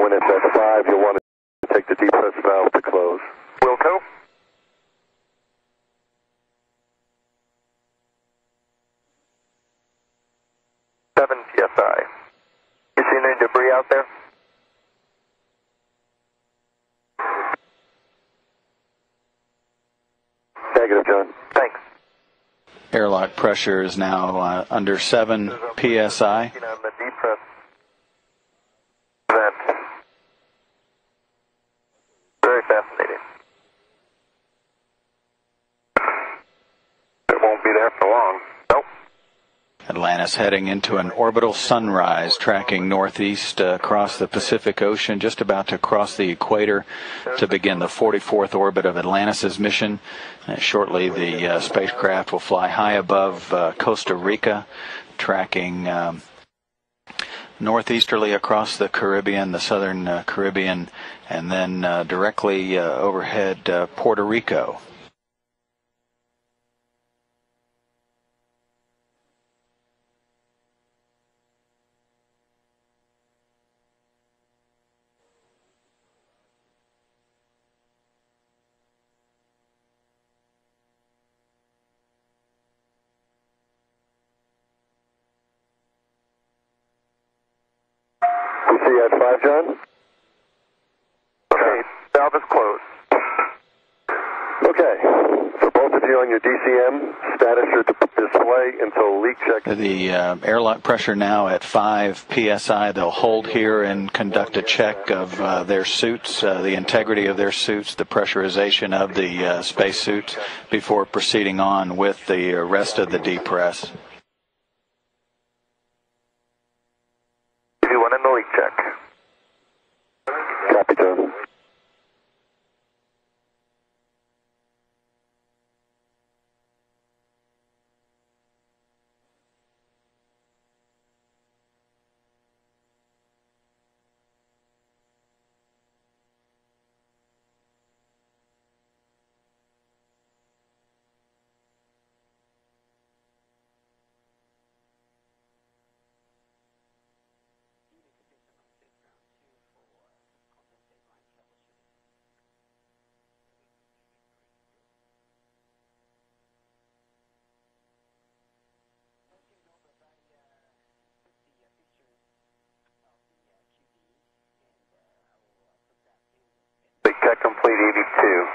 When it's at 5, you'll want to take the depress valve to close. Wilco? Seven PSI. You see any debris out there? Negative, John. Thanks. Airlock pressure is now under 7 PSI. On the depress vent. Very fascinating. It won't be there for long. Nope. Atlantis heading into an orbital sunrise, tracking northeast across the Pacific Ocean, just about to cross the equator to begin the 44th orbit of Atlantis' mission. Shortly, the spacecraft will fly high above Costa Rica, tracking northeasterly across the Caribbean, the southern Caribbean, and then directly overhead Puerto Rico. You see at 5, John? Okay, valve is closed. Okay. For both of you on your DCM, status should display until leak check. The airlock pressure now at 5 PSI. They'll hold here and conduct a check of their suits, the integrity of their suits, the pressurization of the spacesuits before proceeding on with the rest of the depress. If you want in the leak check. Copy, John. Leak check complete 82.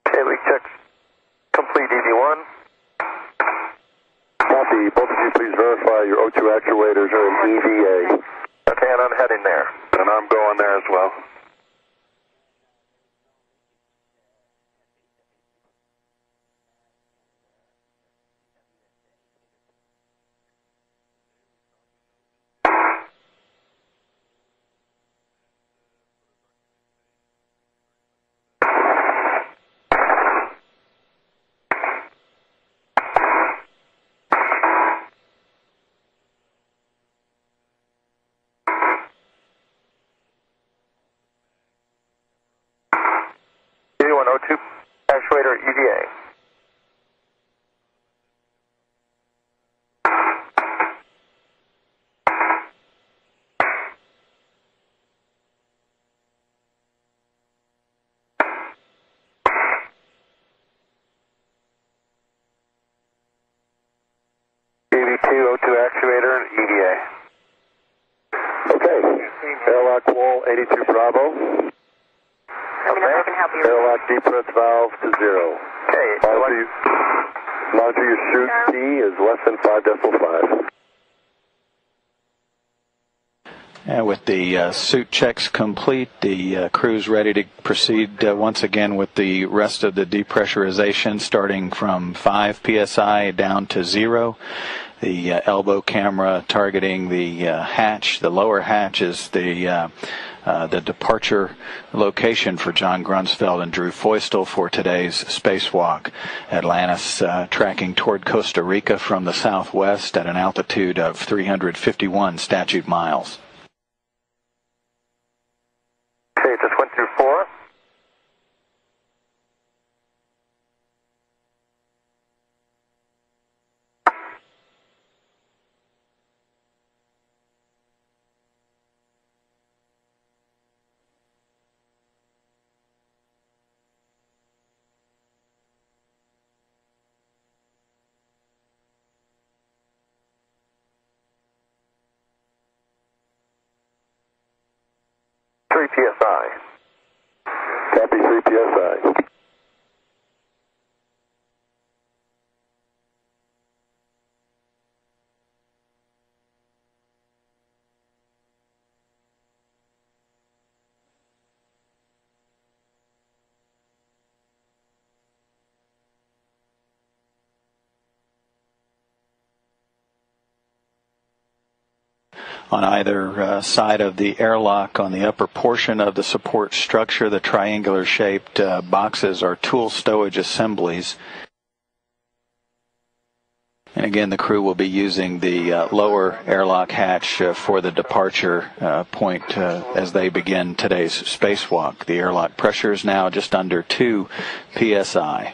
Okay, leak check complete 81. Copy. Both of you please verify your O2 actuators are in EVA. Okay, and I'm heading there. And I'm going there as well. O2 actuator EVA. EV2 O2 actuator EVA. Okay. Airlock wall 82 Bravo. Airlock depress valve to 0. Okay. Monitor your chute T is less than 5.5. And with the suit checks complete, the crew's ready to proceed once again with the rest of the depressurization, starting from 5 PSI down to 0. The elbow camera targeting the hatch. The lower hatch is the departure location for John Grunsfeld and Drew Feustel for today's spacewalk. Atlantis tracking toward Costa Rica from the southwest at an altitude of 351 statute miles. Okay, just went through 4. PSI. On either side of the airlock, on the upper portion of the support structure, the triangular-shaped boxes are tool stowage assemblies. And again, the crew will be using the lower airlock hatch for the departure point as they begin today's spacewalk. The airlock pressure is now just under 2 psi.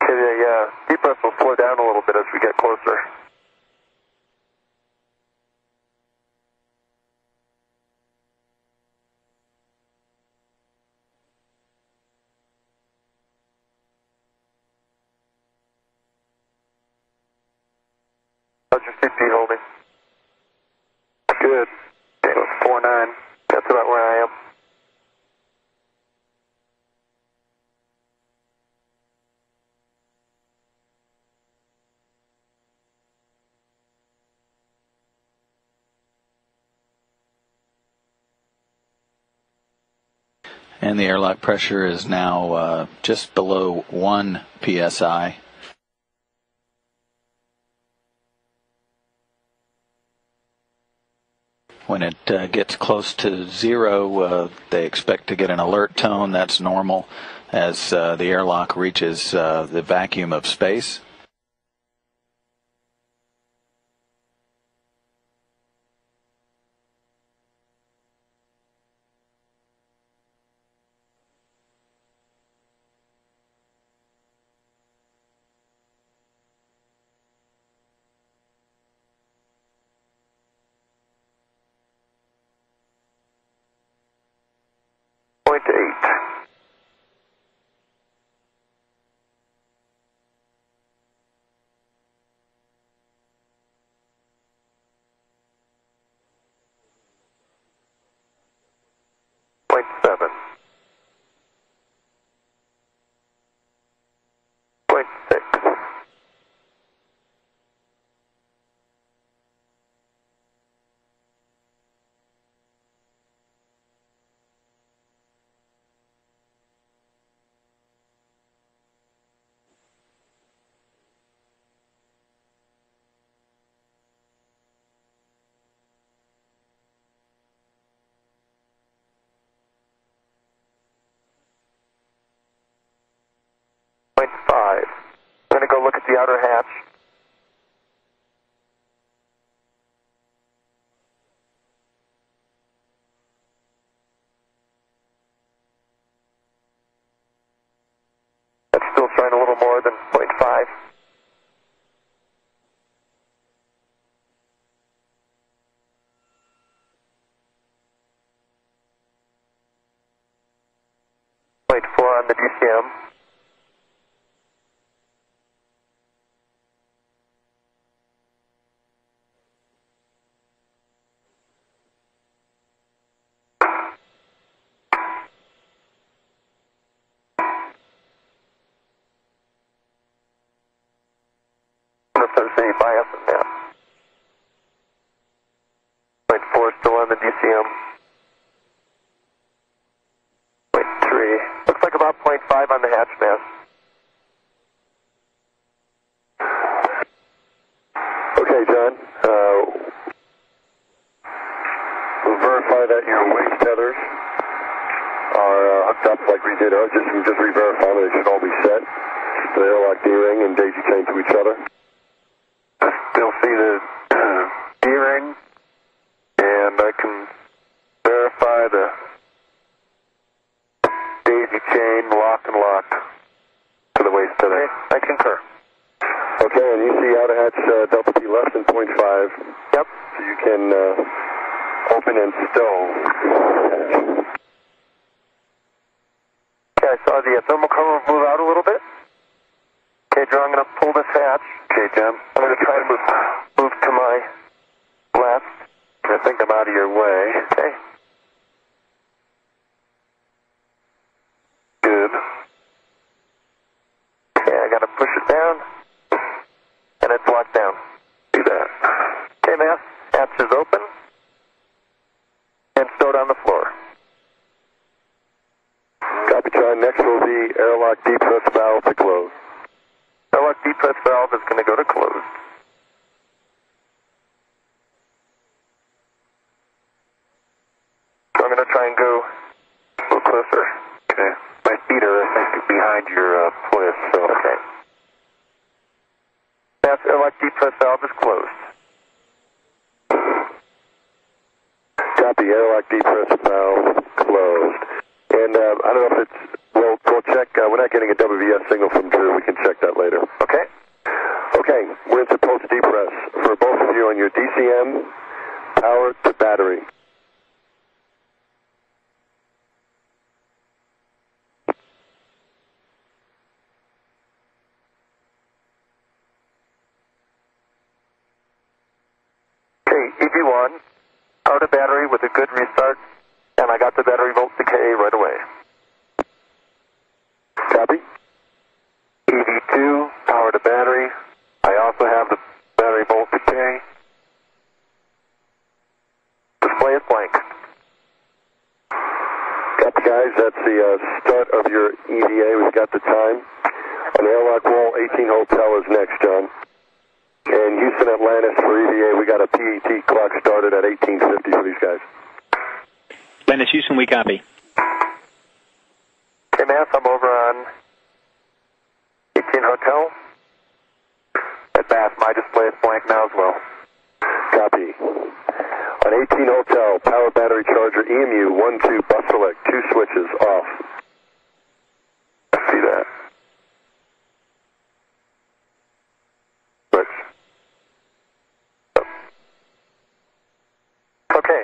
The deep press will slow down a little bit as we get closer. How's your CP holding? Good. Okay, 4.9. That's about where I am. And the airlock pressure is now just below 1 psi. When it gets close to 0, they expect to get an alert tone. That's normal as the airlock reaches the vacuum of space. I'm going to go look at the outer hatch. That's still showing a little more than 0.5. On the DCM. I don't know if there's any bias in that. 0.4 still on the DCM. 0.3. Looks like about 0.5 on the hatch mass. Okay, John. We'll verify that your wing tethers are hooked up like we did. Just re-verify that they should all be set. The airlock D-ring and daisy chain to each other. I still see the D-ring, and I can verify the daisy chain lock and lock to the waist tether. I concur. Okay, and you see outer hatch delta P less than 0.5. Yep. So you can open and stow. Okay, I saw the thermal cover move out a little Roger, I'm going to pull this hatch. Okay, John. I'm going to try to move to my left. I think I'm out of your way. Okay. Good. Okay, I got to push it down. And it's locked down. Do that. Okay, Matt. Hatch is open. And stowed on the floor. Copy, John. Next will be airlock depress valve to close. Airlock depress valve is going to go to closed. So I'm going to try and go a little closer. Okay. My feet are, I think, behind your twist, so. Okay. That's airlock depress valve is closed. Copy, airlock depress valve closed. And I don't know if it's, we'll check, we're not getting a WVS signal from Drew, we can check that later. Okay. Okay, we're into post-depress for both of you on your DCM, power to battery. Okay, EV1, power to battery with a good restart, and I got the battery volt decay right away. Copy. EV2, power to battery. I also have the battery volt decay. Display is blank. Copy, guys, that's the start of your EVA. We've got the time. On the airlock wall, 18 Hotel is next, John. And Houston Atlantis for EVA, we got a PET clock started at 1850 for these guys. Atlantis Houston, we copy. Okay, Mass, I'm over on 18 Hotel. At Bath, my display is blank now as well. Copy. On 18 Hotel, power battery charger, EMU 1-2 bus select, 2 switches off. I see that. Switch. Okay.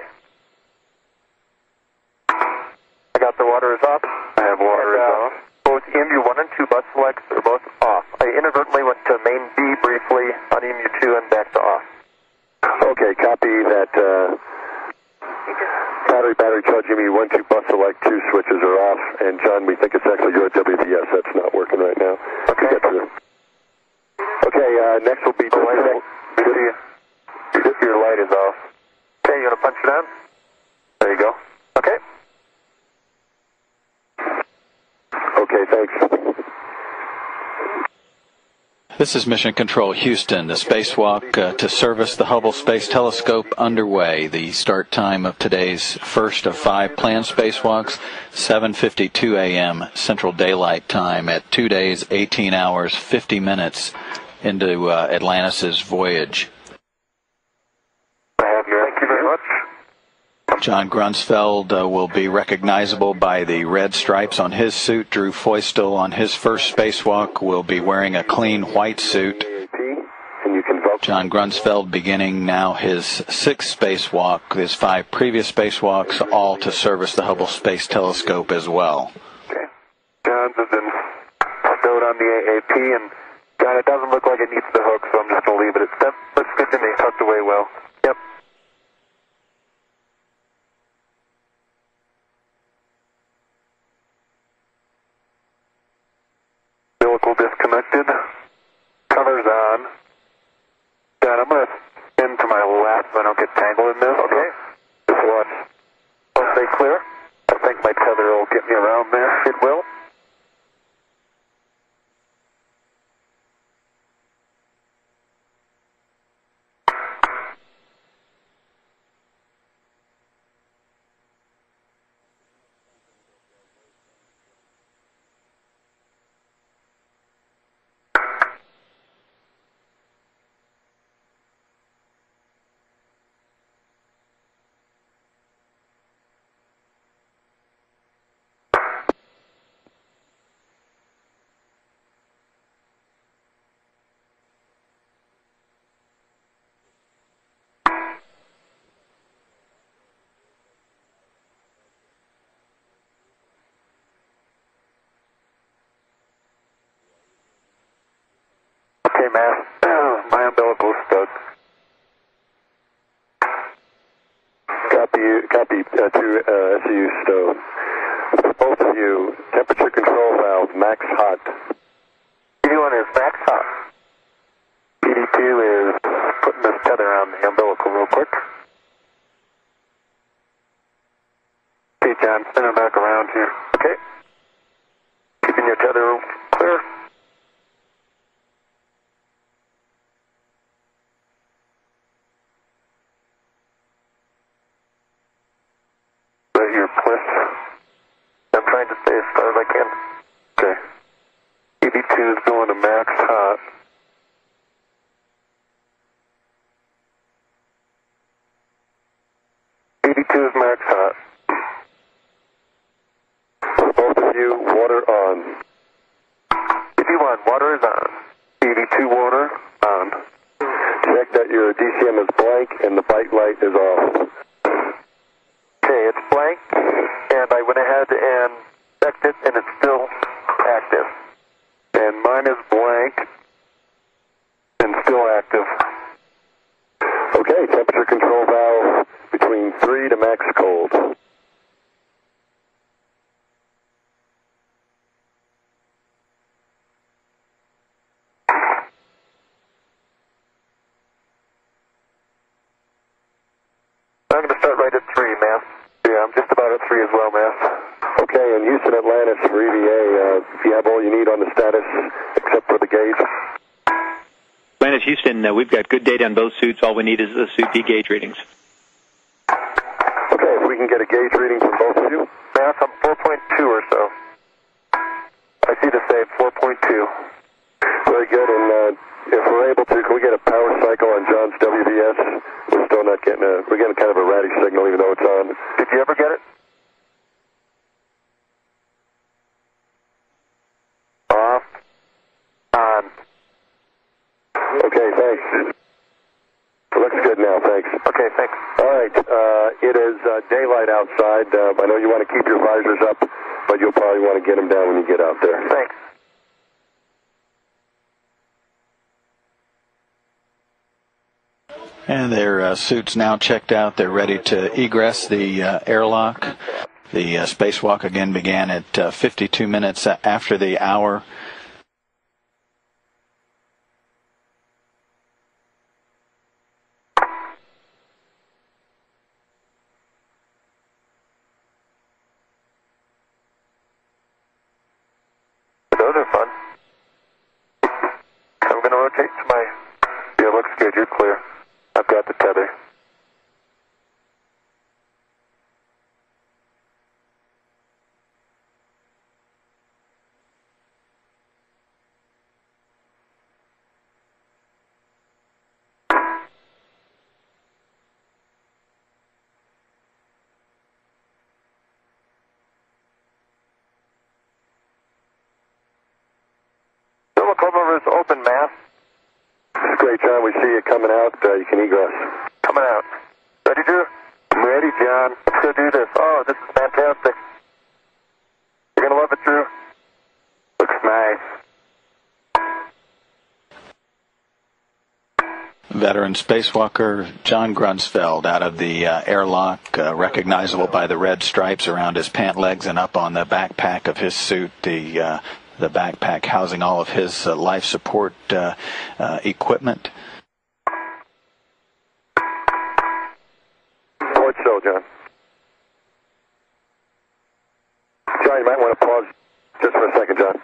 I got the water is off. I have water is off. Both EMU 1 and 2 bus selects are both off. I inadvertently went to main B briefly on EMU 2 and back to off. Okay, copy that. Battery charge EMU 1-2 bus select, 2 switches are off. And John, we think it's actually your WVS that's not working right now. Okay. Okay, next will be Your light is off. Okay, you want to punch it on? There you go. Okay. Okay, thanks. This is Mission Control Houston. The spacewalk to service the Hubble Space Telescope underway. The start time of today's first of 5 planned spacewalks, 7:52 a.m. Central Daylight Time at 2 days, 18 hours, 50 minutes into Atlantis' voyage. Thank you very much. John Grunsfeld will be recognizable by the red stripes on his suit. Drew Feustel on his first spacewalk will be wearing a clean white suit. John Grunsfeld beginning now his 6th spacewalk, his 5 previous spacewalks, all to service the Hubble Space Telescope as well. Okay. John's has been stowed on the AAP, and John, it doesn't look like it needs the hook, so I'm just going to leave it. That looks good to me, tucked away well. Yep. Umbilical disconnected. Covers on. John, I'm going to spin to my left so I don't get tangled in this. Okay. Just watch. I'll stay clear. I think my tether will get me around there. It will. Mass. My umbilical's stuck. Copy to SEU Stowe. For both of you, temperature control valve, max hot. PD1 is max hot. PD2 is putting this tether on the umbilical real quick. Okay, John, spin it back around here. Okay. Keeping your tether clear. Right here, twist. I'm trying to stay as far as I can. Okay. EV2 is going to max hot. EV2 is max hot. For both of you, water on. EV1, water is on. EV2 water on. Check that your DCM is blank and the bite light is off. Okay, it's blank, and I went ahead and checked it, and it's still active. And mine is blank and still active. Okay, temperature control valve between 3 to max cold. I'm going to start right at 3, man. Yeah, I'm just about at 3 as well, man. Okay, and Houston Atlantis for EVA, if you have all you need on the status except for the gauge. Atlantis Houston, we've got good data on both suits. All we need is the suit B gauge readings. Okay, if we can get a gauge reading from both of you. Mass, I'm 4.2 or so. I see the same, 4.2. Very good, and if we're able to, can we get a power cycle on John's WVS? We're still not getting we're getting kind of a ratty signal even though it's on. Did you ever get it? Off. On. Okay, thanks. Looks good now, thanks. Okay, thanks. All right, it is daylight outside. I know you want to keep your visors up, but you'll probably want to get them down when you get out there. Thanks. And their suits now checked out. They're ready to egress the airlock. The spacewalk again began at 52 minutes after the hour. Those are fun. I'm going to rotate to my... Yeah, looks good. You're clear. I've got the tether. Cover is open, Mass. Great, John. We see you coming out. You can egress. Coming out. Ready, Drew? I'm ready, John. Let's go do this. Oh, this is fantastic. You're going to love it, Drew. Looks nice. Veteran spacewalker John Grunsfeld out of the airlock, recognizable by the red stripes around his pant legs and up on the backpack of his suit, the backpack housing all of his life support equipment. Port so, John. John, you might want to pause just for a second, John.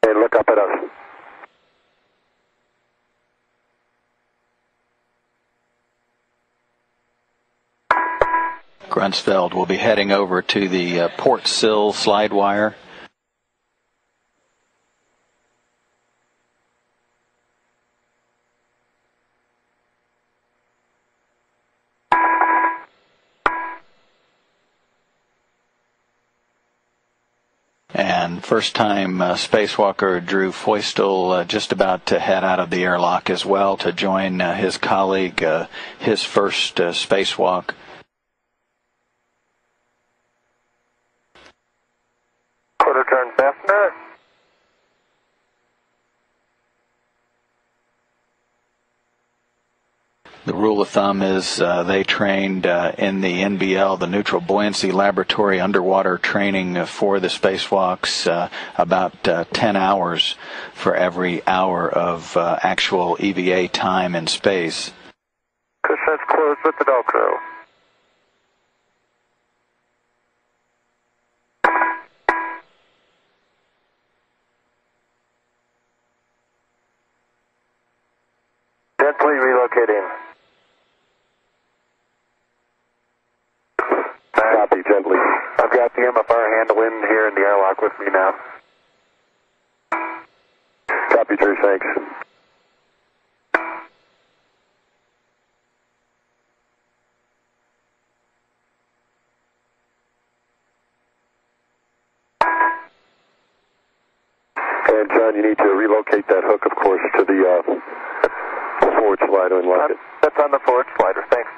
And look up at us. Grunsfeld will be heading over to the port sill slide wire. And first-time spacewalker Drew Feustel just about to head out of the airlock as well to join his colleague, his first spacewalk. Quarter turn fastener. The rule of thumb is they trained in the NBL, the Neutral Buoyancy Laboratory underwater training for the spacewalks, about 10 hours for every hour of actual EVA time in space. Chris, that's closed with the Velcro. Gently relocating. Copy, gently. I've got the MFR handle in here in the airlock with me now. Copy, Drew, thanks. And John, you need to relocate that hook, of course, to the forward slider and lock it. That's on the forward slider, thanks.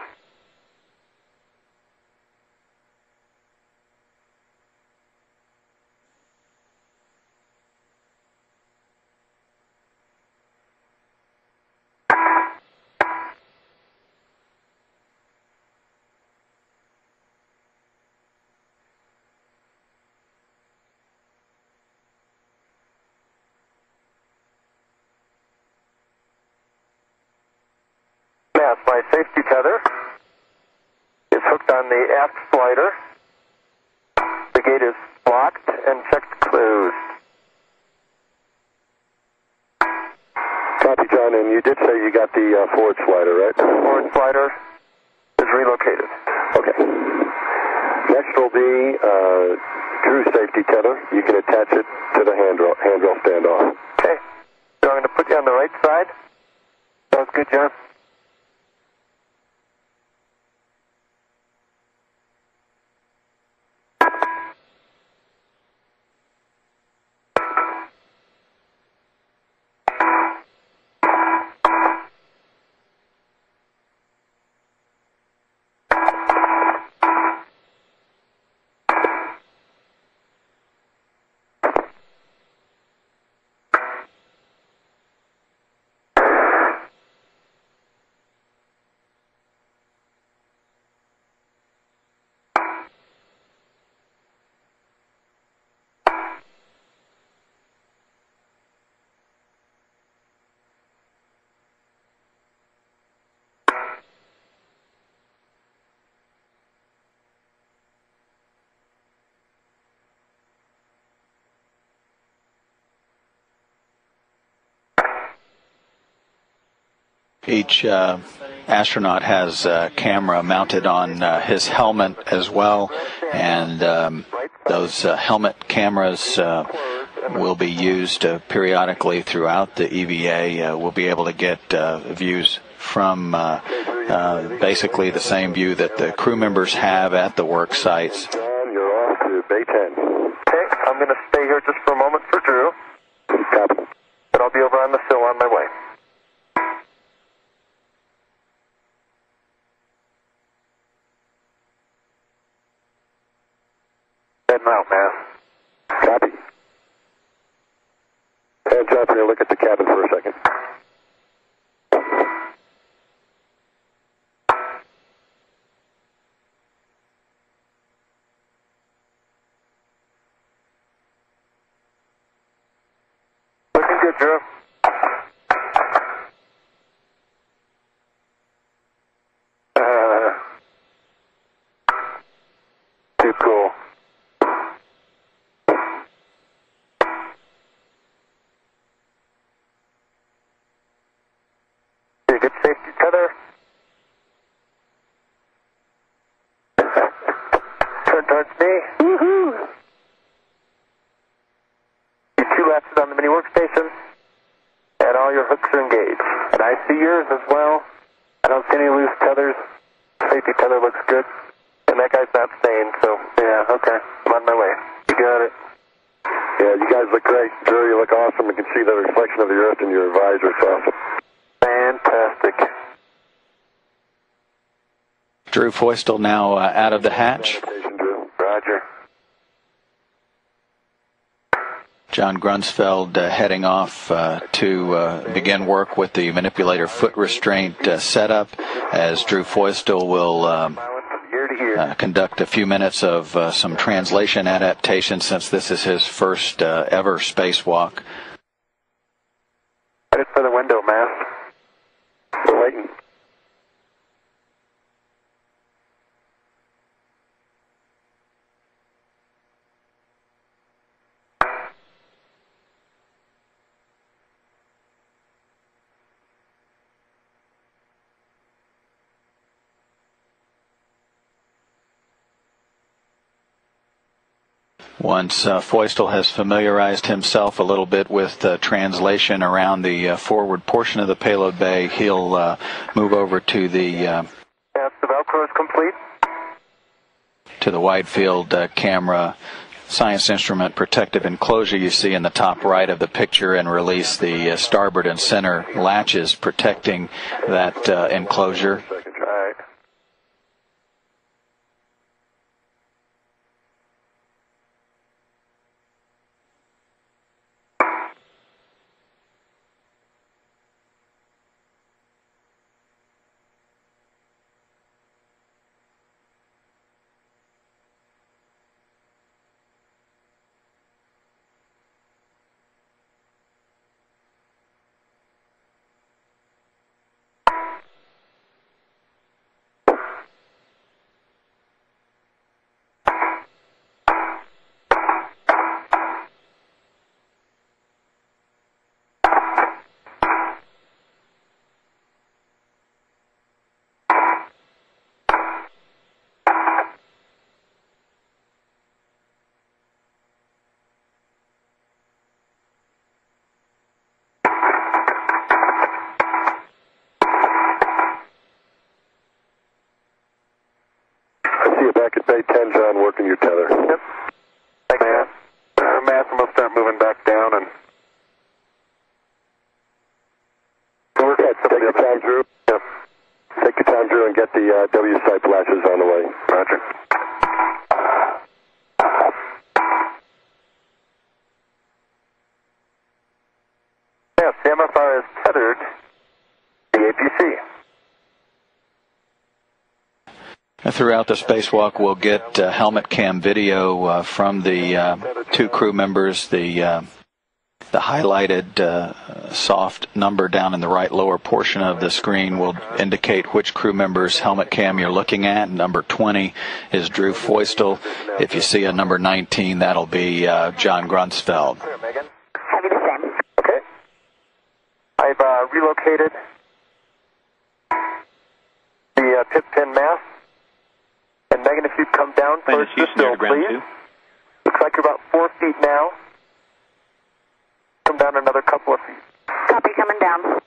Yes, my safety tether is hooked on the aft slider. The gate is locked and checked closed. Copy, John, and you did say you got the forward slider, right? Forward slider is relocated. Okay. Next will be Drew's safety tether. You can attach it to the handrail standoff. Okay. So I'm going to put you on the right side. Sounds good, John. Each astronaut has a camera mounted on his helmet as well, and those helmet cameras will be used periodically throughout the EVA. We'll be able to get views from basically the same view that the crew members have at the work sites. John, you're off to Bay 10. Okay, I'm going to stay here just for a moment for Drew. Copy. But I'll be over on the sill on my way. Heading out, man. Copy. And John, we're going to look at the cabin for a second. Looking good, Drew. Too cool. Good safety tether. Turn towards me. Woohoo! Your 2 latches on the mini workstation, and all your hooks are engaged. And I see yours as well. I don't see any loose tethers. Safety tether looks good. And that guy's not staying, so yeah, okay. I'm on my way. You got it. Yeah, you guys look great. Drew, you look awesome. You can see the reflection of the Earth in your visor. It's awesome. Fantastic. Drew Foystel now out of the hatch. Drew. Roger. John Grunsfeld heading off to begin work with the manipulator foot restraint setup, as Drew Feustel will conduct a few minutes of some translation adaptation, since this is his first ever spacewalk. Headed for the window, mast. We're waiting. Once Feustel has familiarized himself a little bit with translation around the forward portion of the payload bay, he'll move over to the Yes, the Velcro is complete. to the wide field camera science instrument protective enclosure you see in the top right of the picture, and release the starboard and center latches protecting that enclosure. Second try. I see you back at Bay 10, John, working your tether. Yep. Thanks, mast. Mast, I'm going to start moving back down and... Take your time, Drew. Yep. Take your time, Drew, and get the W-type latches on the way. Roger. Yes, the MFR is tethered to the APC. Throughout the spacewalk, we'll get helmet cam video from the two crew members. The highlighted soft number down in the right lower portion of the screen will indicate which crew member's helmet cam you're looking at. Number 20 is Drew Feustel. If you see a number 19, that'll be John Grunsfeld. Megan. Heavy the same. Okay. I've relocated the tip pin mast. And Megan, if you'd come down towards the sill, please. Looks like you're about 4 feet now. Come down another couple of feet. Copy, coming down.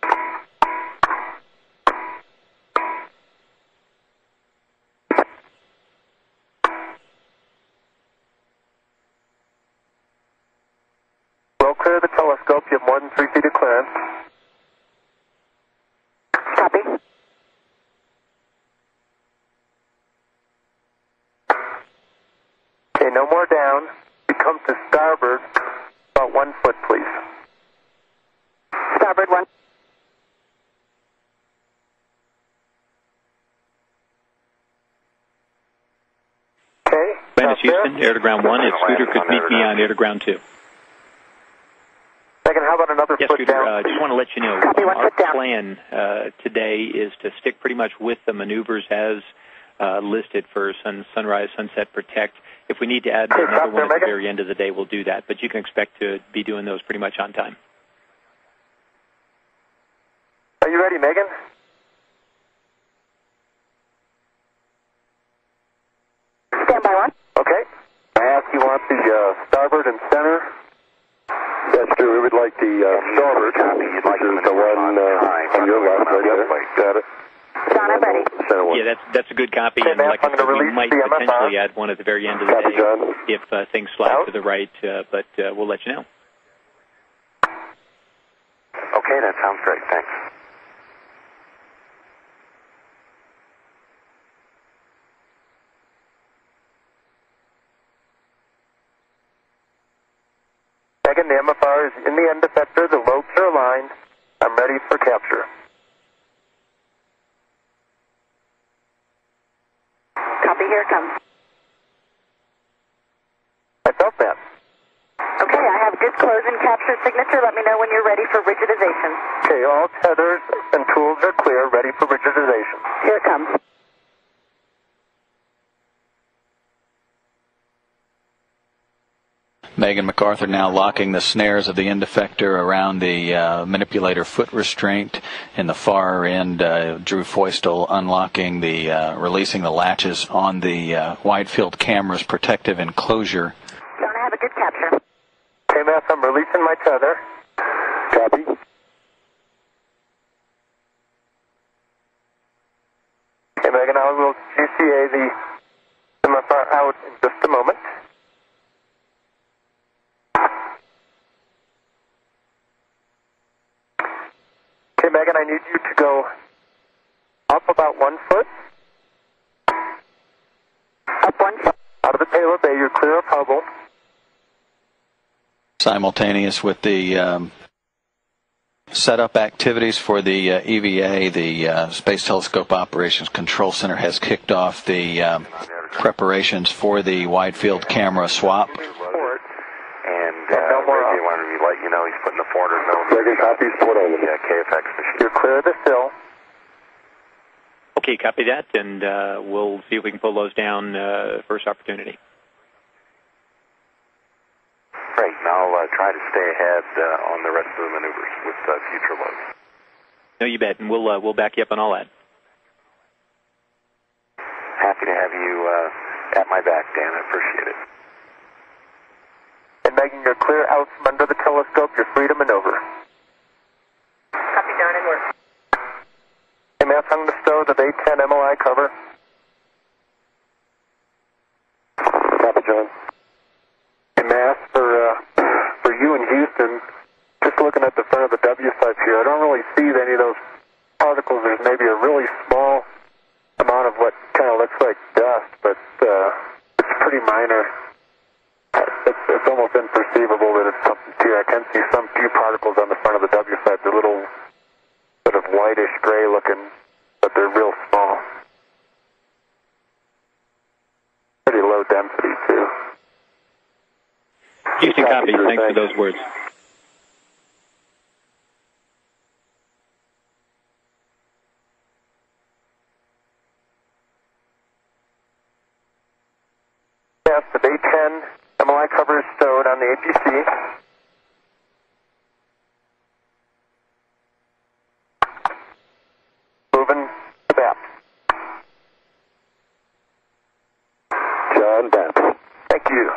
We'll clear the telescope. You have more than 3 feet of clearance. Copy. Okay, no more down. You come to starboard, about 1 foot, please. Starboard 1. Okay. Atlantis Houston, air to ground 1. If Scooter could meet me on air to ground 2. Megan, how about another Yes, foot Scooter, down? just want to let you know, Copy, 1 our foot down. plan today is to stick pretty much with the maneuvers as listed for sunrise, sunset, protect. If we need to add Okay, another stop one there, at the Megan. very end of the day, we'll do that. But you can expect to be doing those pretty much on time. Are you ready, Megan? Stand by 1. Okay. I ask you want the starboard and center. That's true. We would like the starboard, which is the one on your left right there. Got it. John, I'm ready. Center one. Yeah, that's a good copy. Okay, And ma'am, like I I'm said, gonna we release might the MFR. potentially add one at the very end of the Copy, day John. if things slide Out. to the right. But we'll let you know. Okay, that sounds great. Thanks. Megan, the signature. Let me know when you're ready for rigidization. Okay, all tethers and tools are clear, ready for rigidization. Here it comes. Megan MacArthur now locking the snares of the end effector around the manipulator foot restraint. In the far end, Drew Foystel unlocking releasing the latches on the wide field camera's protective enclosure. Don't have a good capture. Okay, Matt, I'm releasing my tether. Copy. Okay, Megan, I will GCA the MFR out in just a moment. Okay, Megan, I need you to go up about 1 foot. Up 1 foot. Out of the payload bay, you're clear of Hubble. Simultaneous with the setup activities for the EVA, the Space Telescope Operations Control Center has kicked off the preparations for the wide field camera swap. He wanted me to let you know he's putting the 400 millimeter. Copy, split on Yeah, KFX machine. You're clear of the sill. Okay, copy that, and we'll see if we can pull those down first opportunity. Great, and I'll try to stay ahead on the rest of the maneuvers with future loads. No, you bet, and we'll back you up on all that. Happy to have you at my back, Dan. I appreciate it. And Megan, you're clear out from under the telescope. You're free to maneuver. Copy, John, and work. Hey, Matt, I'm going to stow the Bay 10 MLI cover. Copy, John. Hey, Matt, for you in Houston, just looking at the front of the W side here, I don't really see any of those particles. There's maybe a really small amount of what kind of looks like dust, but it's pretty minor. It's almost imperceivable that it's something here. I can see some few particles on the front of the W side. They're little sort of whitish gray looking, but they're real small. Pretty low density too. Houston copy. Thanks for those words. Yes, the Bay 10 MLI cover is stowed on the APC. Moving to BAPS. John Baps. Thank you.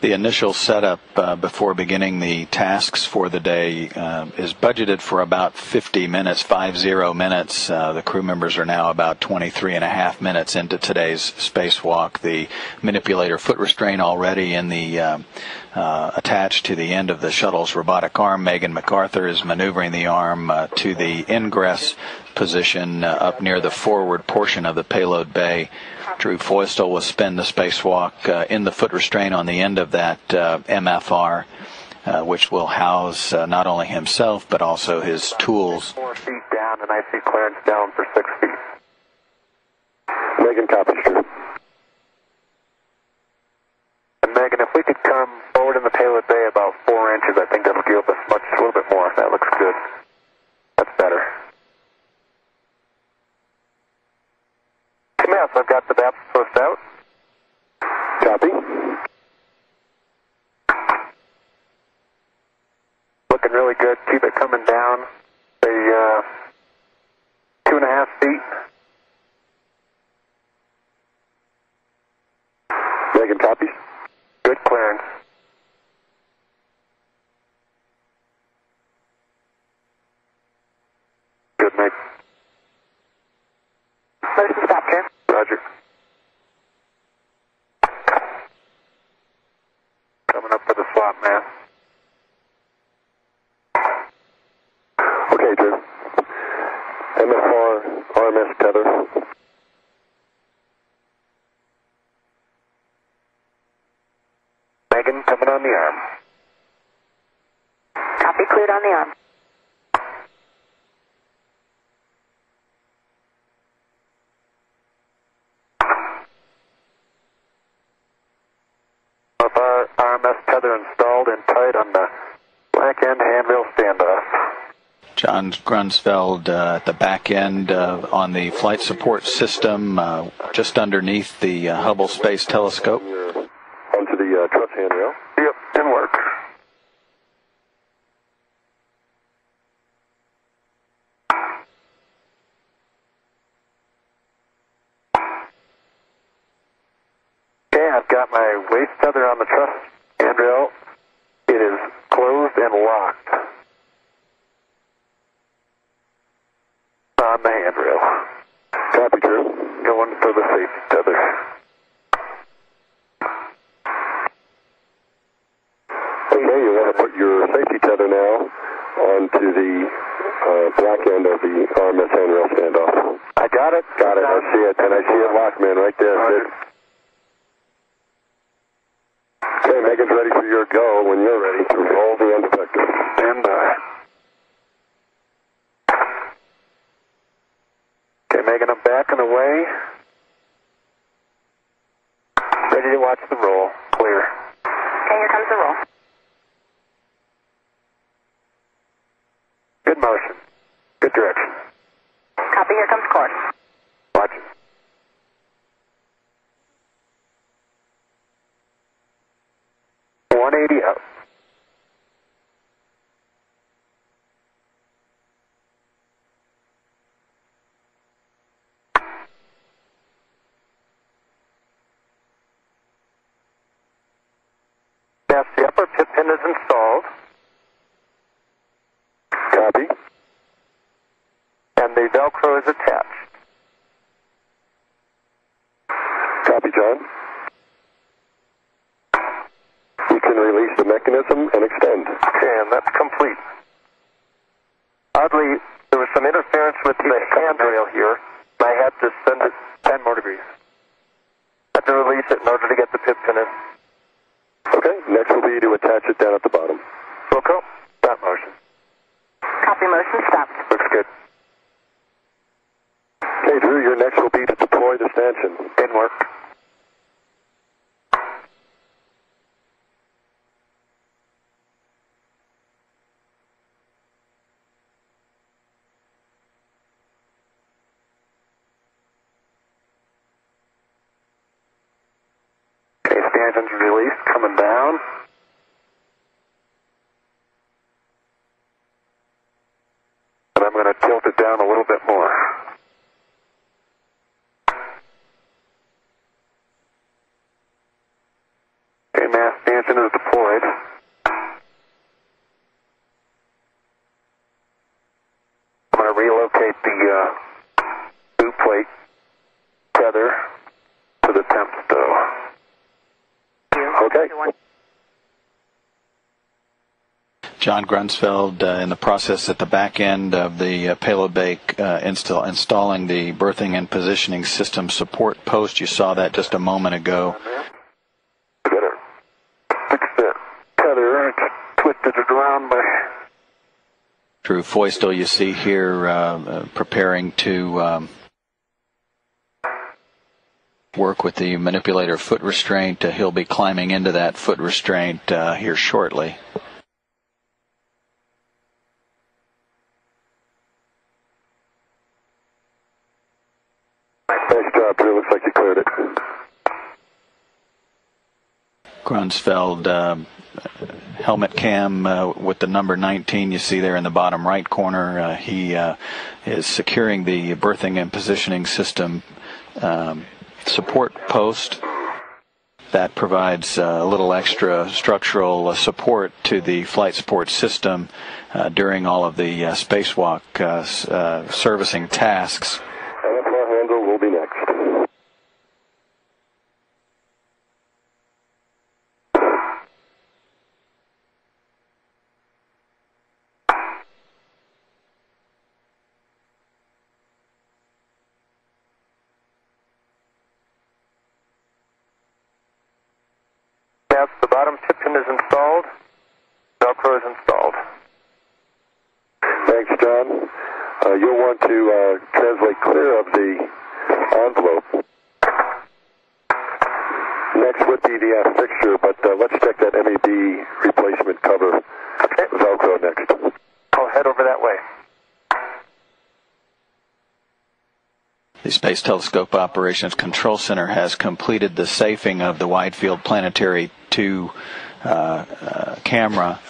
The initial setup before beginning the tasks for the day is budgeted for about 50 minutes, 50 minutes. The crew members are now about 23.5 minutes into today's spacewalk. The manipulator foot restraint already in the attached to the end of the shuttle's robotic arm. Megan MacArthur is maneuvering the arm to the ingress position up near the forward portion of the payload bay. Drew Feustel will spin the spacewalk in the foot restraint on the end of that MFR, which will house not only himself but also his tools. 4 feet down, and I see clearance down for 6 feet. Megan, copies, Drew. And Megan, if we could come forward in the payload bay about 4 inches, I think that'll give us a little bit more. That looks good. That's better. Smith, I've got the BAPS pushed out. Copy. Looking really good. Keep it coming down. Say 2.5 feet. Megan, copies. Good clearance. Good, Meg. Motion stop, Drew. Roger. Coming up for the swap, man. Okay, Drew. MFR, RMS tether. Megan, coming on the arm. Copy, cleared on the arm. With our RMS tether installed and tight on the back end handrail standoff. John Grunsfeld at the back end on the flight support system, just underneath the Hubble Space Telescope. Onto the truss handrail. Yep, didn't work. Okay, I've got my waist tether on the truss handrail. It is closed and locked on the handrail. Copy, Drew. Going for the safety tether. Okay, you want to put your safety tether now onto the black end of the RMS handrail standoff. I got it. Got it. I see it. And I see it locked, man, right there. Sid. Okay, Megan's ready for your go when you're ready to roll the end effector. Stand by. Okay, Megan, I'm backing away. Ready to watch the roll. Clear. Okay, here comes the roll. Good motion. Good direction. Copy, here comes course. Watch it. .180 out. Yes, the upper pit pin is installed. Copy. And the Velcro is attached. Copy, John. You can release the mechanism and extend. Okay, and that's complete. Oddly, there was some interference with the handrail here. I had to send it 10 more degrees. I had to release it in order to get the pit pin in. Okay, next will be to attach it down at the bottom. Wilco, stop motion. Copy, motion stopped. Looks good. Okay, Drew, your next will be to deploy the stanchion. Didn't work. Okay, stanchion's released, coming down. And I'm going to tilt it down a little bit more. Okay, mass stanchion is deployed. I'm going to relocate the boot plate tether to the temp stow. Okay. John Grunsfeld in the process at the back end of the payload bay installing the berthing and positioning system support post. You saw that just a moment ago. Better fix that tether. It's twisted it around by... Drew Foystel, you see here preparing to work with the manipulator foot restraint. He'll be climbing into that foot restraint here shortly. Nice job, Drew. Looks like you cleared it. Grunsfeld, helmet cam with the number 19 you see there in the bottom right corner. He is securing the berthing and positioning system support post. That provides a little extra structural support to the flight support system during all of the spacewalk servicing tasks. Alpha handle will be next. Yes, the bottom tip pin is installed. Velcro is installed. Thanks, John. You'll want to translate clear of the envelope. Next would be the fixture, but let's check that MEB replacement cover. Okay. Velcro next. I'll head over that way. The Space Telescope Operations Control Center has completed the safing of the Wide Field Planetary 2 camera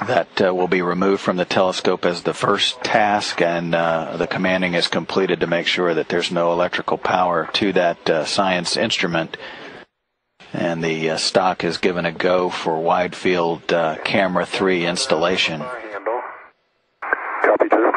that will be removed from the telescope as the first task, and the commanding is completed to make sure that there's no electrical power to that science instrument. And the stock is given a go for Wide Field Camera 3 installation. Handle. Copy, Drew.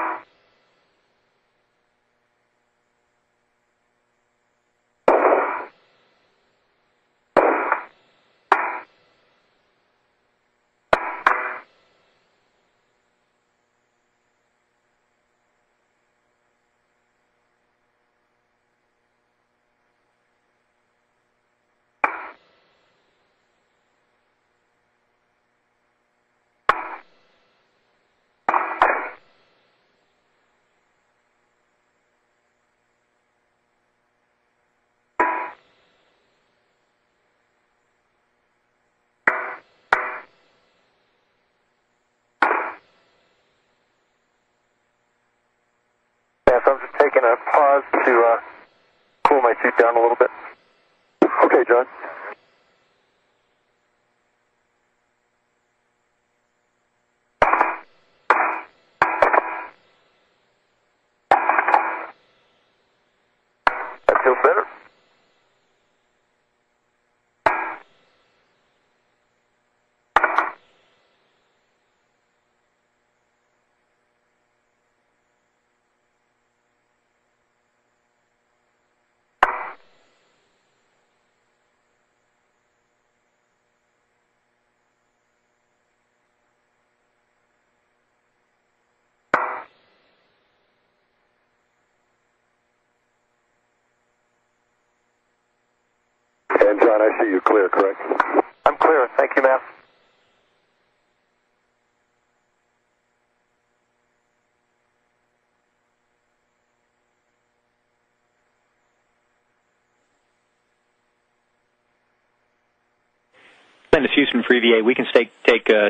Yes, I'm just taking a pause to cool my suit down a little bit. Okay, John. That feels better. And John, I see you clear, correct? I'm clear. Thank you, ma'am. Atlantis Houston for EVA. We can take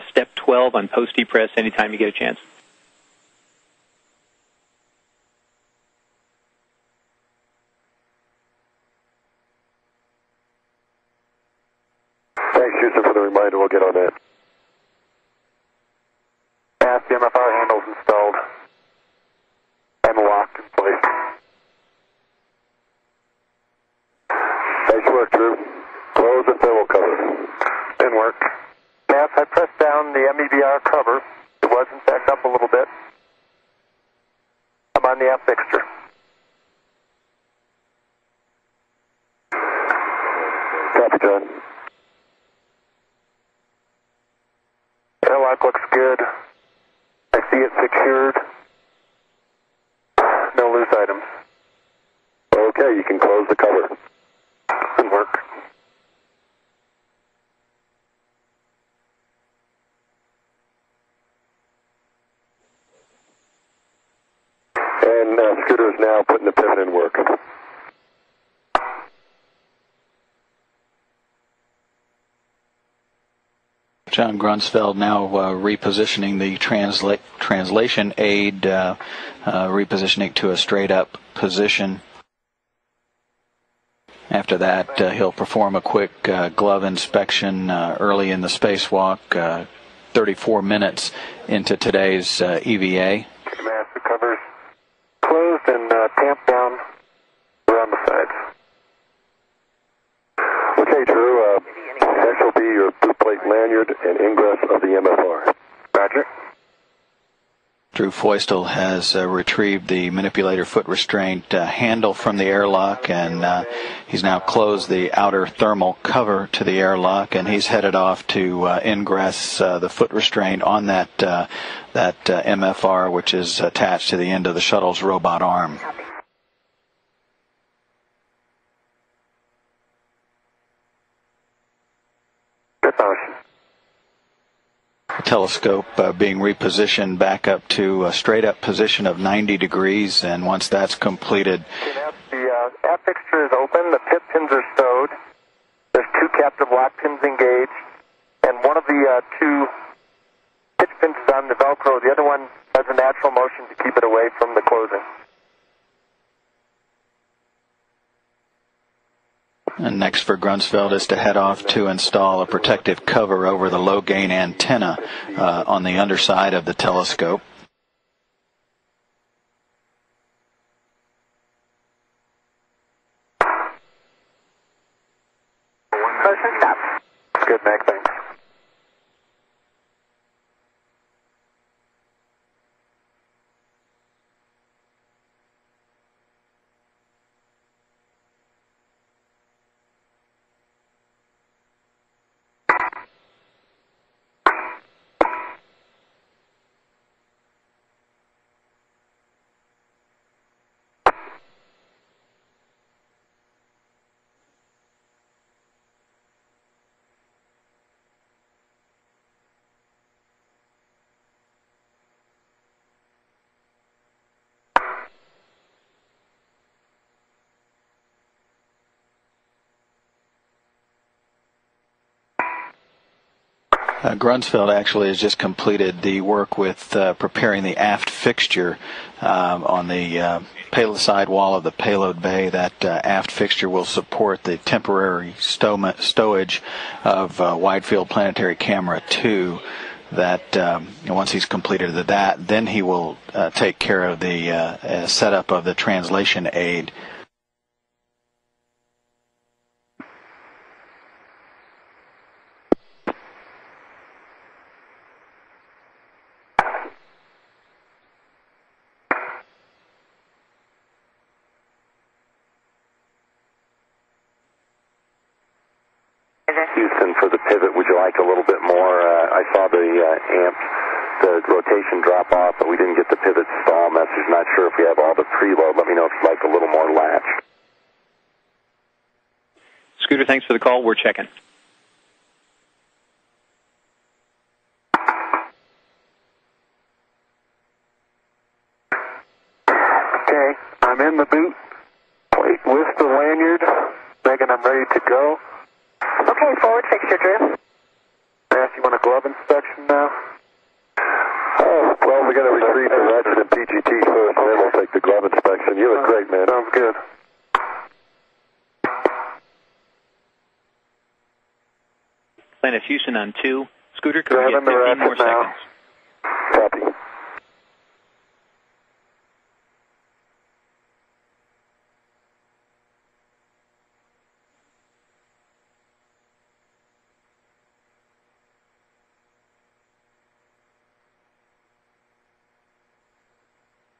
step 12 on post-depress anytime you get a chance. Thanks, Houston, for the reminder. We'll get on that. Yes, the MFR handle's installed and locked in place. Nice work, Drew. Close the thermal cover. Didn't work. Yes, I pressed down the MEBR cover. It wasn't backed up a little bit. I'm on the app fixture. Copy, John. see it secured. No loose items. Okay, you can close the cover. Good work. And Scooter is now putting the pivot in work. John Grunsfeld now repositioning the translation aid, repositioning to a straight-up position. After that, he'll perform a quick glove inspection early in the spacewalk, 34 minutes into today's EVA. Master covers closed and tamped down around the sides. Okay, Drew, next will be your boot plate lanyard and ingress of the MFR. Roger. Drew Feustel has retrieved the manipulator foot restraint handle from the airlock, and he's now closed the outer thermal cover to the airlock, and he's headed off to ingress the foot restraint on that MFR, which is attached to the end of the shuttle's robot arm. Good motion. The telescope being repositioned back up to a straight-up position of 90 degrees, and once that's completed... The aft fixture is open, the pit pins are stowed, there's 2 captive lock pins engaged, and one of the 2 pitch pins is on the Velcro, the other one has a natural motion to keep it away from the closing. And next for Grunsfeld is to head off to install a protective cover over the low-gain antenna on the underside of the telescope. Motion stop. Good, Meg, thanks. Grunsfeld actually has just completed the work with preparing the aft fixture on the payload side wall of the payload bay. That aft fixture will support the temporary stowage of Wide Field Planetary Camera 2. That once he's completed that, then he will take care of the setup of the translation aid. Houston, for the pivot, would you like a little bit more? I saw the amps, the rotation drop off, but we didn't get the pivot stall message. Not sure if we have all the preload. Let me know if you'd like a little more latch. Scooter, thanks for the call. We're checking. Okay, I'm in the boot plate with the lanyard. Megan, I'm ready to go. Okay, forward fixture, Drew. Mass, you want a glove inspection now? Oh, well, we're going to retrieve the ratchet and PGT first, and then we'll take the glove inspection. You look great, man. Sounds good. Planet Houston on 2. Scooter, can we get Grabbing the 15 more ratchet now. seconds? Copy.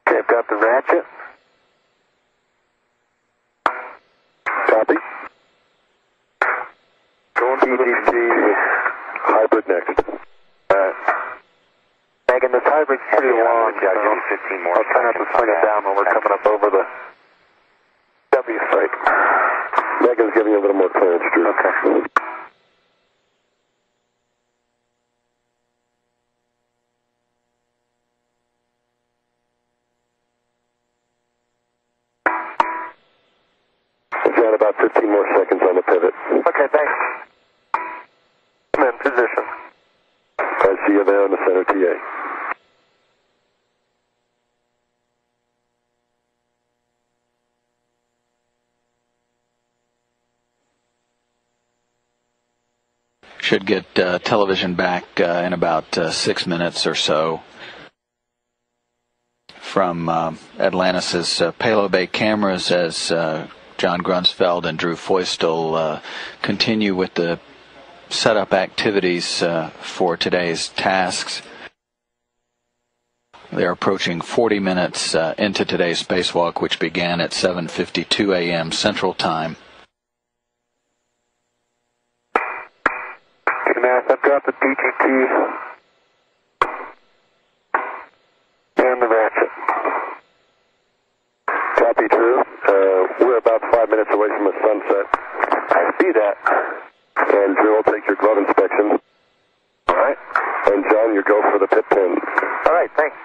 Okay, I've got the ratchet. Copy. Going to PGT hybrid next. Megan, And this hybrid's pretty long, so I'll give you 15 more I'll try not to swing it down when we're coming up over the W site. Megan's giving you a little more clearance, Drew. Okay. John, about 15 more seconds on the pivot. Okay, thanks. I'm in position. I see you there on the center TA. Should get television back in about 6 minutes or so from Atlantis' payload bay cameras as John Grunsfeld and Drew Feustel continue with the setup activities for today's tasks. They're approaching 40 minutes into today's spacewalk, which began at 7:52 a.m. Central Time. Hey, Matt, I've got the DGT and the ratchet. Copy, Drew. We're about 5 minutes away from the sunset. I see that. And Drew will take your glove inspection. All right. And John, you go for the pit pin. All right, thanks.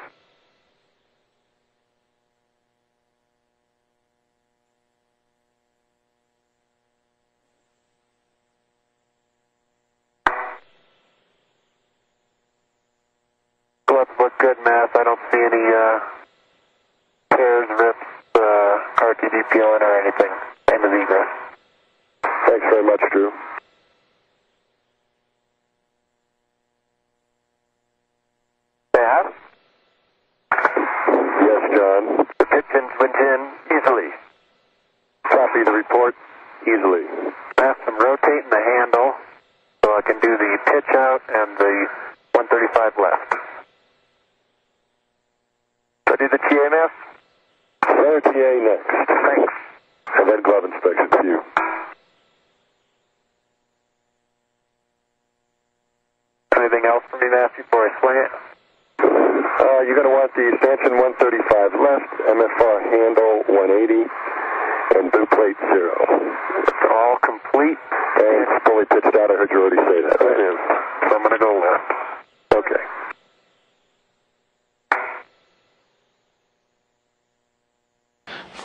Gloves look good, Matt. I don't see any tears, rips, RTD peeling or anything. Same as egress. Thanks very much, Drew. Matt? Yes, John. The pitch pins went in easily. Copy the report easily. Matt, I'm rotating the handle so I can do the pitch out and the 135 left. So I do the TMS? Center TA next. Thanks. And then glove inspection for you. Anything else for me, Matt, before I swing it? You're going to want the stanchion 135 left, MFR handle 180, and boot plate 0. It's all complete. And it's fully pitched out. I heard you already say that. It is. So I'm going to go left. Okay.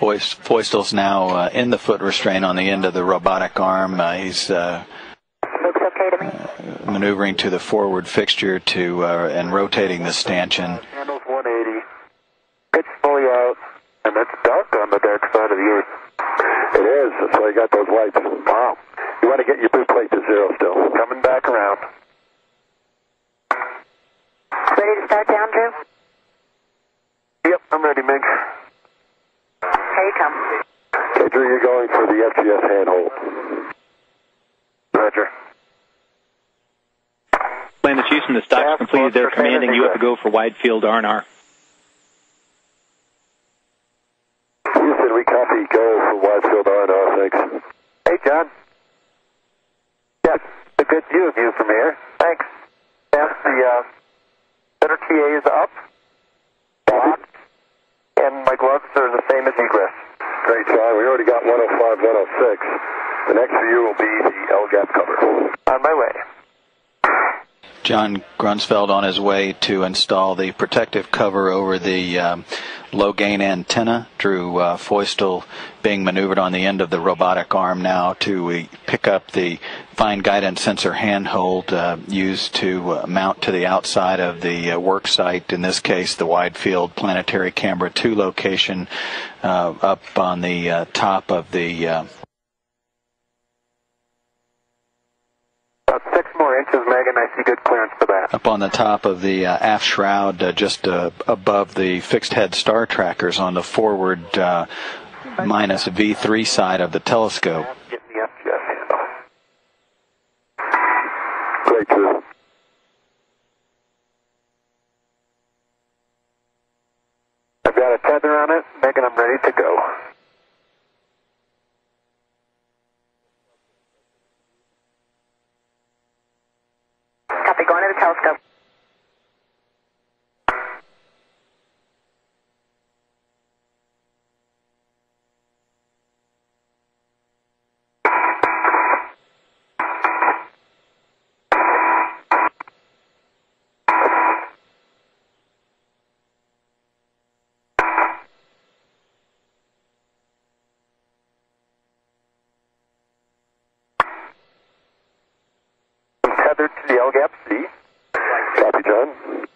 Feustel's now in the foot restraint on the end of the robotic arm. He's Looks okay to me. maneuvering to the forward fixture to and rotating the stanchion. Handle's 180. Pitch fully out. And it's dark on the dark side of the earth. It is. That's why you got those lights. Wow. You want to get your boot plate to 0 still. Coming back around. Ready to start down, Drew? Yep, I'm ready, Mig. Here you come. Okay, Drew, you're going for the FGS handhold. Roger. Atlantis Houston, the stock's completed their commanding. You have to go for wide field R&R. Houston, we copy. Go for wide field R&R, thanks. Hey, John. Yes, a good view of you from here. Thanks. Yes, the center TA is up. Locked. And my gloves are the same as egress. Great, John. We already got 105, 106. The next for you will be the L-gap cover. On my way. John Grunsfeld on his way to install the protective cover over the low-gain antenna. Drew Feustel being maneuvered on the end of the robotic arm now to pick up the fine guidance sensor handhold used to mount to the outside of the work site, in this case the wide field planetary camera 2 location up on the top of the About 6 more inches, Megan. I see good clearance for that. up on the top of the aft shroud, just above the fixed head star trackers on the forward minus V3 side of the telescope. Get the FGS handle. Great, Drew. I've got a tether on it. Megan, I'm ready to go. Copy, going to the telescope. tethered to the L-gap C. Copy, John.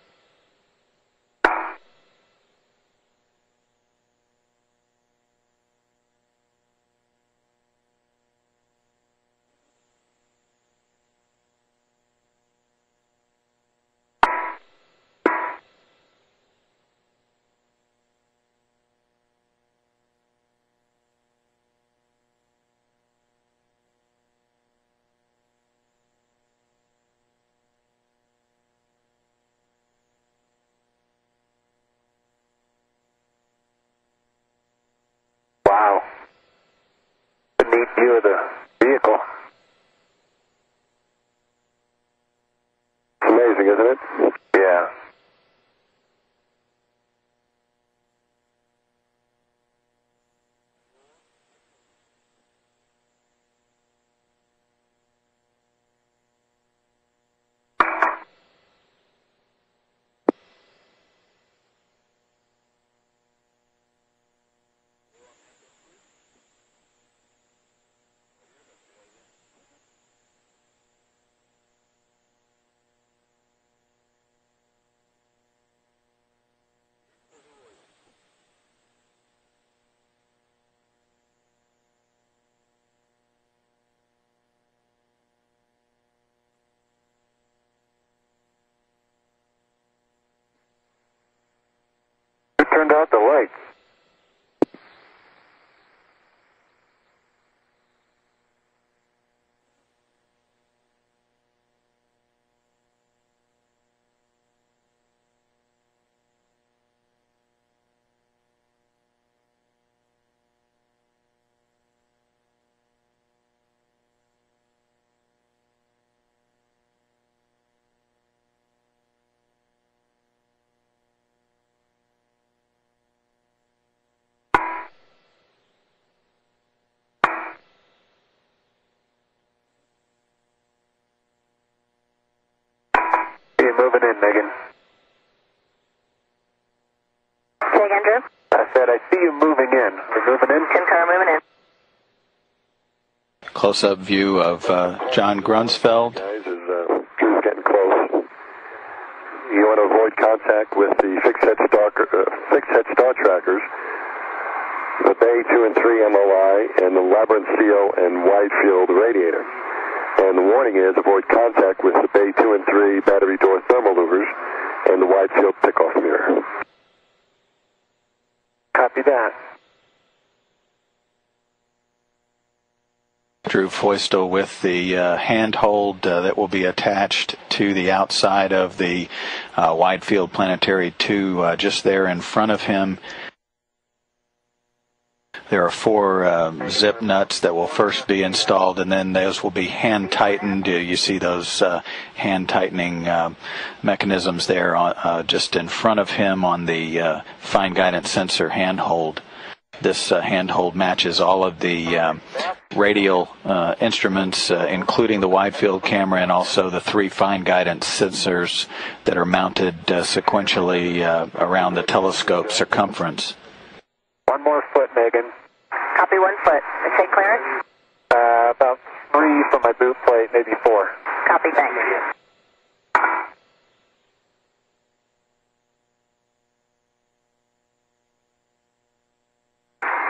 Wow. A neat view of the vehicle. It's amazing, isn't it? Yeah. Who turned out the lights? You're moving in, Megan. Say again, Drew? I said, I see you moving in. We're moving in? Concur, moving in. Close-up view of John Grunsfeld. Guys, as Drew's getting close, you want to avoid contact with the fixed-head star trackers, the Bay 2 and 3 MOI, and the Labyrinth CO and wide field radiator. And the warning is avoid contact with the Bay 2 and 3 battery door thermal louvers and the wide field pickoff mirror. Copy that. Drew Foistel with the handhold that will be attached to the outside of the wide field planetary 2 just there in front of him. There are 4 zip nuts that will first be installed, and then those will be hand tightened. You see those hand tightening mechanisms there just in front of him on the fine guidance sensor handhold. This handhold matches all of the radial instruments, including the wide field camera and also the 3 fine guidance sensors that are mounted sequentially around the telescope circumference. One more foot, Megan. Copy 1 foot. Say clearance? About 3 from my boot plate, maybe 4. Copy, thanks.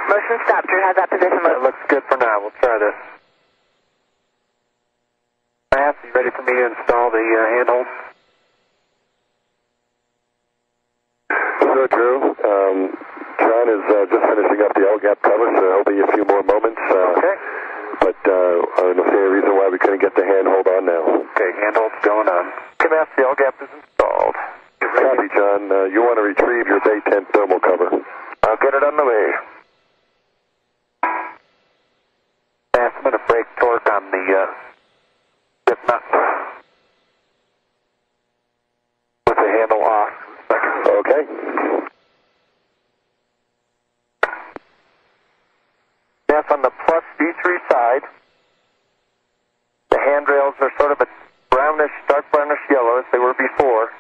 Motion stop, Drew. How's that position That look? looks good for now. We'll try this. Matt, you ready for me to install the handhold? Sure, Drew. John is just finishing up the L-gap cover, so there'll be a few more moments. Okay. But I don't see any reason why we couldn't get the handhold on now. Okay, handhold's going on. Okay, Matt, the L-gap is installed. Copy, John. You want to retrieve your Bay 10 thermal cover. I'll get it on the way. Matt, I'm going to break torque on the zip nut. With the handle off. Okay. That's on the plus V3 side. The handrails are sort of a brownish, dark brownish yellow as they were before,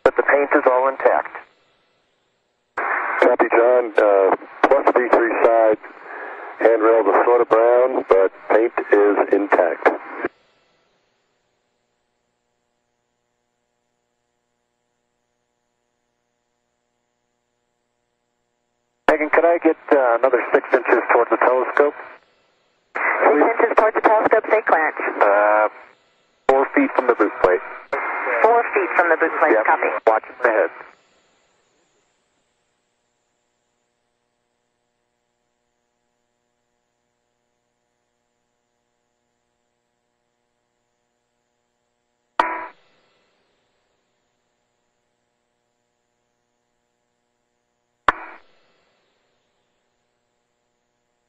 but the paint is all intact. Copy, John. Plus V3 side. Handrails are sort of brown, but paint is intact. Megan, could I get another 6 inches towards the telescope? 6 inches towards the telescope, say clearance. 4 feet from the boot plate. 4 feet from the boot plate, Yep. copy. Watching the head.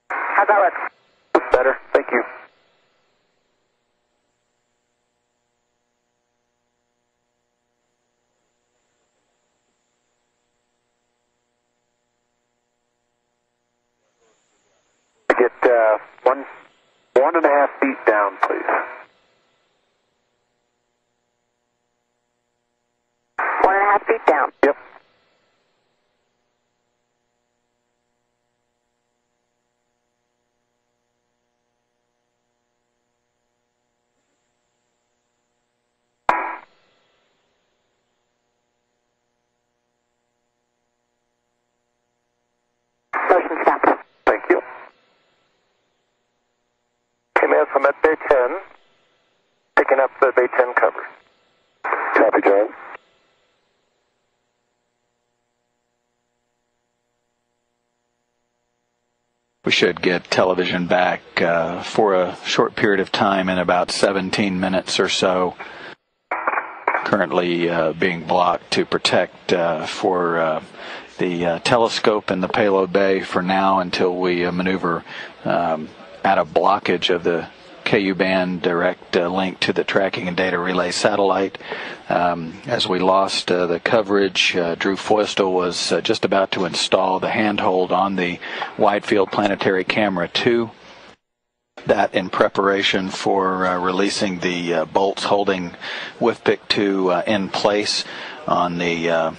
How's that look? Better, thank you. Get 1.5 feet down, please. 1.5 feet down. Yep. Motion stopped. Thank you. Command from at Bay 10, picking up the Bay 10 cover. Copy, John. We should get television back for a short period of time in about 17 minutes or so. Currently being blocked to protect for the telescope and the payload bay for now until we maneuver at a blockage of the KU band direct link to the tracking and data relay satellite. As we lost the coverage, Drew Foystel was just about to install the handhold on the Wide Field Planetary Camera 2. That in preparation for releasing the bolts holding WFPIC 2 in place on the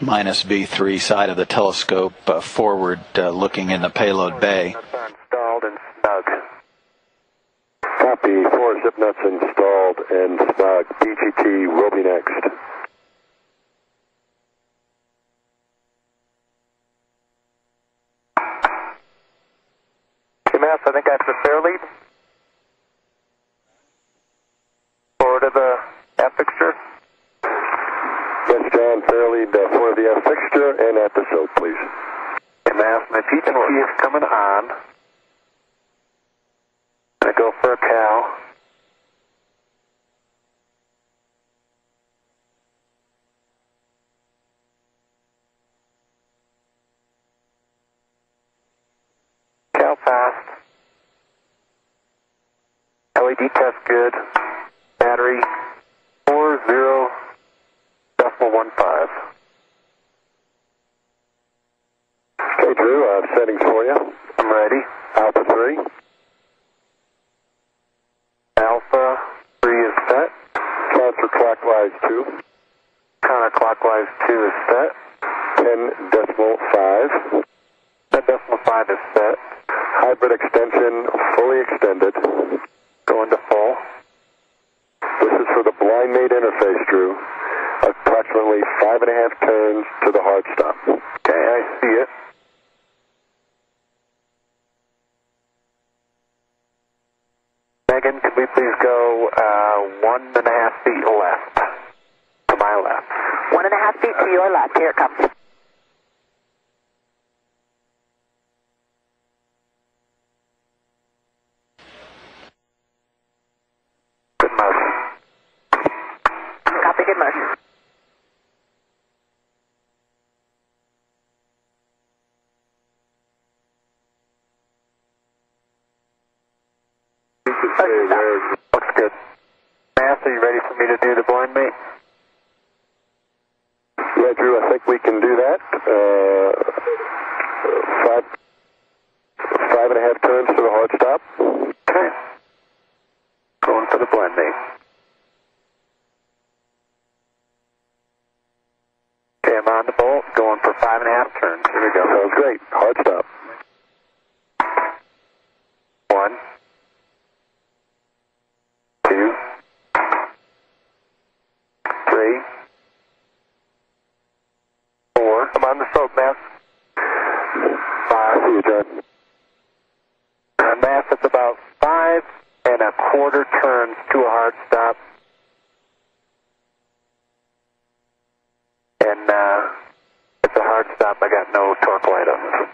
minus V3 side of the telescope forward looking in the payload bay. Installed and snug. Copy. 4 zip nuts installed and snug. BGT will be next. QMS, I think that's the fair lead. Forward of the F fixture. Yes, John, fairly for the F fixture and at the SOAP, please. QMS, my PGT is coming on. I go for a cow. Cow fast. LED test good. Battery 40.15. Okay, Drew, settings for you. I'm ready. Alpha 3. Alpha 3 is set. Counterclockwise 2. Counterclockwise 2 is set. 10.5. 10.5 is set. Hybrid extension fully extended. Going to full. This is for the blind mate interface, Drew. Approximately 5.5 turns to the hard stop. Okay, I see it. Megan, could we please go 1.5 feet left? To my left. 1.5 feet to your left. Here it comes. Good motion. Copy, good motion. Looks good. Mass, are you ready for me to do the blind mate? Yeah, Drew, I think we can do that. 5.5 turns to the hard stop. Okay. Going for the blind mate. Okay, I'm on the bolt, going for 5.5 turns. Here we go. Sounds great. Hard stop. 1, 2, 3, 4. I'm on the soap, Mass. quarter turns to a hard stop. And it's a hard stop. I got no torque light on this.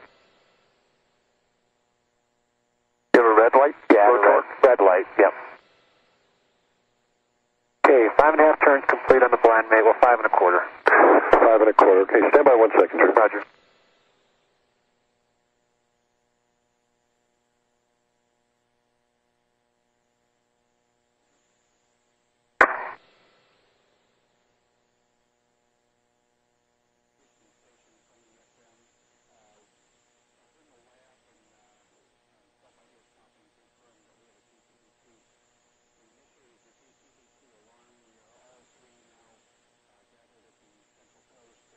You have a red light? Yeah, red light, yep. Okay, 5.5 turns complete on the blind mate. Well, 5 1/4. 5 1/4. Okay, stand by 1 second, Drew. Roger.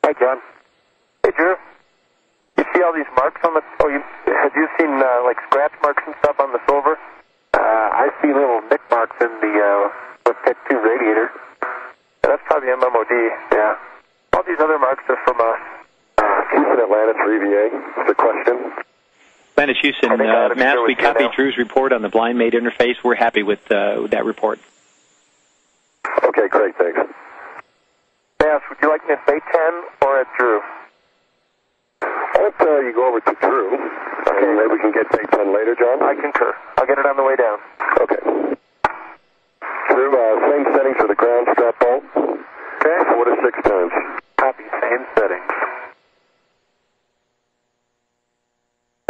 Hi, John. Hey, Drew. You see all these marks on the... have you seen, like, scratch marks and stuff on the silver? I see little nick marks in the, Tech 2 radiator. That's probably MMOD, yeah. All these other marks are from, Houston, Atlanta for EVA. Is the question? Atlantis Houston, Mass, we copied Drew's report on the blind mate interface. We're happy with that report. Okay, great, thanks. Mass, would you like me at Bay 10 or at Drew? Why don't you go over to Drew, and maybe we can get Bay 10 later, John? I concur. I'll get it on the way down. Okay. Drew, same settings for the ground strap bolt. Okay. 4 to 6 turns. Copy, same settings.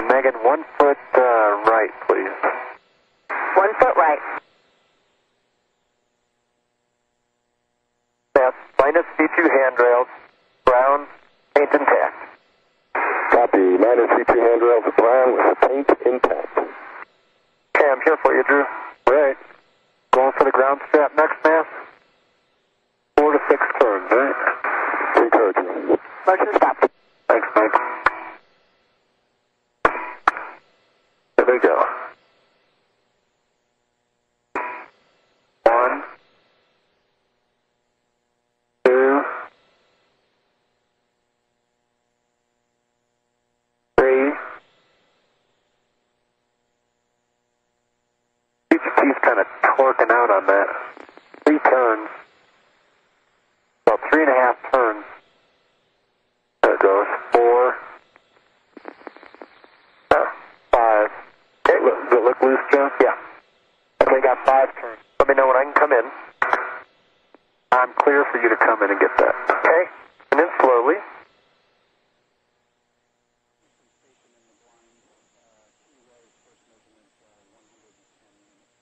Megan, 1 foot right, please. 1 foot right. Mass, minus V2 handrails, brown, paint intact. Copy. Minus V2 handrails are brown with the paint intact. Okay, I'm here for you, Drew. Right. Going for the ground strap next, Mass? 4 to 6 turns, right? Encouraging. Motion stop. Thanks, Mike. There we go. 1, 2, 3. He's kind of torquing out on that. 3 turns. Well, 3.5 turns. There it goes. 4. 5. Okay, does it look loose, John? Yeah. Okay, got 5 turns. Let me know when I can come in. I'm clear for you to come in and get that. Okay? And then slowly.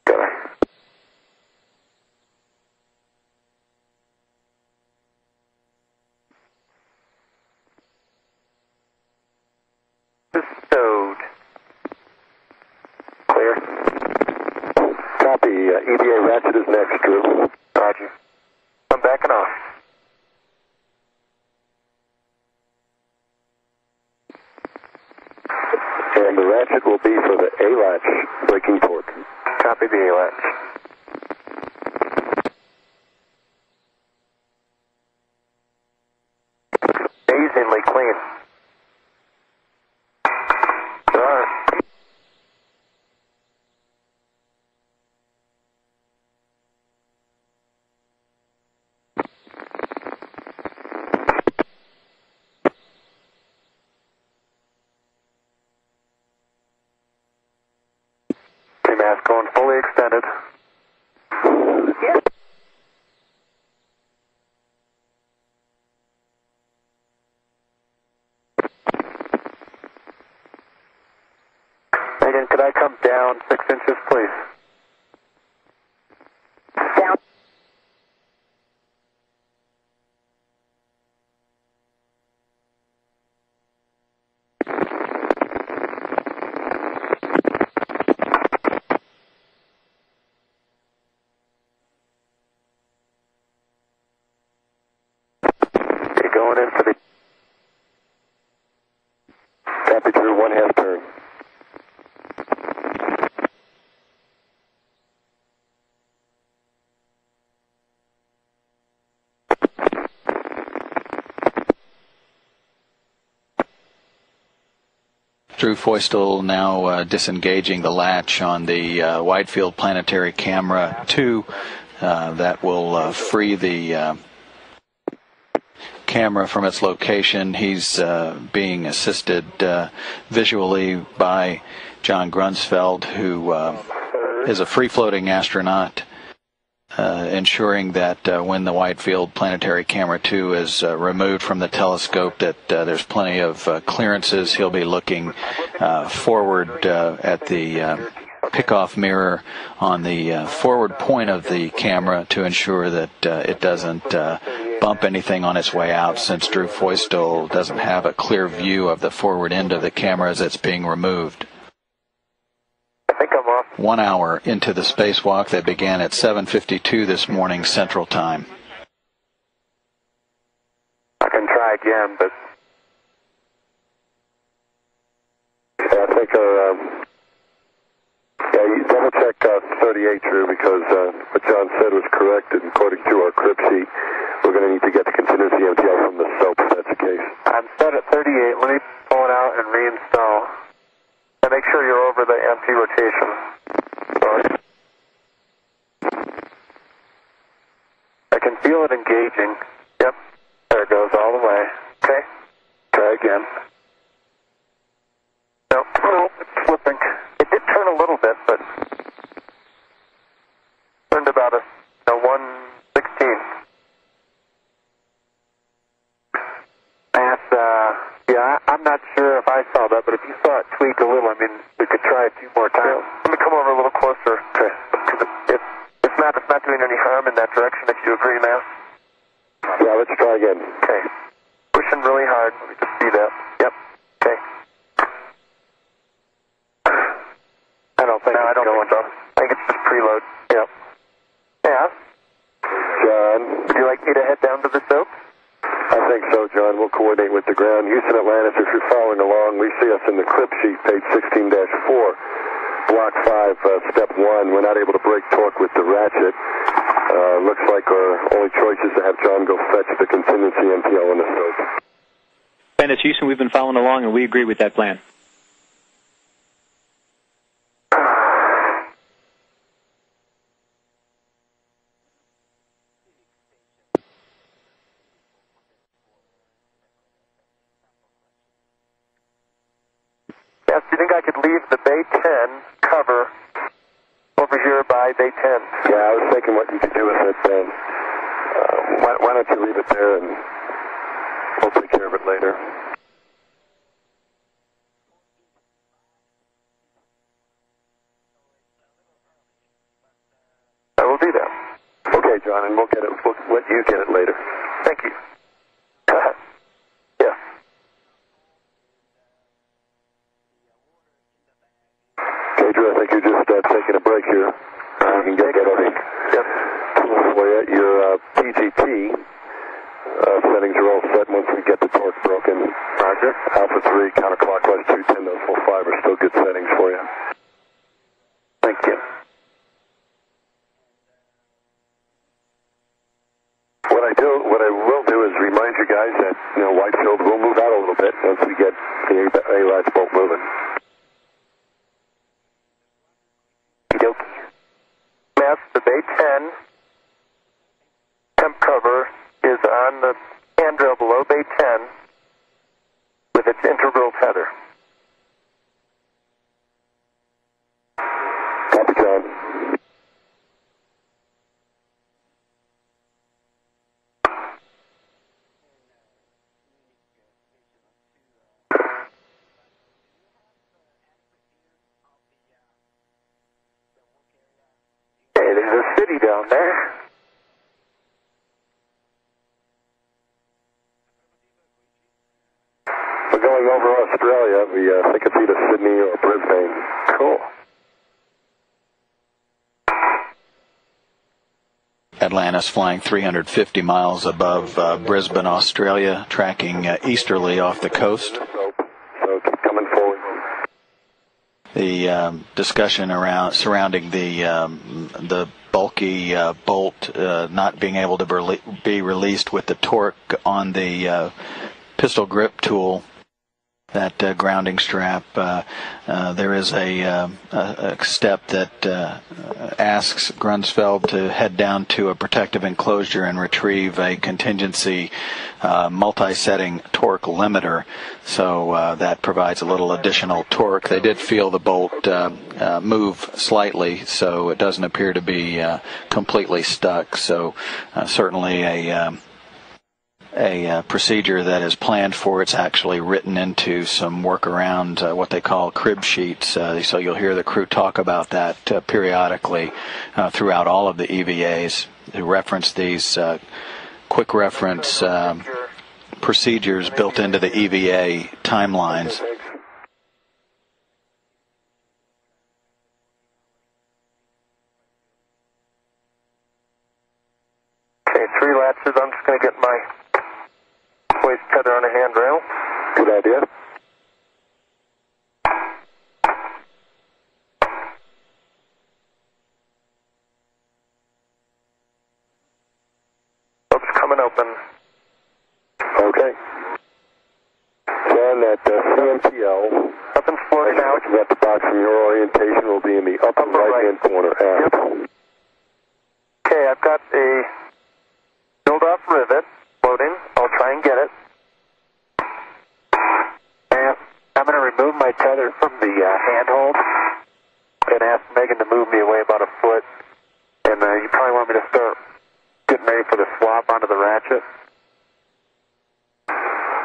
Got it. Bestowed. Clear. Copy. EVA ratchet is next, Drew. Roger. I'm backing off. And the ratchet will be for the A-latch braking torque. Copy the A-latch. Amazingly clean. Alright. Mask going fully extended. Yeah. Megan, could I come down 6 inches, please? Down. Going in for the... Copy, Drew. 1/2 turn. Drew Feustel now disengaging the latch on the Wide Field Planetary Camera 2. That will free the camera from its location. He's being assisted visually by John Grunsfeld, who is a free-floating astronaut, ensuring that when the Wide Field Planetary Camera 2 is removed from the telescope, that there's plenty of clearances. He'll be looking forward at the pickoff mirror on the forward point of the camera to ensure that it doesn't bump anything on its way out, since Drew Feustel doesn't have a clear view of the forward end of the camera as it's being removed. I think I'm off. 1 hour into the spacewalk that began at 7:52 this morning Central Time. I can try again, but I think you double check 38, Drew, because what John said was correct, and according to our crib sheet, we're going to need to get the contingency MTL from the SOAP if that's the case. I'm set at 38. Let me pull it out and reinstall. And make sure you're over the empty rotation. Sorry. I can feel it engaging. Yep. There it goes all the way. Okay. Try again. Nope. Oh, it's flipping. It did turn a little bit, but turned about a 116. I'm not sure if I saw that, but if you saw it tweak a little, I mean, we could try it 2 more times. Let me come over a little closer. Okay. It's not doing any harm in that direction, if you agree, man. Yeah, let's try again. Okay. Pushing really hard. Let me just see that. Yep. Okay. I don't think I think it's just preload. Yep. Yeah. John? Would you like me to head down to the SOAP? I think so, John. We'll coordinate with the ground. Houston, Atlantis, if you're following along, we see us in the clip sheet, page 16-4, block 5, step 1. We're not able to break torque with the ratchet. Looks like our only choice is to have John go fetch the contingency MTL in the SOAP. Ben, it's Houston. We've been following along, and we agree with that plan. Yes, do you think I could leave the Bay 10 cover over here by Bay 10? Yeah, I was thinking what you could do with it, Ben. Why don't you leave it there, and we'll take care of it later. I will do that. Okay, John, and we'll let you get it later. Thank you. Yes. Okay, Drew, I think you're just taking a break here. You can get that over. Yep. Your PGT settings are all set once we get the torque broken. Roger. Alpha 3, counterclockwise 210, those full 5 are still good settings for you. Thank you. What I will do is remind you guys that, Whitefield will move out a little bit once we get the A-latch bolt moving. Mass, the Bay 10 temp cover is on the handrail below Bay 10 with its integral tether. Copy, John. Hey, there's a city down there. We're going over Australia. We think it's either Sydney or Brisbane. Cool. Atlantis flying 350 miles above Brisbane, Australia, tracking easterly off the coast. So keep coming forward. The discussion surrounding the bulky bolt not being able to be released with the torque on the pistol grip tool that grounding strap. There is a step that asks Grunsfeld to head down to a protective enclosure and retrieve a contingency multi-setting torque limiter. So that provides a little additional torque. They did feel the bolt move slightly, so it doesn't appear to be completely stuck. So certainly a procedure that is planned for. It's actually written into some workaround, what they call crib sheets. So you'll hear the crew talk about that periodically throughout all of the EVAs. They reference these quick reference procedures built into the EVA timelines. Okay, 3 latches. I'm just going to get my waist tether on a handrail. Good idea. Oops, coming open. Okay. John, that CMPL, Up and floating out. looking at the box from your orientation, will be in the upper right-hand corner aft. Yep. Okay, I've got a build-off rivet floating. I'll try and get it. And I'm going to remove my tether from the handhold and ask Megan to move me away about a foot. And you probably want me to start getting ready for the swap onto the ratchet.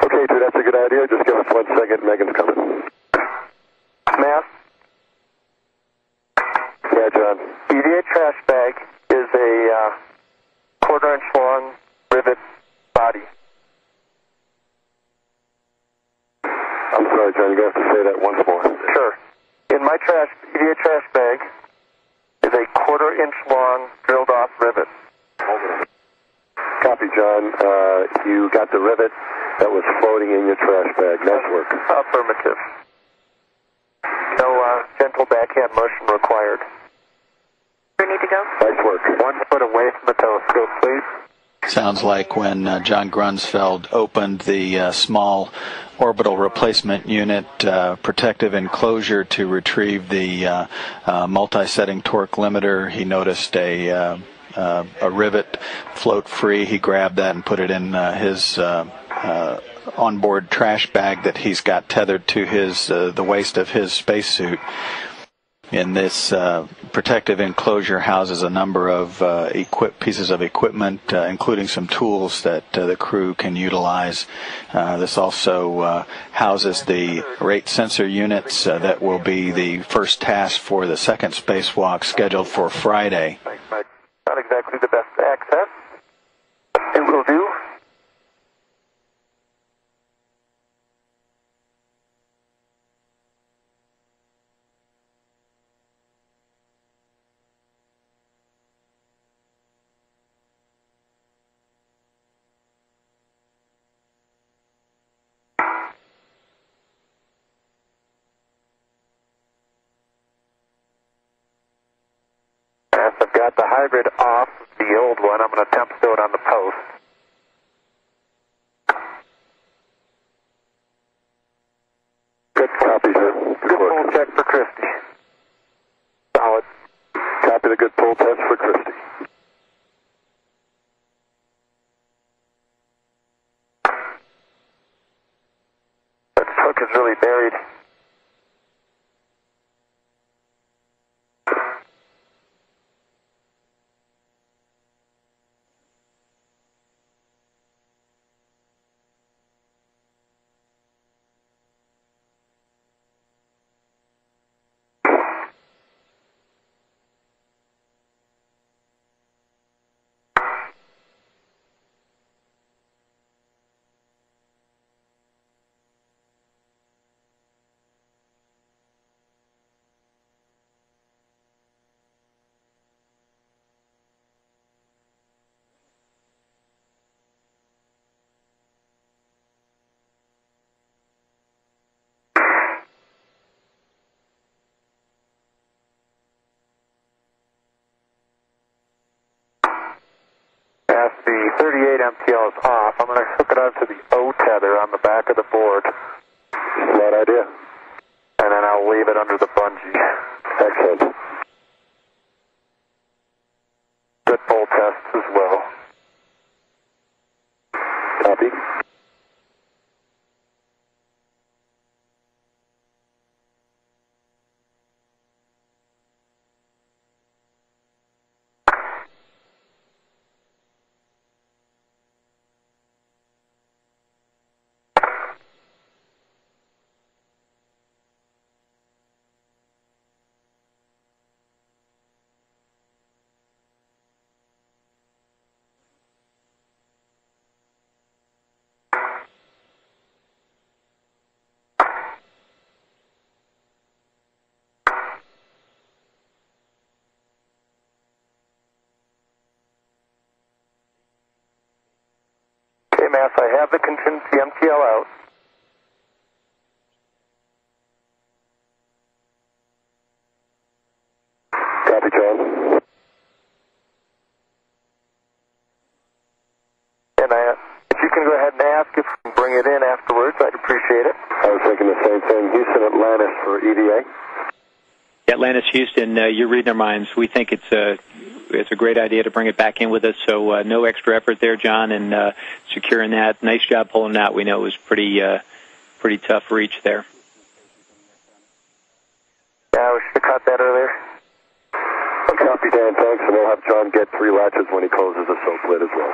Okay, dude, that's a good idea. Just give us 1 second. Megan's coming. Matt? Yeah, John. EVA trash bag is a 1/4 inch long rivet body. I'm sorry, John. You're going to have to say that once more. Sure. In my EVA trash bag is a 1/4 inch long drilled off rivet. Copy, John. You got the rivet that was floating in your trash bag. Nice work. Affirmative. No gentle backhand motion required. We need to go. Nice work. 1 foot away from the telescope, please. Sounds like when John Grunsfeld opened the small orbital replacement unit protective enclosure to retrieve the multi-setting torque limiter, he noticed a rivet float free. He grabbed that and put it in his onboard trash bag that he's got tethered to the waist of his spacesuit. And this protective enclosure houses a number of pieces of equipment, including some tools that the crew can utilize. This also houses the rate sensor units that will be the first task for the second spacewalk scheduled for Friday. Not exactly the best access. It will do. I've got the hybrid off the old one. I'm going to temp stow it on the post. Good copy, sir. Good work. Pull check for Christie. Solid. Copy the good pull test for Christie. That hook is really buried. As the 38 MTL is off, I'm going to hook it onto the O tether on the back of the board. Smart idea. And then I'll leave it under the bungee. Excellent. Good bowl tests as well. Copy. Okay, Mass, I have the contingency MTL out. Copy, John. And if you can go ahead and ask if we can bring it in afterwards, I'd appreciate it. I was thinking the same thing. Houston, Atlantis for EVA. Atlantis, Houston, you're reading our minds. We think it's a great idea to bring it back in with us, so no extra effort there, John, and securing that. Nice job pulling it out. We know it was pretty tough reach there. Yeah, we should have caught that earlier. Copy, Dan, thanks, and we'll have John get 3 latches when he closes the soap lid as well.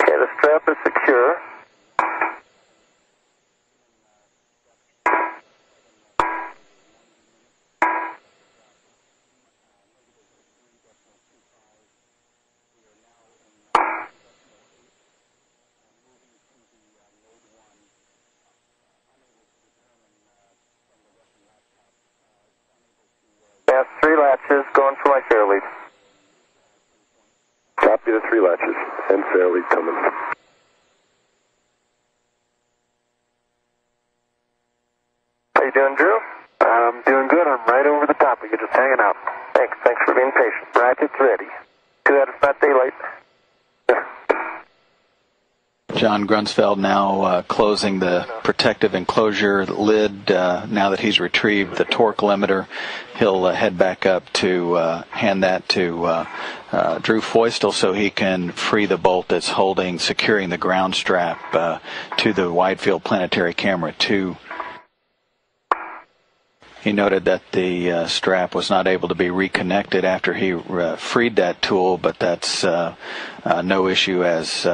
Okay, the strap is secure. That's 3 latches going for my fair lead. Copy the 3 latches and fair lead coming. How you doing, Drew? I'm doing good. I'm right over the top of you, just hanging out. Thanks for being patient. Bracket's ready. Too bad it's not daylight. John Grunsfeld now closing the protective enclosure lid. Now that he's retrieved the torque limiter, he'll head back up to hand that to Drew Feustel so he can free the bolt that's securing the ground strap to the wide field planetary camera 2. He noted that the strap was not able to be reconnected after he freed that tool, but that's no issue as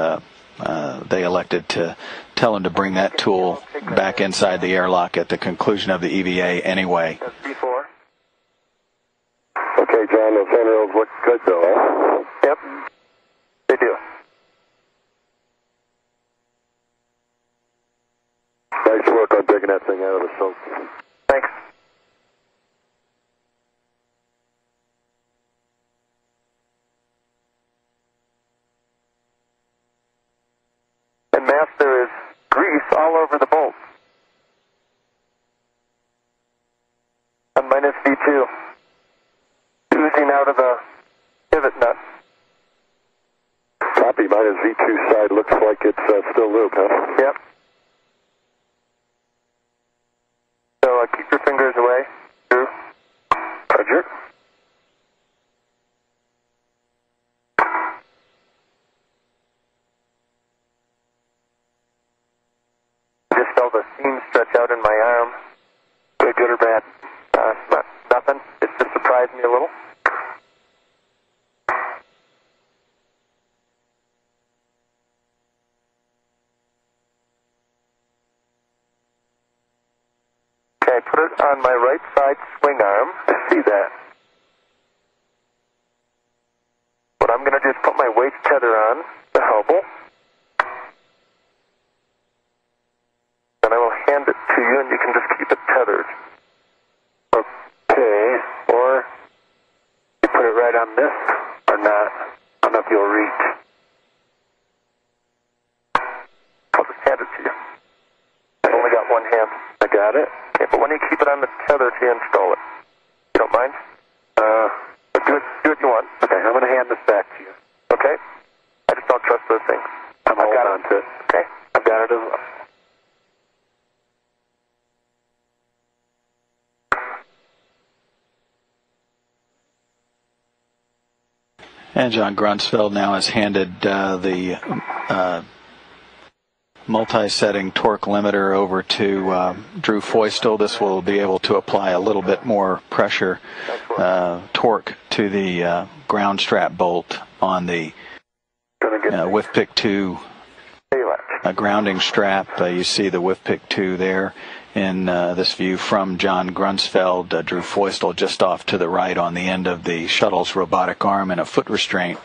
they elected to tell him to bring that tool back inside the airlock at the conclusion of the EVA anyway. That's B4. Okay, John, those handrails look good, though, huh? Yep, they do. Nice work on digging that thing out of the soap. Thanks. And Mass, there is grease all over the bolt. On minus V2. Oozing out of the pivot nut. Copy, minus V2 side looks like it's still lubed, huh? Yep. So keep your fingers away, Drew. Roger. Just felt a seam stretch out in my arm. Good or bad? Nothing. It just surprised me a little. Okay, put it on my right side swing arm. I see that. What I'm going to do is put my weight tether on the Hubble. And I will hand it to you, and you can just keep it tethered. Okay, or you put it right on this, or not. I don't know if you'll reach. I'll just hand it to you. I've only got one hand. I got it. Okay, but when you keep it on the tether to install it, you don't mind? Do what you want. Okay, I'm going to hand this back to you. Okay? I just don't trust those things. And John Grunsfeld now has handed the multi-setting torque limiter over to Drew Feustel. This will be able to apply a little bit more pressure, torque to the ground strap bolt on the WIFPIC 2 grounding strap. You see the WIFPIC 2 there in this view from John Grunsfeld. Drew Feustel just off to the right on the end of the shuttle's robotic arm and a foot restraint.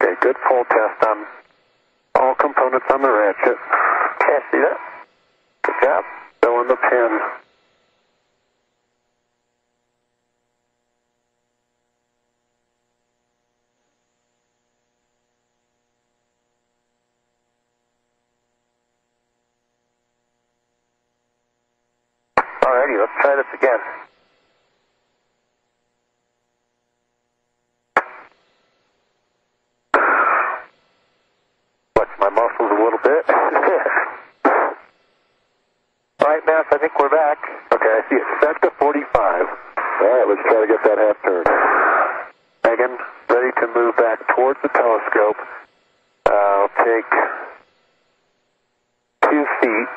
Okay, good full test on all components on the ratchet. Okay, see that? Good job. Fill in the pin. Alrighty, let's try this again. Flex my muscles a little bit. Alright, Mass, I think we're back. Okay, I see it set to 45. Alright, let's try to get that half turn. Megan, ready to move back towards the telescope. I'll take 2 feet.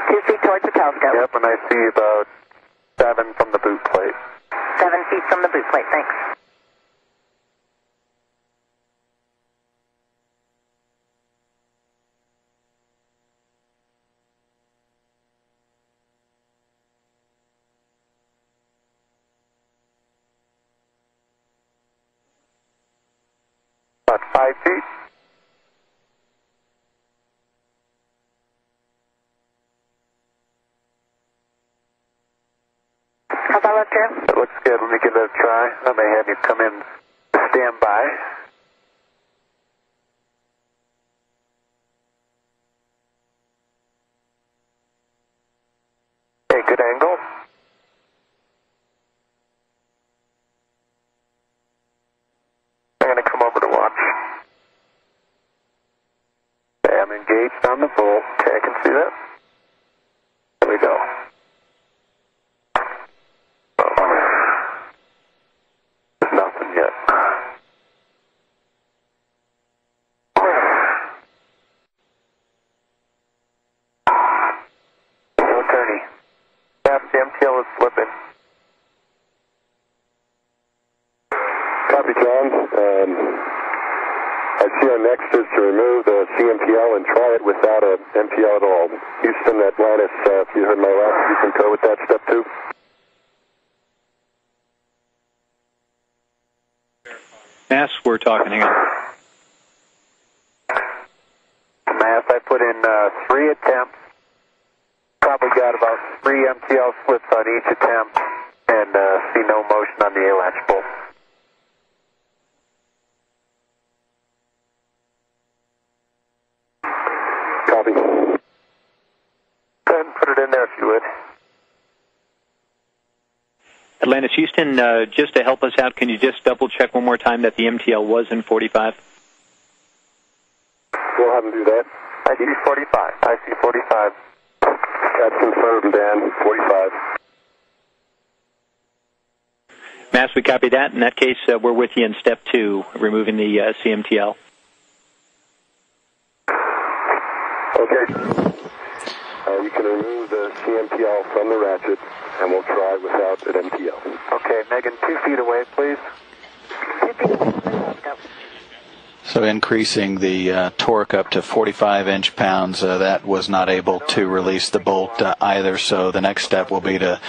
2 feet towards the telescope. Yep, and I see about 7 from the boot plate. 7 feet from the boot plate, thanks. About 5 feet. How's that look, Drew? That looks good. Let me give it a try. I may have you come in to stand by. Okay, good angle. I'm going to come over to watch. Okay, I'm engaged on the bull. Okay, I can see that. There we go. Nothing yet. No turning. Yes, the MTL is slipping. Copy, John. I see our next is to remove the CMPL and try it without a MPL at all. Houston, Atlantis, if you heard my last, you concur with that step 2? Mass, we're talking. Hang on. Mass, I put in 3 attempts. Probably got about 3 MTL slips on each attempt, and see no motion on the A-latch bolt. Copy. Go ahead and put it in there if you would. Atlantis, Houston, just to help us out, can you just double check one more time that the MTL was in 45? We'll have him do that. I see 45. I see 45. That's confirmed, Dan. 45. Mass, we copy that. In that case, we're with you in step 2, removing the CMTL. Okay. You can remove the CMPL from the ratchet, and we'll try without an MPL. Okay, Megan, 2 feet away, please. 2 feet from the telescope. So increasing the torque up to 45 inch-pounds, that was not able to release the bolt either. So the next step will be to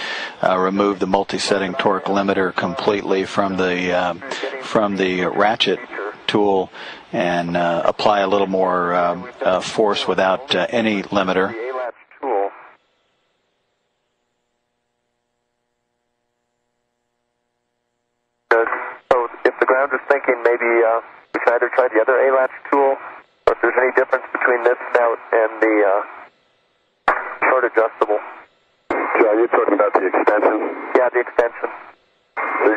remove the multi-setting torque limiter completely from the ratchet tool and apply a little more force without any limiter. The A-latch tool. So if the ground is thinking maybe we should either try the other A-latch tool, or if there's any difference between this snout and the short adjustable. John, you're talking about the extension? Yeah, the extension. So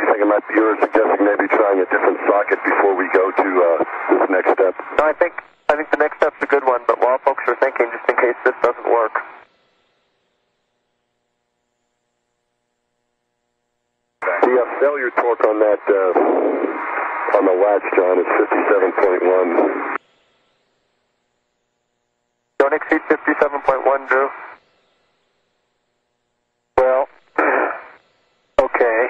you were suggesting maybe trying a different socket before we go to this next step? No, I think the next step's a good one, but while folks are thinking, just in case this doesn't work. The failure torque on that, on the latch, John, is 57.1. Don't exceed 57.1, Drew. Well, okay.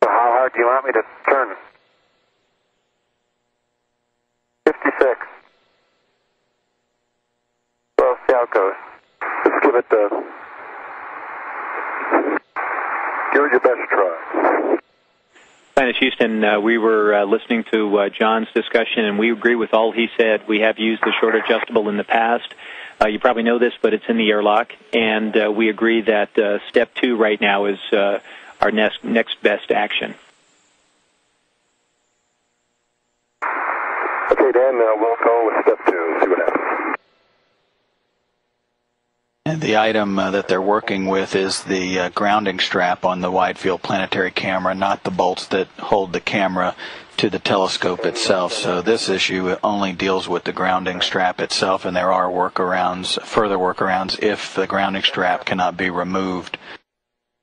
So how hard do you want me to turn? 56. Well, see how it goes. Let's give it your best try. Planet Houston, we were listening to John's discussion, and we agree with all he said. We have used the short adjustable in the past. You probably know this, but it's in the airlock, and we agree that step 2 right now is our next best action. Okay, Dan, we'll go with step 2 and see what happens. And the item that they're working with is the grounding strap on the wide field planetary camera, not the bolts that hold the camera to the telescope itself. So this issue only deals with the grounding strap itself, and there are further workarounds if the grounding strap cannot be removed.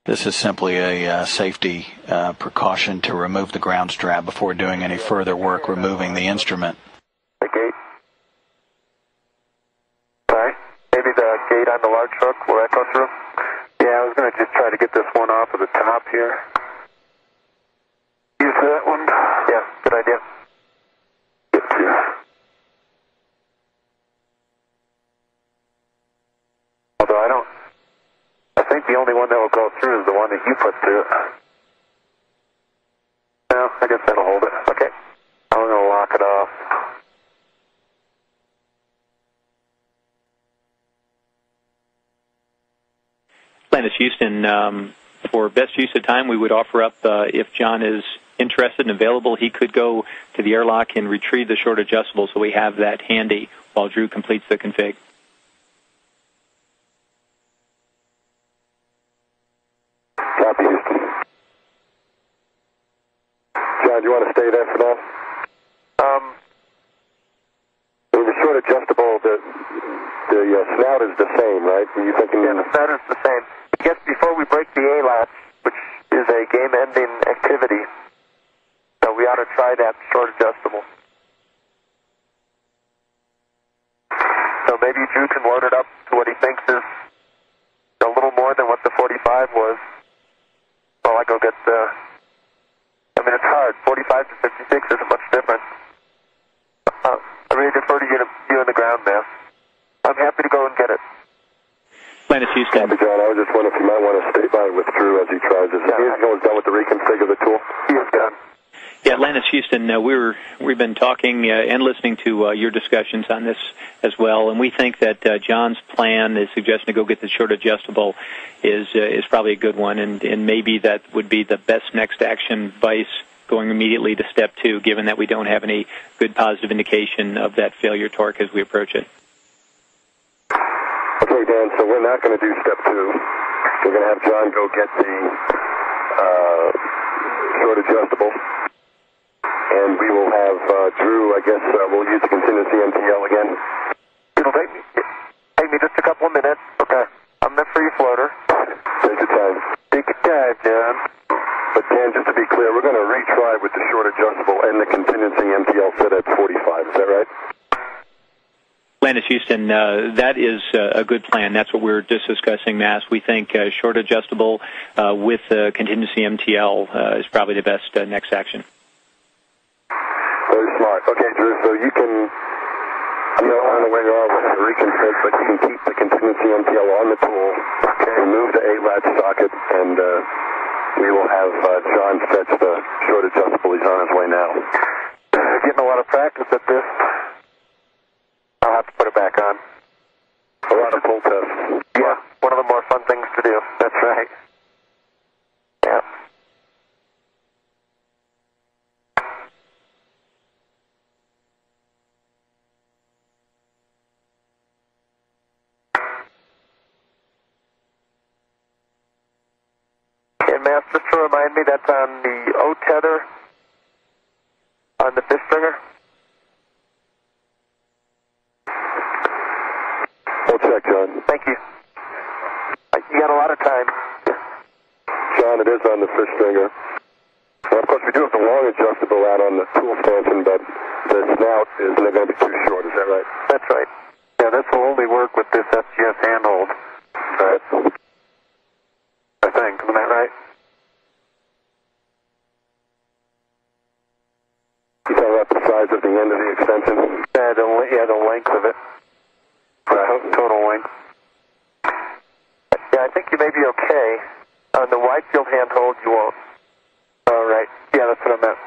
This is simply a safety precaution to remove the ground strap before doing any further work removing the instrument. The gate. Sorry? Maybe the gate on the large truck, will that go through? Yeah, I was going to just try to get this one off of the top here. Use that one. Yeah, good idea. Get here. Although I think the only one that will go through is the one that you put through. No, I guess that'll hold it. Okay. I'm going to lock it off. Planet Houston, for best use of time, we would offer up, if John is interested and available, he could go to the airlock and retrieve the short adjustable, so we have that handy while Drew completes the config. Copy, Houston. John, do you want to stay there for now? The short adjustable, the snout is the same, right? Are you thinking? Yeah, the snout is the same. I guess before we break the A-latch, which is a game-ending activity, so we ought to try that short adjustable. So maybe Drew can load it up to what he thinks is a little more than what the 45 was. Well, I go get the... I mean, it's hard. 45 to 56 isn't much different. I really defer to you on the ground, man. I'm happy to go and get it. Planet Houston. Copy, John. I was just wondering if you might want to stay by with Drew as he tries this. He's almost done with the reconfig of the tool. He is done. Yeah, Atlantis Houston, we've been talking and listening to your discussions on this as well, and we think that John's plan, his suggestion to go get the short adjustable, is probably a good one, and maybe that would be the best next action vice going immediately to step 2, given that we don't have any good positive indication of that failure torque as we approach it. Okay, Dan, so we're not going to do step 2. We're going to have John go get the short adjustable. And we will have Drew, I guess, we'll use the contingency MTL again. It'll take me just a couple of minutes. Okay. I'm the free floater. Take your time. Take your time, John. But Dan, just to be clear, we're going to retry with the short adjustable and the contingency MTL set at 45. Is that right? Atlantis Houston, that is a good plan. That's what we're just discussing, Mass. We think short adjustable with contingency MTL is probably the best next action. Very smart. Okay, Drew, so you can, I don't know where you are with the reconfig, but you can keep the contingency MTL on the tool, remove the 8-latch socket, and we will have John fetch the short adjustable. He's on his way now. Getting a lot of practice at this. I'll have to put it back on. A lot of pull tests. Yeah, one of the more fun things to do. That's right. Yeah. Mass, just to remind me, that's on the O tether on the fish stringer? We'll check, John. Thank you. You got a lot of time. John, it is on the fish stringer. Well, of course, we do have the long adjustable out on the tool stanchion, but the snout isn't going to be too short. Is that right? That's right. Yeah, this will only work with this STS handhold. Right. I think, isn't that right? You talking about the size of the end of the extension? Yeah, the length of it. Total length. Yeah, I think you may be okay. On the wide field handhold, you won't. All right. Yeah, that's what I meant.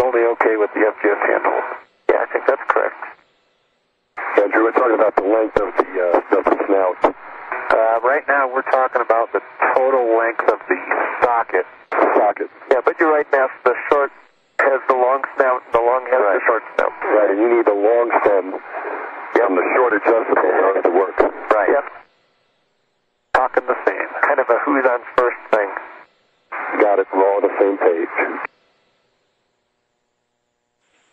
Only okay with the STS handhold. Yeah, I think that's correct. Andrew, we're talking about the length of the snout. Right now, we're talking about the total length of the socket. Yeah, but you're right, Mass. The short has the long snout, the long has the short snout. Right, and you need the long stem from the short adjustable in order to work. Right. Yep. Talking the same. Kind of a who's on first thing. Got it. We're all on the same page.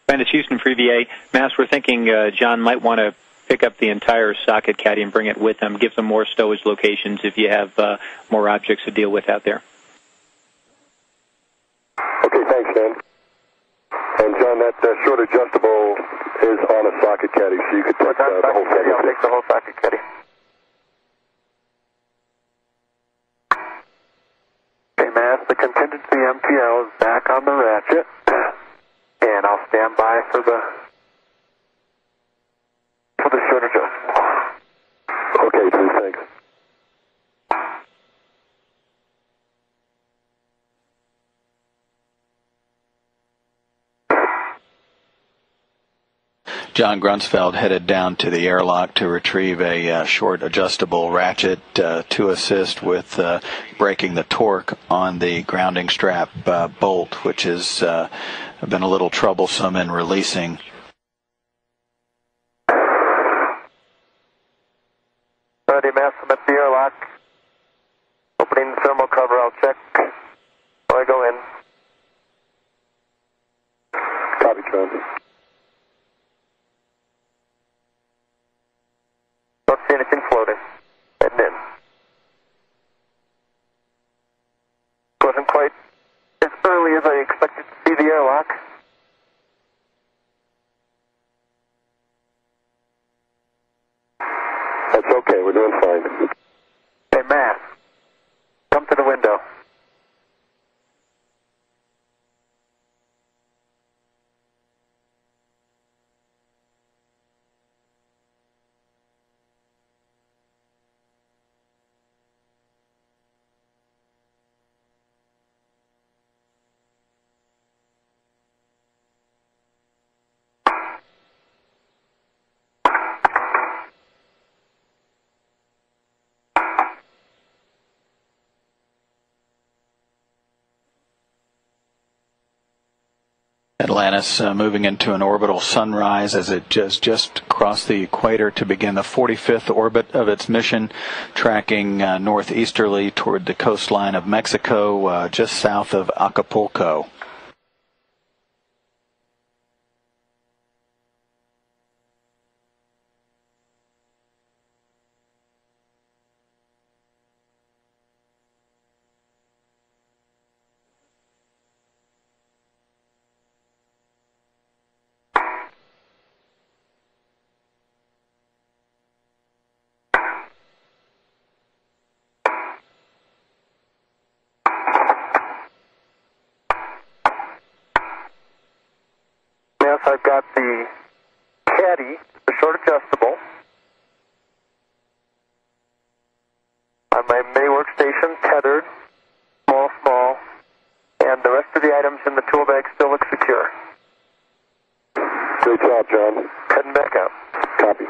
Landis Houston for EVA. Mass, we're thinking John might want to pick up the entire socket caddy and bring it with him. Give some more stowage locations if you have more objects to deal with out there. Okay, thanks, Dan. And John, that short adjustable is on a socket caddy, so you could take the whole caddy. I'll take the whole socket caddy. Okay, Mass, the contingency MTL is back on the ratchet. And I'll stand by for the short adjustment. Okay, please, thanks. John Grunsfeld headed down to the airlock to retrieve a short adjustable ratchet to assist with breaking the torque on the grounding strap bolt, which has been a little troublesome in releasing. Ready, Mass, I'm at the airlock. Opening the thermal cover, I'll check before I go in. Copy, John. Don't see anything floating. Heading in. Wasn't quite as early as I expected to see the airlock. That's okay, we're doing fine. Hey, Matt, come to the window. Atlantis moving into an orbital sunrise as it just crossed the equator to begin the 45th orbit of its mission, tracking northeasterly toward the coastline of Mexico, just south of Acapulco. Yes, I've got the caddy, the short adjustable, on my mini workstation, tethered, small, and the rest of the items in the tool bag still look secure. Great job, John. Heading back out. Copy.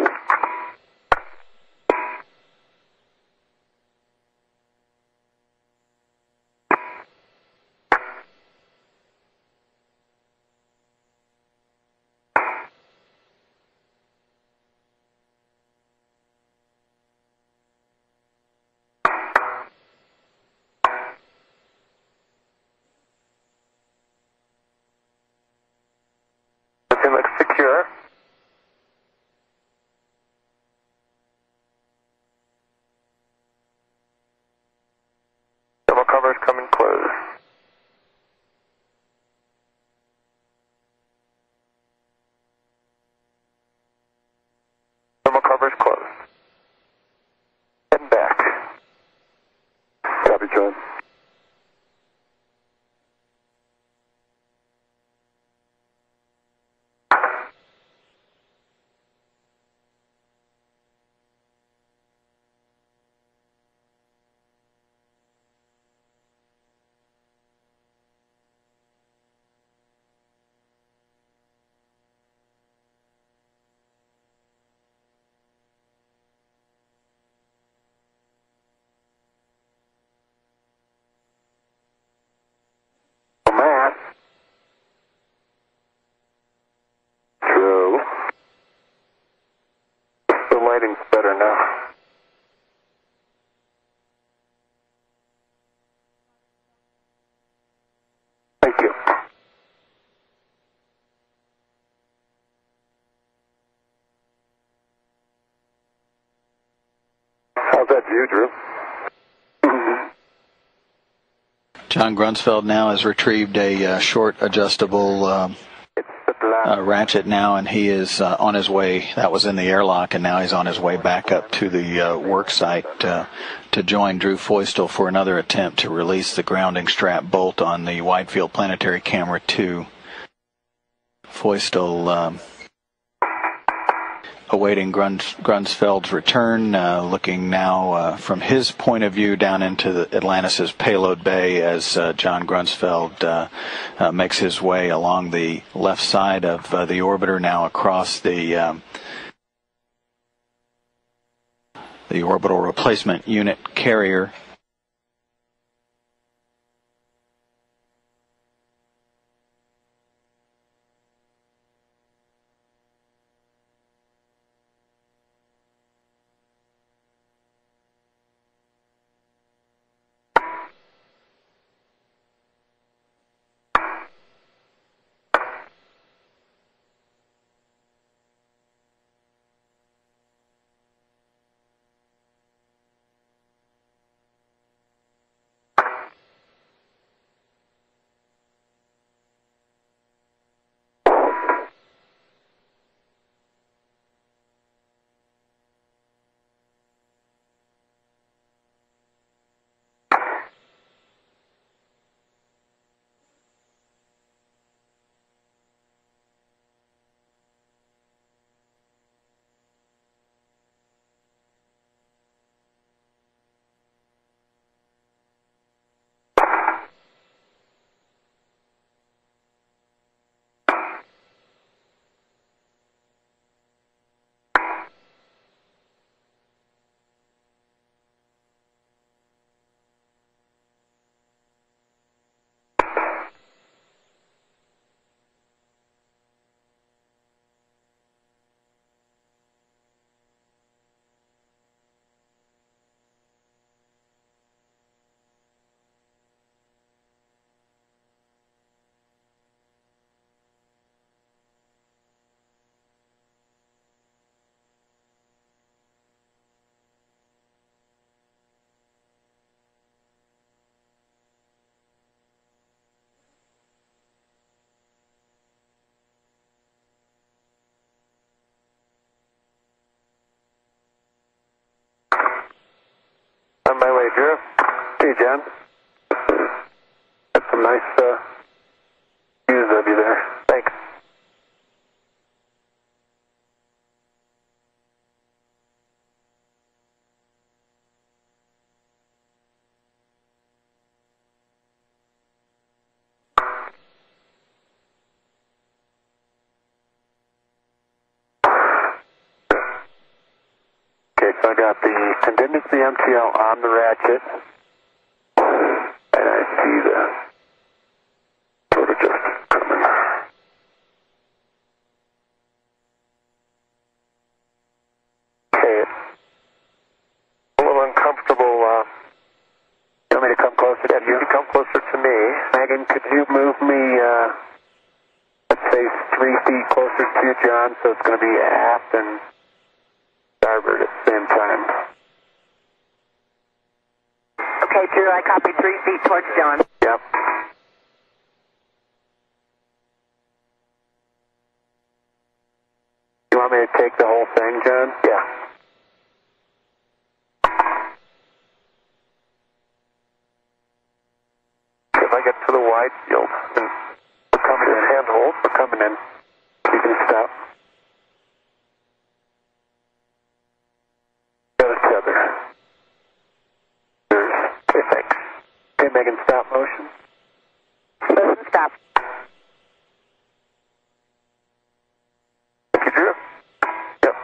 secure. Thermal covers coming close. Thermal covers closed. Heading back. Copy, John. Matt. True. The lighting's better now. Thank you. How's that view, Drew? John Grunsfeld now has retrieved a short adjustable ratchet now, and he is on his way. That was in the airlock, and now he's on his way back up to the work site to join Drew Feustel for another attempt to release the grounding strap bolt on the Wide Field Planetary Camera 2. Feustel awaiting Grunsfeld's return, looking now from his point of view down into Atlantis' payload bay as John Grunsfeld makes his way along the left side of the orbiter, now across the orbital replacement unit carrier. On my way, Drew. Hey, John. Got some nice views of you there. Thanks. Okay, so I got the contingency MTL on the ratchet, and I see the sort of just coming. Okay, a little uncomfortable. You want me to come closer to you? Come closer to me. Megan, could you move me a face 3 feet closer to you, John, so it's going to be aft and starboard at the same time. Okay, Drew, I copy 3 feet towards John. Yep. You want me to take the whole thing, John? Yeah. If I get to the wide field, and we're coming in, handhold, we're coming in. You can stop. Got a tether. Okay, thanks. Okay, Megan, stop motion. Listen, stop. Thank you, Drew. Yep.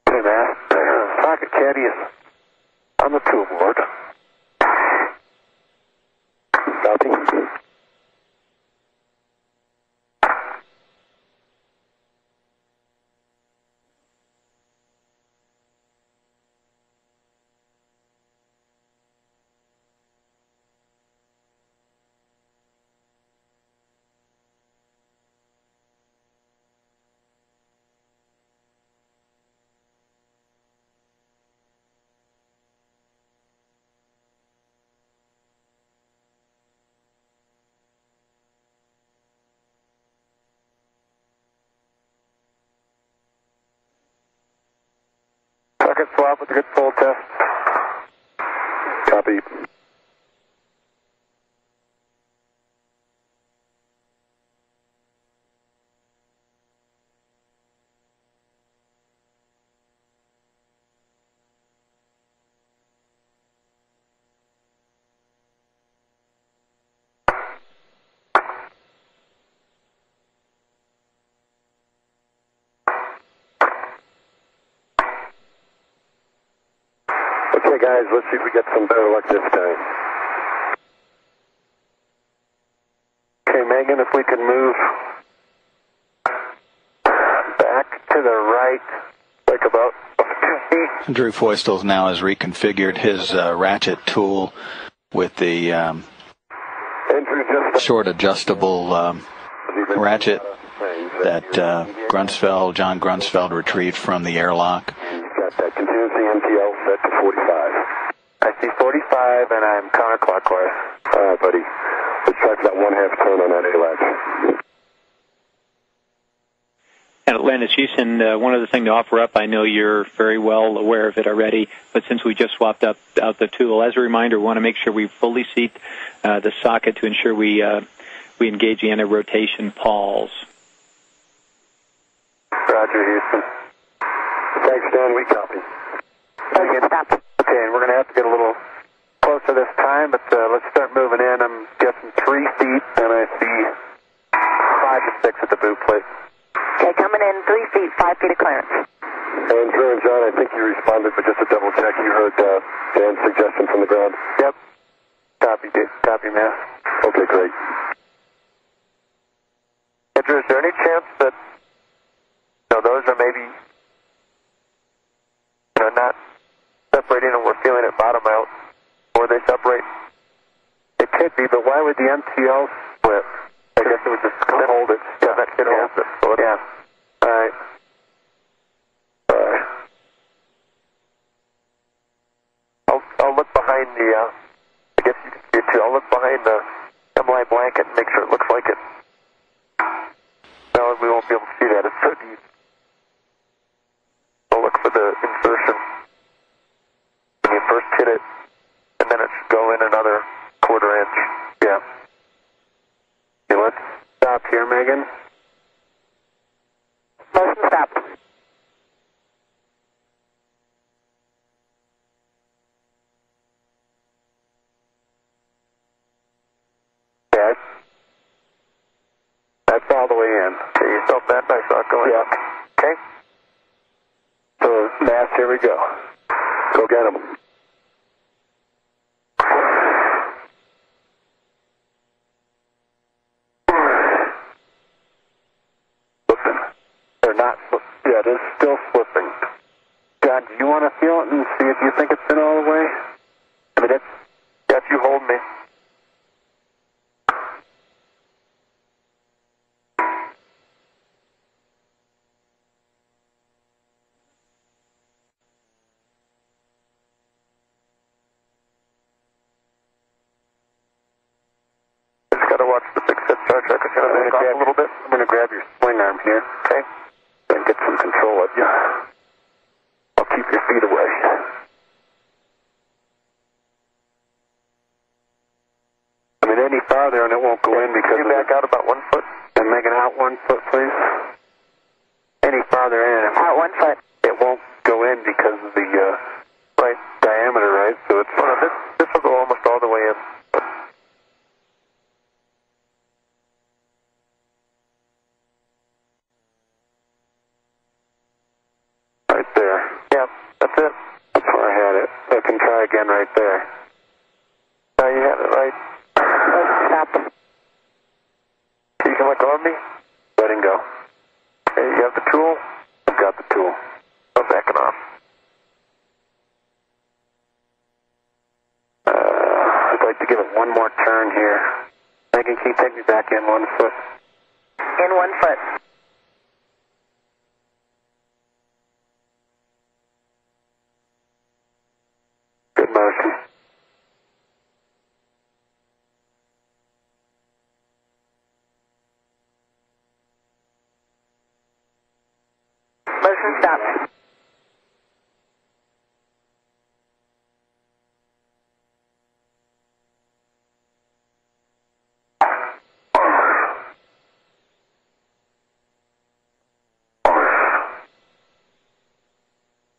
Hey, man. Pocket caddy is on the tool board. Copy. Pocket swap with a good full test. Copy. Okay, guys, let's see if we get some better luck this time. Okay, Megan, if we could move back to the right, like about 2 feet. Drew Feustel now has reconfigured his ratchet tool with the Andrew, just short adjustable ratchet that John Grunsfeld retrieved from the airlock. got that continuously MTL set to 45. I see 45, and I'm counterclockwise. All right, buddy. Let's try for that 1/2 turn on that A-latch. And Atlantis Houston, one other thing to offer up, I know you're very well aware of it already, but since we just swapped out the tool, as a reminder, we want to make sure we fully seat the socket to ensure we engage the anti-rotation pawls. Roger, Houston. Thanks, Dan. We copy. Motion stop. Okay, and we're going to have to get a little closer this time, but let's start moving in. I'm guessing 3 feet, and I see 5 to 6 at the boot plate. Okay, coming in 3 feet, 5 feet of clearance. And Drew and John, I think you responded, but just to double check, you heard Dan's suggestion from the ground? Yep. Copy, Matt. Okay, great. Hey, Drew, is there any chance that those are maybe not separating and we're feeling it bottom out, or they separate? It could be, but why would the MTL split? I guess it would just hold it. Yeah, that could hold it. So yeah. All right. I'll look behind the, I guess you can see it too. I'll look behind the MLI blanket and make sure it looks like it. No, we won't be able to see that. It's so deep. I'll look for the insertion. When you first hit it, and then it should go in another 1/4 inch. Yeah. Okay, let's stop here, Megan. Motion stop. Okay. That's all the way in. Okay, you felt that? I saw it going. Yeah. Okay. So, Mass, here we go. Go get him. Flipping. They're not flipping. Yeah, it is still flipping. John, do you want to feel it and see if you think it's in all the way? I mean, if you hold me. Watch the big set Star Trek. It's going to back off a little bit. I'm going to grab your swing arm here, okay? And get some control of you. I'll keep your feet away. I mean, any farther and it won't go in because... Can you back out about 1 foot? And make it out 1 foot, please. Any farther in... Out 1 foot. It won't go in because of the right diameter, right? So it's... This will go almost all the way in. Right there. Yep, that's it. That's where I had it. I can try again right there. Now you had it right. Stop. You can let go of me? Letting go. Okay, you have the tool? I've got the tool. I'm backing off. I'd like to give it one more turn here. Megan, can you take me back in 1 foot? In 1 foot. Good motion. Motion stop.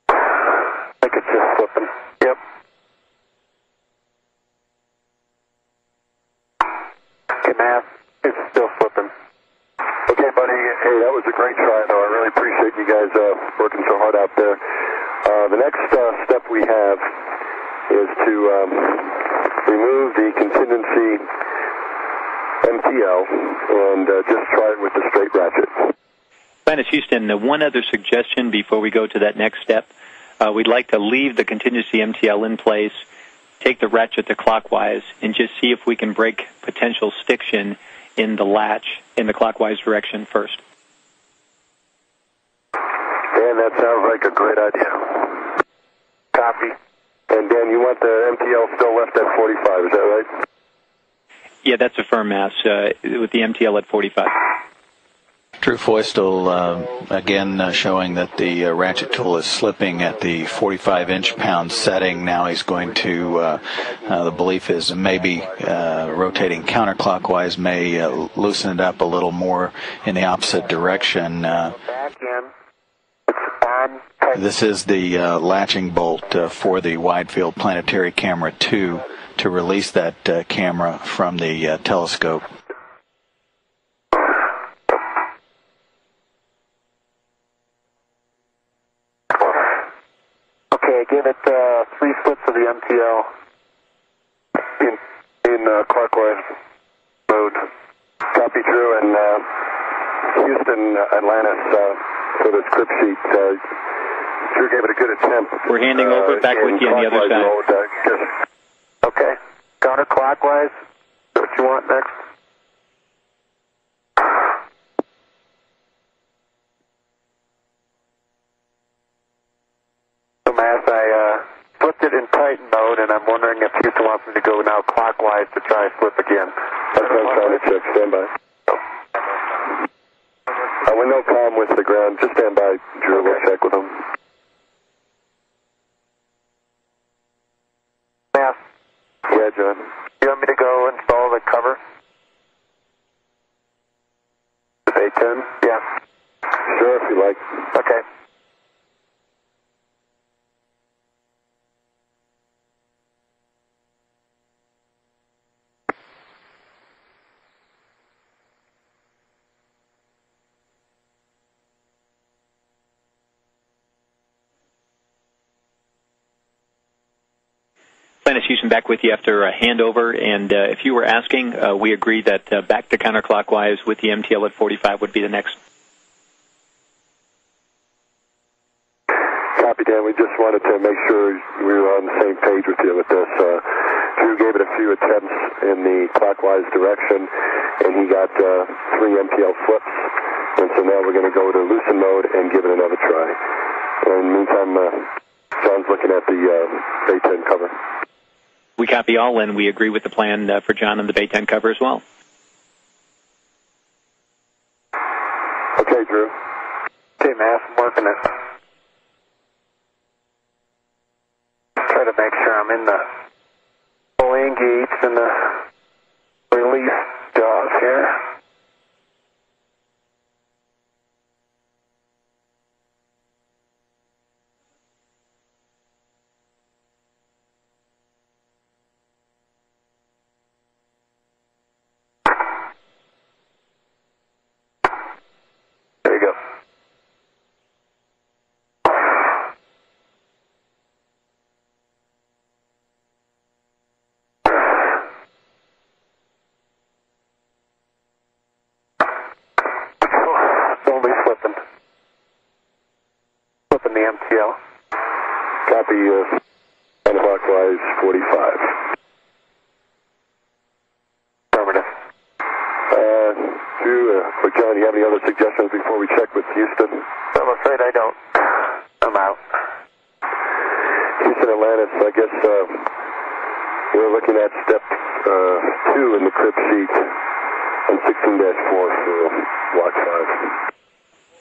I think it's just flipping. Yep. Okay, Matt, it's still flipping. Okay, buddy. Hey, that was a great try, though. I really appreciate you guys working so hard out there. The next step we have is to remove the contingency MTL and just try it with the straight ratchet. Atlantis Houston, one other suggestion before we go to that next step. We'd like to leave the contingency MTL in place, take the ratchet to clockwise, and just see if we can break potential stiction in the latch in the clockwise direction first. Dan, that sounds like a great idea. Copy. And Dan, you want the MTL still left at 45, is that right? Yeah, that's a firm mass with the MTL at 45. Drew Foistel, again showing that the ratchet tool is slipping at the 45 inch-pound setting. Now he's going to, the belief is maybe rotating counterclockwise may loosen it up a little more in the opposite direction. Back in. It's on This is the latching bolt for the Wide Field Planetary Camera 2 to release that camera from the telescope. Okay, give it 3 flips of the MTL in clockwise mode. Copy, Drew, and Houston, Atlantis, for this script sheet. Drew gave it a good attempt. We're handing over back with you on the other side. Mode, Okay, counterclockwise. What you want next? So, Mass, I flipped it in Titan mode, and I'm wondering if Houston wants me to go now clockwise to try flip again. That's what I'm trying to check. Stand by. With no comm with the ground, just stand by, Drew. We'll check with them. Mass. Yeah, John. You want me to go install the cover? With A10? Yeah. Sure, if you like. Okay. Atlantis Houston back with you after a handover, and if you were asking, we agreed that back to counterclockwise with the MTL at 45 would be the next. Copy, Dan. We just wanted to make sure we were on the same page with you with this. Drew gave it a few attempts in the clockwise direction, and he got 3 MTL flips, and so now we're going to go to loosen mode and give it another try. And in the meantime, John's looking at the Bay 10 cover. We copy all, and we agree with the plan for John on the Bay 10 cover as well. Okay, Drew. Okay, Mass, I'm working it. Try to make sure I'm in the fully engaged in the release jaws here. There you go. Only flipping. Flipping the MTL. Copy, counterclockwise 45. Affirmative. Drew, or John, do you have any other suggestions before we check with Houston? I'm afraid I don't. I'm out. Houston, Atlantis, I guess we're looking at step 2 in the crypt sheet on 16-4 for block 5.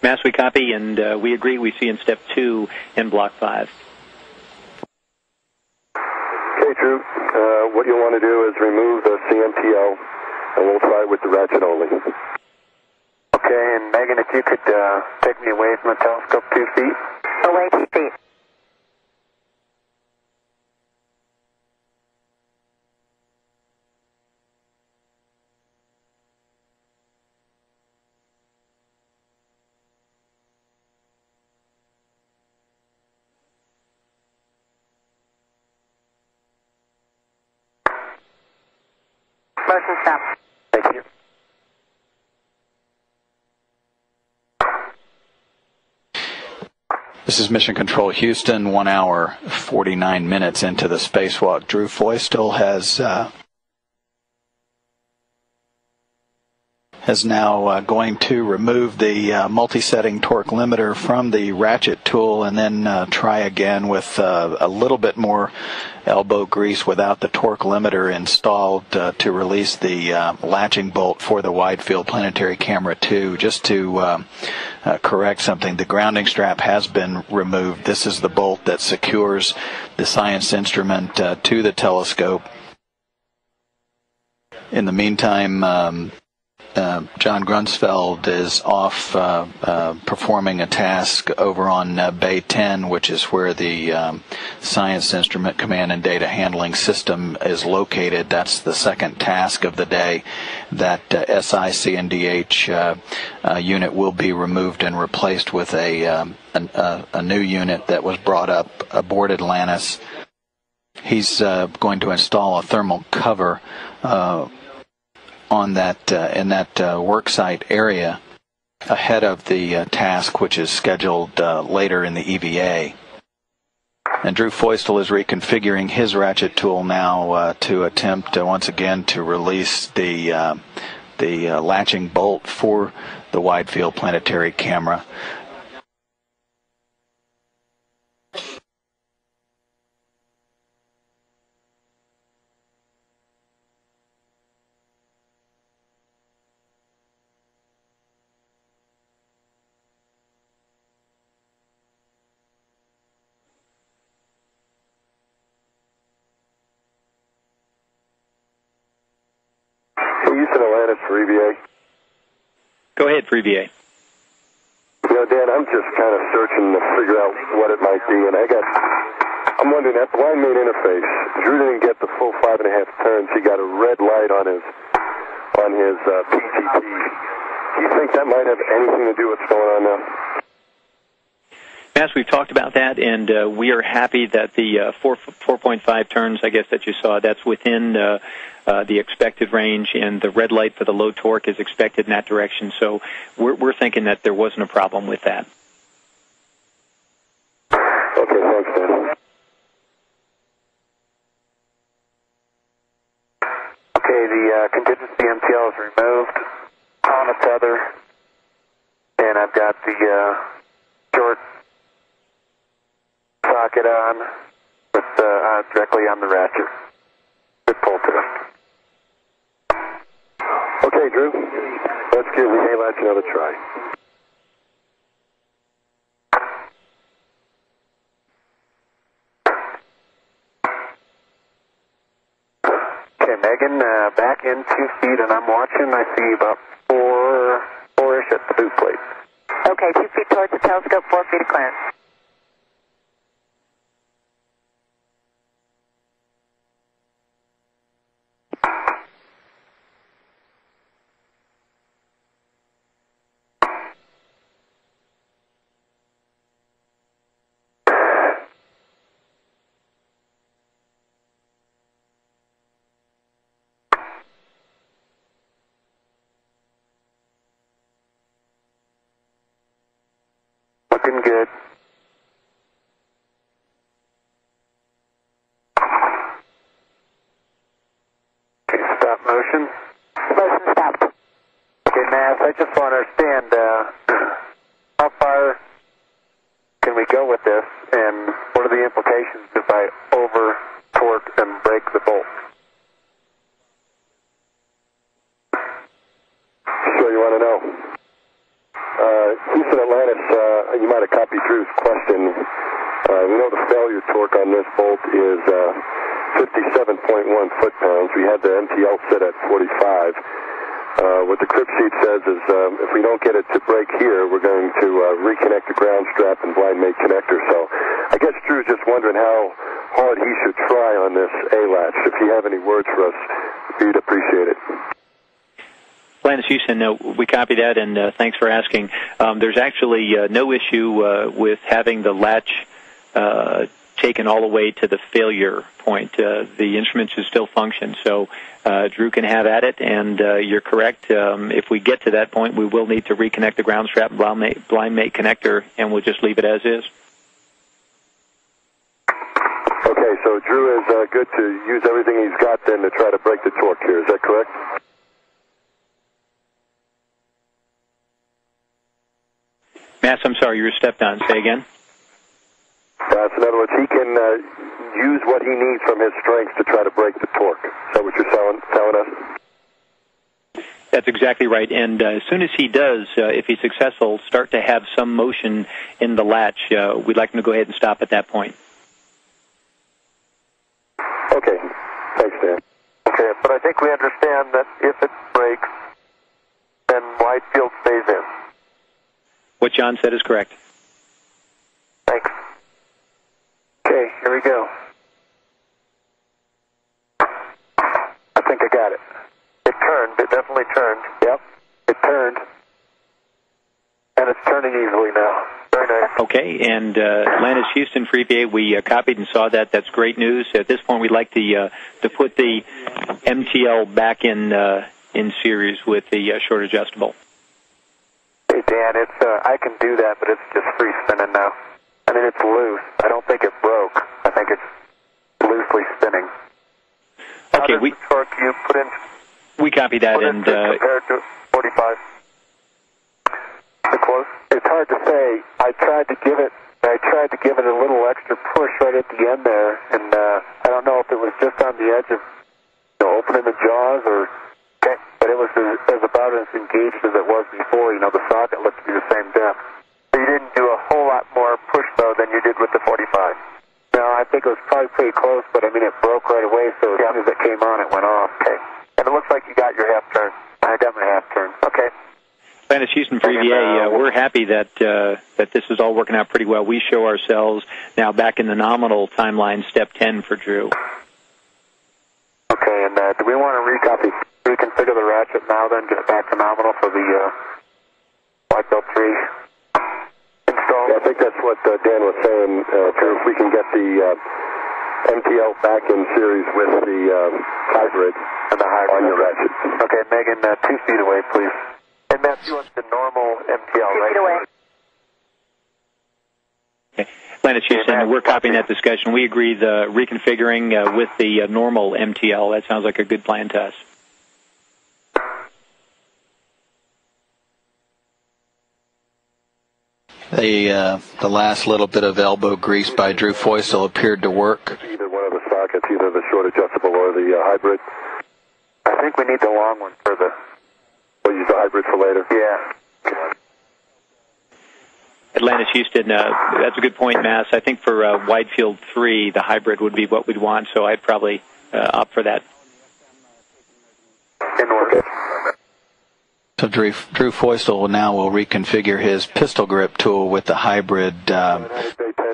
Mass, we copy, and we agree. We see in step 2 in block 5. Okay, Drew, what you'll want to do is remove the CMTL, and we'll try with the ratchet only. Okay, and Megan, if you could take me away from the telescope 2 feet. Away 2 feet. Motion stop. Thank you. This is Mission Control Houston, 1 hour, 49 minutes into the spacewalk. Drew Feustel is now going to remove the multi-setting torque limiter from the ratchet tool and then try again with a little bit more elbow grease without the torque limiter installed to release the latching bolt for the Wide Field Planetary Camera 2. Just to correct something, the grounding strap has been removed. This is the bolt that secures the science instrument to the telescope. In the meantime, John Grunsfeld is off performing a task over on Bay 10, which is where the Science Instrument Command and Data Handling System is located. That's the second task of the day. That SICNDH unit will be removed and replaced with a new unit that was brought up aboard Atlantis. He's going to install a thermal cover on that in that worksite area ahead of the task, which is scheduled later in the EVA. And Drew Feustel is reconfiguring his ratchet tool now to attempt once again to release the latching bolt for the wide field planetary camera. Houston, Atlantis for EVA. Go ahead for EVA. You know, Dan, I'm just kind of searching to figure out what it might be, and I'm wondering, at the line main interface, Drew didn't get the full 5.5 turns. He got a red light on his PTT. Do you think that might have anything to do with what's going on now? Mass, we've talked about that, and we are happy that the 4.5 turns, I guess, that you saw, that's within the expected range, and the red light for the low torque is expected in that direction. So we're thinking that there wasn't a problem with that. Okay, thanks, Dan. Okay, the contingency MTL is removed on a tether, and I've got the short socket on with directly on the ratchet. Good pull test. Okay, Drew. Let's give the A-latch another try. Okay, Megan, back in 2 feet, and I'm watching. I see about four-ish at the boot plate. Okay, 2 feet towards the telescope, 4 feet of clearance. Looking good. Okay, stop motion. Motion stopped. Okay, Matt, I just want to understand how far can we go with this, and what are the implications if I over-torque and break the bolt? Sure, you want to know. Houston, Atlantis, you might have copied Drew's question. We know the failure torque on this bolt is 57.1 foot-pounds. We had the MTL set at 45. What the crib sheet says is if we don't get it to break here, we're going to reconnect the ground strap and blind mate connector. So I guess Drew's just wondering how hard he should try on this A-latch. If you have any words for us, we'd appreciate it. Atlantis Houston, we copy that, and thanks for asking. There's actually no issue with having the latch taken all the way to the failure point. The instrument should still function, so Drew can have at it, and you're correct. If we get to that point, we will need to reconnect the ground strap and blind mate connector, and we'll just leave it as is. Okay, so Drew is good to use everything he's got then to try to break the torque here. Is that correct? Mass, I'm sorry, you were stepped on. Say again. So in other words, he can use what he needs from his strength to try to break the torque. Is that what you're telling us? That's exactly right. And as soon as he does, if he's successful, start to have some motion in the latch, we'd like him to go ahead and stop at that point. Okay. Thanks, Dan. Okay, but I think we understand that if it breaks, wide field stays in. What John said is correct. Thanks. Okay, here we go. I think I got it. It turned. It definitely turned. Yep. It turned. And it's turning easily now. Very nice. Okay, and Atlantis Houston for EVA, we copied and saw that. That's great news. At this point, we'd like to put the MTL back in series with the short adjustable. Hey, Dan, it's I can do that, but it's just free spinning now. I mean, it's loose. I don't think it broke. I think it's loosely spinning. Okay, the torque you put in? We copy that, and compared to 45. Close. It's hard to say. I tried to give it a little extra push right at the end there, and I don't know if it was just on the edge of opening the jaws or. Okay. But it was about as engaged as it was before. The socket looked to be the same depth. So you didn't do a whole lot more push though than you did with the 45. No, I think it was probably pretty close, but I mean it broke right away. So as soon as it came on, it went off. Okay. And it looks like you got your half turn. I got my half turn. Okay. Atlantis Houston for EVA, we're happy that this is all working out pretty well. We show ourselves now back in the nominal timeline, step 10 for Drew. Okay, and do we want to reconfigure the ratchet now then, get it back to nominal for the White Belt 3 install? Yeah, I think that's what Dan was saying, Drew, if we can get the MTL back in series with the hybrid on your ratchet. Okay, Megan, 2 feet away, please. And Matthew wants the normal MTL, 2 right? feet away. Okay. Atlantis Houston, we're copying that discussion. We agree the reconfiguring with the normal MTL. That sounds like a good plan to us. The last little bit of elbow grease by Drew Feustel appeared to work. Either one of the sockets, either the short adjustable or the hybrid. I think we need the long one for the... We'll use the hybrid for later. Yeah. Atlantis Houston, that's a good point, Mass. I think for wide field 3, the hybrid would be what we'd want, so I'd probably opt for that. In order. So Drew Feustel now will reconfigure his pistol grip tool with the hybrid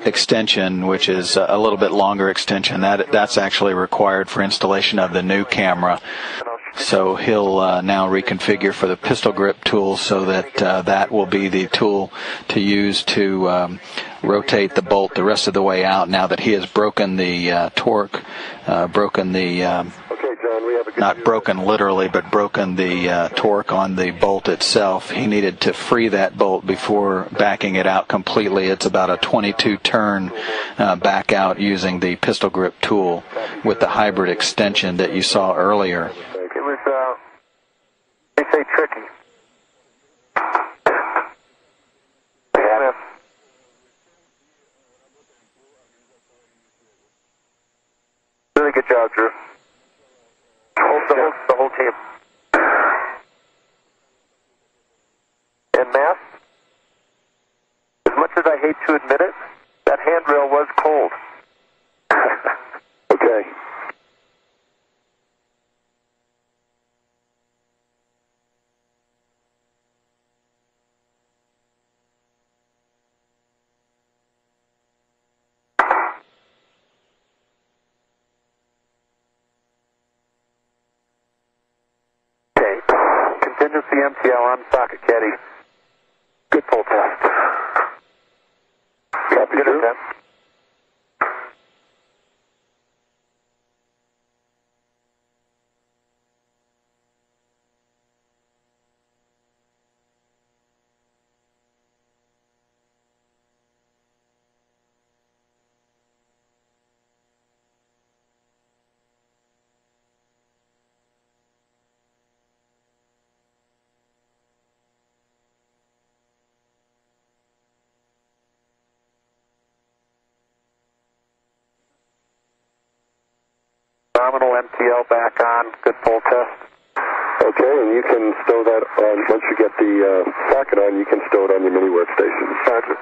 extension, which is a little bit longer extension. That's actually required for installation of the new camera. So he'll now reconfigure for the pistol grip tool so that that will be the tool to use to rotate the bolt the rest of the way out now that he has broken the torque, not broken literally, but broken the torque on the bolt itself. He needed to free that bolt before backing it out completely. It's about a 22 turn back out using the pistol grip tool with the hybrid extension that you saw earlier. It was, they say tricky. Yeah. Really good job, Drew. The whole team. And Matt, as much as I hate to admit it, that handrail was cold. Okay. Contingency MTL on socket caddy. Good pull test. Copy, Good Drew. attempt. Nominal MTL back on. Good pull test. Okay, and you can stow that on, once you get the socket on, you can stow it on your mini workstation. Roger.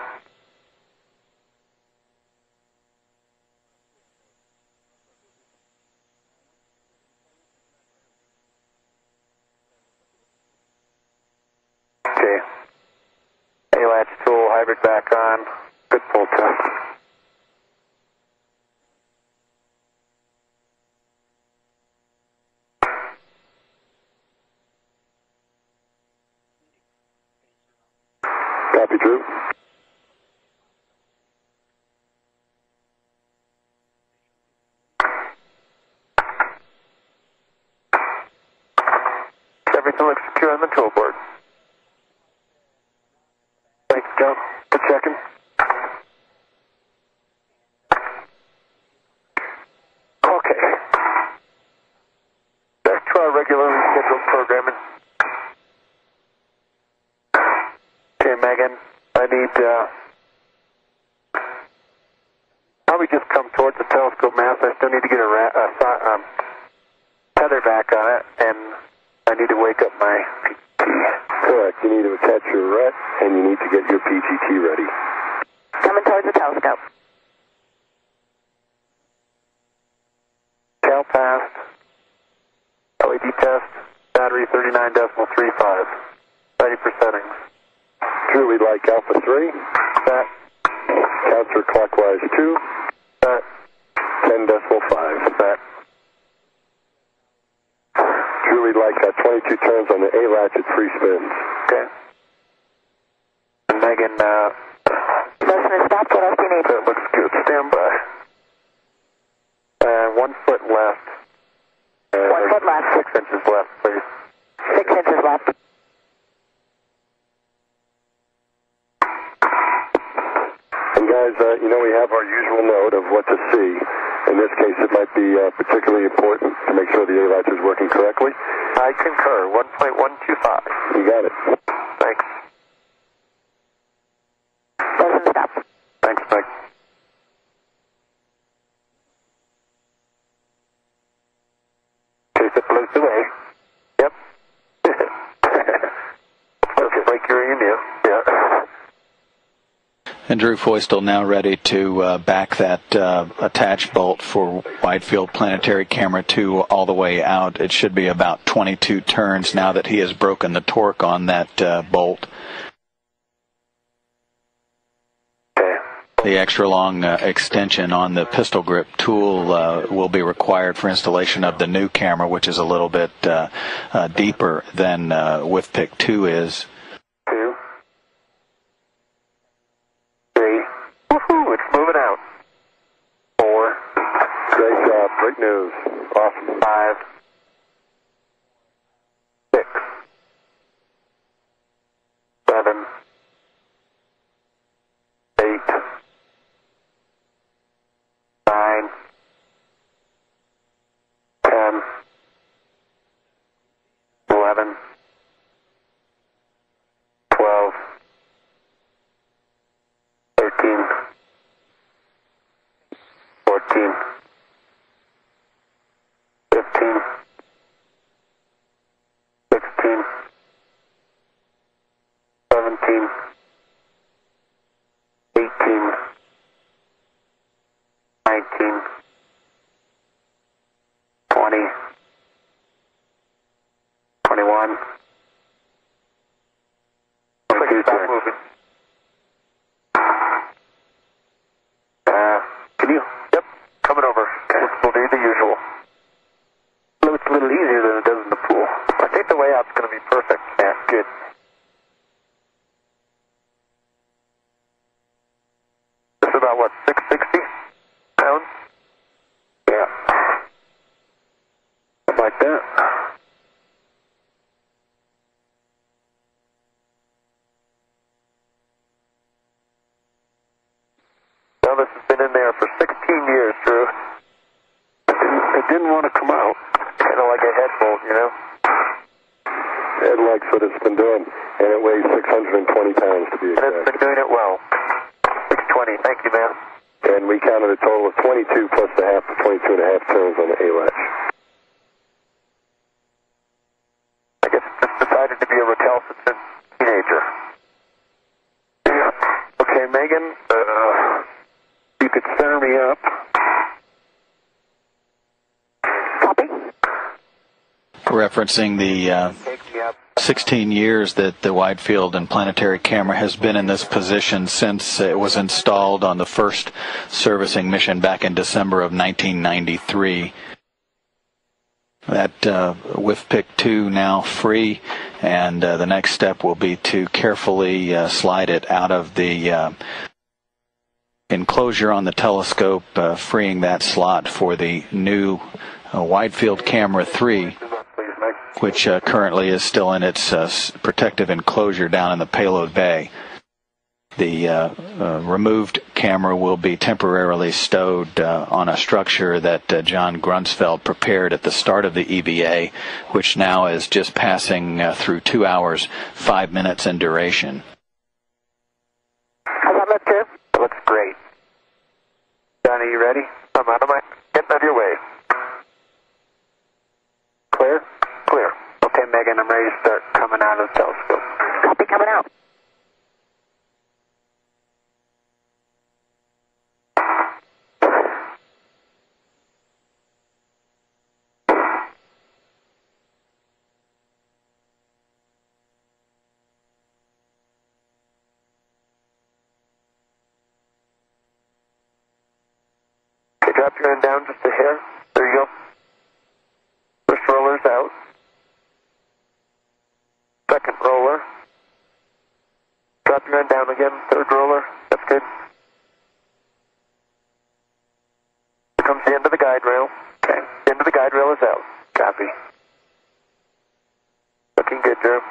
hybrid back on. Good full test. Copy, Drew. Everything looks secure on the tool board. Thanks, Joe, for checking. Okay. Back to our regularly scheduled programming. Okay, Megan, I need, probably just come towards the telescope mast. I still need to get a tether back on it, and I need to wake up my PGT. Correct. You need to attach your RET, and you need to get your PGT ready. Coming towards the telescope. Cal passed. LED test. Battery 39.35. Ready for settings. Drew, we'd like Alpha 3. Set. Counterclockwise 2. Set. 10.5. Set. Drew, we'd like 22 turns on the A latch at 3 spins. Okay. And Megan, Motion is stopped. What else do you need? that looks good. Stand by. 1 foot left. 1 foot left. 6 inches left, please. 6 inches left. And guys, we have our usual note of what to see. In this case, it might be particularly important to make sure the A latch is working correctly. I concur. 1.125. You got it. Thanks. Motion stopped. Thanks, Meg. Case it floats away. Yep. Looks like your email. Yeah. And Drew Foystel now ready to back that attach bolt for wide field planetary camera 2 all the way out. It should be about 22 turns now that he has broken the torque on that bolt. The extra long extension on the pistol grip tool will be required for installation of the new camera, which is a little bit deeper than with PIC 2 is. 2, 3. Woohoo! It's moving out. 4. Great job. Great news. Awesome. 5. 6. 7. 8. 9. 10. 11. 12. 13. 14. 15. 16. 17. 18. 19. 20. 21. 22 turns. Can you? Yep. Coming over. We'll do the usual. Looks a little easier than it does in the pool. I think the layout's going to be perfect. Yeah, good. This is about, what, 660 pounds? Yeah. Something like that. Well, this has been in there for 16 years, Drew. It didn't want to come out. Kind of like a head bolt, you know? It likes what it's been doing, and it weighs 620 pounds to be And it's exact. been doing it well. 620. Thank you, man. And we counted a total of 22 plus the half, 22 and a half turns on the A latch. I guess it just decided to be a recalcitrant teenager. Yeah. Okay, Megan, you could center me up. Copy. Referencing the Take me 16 years that the wide field and planetary camera has been in this position since it was installed on the first servicing mission back in December of 1993. That with PIC 2 now free, and the next step will be to carefully slide it out of the enclosure on the telescope, freeing that slot for the new wide field camera 3, which currently is still in its protective enclosure down in the payload bay. The removed camera will be temporarily stowed on a structure that John Grunsfeld prepared at the start of the EVA, which now is just passing through 2 hours, 5 minutes in duration. How's that look, Tim? It looks great. John, are you ready? I'm out of my... Getting out of your way. Clear? Clear. Okay, Megan, I'm ready to start coming out of the telescope. Copy, coming out. Okay, drop your hand down just a hair. There you go. First roller's out. Second roller. Drop your hand down again. Third roller. That's good. Here comes the end of the guide rail. Okay. The end of the guide rail is out. Copy. Looking good, Drew.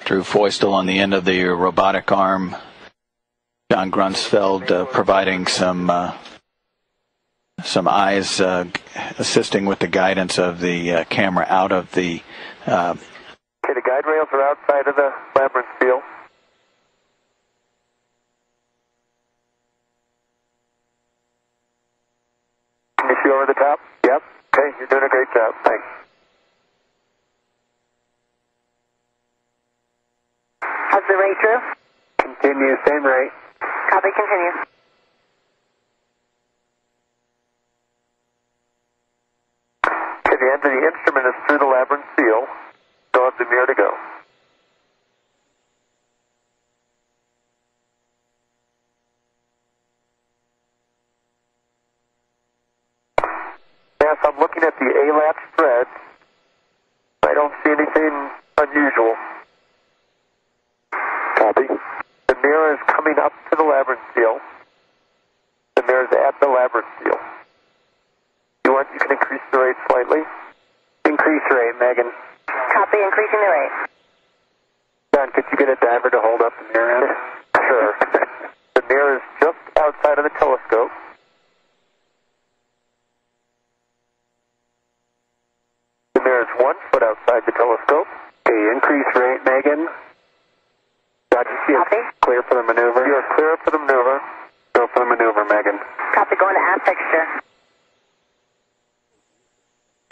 Drew Feustel on the end of the robotic arm. John Grunsfeld providing some eyes, assisting with the guidance of the camera out of the... Okay, the guide rails are outside of the labyrinth field. Can you see over the top? Yep. Okay, you're doing a great job. Thanks. How's the rate, Drew? Continue, same rate. Copy, continue. Okay, the end of the instrument is through the labyrinth seal. Still have the mirror to go. Yes, I'm looking at the A-latch thread. I don't see anything unusual. Copy. The mirror is coming up to the labyrinth seal. The mirror is at the labyrinth seal. You can increase the rate slightly. Increase rate, Megan. Copy, increasing the rate. John, could you get a diver to hold up the mirror? Sure. The mirror is just outside of the telescope. The mirror is 1 foot outside the telescope. Okay, increase rate, Megan. Did you see Copy. it clear for the maneuver? You are clear for the maneuver. Go for the maneuver, Megan. Copy, going to aft fixture.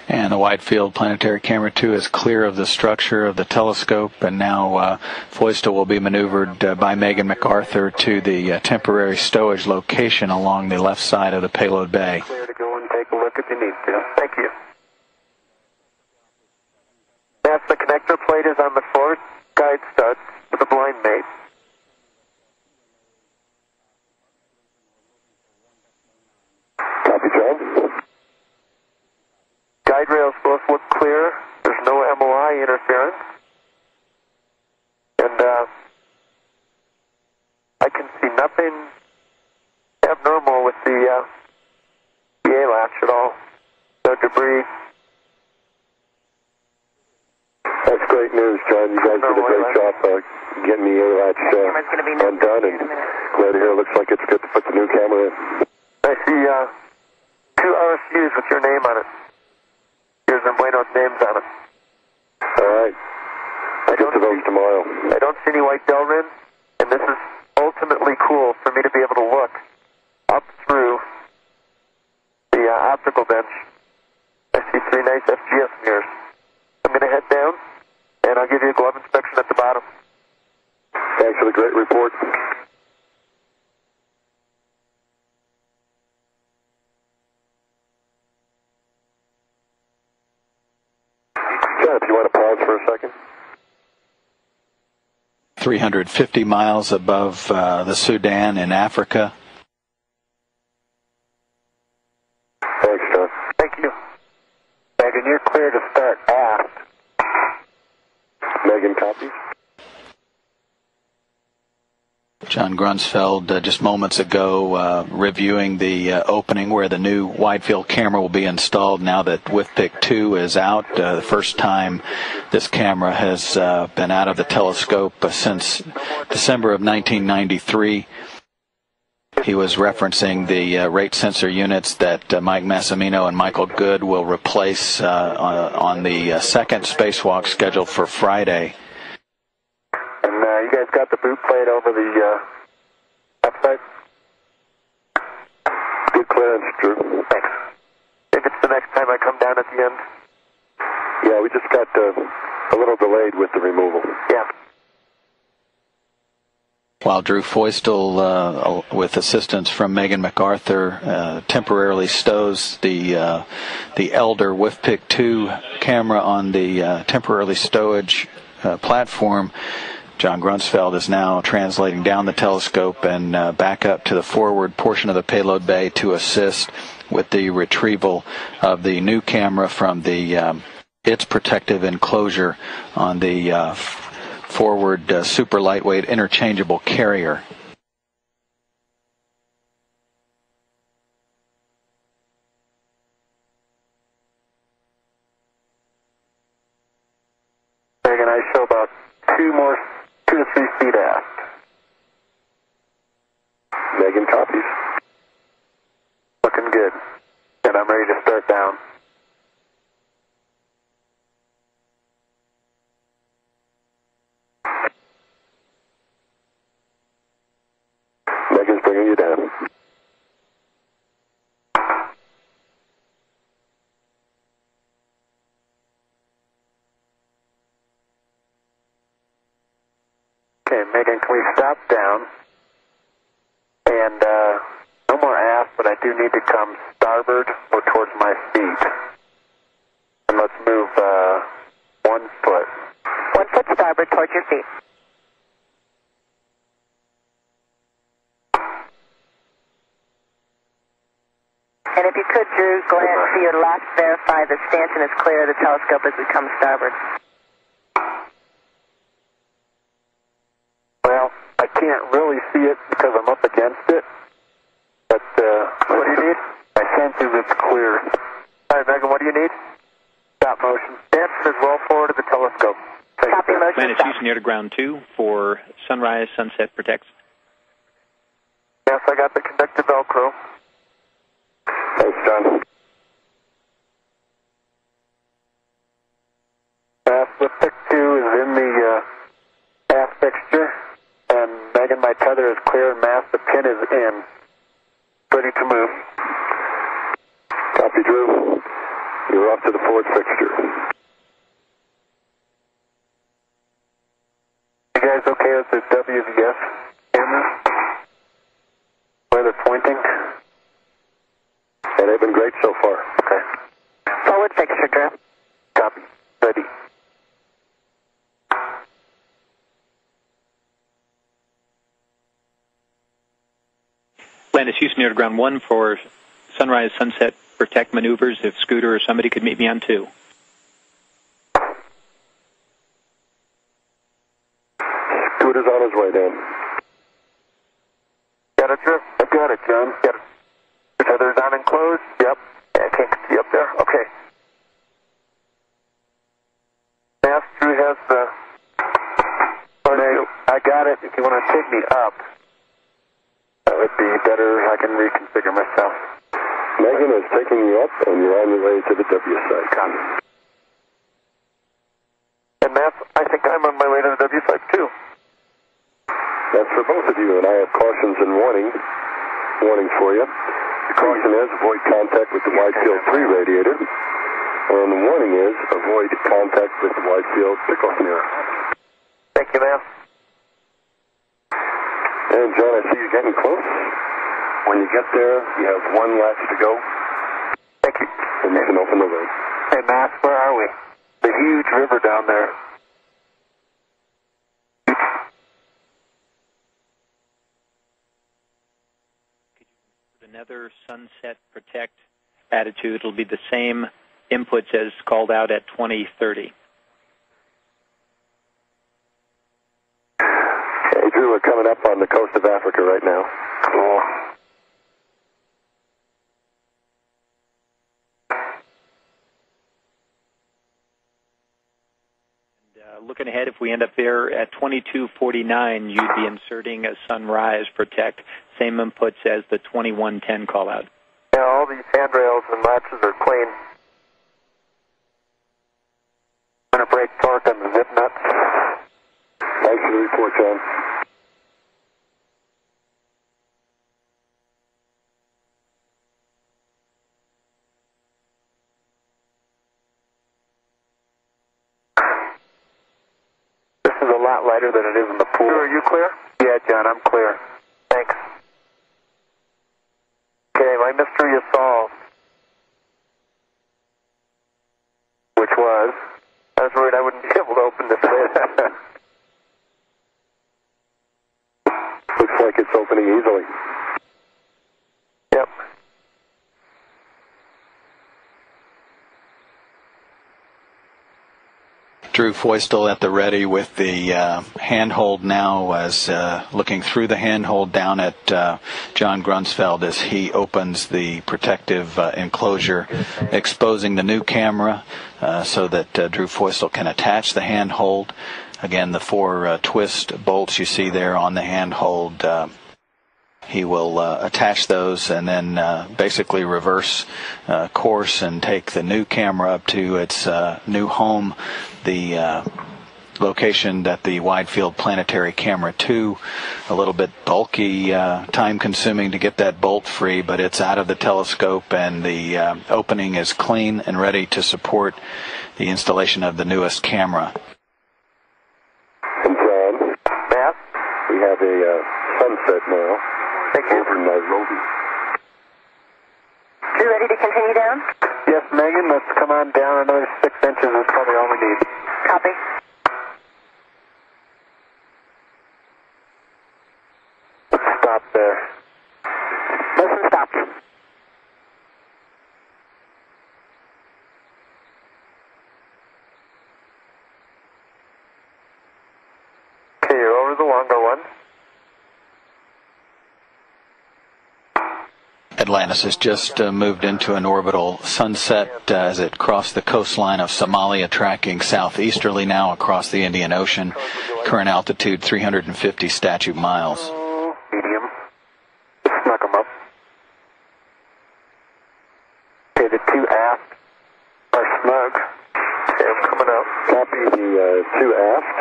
And the wide field planetary camera 2 is clear of the structure of the telescope, and now Feustel will be maneuvered by Megan MacArthur to the temporary stowage location along the left side of the payload bay. Clear to go and take a look if you need to. Thank you. Yes, the connector plate is on the 4 guide studs with a blind mate. Copy, John. Guide rails both look clear. There's no MOI interference. And I can see nothing abnormal with the A-latch at all. No debris. That's great news, John. You guys did a great job getting the A-latch undone, and glad to hear it looks like it's good to put the new camera in. I see 2 RSUs with your name on it. Here's Bueno's names on it. All right. I'll get to those tomorrow. I don't see any white delrin, and this is ultimately cool for me to be able to look up through the optical bench. I see 3 nice FGS mirrors. I'm going to head down, and I'll give you a glove inspection at the bottom. Thanks for the great report. John, if you want to pause for a second. 350 miles above the Sudan in Africa. Thanks, John. Thank you. Megan, you're clear to start aft. Megan, copies. John Grunsfeld, just moments ago, reviewing the opening where the new wide-field camera will be installed now that WIFPIC 2 is out. The first time this camera has been out of the telescope since December of 1993. He was referencing the rate sensor units that Mike Massimino and Michael Good will replace on the second spacewalk scheduled for Friday. And you guys got the boot plate over the website? Good clearance, Drew. Thanks. If it's the next time I come down at the end? Yeah, we just got a little delayed with the removal. Yeah. While Drew Feustel, with assistance from Megan MacArthur, temporarily stows the Elder WIFPIC 2 camera on the temporarily stowage platform, John Grunsfeld is now translating down the telescope and back up to the forward portion of the payload bay to assist with the retrieval of the new camera from its protective enclosure on the forward super lightweight interchangeable carrier. Megan, I show about 2 to 3 feet aft. Megan, copies. Looking good. And I'm ready to start down. Megan's bringing you down. Okay, Megan, can we stop down? And no more aft, but I do need to come starboard or towards my feet. And let's move 1 foot. 1 foot starboard towards your feet. And if you could, Drew, go ahead and see your left, verify the stanchion is clear of the telescope as we come starboard. Well, I can't really see it because I'm up against it. But what do you need? My sense is it's clear. All right, Megan, what do you need? Stop motion. Dance is well forward of the telescope. Copy motion. Planet Houston, near to ground 2 for sunrise, sunset protects. Yes, I got the conductive Velcro. Thanks, John. WIFPIC 2 is in the aft fixture. And Megan, my tether is clear and the pin is in. Ready to move. Copy, Drew. You're off to the forward fixture. You guys okay with the WVS cameras? Where they're pointing? And they've been great so far. Okay. Forward fixture, Drew. Copy. Ready. Planet Houston, near to ground 1 for sunrise, sunset protect maneuvers. If Scooter or somebody could meet me on 2. Scooter's on his way down. Got it, Drew? I got it, John. Got it. Your tether's on and closed? Yep. Yeah, I can't see up there. Okay. Mass, Drew has the... I got it. If you want to take me up, that would be better. I can reconfigure myself. Megan is taking you up, and you're on your way to the W side. Copy. And Matt, I think I'm on my way to the W side too. That's for both of you, and I have cautions and warnings for you. The caution is avoid contact with the wide field 3 radiator, and the warning is avoid contact with the wide field pickoff mirror. Thank you, ma'am. And John, I see you getting close. When you get there, you have 1 latch to go. Thank you. And you can open the lid. Hey, Matt, where are we? The huge river down there. Another sunset protect attitude. It'll be the same inputs as called out at 2030. Hey, Drew, we're coming up on the coast of Africa right now. Cool. Looking ahead, if we end up there at 2249, you'd be inserting a sunrise protect, same inputs as the 2110 call out. Yeah, all these handrails and latches are clean. I'm going to break torque on the zip nuts. Thanks for the report, John. This is a lot lighter than it is in the pool. Drew, are you clear? Yeah, John, I'm clear. Thanks. Okay, my mystery is solved. Which was? I was worried I wouldn't be able to open this lid. Looks like it's opening easily. Yep. Drew Foystel at the ready with the handhold now, as looking through the handhold down at John Grunsfeld as he opens the protective enclosure, exposing the new camera so that Drew Foystel can attach the handhold. Again, the 4 twist bolts you see there on the handhold, he will attach those and then basically reverse course and take the new camera up to its new home, the location that the Wide Field Planetary Camera 2, a little bit bulky, time-consuming to get that bolt free, but it's out of the telescope and the opening is clean and ready to support the installation of the newest camera. And John, Matt? we have a sunset now. Thank you. Over Nairobi. Drew, ready to continue down? Yes, Megan, let's come on down another 6 inches. That's probably all we need. Copy. Let's stop there. Motion stopped. Okay, you're over the longer one. Atlantis has just moved into an orbital sunset as it crossed the coastline of Somalia, tracking southeasterly now across the Indian Ocean. Current altitude 350 statute miles. Medium. Snuck them up. Okay, the 2 aft are snug. Okay, I'm coming out. Copy the 2 aft.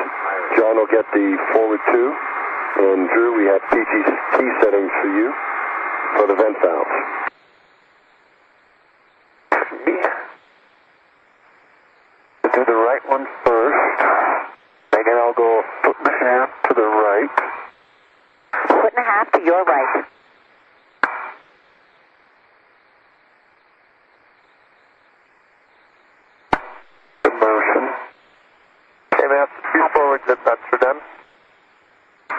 John will get the forward 2. And Drew, we have PGT settings for you for the vent valves. Do the right one first. Megan, I'll go a foot and a half to the right. Foot and a half to your right. Immersion. Okay, Matt, 2 forward zip nuts are done.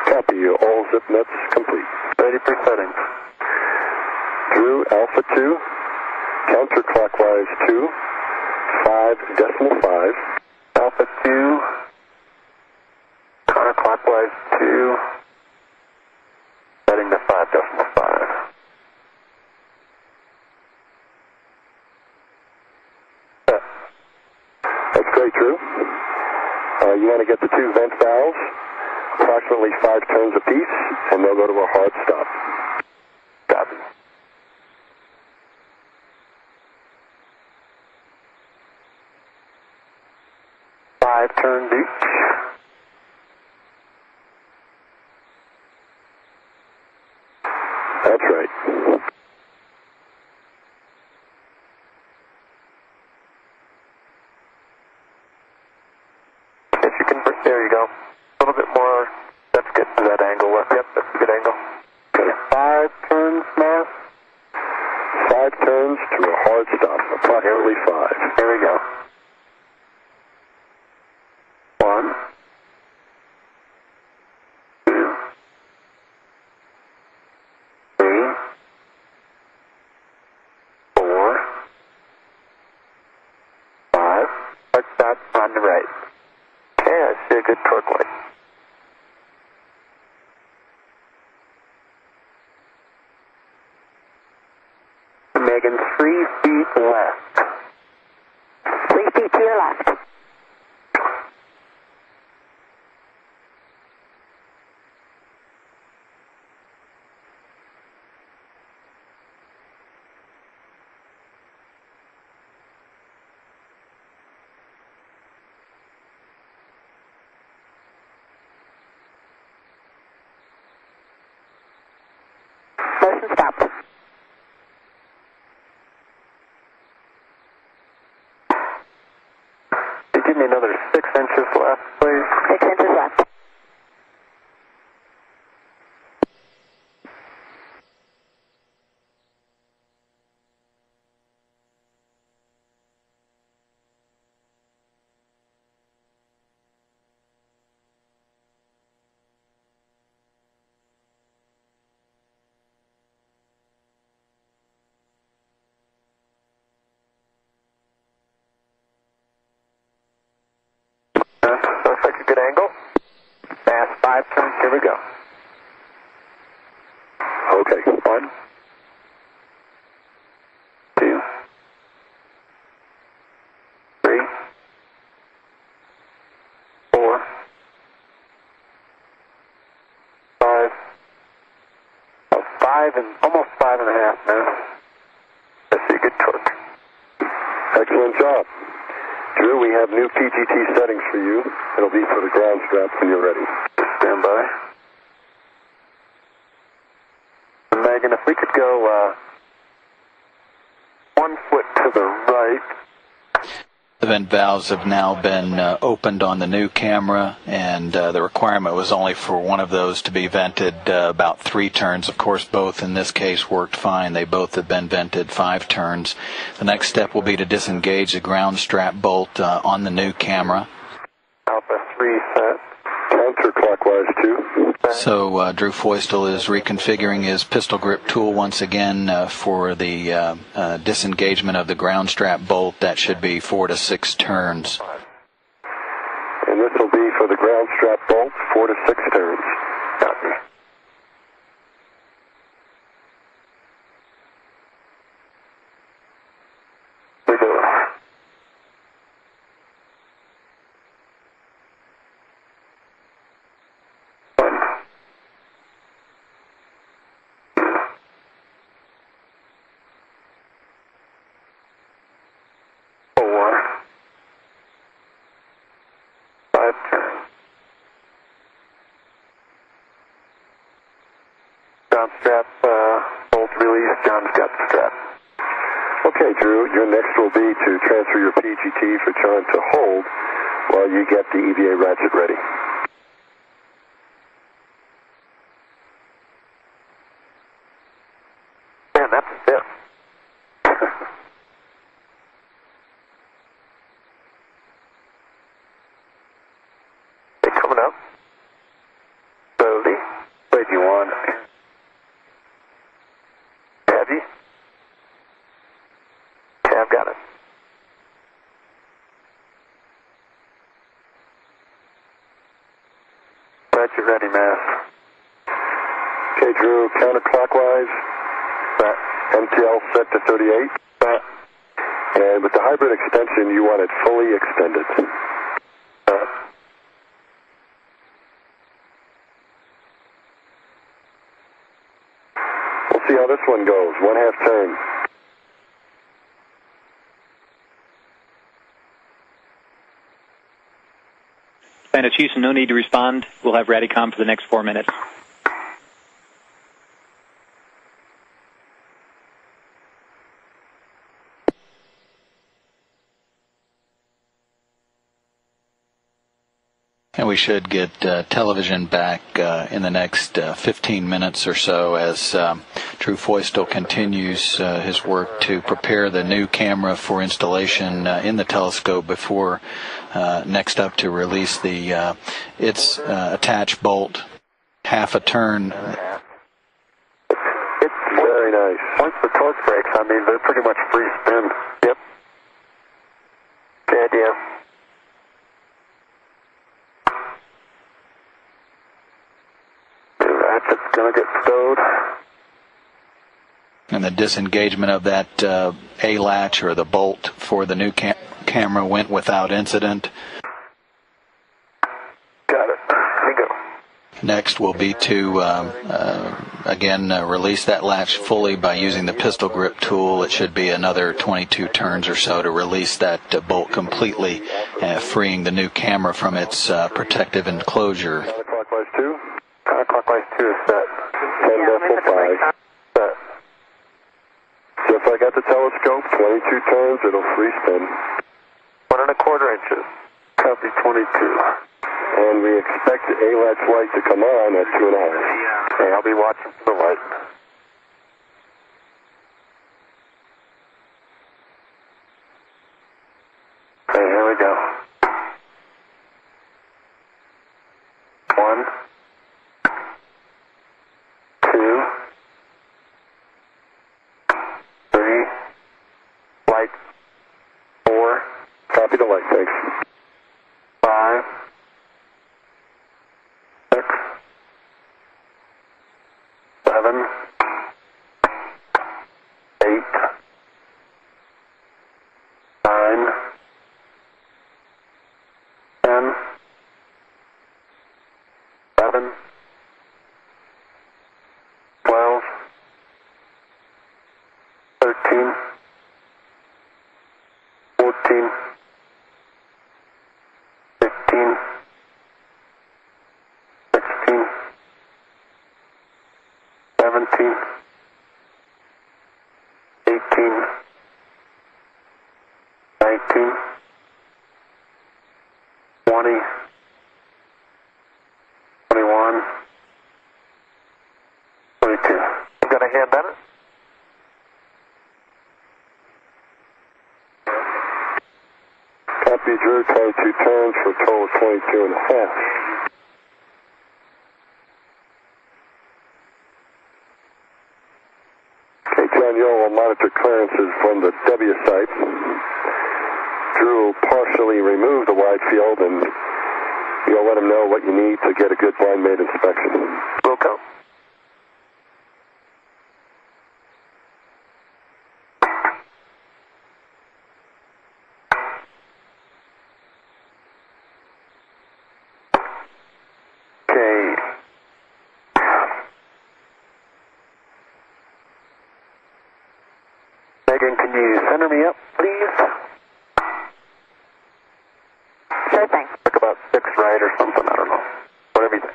Copy you. All zip nuts complete. Ready for settings. Drew, Alpha 2, counterclockwise 2, 5.5. Alpha 2, counterclockwise 2, setting to 5.5. That's great, Drew. You want to get the 2 vent valves, approximately 5 turns apiece, and they'll go to a hard stop. Copy. 5 turns each. That's right. If you can, there you go. A little bit more. That's good to that angle. Yep, that's a good angle. Okay. 5 turns, Matt. 5 turns to a hard stop, approximately 5. There we go. torque dot on the right. Okay, I see a good torque light. Megan, 3 feet left. 3 feet to your left. Motion stopped. Give me another 6 inches left, please. 6 inches left. Looks like a good angle. Fast 5 turns, here we go. Okay, 1, 2, 3, 4, 5. About 5 and almost 5.5 now. I see good torque. excellent job. Drew, we have new PGT settings for you. It'll be for the ground strap when you're ready. Stand by. Megan, if we could go 1 foot to the right. The vent valves have now been opened on the new camera, and the requirement was only for one of those to be vented about 3 turns. Of course, both in this case worked fine. They both have been vented 5 turns. The next step will be to disengage the ground strap bolt on the new camera. Alpha 3 set. Counterclockwise, too. So Drew Feustel is reconfiguring his pistol grip tool once again for the disengagement of the ground strap bolt. That should be 4 to 6 turns. And this will be for the ground strap bolt, 4 to 6 turns. Copy. We do it. Ground strap, bolt release, John's got the strap. Okay, Drew, your next will be to transfer your PGT for John to hold while you get the EVA ratchet ready. Man, that's a bit. Okay, coming up. Slowly. Wait, do you want? Heavy. Okay, I've got it. Right, you're ready, Mass. Okay, Drew, counterclockwise. MTL set to 38. And with the hybrid extension, you want it fully extended. We'll see how this one goes. 1/2 turn. Planet Houston, no need to respond. We'll have Radicom for the next 4 minutes. And we should get television back in the next 15 minutes or so as Drew Feustel continues his work to prepare the new camera for installation in the telescope before next up to release the its attached bolt 1/2 turn. It's very nice. Once the torque breaks, I mean, they're pretty much free spin. Yep. Good idea. going to get stowed. And the disengagement of that A latch or the bolt for the new camera went without incident. Got it. Here we go. Next will be to, again, release that latch fully by using the pistol grip tool. It should be another 22 turns or so to release that bolt completely, freeing the new camera from its protective enclosure. Counterclockwise 2. Counterclockwise 2 is set. 10.5. Set. Just like at the telescope, 22 turns, it'll free spin. 1 1/4 inches. Copy 22. And we expect the A-latch light to come on at 2.5. Okay, I'll be watching for the light. Okay, here we go. 1, 2, 3, light, 4, Copy the light, thanks. 5, 6, 7, 8, 9, 10, 11, 12, 13, 14, 15, 16, 17, 18, 19, 20, 21, 22. You got a hand on it? Copy, Drew, 22 turns for a total of 22.5. Okay, John, you'll monitor clearances from the W site. Drew will partially remove the wide field, and you'll let him know what you need to get a good blind mate inspection. Will go. Okay. Megan, can you center me up, please? Sure thing. Like about 6 right or something, I don't know. Whatever you think.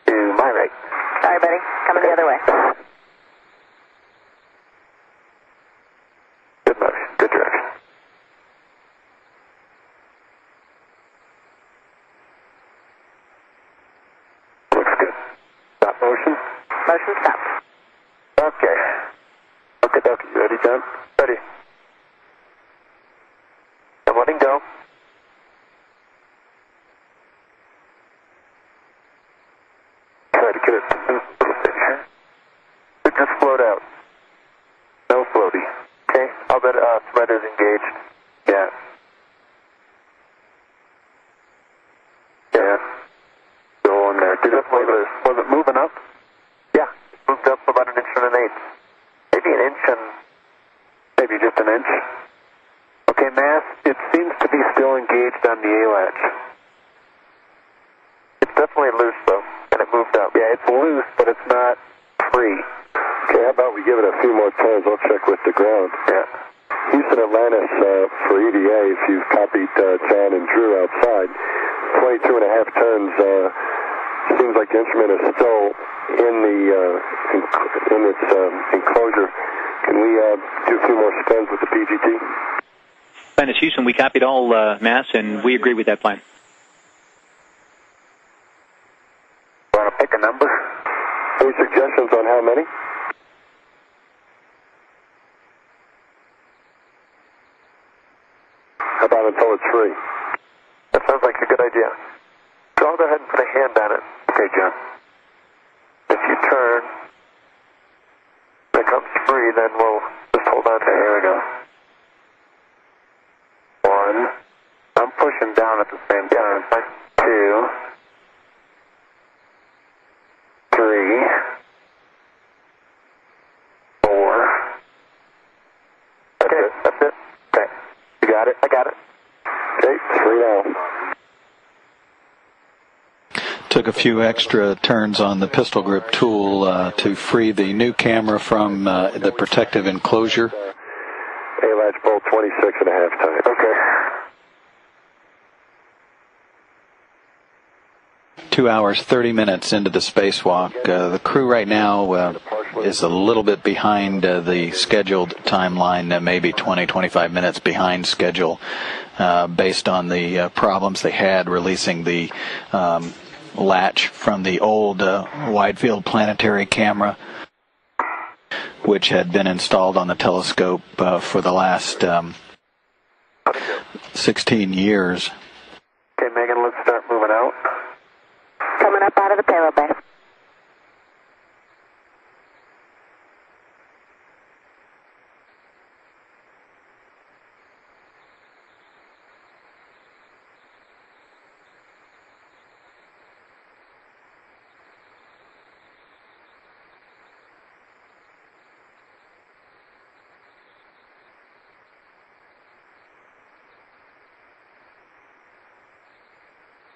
To my right. Sorry, buddy. Coming the other way. Good motion, good direction. Looks good. Stop motion. Motion stop. Okay. Okay, dokie. You ready, John? Ready. I'm letting go. Try to get it to move a little bit here. It just float out. No floaty. Okay, I'll bet thread is engaged. Yeah. Yeah. Go on there. Did it, was it moving up? Yeah, it moved up about 1 1/8 inches. Maybe an inch and maybe just an inch. Okay, mass, it seems to be still engaged on the A-latch. It's definitely loose though, and it moved up. Yeah, it's loose, but it's not free. Okay, how about we give it a few more turns? I'll check with the ground. Yeah. Houston Atlantis for EVA, if you've copied John and Drew outside, 22.5 turns. Seems like the instrument is still in its enclosure. Can we do a few more spins with the PGT? Atlantis Houston, we copied all mass, and we agree with that plan. Want to pick a number? Any suggestions on how many? How about until it's free? That sounds like a good idea. So I'll go ahead and put a hand on it. Okay, John. If you turn, and it comes free, then we'll just hold on to it. Here we go. 1, I'm pushing down at the same time. 2, 3, 4. Okay, that's it. Okay. You got it? I got it. Okay, 3 now. Took a few extra turns on the pistol grip tool to free the new camera from the protective enclosure. A-latch bolt 26 and a half times. Okay. 2 hours, 30 minutes into the spacewalk. The crew right now is a little bit behind the scheduled timeline, maybe 20, 25 minutes behind schedule, based on the problems they had releasing the latch from the old wide-field planetary camera, which had been installed on the telescope for the last 16 years. Okay, Megan, let's start moving out. Coming up out of the payload bay.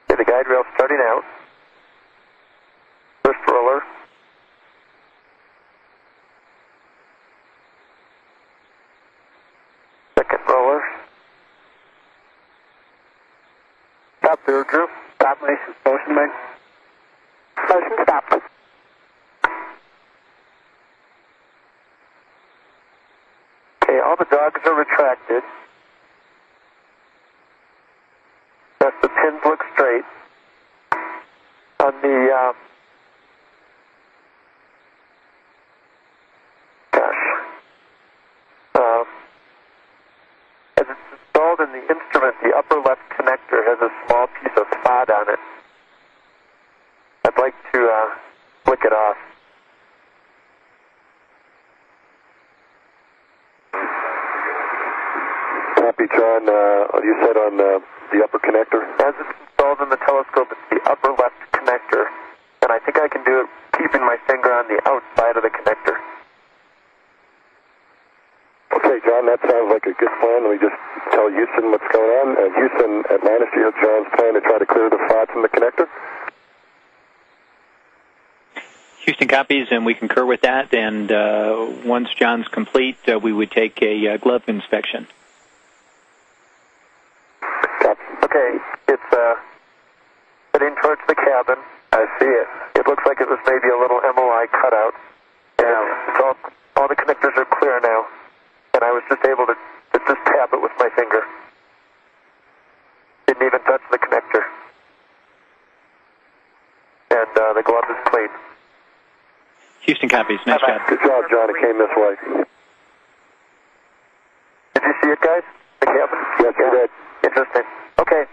Okay, the guide rail starting out. First roller. Second roller. Stop there, Drew. Stop motion, Mike. Motion stopped. Okay, all the dogs are retracted. Yes, the pins look straight. On the, as it's installed in the instrument, the upper left connector has a small piece of spot on it. I'd like to flick it off. Copy, John. You said on the upper connector? As it's installed in the telescope, it's the upper left connector. And I think I can do it keeping my finger on the outside of the connector. Okay, John, that sounds like a good plan. Let me just tell Houston what's going on. Houston, Atlantis, do you have John's plan to try to clear the spots in the connector? Houston copies, and we concur with that. And once John's complete, we would take a glove inspection. Okay, it's heading towards the cabin. I see it. It looks like it was maybe a little MOI cutout. Yeah, it's all the connectors are clear now. And I was just able to just tap it with my finger. Didn't even touch the connector. And the glove is clean. Houston copies. Nice job. Good job, John. It came this way. Did you see it, guys? The cabin? Yes, we did. Interesting. Okay.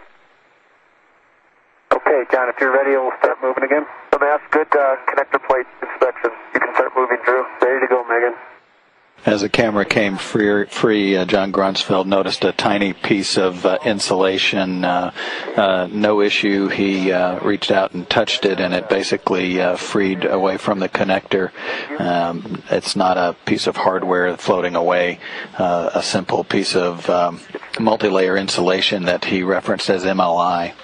Okay, John, if you're ready, we'll start moving again. So that's good connector plate inspection. You can start moving, Drew. Ready to go, Megan. As the camera came free, John Grunsfeld noticed a tiny piece of insulation. No issue. He reached out and touched it, and it basically freed away from the connector. It's not a piece of hardware floating away. A simple piece of multi-layer insulation that he referenced as MLI.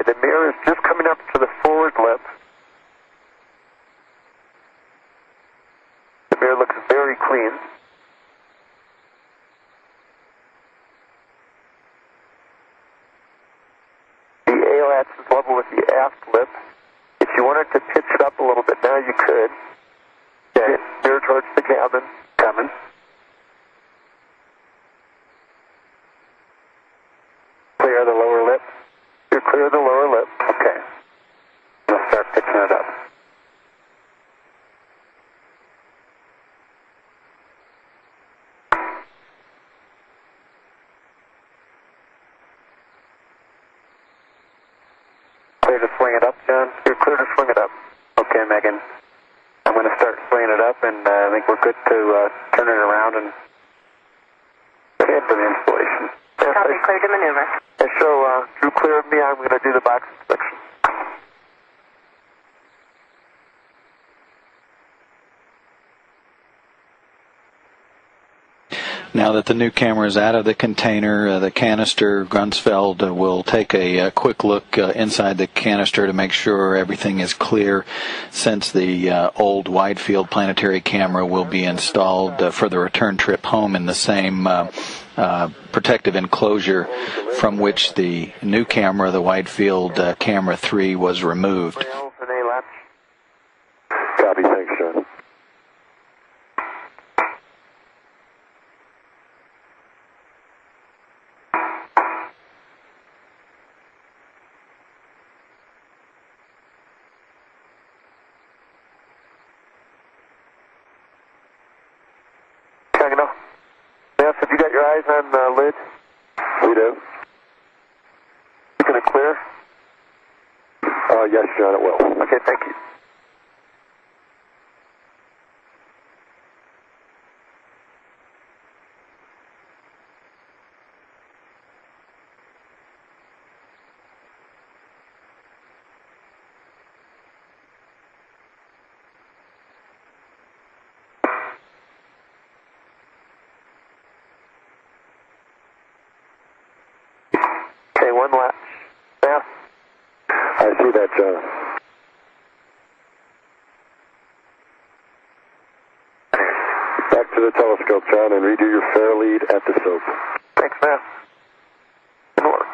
The mirror is just coming up to the forward lip. The mirror looks very clean. The ALATS is level with the aft lip. If you wanted to pitch it up a little bit now, you could. Okay. Mirror towards the cabin. Coming. Clear the lower lip. You clear the lower lip. Okay. We'll start pitching it up. clear to swing it up, John? You're clear to swing it up. Okay, Megan. I'm going to start swinging it up, and I think we're good to turn it around and head for the installation. Copy, clear to maneuver. And so, Drew, clear of me. I'm going to do the box inspection. Now that the new camera is out of the container, the canister, Grunsfeld will take a quick look inside the canister to make sure everything is clear, since the old wide-field planetary camera will be installed for the return trip home in the same protective enclosure from which the new camera, the wide-field camera 3, was removed. Copy, thanks, John. Yes, have you got your eyes on the lid? We do. You going to clear? Yes, John, it will. Okay, thank you. Okay, one latch. Yeah. I see that, John. Back to the telescope, John, and redo your fair lead at the soap. Thanks, man. Good work.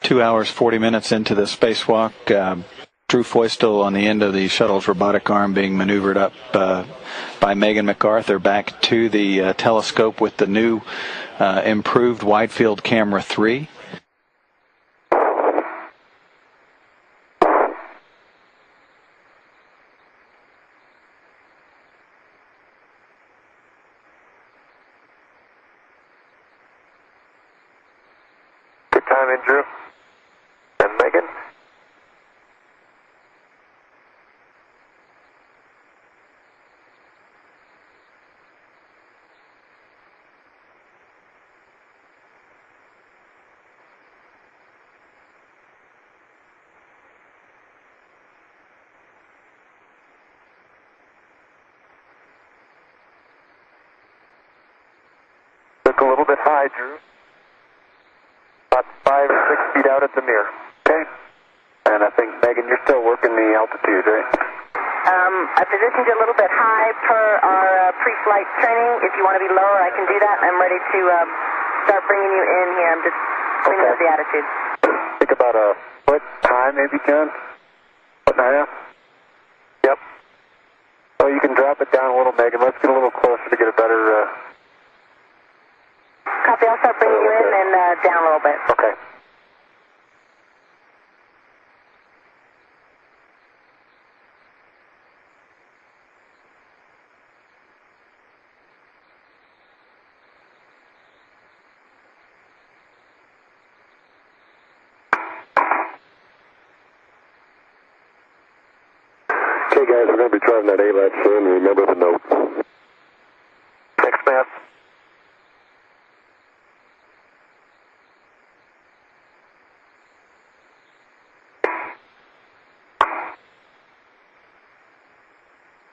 2 hours, 40 minutes into the spacewalk. Drew Feustel on the end of the shuttle's robotic arm being maneuvered up by Megan MacArthur back to the telescope with the new improved wide field camera 3. Good time, Andrew. And Megan? Look a little bit high, Drew. About 5 or 6 feet out at the mirror. Okay. And I think, Megan, you're still working the altitude, right? I positioned you a little bit high per our pre-flight training. If you want to be lower, I can do that. I'm ready to start bringing you in here. I'm just cleaning up the attitude. Think about a foot high, maybe, John? Foot and a half? Yep. Oh, you can drop it down a little, Megan. Let's get a little closer to get a better... Copy. I'll start bringing you in and down a little bit. Okay. Okay, guys, we're going to be driving that ALAT soon. Remember the note. Next map.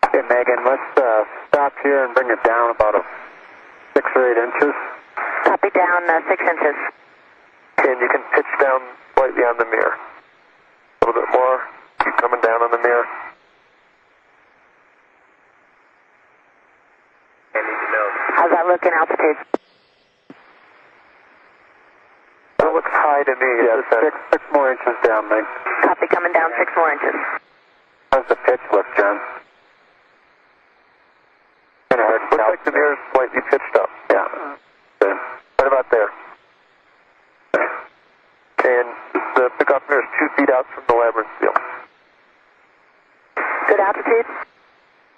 Okay, Megan, let's stop here and bring it down about 6 or 8 inches. Copy down 6 inches. And you can pitch down slightly on the mirror. A little bit more. Keep coming down on the mirror. How's that look in altitude? That looks high to me. Yeah, 6 more inches down, Meg. Copy. Coming down 6 more inches. How's the pitch look, John? Kind of hard to tell. Looks like the mirror's slightly pitched up. Yeah. Good. Right about there. And the pickoff mirror is 2 feet out from the labyrinth field. Good altitude?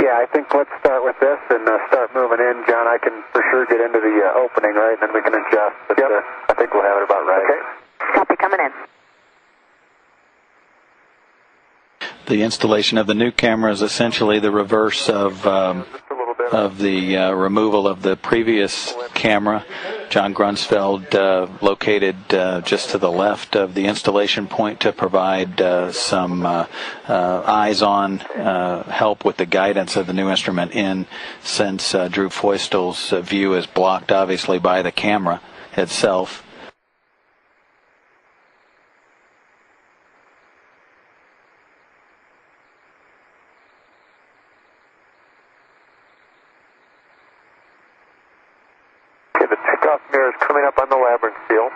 Yeah, I think let's start with this and start moving in, John. I can for sure get into the opening, right, and then we can adjust. But I think we'll have it about right. Okay. Copy. Coming in. The installation of the new camera is essentially the reverse of the removal of the previous camera. John Grunsfeld located just to the left of the installation point to provide some eyes-on help with the guidance of the new instrument since Drew Feustel's view is blocked, obviously, by the camera itself. The pickoff mirror is coming up on the labyrinth field.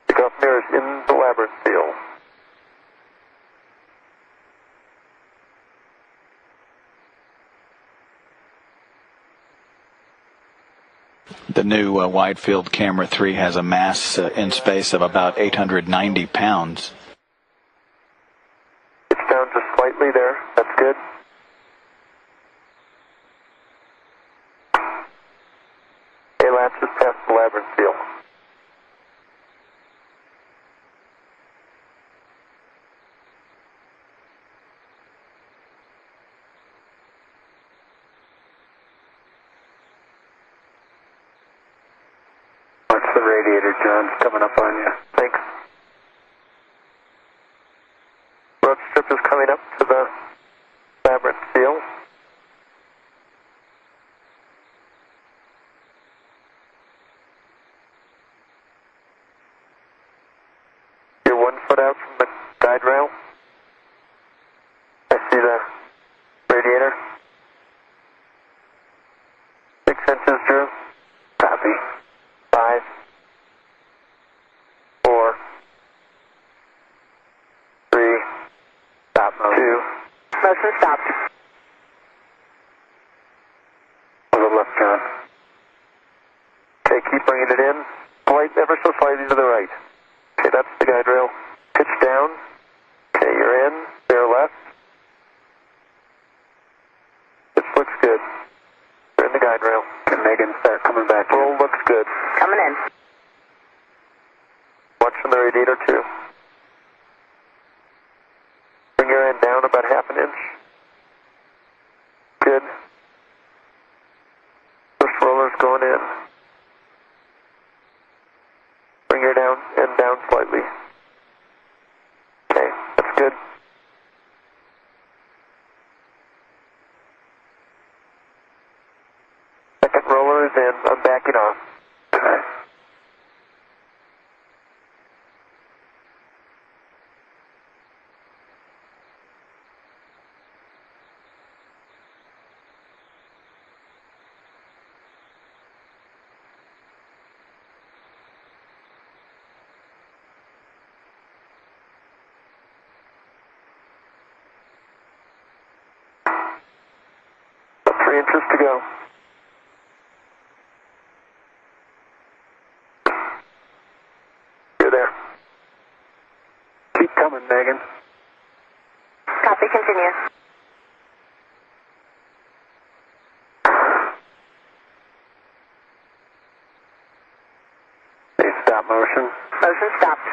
Pickoff mirror is in the labyrinth field. The new wide field camera 3 has a mass in space of about 890 pounds. It's down just slightly there. That's good. ALAT's just past the labyrinth field. Watch the radiator, John. It's coming up on you. Thanks. Road strip is coming up to the labyrinth field. You're 1 foot out from the guide rail. I see the radiator. 2. Motion stopped. A little left turn. Okay, keep bringing it in. Ever so slightly to the right. Okay, that's the guide rail. Pitch down. Okay, you're in. Bear left. This looks good. You're in the guide rail. Can Megan start coming back? Roll looks good. Coming in. Watch from the radiator too. Bring your end down about half an inch. Good. First roller's going in. Bring your end down slightly. Okay, that's good. Second roller is in. I'm backing off. Okay. About 3 inches to go. You're there. Keep coming, Megan. Copy, continue. Okay, stop motion. Motion stopped.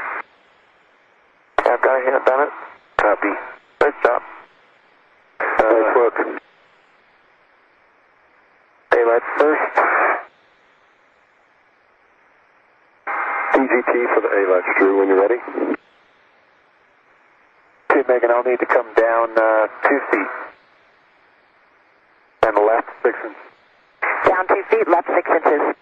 I've got a hand on it. Copy. Nice job. Nice work. Daylight first. DGT for the ALATs, Drew, when you're ready. Okay, Megan, I'll need to come down 2 feet. And left 6 inches. Down 2 feet, left 6 inches.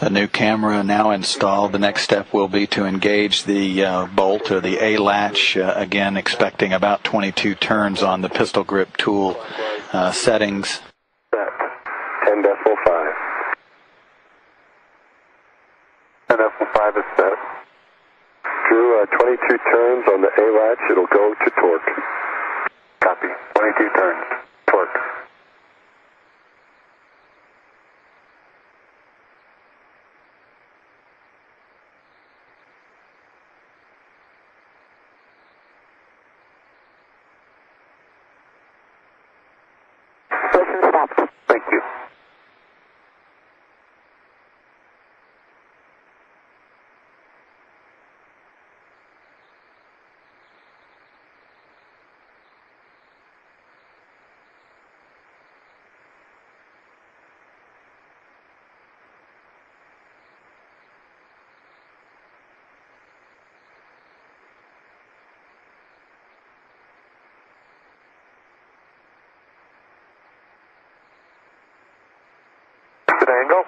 The new camera now installed. The next step will be to engage the bolt or the A latch, again expecting about 22 turns on the pistol grip tool settings. Set. 10.5. 10.5 is set. Drew, 22 turns on the A latch. It'll go to torque. Copy. 22 turns. Torque. Motion stopped. Thank you. Good angle.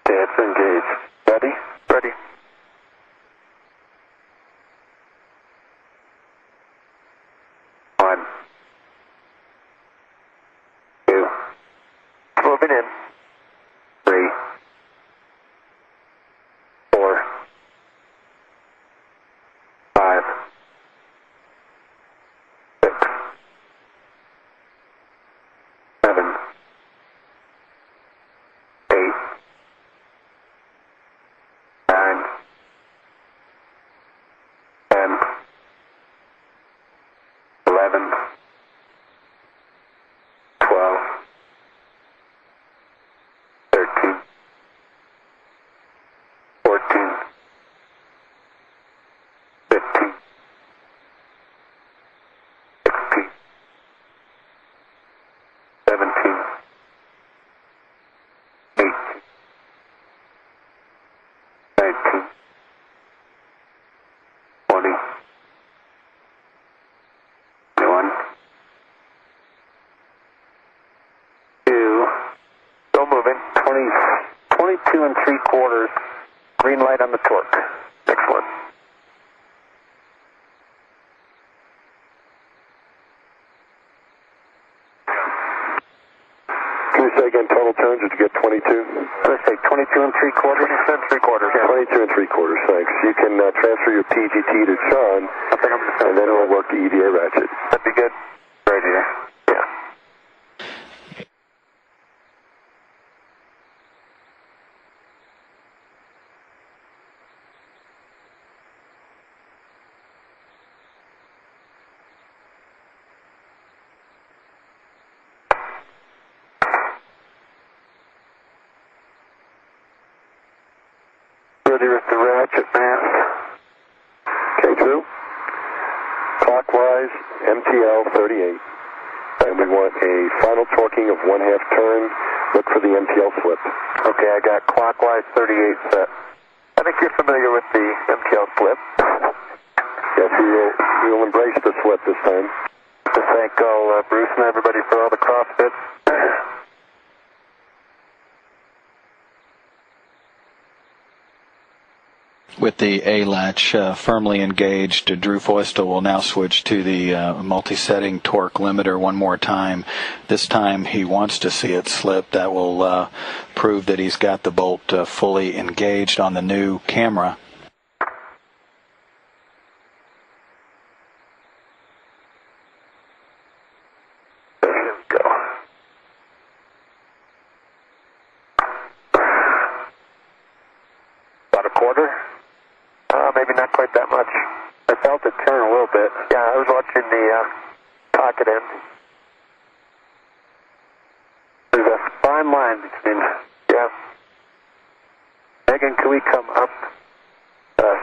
Okay, it's engaged. Ready? Ready. One. 2. Moving in. 3. 4. 5. 6. 7. 8, 9, 10, 11, 12, 13, 14, 15, 16, 17, 18, 19, 20, 21, 2, still moving, 22 and 3/4, green light on the torque. Excellent. me say again, total turns, did you get 22? Let's say 22 and 3/4. You said 3/4. Yeah. 22 and 3/4, thanks. You can transfer your PGT to John, and then we'll work the EVA ratchet. That'd be good. Right here. Yeah. Ready with the ratchet, man. Okay, Drew. Clockwise, MTL 38. And we want a final torquing of 1/2 turn. Look for the MTL slip. Okay, I got clockwise 38 set. I think you're familiar with the MTL slip. Yes, we will embrace the slip this time. To thank all Bruce and everybody for all the CrossFit. With the A latch firmly engaged, Drew Foystel will now switch to the multi-setting torque limiter one more time. This time he wants to see it slip. That will prove that he's got the bolt fully engaged on the new camera. There we go. About a quarter? Maybe not quite that much. I felt it turn a little bit. Yeah, I was watching the pocket end. There's a fine line between, yeah. Megan, can we come up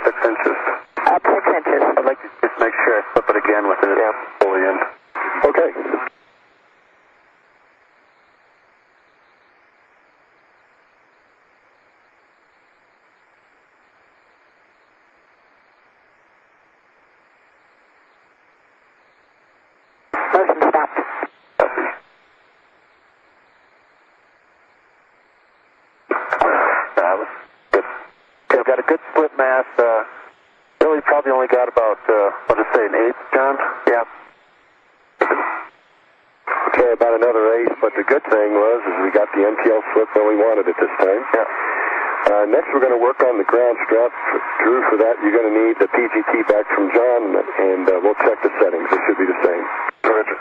6 inches? Up 6 inches. I'd like to just make sure I slip it again with it fully in. Okay. Motion stopped. That was good. Okay, I've got a good split mass. Really probably only got about, I'll just say an 1/8, John. Yeah. Okay, about another 1/8, but the good thing was we got the MTL slip that we wanted at this time. Yeah. Next we're going to work on the ground strap. Drew, for that you're going to need the PGT back from John, and we'll check the settings. It should be the same. Roger.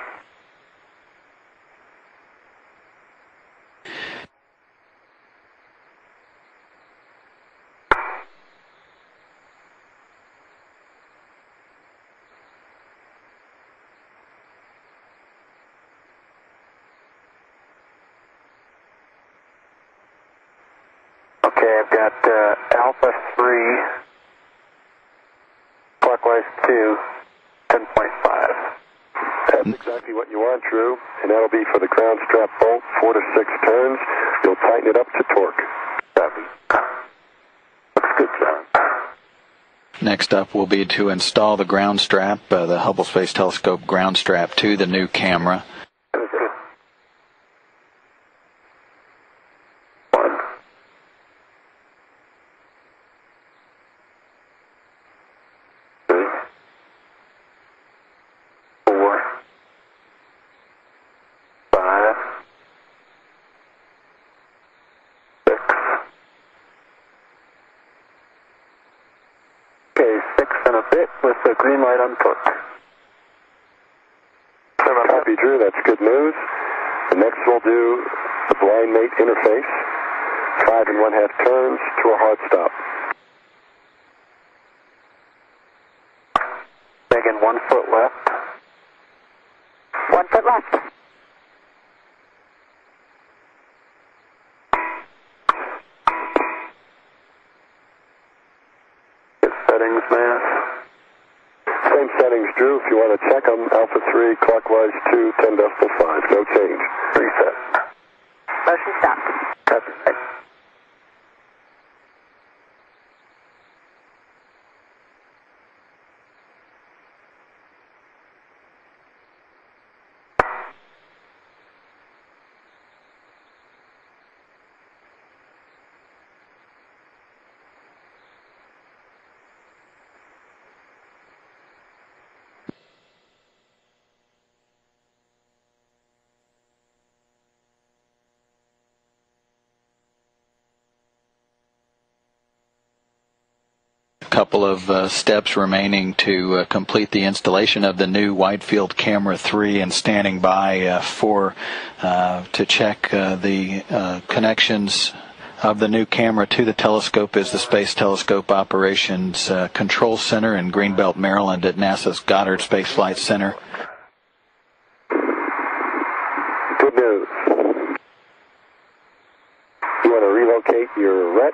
Okay, I've got alpha 3, clockwise 2, 10.5. That's exactly what you want, Drew, and that'll be for the ground strap bolt, 4 to 6 turns. You'll tighten it up to torque. Looks good, John. Next up will be to install the ground strap, the Hubble Space Telescope ground strap, to the new camera. With the green light on torque. Copy, Drew. That's good news. And next we'll do the blind mate interface. 5 1/2 turns to a hard stop. Megan, 1 foot left. 1 foot left. Good settings, mass. Same settings, Drew. If you want to check them, alpha 3, clockwise 2, 10.5. No change. Reset. Motion stopped. Copy. couple of steps remaining to complete the installation of the new Wide Field Camera 3, and standing by to check the connections of the new camera to the telescope is the Space Telescope Operations Control Center in Greenbelt, Maryland at NASA's Goddard Space Flight Center. Good news. You want to relocate your RET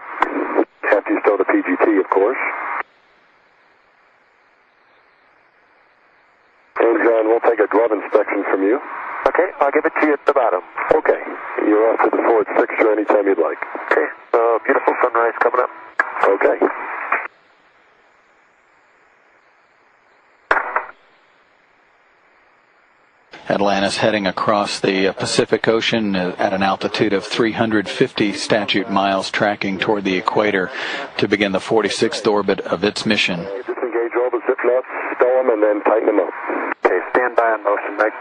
after you stow the PGT, of course. And John, we'll take a glove inspection from you. Okay, I'll give it to you at the bottom. Okay. You're off to the forward fixture anytime you'd like. Okay, beautiful sunrise coming up. Okay. Atlantis heading across the Pacific Ocean at an altitude of 350 statute miles, tracking toward the equator to begin the 46th orbit of its mission. Disengage all the zip nuts, stow them, and then tighten them up. Okay, stand by on motion, Mike.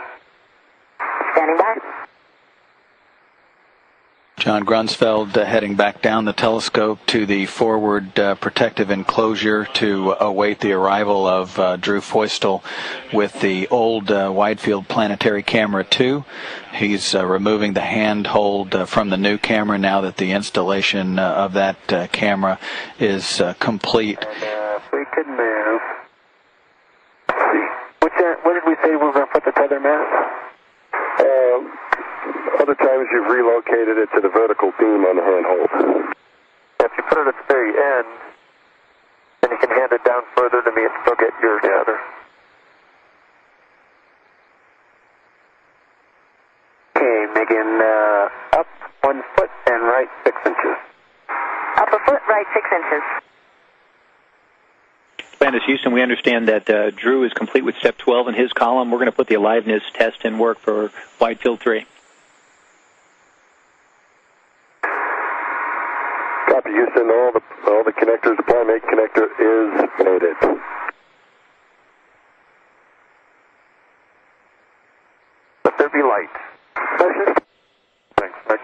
Standing by. John Grunsfeld heading back down the telescope to the forward protective enclosure to await the arrival of Drew Feustel with the old Wide Field Planetary Camera 2. He's removing the handhold from the new camera now that the installation of that camera is complete. We could move. What did we say we were going to put the tether mast? Other times you've relocated it to the vertical beam on the handhold. If you put it at the very end, then you can hand it down further to me and still get your tether. Okay, Megan, up 1 foot and right 6 inches. Up a foot, right 6 inches. Atlantis Houston, we understand that Drew is complete with step 12 in his column. We're going to put the aliveness test in work for Wide Field 3. Copy, Houston. All the connectors, the primate connector is mated. Let there be light. Pressure. Thanks, Mike.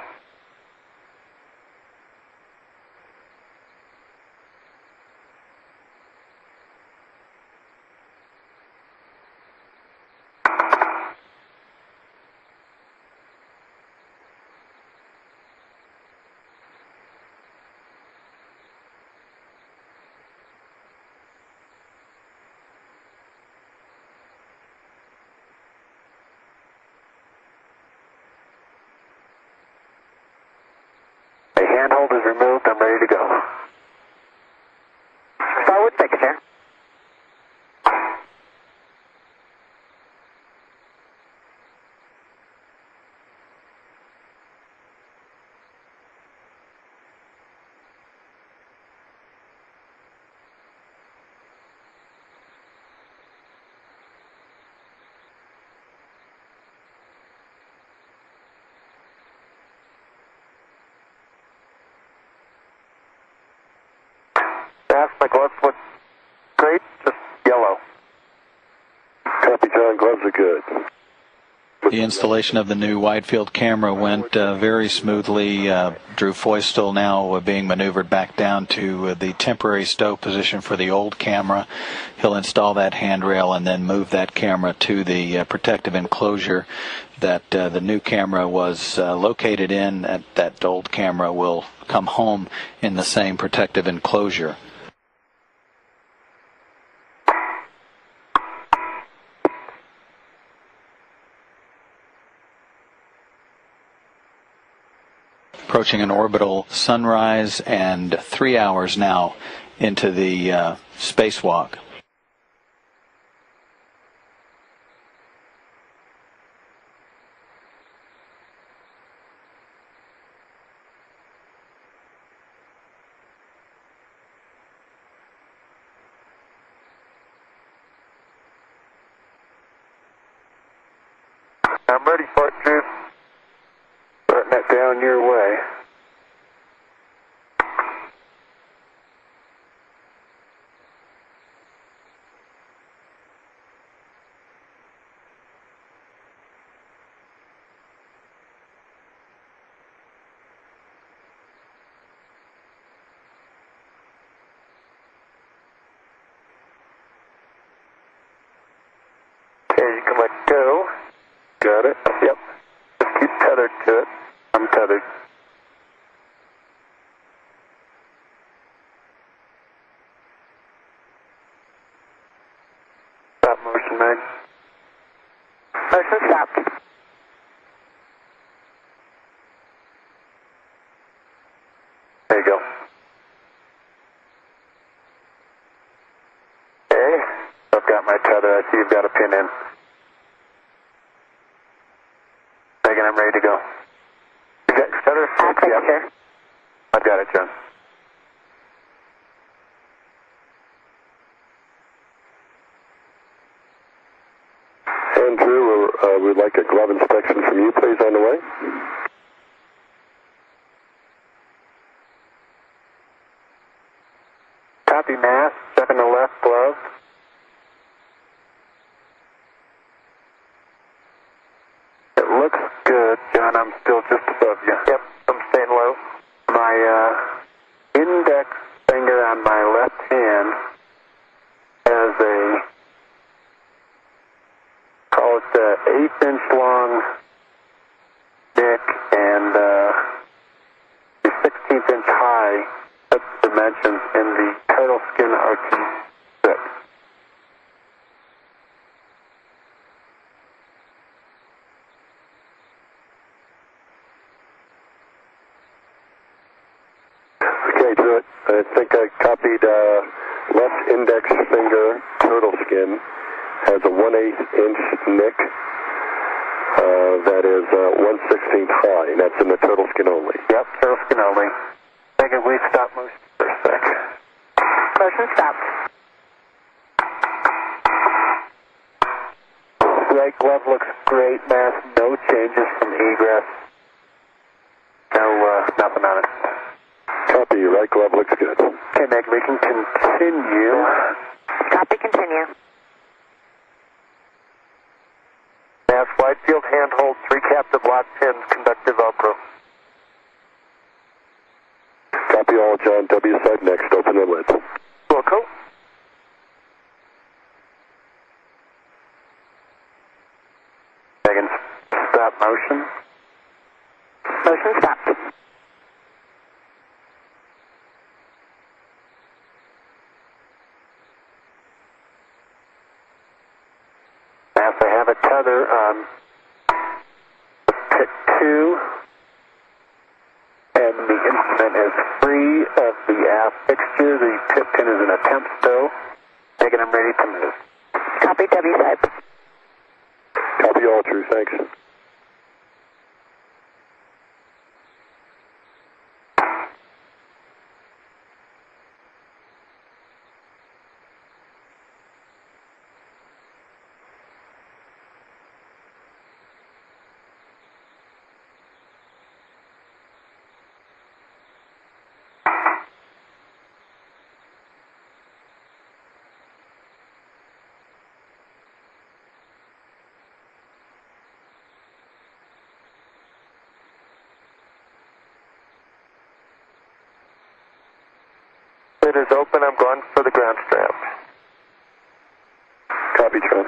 Handhold is removed. I'm ready to go. Forward fixture. My gloves look great, just yellow. Copy, John. Gloves are good. The installation of the new Wide Field camera went very smoothly. Drew Feustel now being maneuvered back down to the temporary stow position for the old camera. He'll install that handrail and then move that camera to the protective enclosure that the new camera was located in. That old camera will come home in the same protective enclosure. Approaching an orbital sunrise and 3 hours now into the spacewalk. I'm ready for it, Drew. Starting that down your way. can let go. Got it. Yep. Just keep tethered to it. I'm tethered. Stop motion, Meg. Motion stopped. There you go. Okay. I've got my tether. I see you've got a pin in. Megan, I'm ready to go. You got your tether? Sure. I've got it, John. Andrew, we'd like a glove inspection from you, please, on the way. Copy, mask. Checking the left glove. It looks good, John. I'm still just above you. Yep, I'm staying low. My index finger on my left hand has a, call it the 1/8 inch long nick and the 16th inch high dimensions in the turtle skin arching strip. Okay, Drew, I think I copied left index finger turtle skin has a 1/8 inch nick that is 1/16 high, and that's in the turtle skin only. Yep, turtle skin only. Megan, we stop motion for a sec. Motion stopped. Right glove looks great, mask, no changes from egress. No, nothing on it. Copy, right glove looks good. Okay, Meg, we can continue. Copy, continue. Mass wide field handhold, 3 captive lock pins, conductive Velcro. Copy all, John. W side next. Open the lid. Velcro. Megan, stop motion. Motion stopped. Mass, I have a tether on pit 2, and the instrument is free of the aft fixture. The tip pin is in a temp stow. Megan, I'm ready to move. Copy, W side. Copy all, Drew. Thanks. Lid is open, I'm going for the ground strap. Copy, John.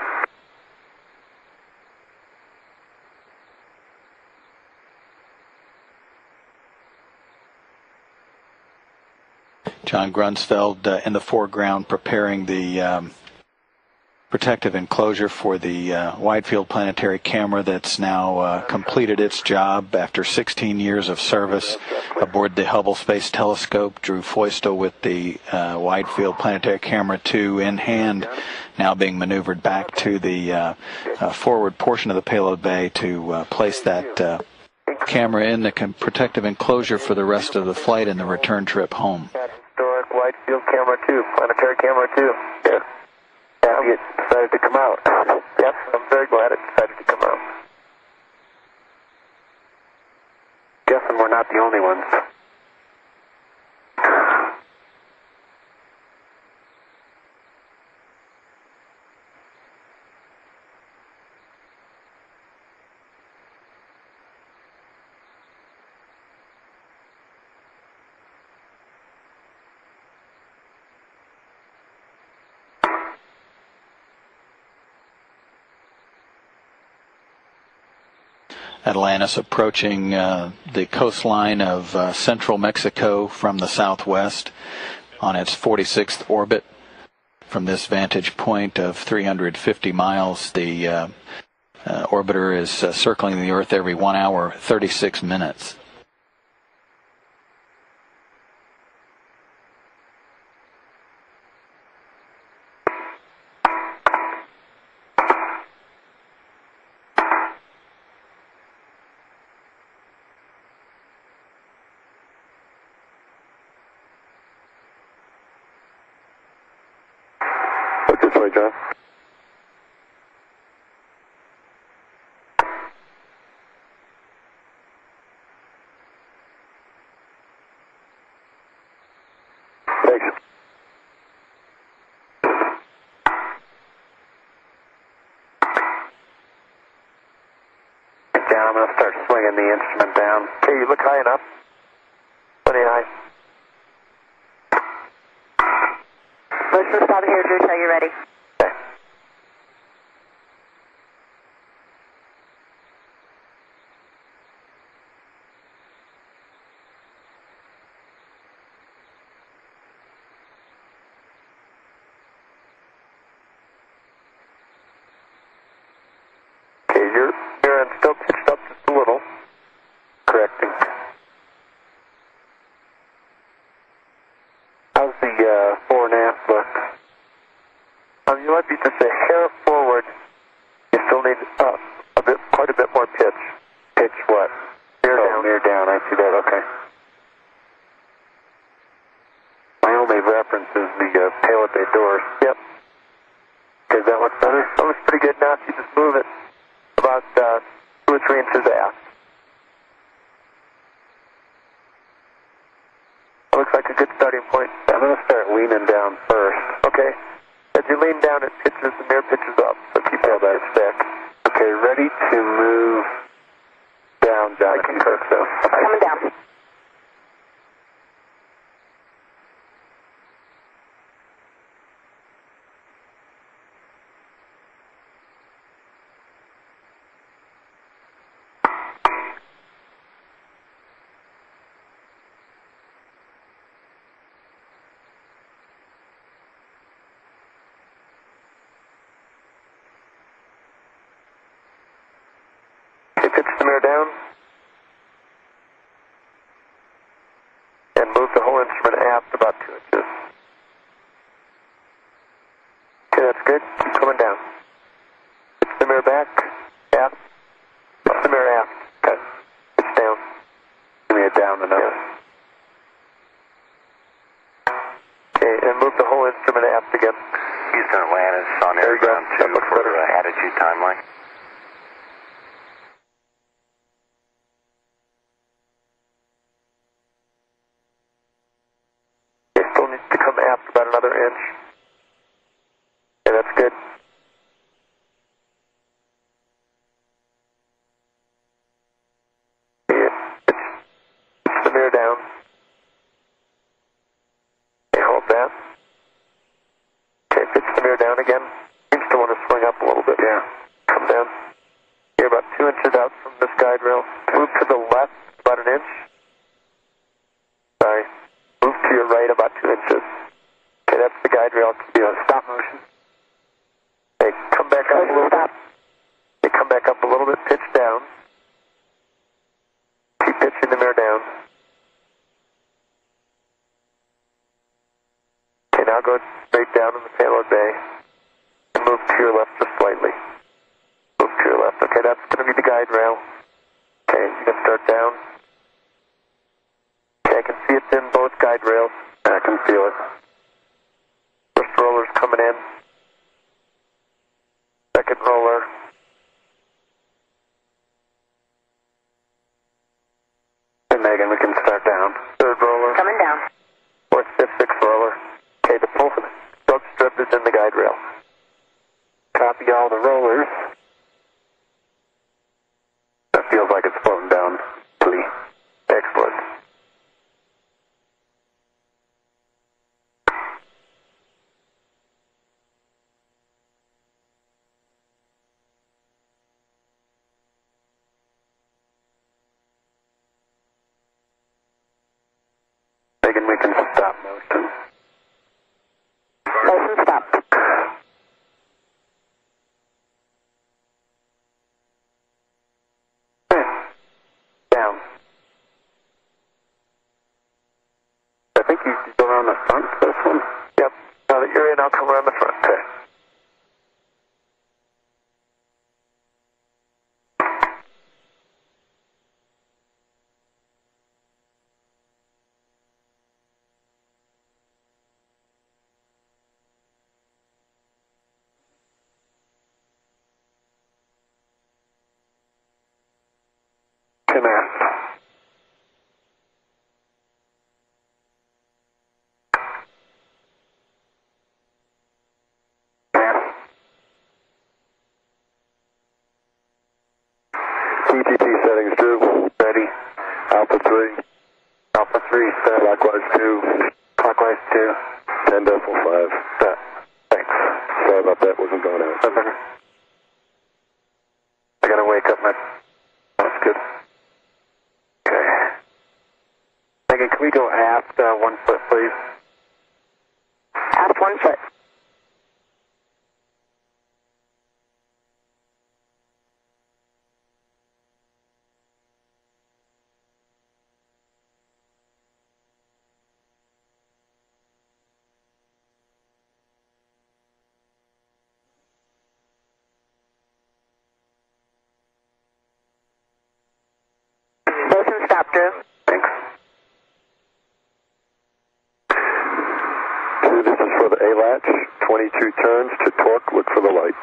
John Grunsfeld in the foreground preparing the protective enclosure for the wide field planetary camera that's now completed its job after 16 years of service aboard the Hubble Space Telescope. Drew Foistel with the wide field planetary camera 2 in hand, now being maneuvered back to the forward portion of the payload bay to place that camera in the protective enclosure for the rest of the flight and the return trip home. Historic wide field camera 2, planetary camera 2. Yeah. Happy it decided to come out. Yes, I'm very glad it decided to come out. Guessing we're not the only ones. Atlantis approaching the coastline of central Mexico from the southwest on its 46th orbit. From this vantage point of 350 miles, the orbiter is circling the Earth every 1 hour, 36 minutes. Look this way, John. Thanks. Down, I'm going to start swinging the instrument down. Okay, you look high enough. Plenty high. Motion stop here, Drew, till you're ready. Okay. Okay, your end's still pitched up just a little. Correcting. How's the fore and aft look? You might be just a hair forward. You still need quite a bit more pitch. Pitch what? Mirror down. Mirror down. I see that. Okay. My only reference is the tail bay doors. Yep. Okay, that looks better. That looks pretty good now. If you just move it about 2 or 3 inches aft. That looks like a good starting point. I'm going to start leaning down first. Okay. As you lean down, it pitches, the mirror pitches up, so keep that stick. Okay, ready to move down, John. I concur, so. Coming down. Pitch the mirror down. And move the whole instrument aft about 2 inches. Okay, that's good. Keep coming down. Pitch the mirror back. Aft. Pitch the mirror aft. Okay. Pitch down. Give me a down enough. Yeah. Okay, and move the whole instrument aft again. Houston Atlantis on air ground 2 for attitude timeline. About another inch. Okay, that's good. Yeah. Pitch the mirror down. Okay, hold that. Okay, pitch the mirror down again. Seems to want to swing up a little bit. Yeah. Come down. You're about 2 inches out from this guide rail. Move to the left about an inch. Sorry. Move to your right about 2 inches. Okay, that's the guide rail. Be on stop motion. Okay, come back up a little bit. Okay, come back up a little bit. Pitch down. Keep pitching the mirror down. Okay, now go straight down in the payload bay. And move to your left just slightly. Move to your left. Okay, that's going to be the guide rail. Okay, you can start down. Okay, I can see it's in both guide rails. I can feel it. First roller's coming in. Second roller. Hey Megan, we can start down. Third roller. Coming down. Fourth, fifth, sixth roller. Okay, the full stroke strip is in the guide rail. Copy all the rollers. That feels like it's floating down. Excellent. Go around the front, this one? Yep. Now that you're in, I'll come around the front. Okay. Command. TTP settings, Drew. Ready. Alpha 3. Alpha 3 set. Clockwise 2. Clockwise 2. 10.5. Set. Thanks. Sorry about that, wasn't going out. That's okay. I gotta wake up my... That's good. Okay. Megan, can we go aft 1 foot, please? Aft 1 foot. Motion stop, Drew. Thanks. Drew, this is for the A-latch. 22 turns to torque. Look for the light.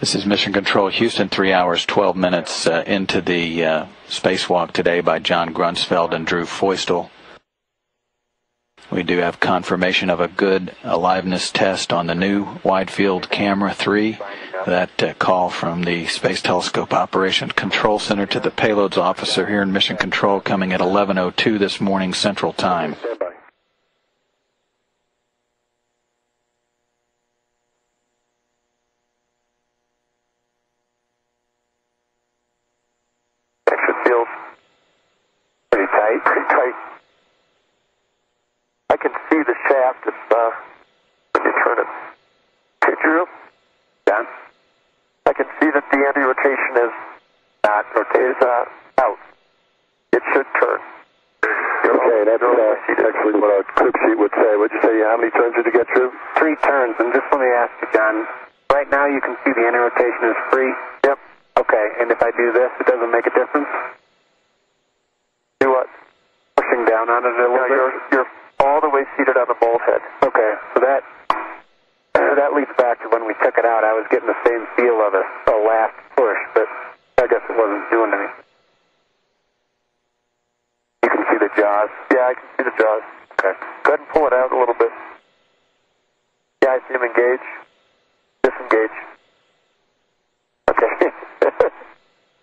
This is Mission Control Houston, 3 hours, 12 minutes into the spacewalk today by John Grunsfeld and Drew Feustel. We do have confirmation of a good aliveness test on the new Wide Field Camera 3. That call from the Space Telescope Operations Control Center to the payloads officer here in Mission Control coming at 11:02 this morning Central Time. Stand by. Exit field. Pretty tight. Pretty tight. I can see the shaft if when you turn it. Okay, Drew? Yeah. I can see that the anti-rotation is not rotated, out. It should turn. Okay, that's actually what our crib sheet would say. Would you say how many turns did you get, Drew? 3 turns, and just let me ask you, John. Right now you can see the anti-rotation is free? Yep. Okay, and if I do this, it doesn't make a difference? Do what? Pushing down on it a little bit? You're all the way seated on the bolt head. Okay, so that leads back to when we took it out. I was getting the same feel of a last push, but I guess it wasn't doing anything. You can see the jaws? Yeah, I can see the jaws. Okay. Go ahead and pull it out a little bit. Yeah, I see him engage. Disengage. Okay.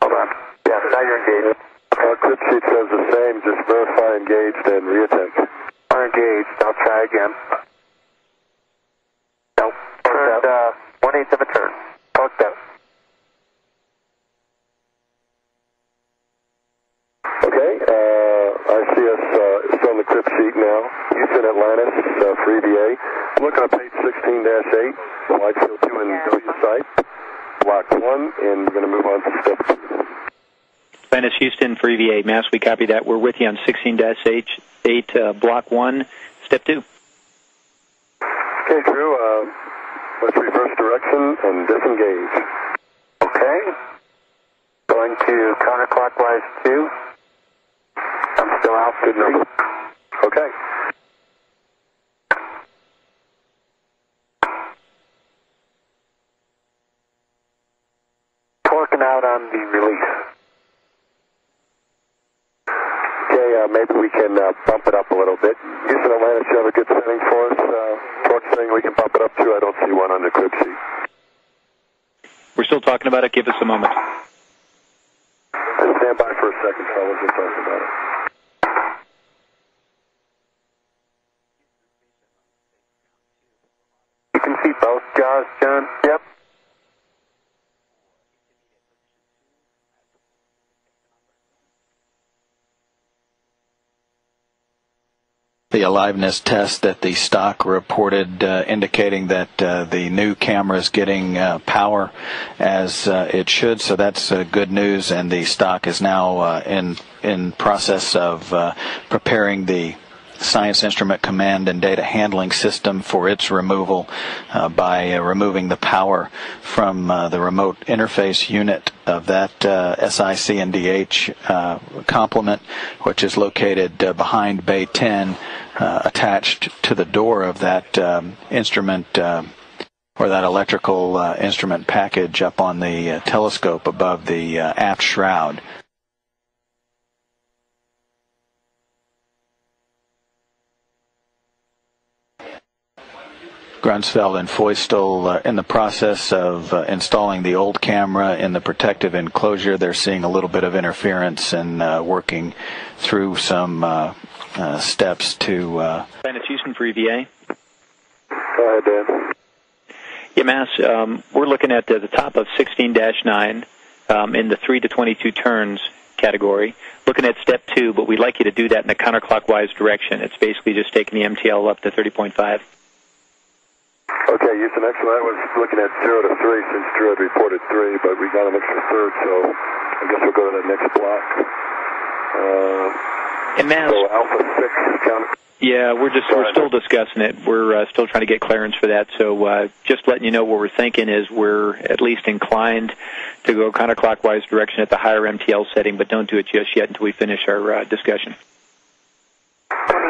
Hold on. Yeah, now you're engaged. Our crib sheet says the same, just verify engaged and reattempt. Are engaged. I'll try again. Nope. Turned 1/8 of a turn. Torqued out. Okay, I see us it's on the crib sheet now. Houston, Atlantis, for EVA. I'm looking at page 16-8, Wide Field 2 in W site. Block 1, and we're going to move on to step 2. Atlantis, Houston for EVA. Mass, we copy that. We're with you on 16-8, Block 1, Step 2. Okay, Drew, let's reverse direction and disengage. Okay. Going to counterclockwise 2. I'm still out. Good number. Okay. Torquing out on the release. Okay, maybe we can bump it up a little bit. Houston, Atlantis, you have a good setting for us? Torque setting we can bump it up to? I don't see one on the crib sheet. We're still talking about it. Give us a moment. Stand by for a second, fellas. We'll talk about it. You can see both jaws, John? Yep. the aliveness test that the stock reported, indicating that the new camera is getting power as it should. So that's good news, and the stock is now in process of preparing the Science Instrument Command and Data Handling System for its removal by removing the power from the remote interface unit of that SIC&DH complement, which is located behind Bay 10, attached to the door of that instrument or that electrical instrument package up on the telescope above the aft shroud. Grunsfeld and Feustel in the process of installing the old camera in the protective enclosure. They're seeing a little bit of interference and working through some steps to... Planet Houston for EVA. Go ahead, Dan. Yeah, Mass, we're looking at the top of 16-9 in the 3 to 22 turns category. Looking at step 2, but we'd like you to do that in a counterclockwise direction. It's basically just taking the MTL up to 30.5. Okay, Houston, excellent. I was looking at 0 to 3 since Drew had reported 3, but we got an extra third, so I guess we'll go to the next block. And Mass, so Alpha 6 is counted. Yeah, we're still discussing it. We're still trying to get clearance for that. So just letting you know what we're thinking is we're at least inclined to go counterclockwise direction at the higher MTL setting, but don't do it just yet until we finish our discussion.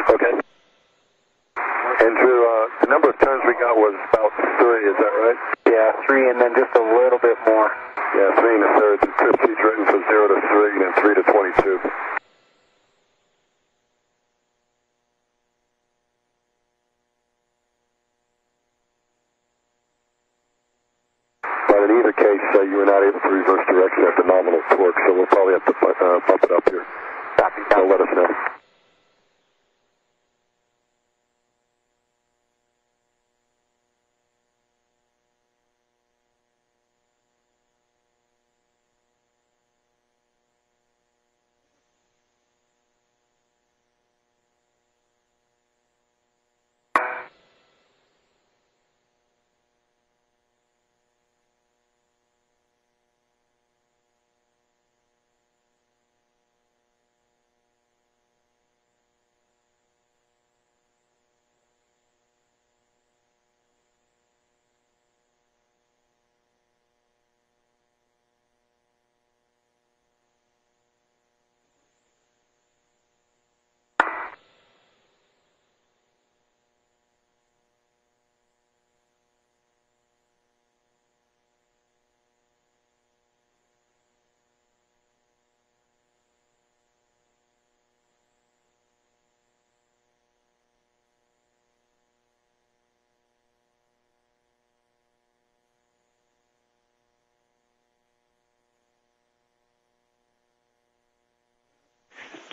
Okay. And Drew, the number of turns we got was about 3, is that right? Yeah, 3 and then just a little bit more. Yeah, 3 and a third. The trip sheet's written from 0 to 3 and then 3 to 22. But in either case, you were not able to reverse direction at the nominal torque, so we'll probably have to bump it up here. So let us know.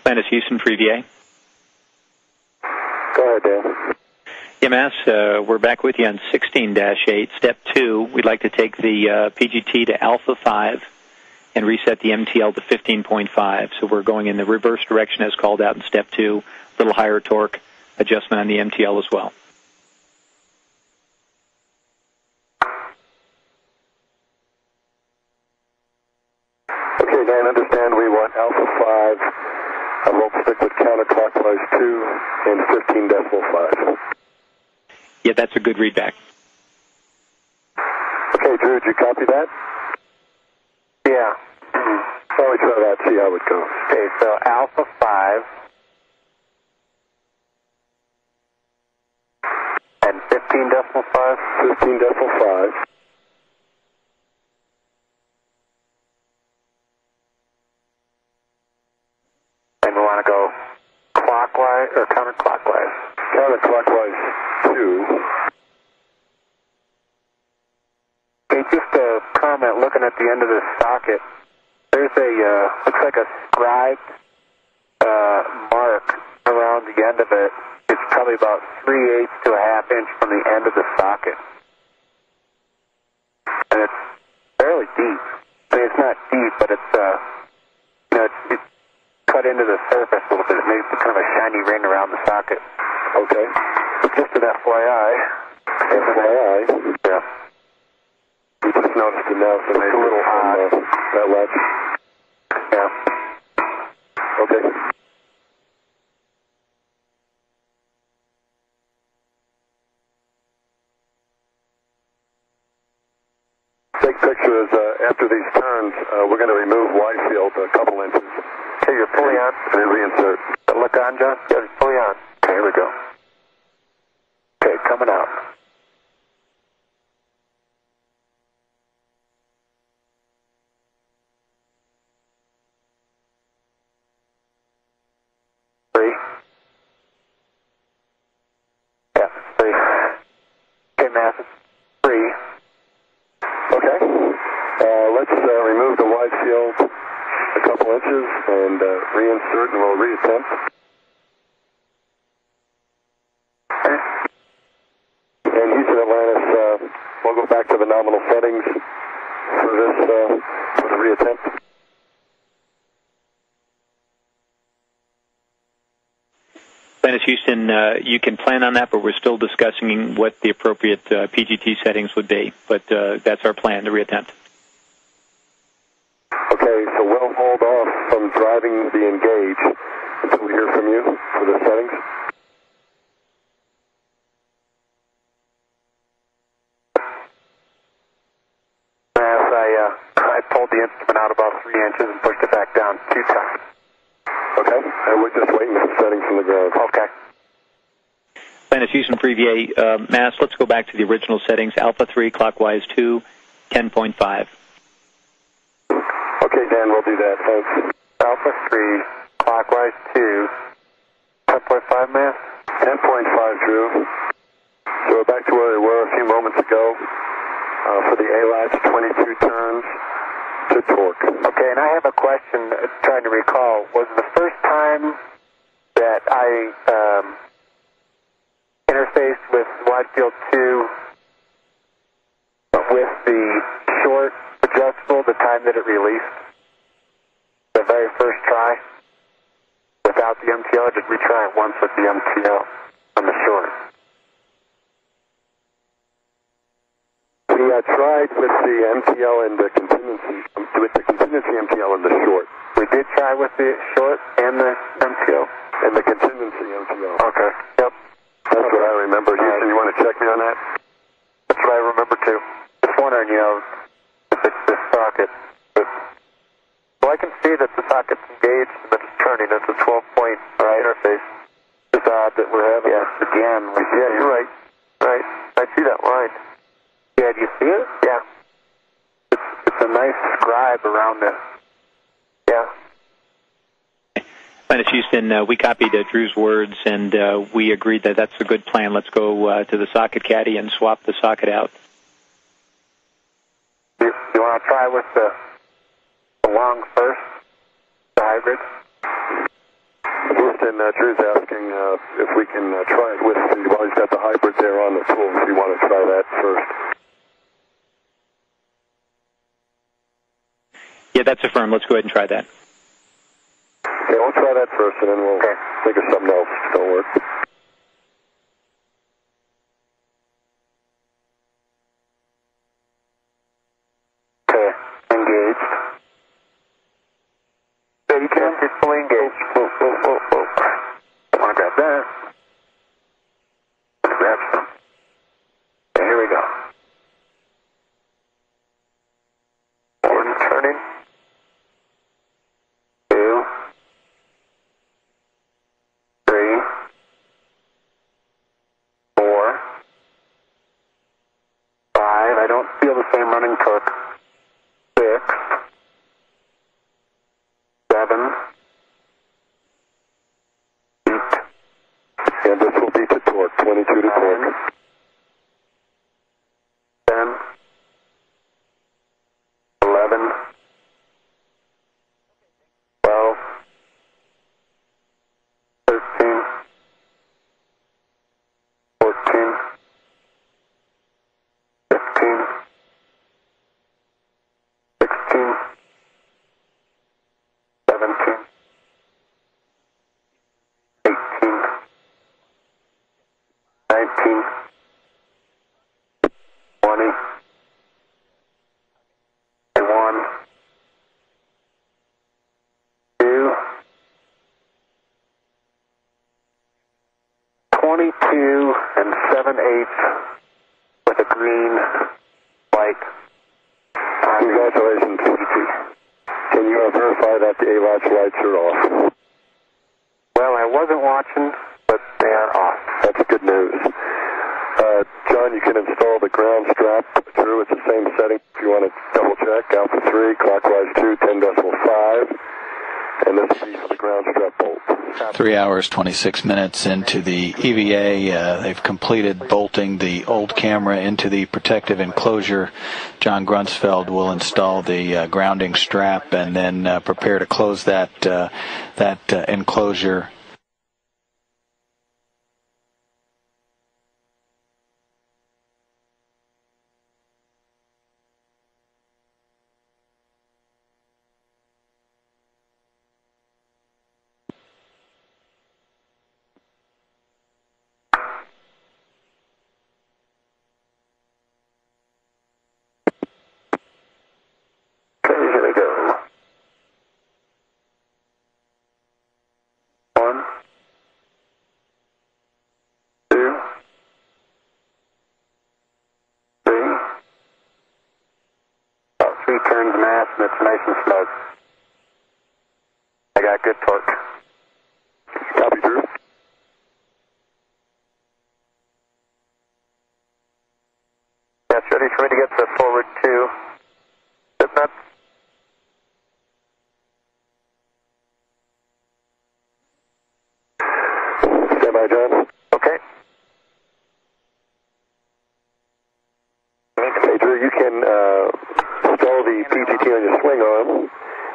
Planet Houston for EVA. Go ahead, Dan. EMS, we're back with you on 16-8. Step 2, we'd like to take the PGT to Alpha 5 and reset the MTL to 15.5. So we're going in the reverse direction as called out in Step 2, a little higher torque adjustment on the MTL as well. Okay, Dan, understand we want Alpha 5. We'll stick with counterclockwise 2 and 15.5. Yeah, that's a good readback. Okay, Drew, did you copy that? Yeah. Probably try that, see how it goes. Okay, so Alpha 5 and 15.5? 15.5. And we want to go clockwise or counterclockwise? Counterclockwise 2. Hey, just a comment looking at the end of this socket. There's a, looks like a scribed mark around the end of it. It's probably about 3/8 to a half inch from the end of the socket. And it's fairly deep. I mean, it's not deep, but it's, you know, it's cut into the surface a little bit. It makes kind of a shiny ring around the socket. Okay. Just an FYI. FYI? Yeah. You just noticed it now, so maybe a little hot. That latch. Yeah. Okay. Big picture is after these turns, we're going to remove wide field a couple inches. Okay, you're fully on. And then reinsert. Look on, John? Yeah, it's fully on. Okay, here we go. Okay, coming out. Three. Yeah, three. Okay, Massive. Three. Okay. Let's remove the wide field a couple inches and reinsert, and we'll reattempt. Okay. And Houston, Atlantis, we'll go back to the nominal settings for this, for the reattempt. Atlantis, Houston, you can plan on that, but we're still discussing what the appropriate PGT settings would be. But that's our plan, to reattempt. Okay, so we'll hold off from driving the engage until we hear from you for the settings. I pulled the instrument out about 3 inches and pushed it back down 2 times. Okay, and we're just waiting for settings from the ground. Okay. Atlantis, Houston for EVA. Mass, let's go back to the original settings. Alpha 3, clockwise 2, 10.5. Okay, Dan, we'll do that. Thanks. Alpha 3, clockwise 2, 10.5, Mass? 10.5, Drew. So we're back to where we were a few moments ago for the A-latch, 22 turns to torque. Okay, and I have a question trying to recall. Was the first time that I interfaced with wide field 2 with the short adjustable the time that it released? The very first try? Without the MTL, or did we try it once with the MTL on the short? We tried with the MTL and the contingency, MTL and the short. We did try with the short and the MTL? And the contingency MTL. Okay. Yep. That's what I remember. Houston, you want to check me on that? That's what I remember too. Just wondering, if it's this socket. Well, I can see that the socket's engaged and that it's turning. It's a 12-point interface. It's odd that we're having this again. Yeah, you're right. Right. I see that line. Yeah, do you see it? Yeah. It's a nice scribe around it. Yeah. Atlantis, Houston, we copied Drew's words, and we agreed that that's a good plan. Let's go to the socket caddy and swap the socket out. You want to try with the long first, the hybrid? Houston, Drew's asking if we can try it with, you've always got the hybrid there on the tool, if you want to try that first. Yeah, that's affirmed. Let's go ahead and try that. Okay, we'll try that first, and then we'll think of something else. Don't worry. Okay, engaged. Yeah, you can get fully engaged. Whoa. I want to grab that. Grab some. Okay, here we go. One turning. 2. 3. 4. 5. I don't feel the same running torque. 6. 7. 8. And this will be to torque, 22 to torque. 10. 11. 12. 13. 14. 15. 16. 17. 18. 19, 20, 1, 2, 22 and 7/8 with a green light. Congratulations. Can you verify that the ALAT's lights are off? Well, I wasn't watching, but they are off. That's good news. John, you can install the ground strap through. It's the same setting if you want to double check. Alpha 3, clockwise 2, 10.5. And this will be for the ground strap bolt. 3 hours, 26 minutes into the EVA. They've completed bolting the old camera into the protective enclosure. John Grunsfeld will install the grounding strap and then prepare to close that enclosure. Here we go. 1, 2, 3. About 3 turns mass, and it's nice and snug. I got good torque. Copy, Drew. That's ready for me to get the forward 2. Zip nuts. Stand by, John. Okay. Hey, Drew, you can install the PGT on your swing arm,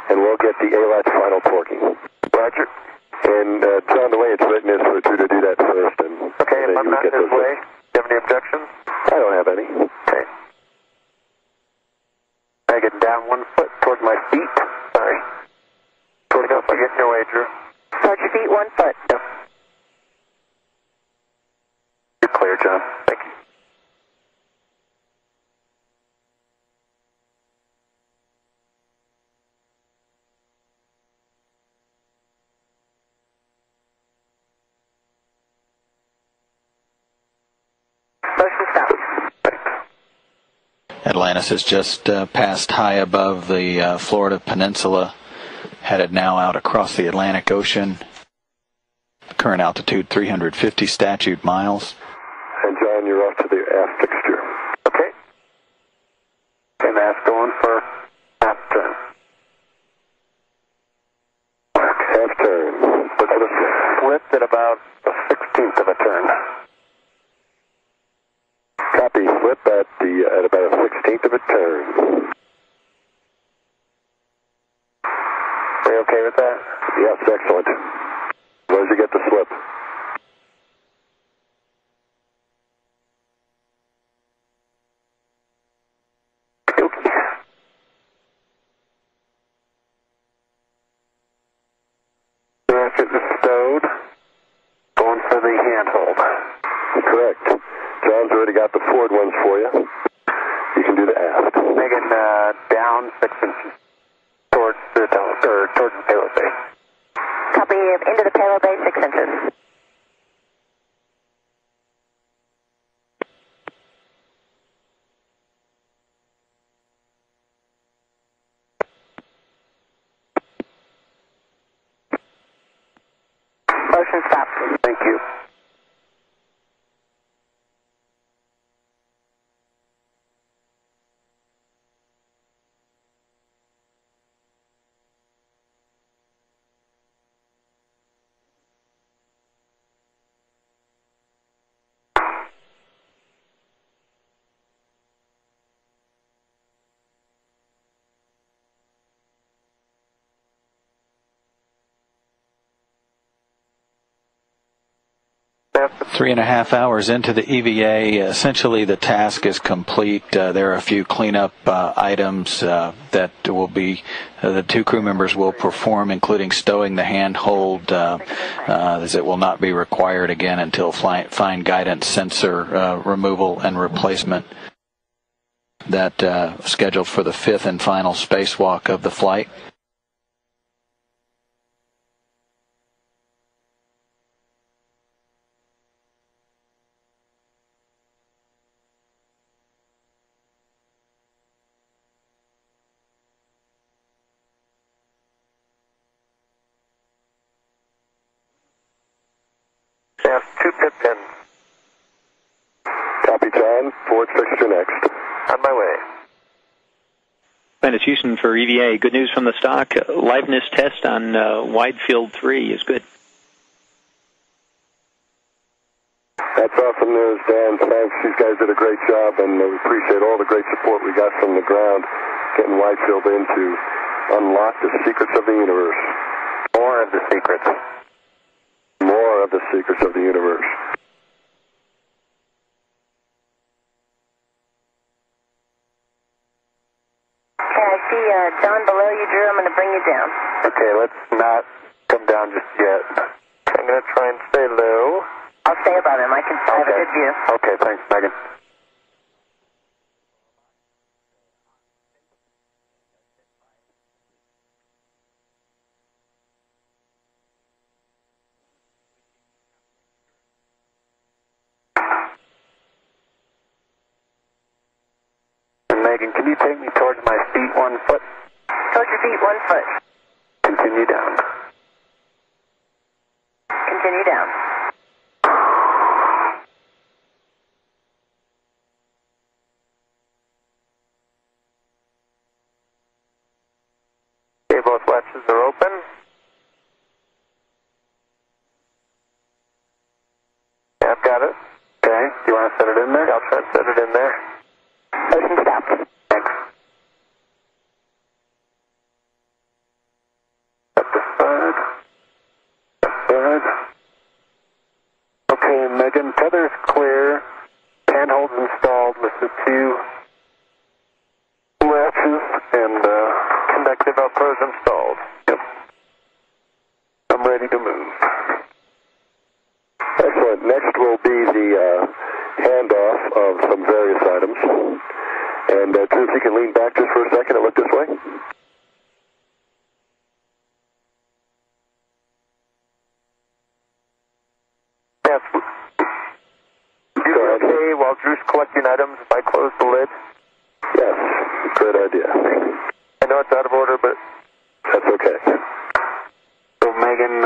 and we'll get the ALAT's final torquing. Roger. And, John, the way it's written is for Drew to do that first. And Okay, then if I'm you not get his those- way, do you have any objections? I don't have any. Okay. I get down 1 foot towards my feet. Sorry. Towards up. I get in your way, Drew. Towards your feet, 1 foot. Yep. You're clear, John. Thank you. Motion stops. Atlantis has just passed high above the Florida Peninsula, headed now out across the Atlantic Ocean. Current altitude 350 statute miles. And, John, you're off to the aft fixture. Okay. And that's going for half turn. Half turn. But I was flipped at about a 16th of a turn. Copy. Flip at about a 16th of a turn. Are you okay with that? Yes, excellent. As long as you get the slip. Okay. Ratchet is stowed. Going for the handhold. Correct. John's already got the forward ones for you. You can do the aft. Megan, down 6 inches towards the towards the payload bay. Copy, into the payload bay, 6 inches. Motion stops. Thank you. 3.5 hours into the EVA, essentially the task is complete. There are a few cleanup items that will be the two crew members will perform, including stowing the handhold, as it will not be required again until fine guidance sensor removal and replacement. That scheduled for the 5th and final spacewalk of the flight. Yes, 2 pit pins. Copy, John. Forward fixture next. On my way. Planet Houston for EVA. Good news from the stock. Liveness test on wide field 3 is good. That's awesome news, Dan. Thanks. These guys did a great job, and we appreciate all the great support we got from the ground, getting wide field in to unlock the secrets of the universe. More of the secrets. More of the secrets of the universe. Okay, I see John below you, Drew. I'm going to bring you down. Okay, let's not come down just yet. I'm going to try and stay low. I'll stay above him. I have a good view. Okay, thanks, Megan. And Megan, can you take me towards my feet 1 foot? Towards your feet 1 foot. Continue down. Continue down. Okay, both latches are open. Yeah, I've got it. Okay, do you want to set it in there? I'll try and set it in there. Ocean stop. Thanks. Up the side. Okay, Megan, tether's clear. Handholds installed with the 2 latches and conductive outposts installed. Yep. I'm ready to move. Excellent. Next will be the handoff of some various items. And Drew, if you can lean back just for a second and look this way. Yes. You okay while Drew's collecting items if I close the lid? Yes, good idea. I know it's out of order, but That's okay. so Megan,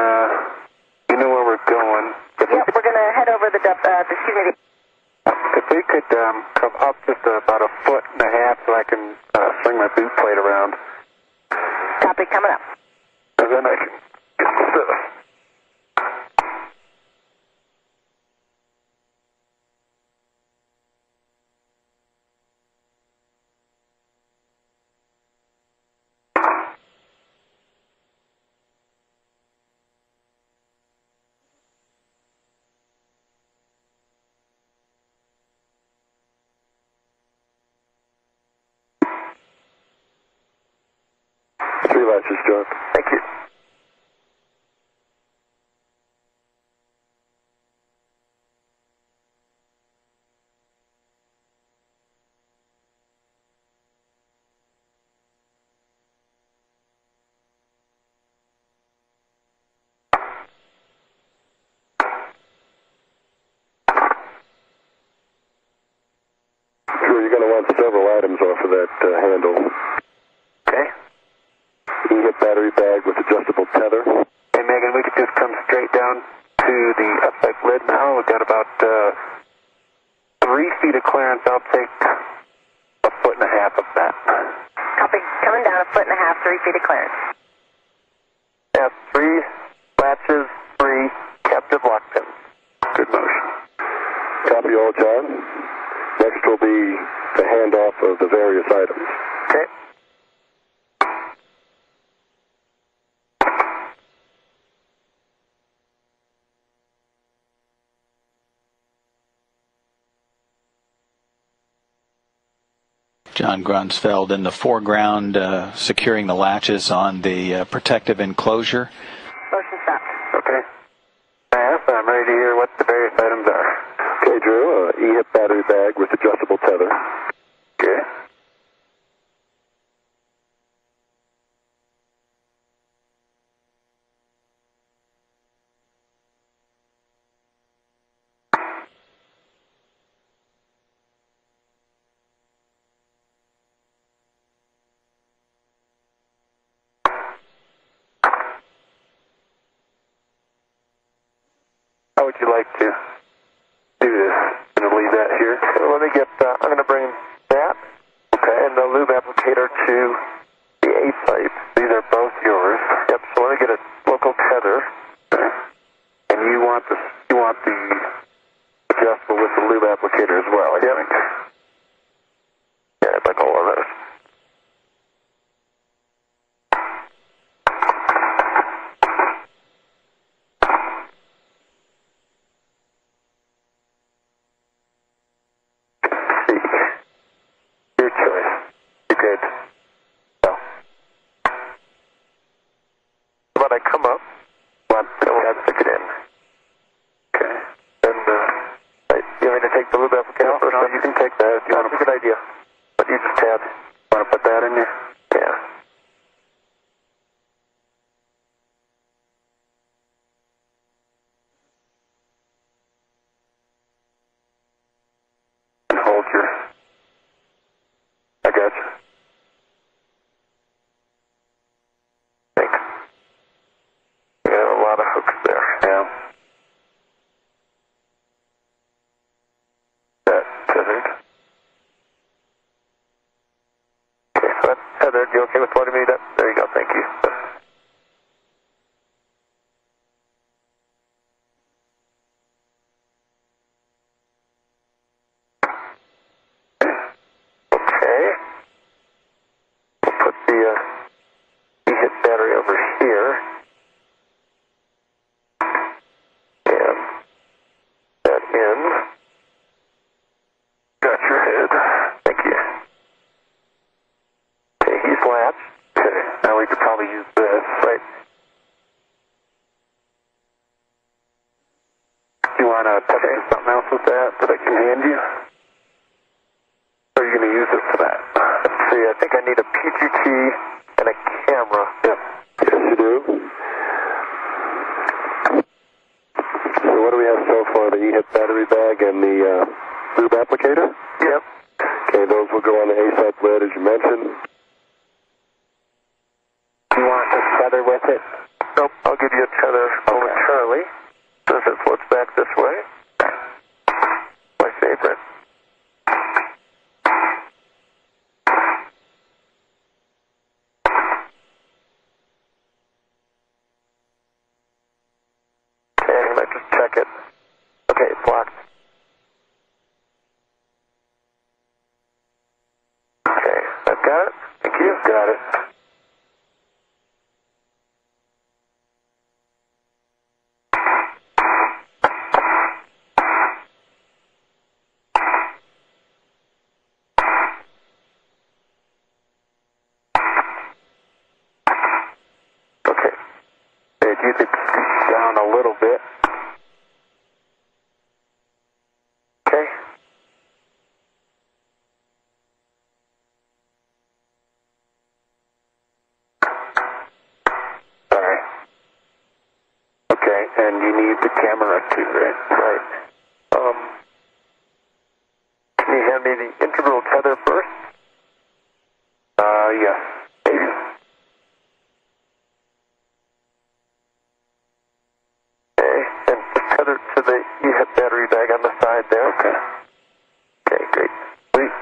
you know where we're going. Yep, we're going to head over If we could come up just about 1.5 foot so I can swing my boot plate around. Copy, coming up. And then I can get the... Three latches, John. Thank you. Drew, you're going to want several items off of that handle. Okay. You can get battery bag with adjustable tether. Hey, Megan, we could just come straight down to the upright lid now. We've got about 3 feet of clearance. I'll take 1.5 foot of that. Copy, coming down 1.5 foot, 3 feet of clearance. Yeah, 3 latches, 3 captive lock pins. Good motion. Copy all, John. Next will be the handoff of the various items. Okay. John Grunsfeld. In the foreground, securing the latches on the protective enclosure. Motion stopped. Okay. Yes, I'm ready to hear what the various items are. Okay, Drew, E-hip battery bag with adjustable tether. Okay. How would you like to do this? I'm going to leave that here. So let me get, I'm going to bring that, okay, and the lube applicator to the A site. These are both yours. Yep, so let me get a local tether. Okay. And you want the adjustable with the lube applicator as well, I think. Yeah, I'd like all of those. Your choice. You're good. So, how about I come up? Then we'll have to stick it in. Okay. And, you want me to take the lube applicator first? No, you can take that if you want. That's a good idea. But you just have. Want to put that in there? Yeah. And hold your. I got you. Thanks. You got a lot of hooks there. Yeah. That tethered. Okay, so that's tethered. You okay with letting me that? There you go. Thank you. Okay. We'll put the E-hip battery over here. And that in. Got your head. Thank you. Okay, he's latched. Okay, now we could probably use this, right? Do you want to touch something else with that I can hand you? Or are you going to use it for that? Let's see, I think I need a PGT and a camera. Yep. Yes, you do. So what do we have so far? The E-hip battery bag and the lube applicator? Yep. Okay, those will go on the A-side lid as you mentioned. Do you want to tether with it? Nope, I'll give you a tether momentarily. Since it floats back this way. My favorite. Okay, let's just check it. Okay, it's locked. Okay, I've got it. Thank you. Got it. Okay. If you could scoot down a little bit. Okay. All right. Okay, and you need the camera too, right? Right. Can you hand me the integral tether first? Yes. Okay, and just tether to the E-hip battery bag on the side there. Okay. Okay, great. Sweet.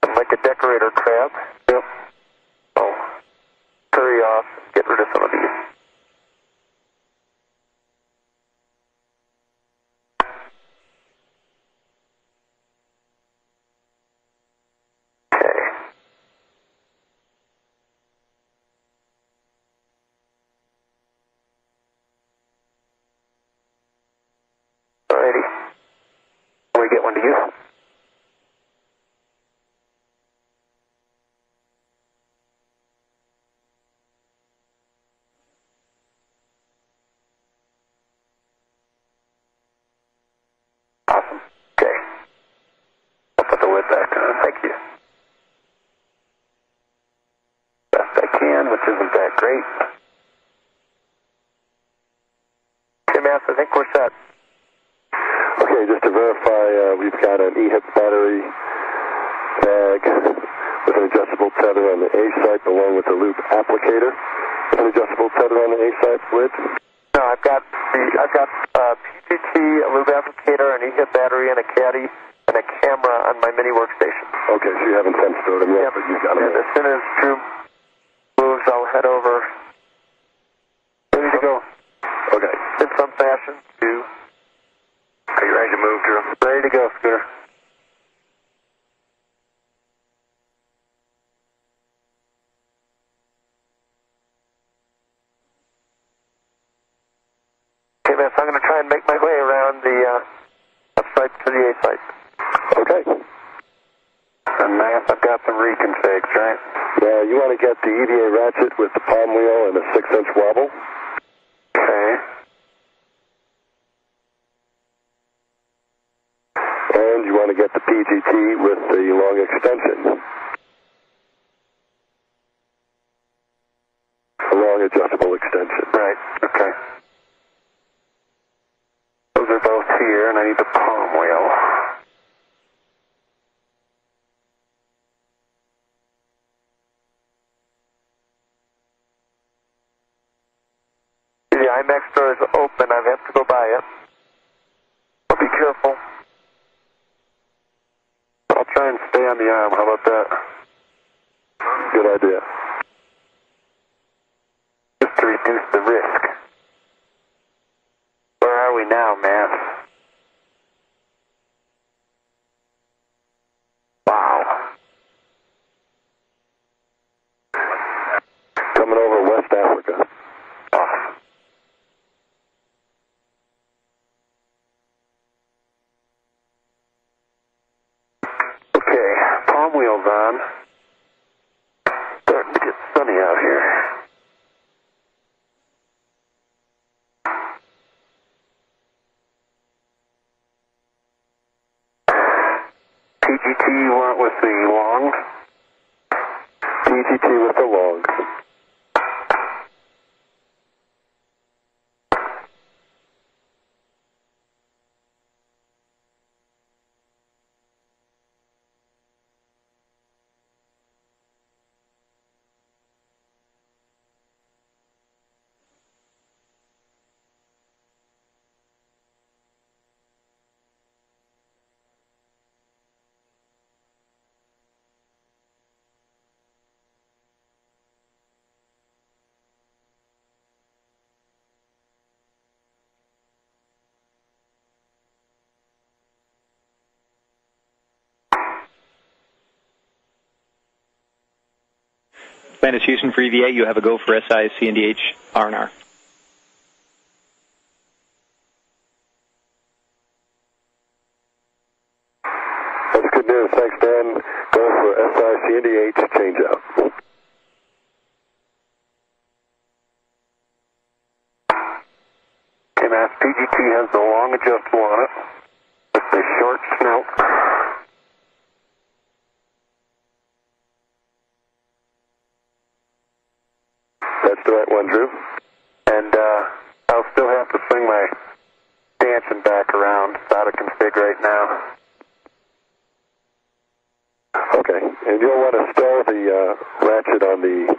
I'm like a decorator crab. Yep. Oh. Hurry off. Get rid of some of these. Okay. you. Awesome. Okay. I'll put the lid back on. Thank you. Best I can, which isn't that great. Okay, Matt, I think we're set. Okay, just to verify, we've got an EHIP battery bag with an adjustable tether on the A-site along with a loop applicator with an adjustable tether on the A-site lid. No, I've got PGT, a lube applicator, an EHIP battery, and a caddy, and a camera on my mini workstation. Okay, so you haven't sensed them yet, but you've got them. And as soon as Drew moves, I'll head over. Ready to go. Okay. In some fashion to... Are you ready to move, Drew? Ready to go, Scooter. Okay, man, so I'm going to try and make my way around the left side to the A site. Okay. And Matt, I've got some reconfigs, right? Yeah, you want to get the EVA ratchet with the palm wheel and a 6-inch wobble. Okay. And you want to get the PGT with the long extension. A long adjustable extension. Right, okay. Those are both here, and I need the palm wheel. The IMAX door is open. I have to go by it. I'll be careful. I'll try and stay on the arm. How about that? Good idea. Just to reduce the risk. Where are we now, Matt? Wow. Coming over West Africa. Awesome. Okay, palm wheels on. Starting to get sunny out here. PGT you want with the long? PGT with the long. Atlantis Houston for EVA, you have a go for SI, CNDH, R&R. That's good news. Thanks, Dan. Go for SI, CNDH, change out. Okay, Matt, PGT has the long adjustable on it with the short snout. That's the right one, Drew. And I'll still have to swing my stanchion back around. It's out of config right now. Okay, and you'll want to stow the ratchet on the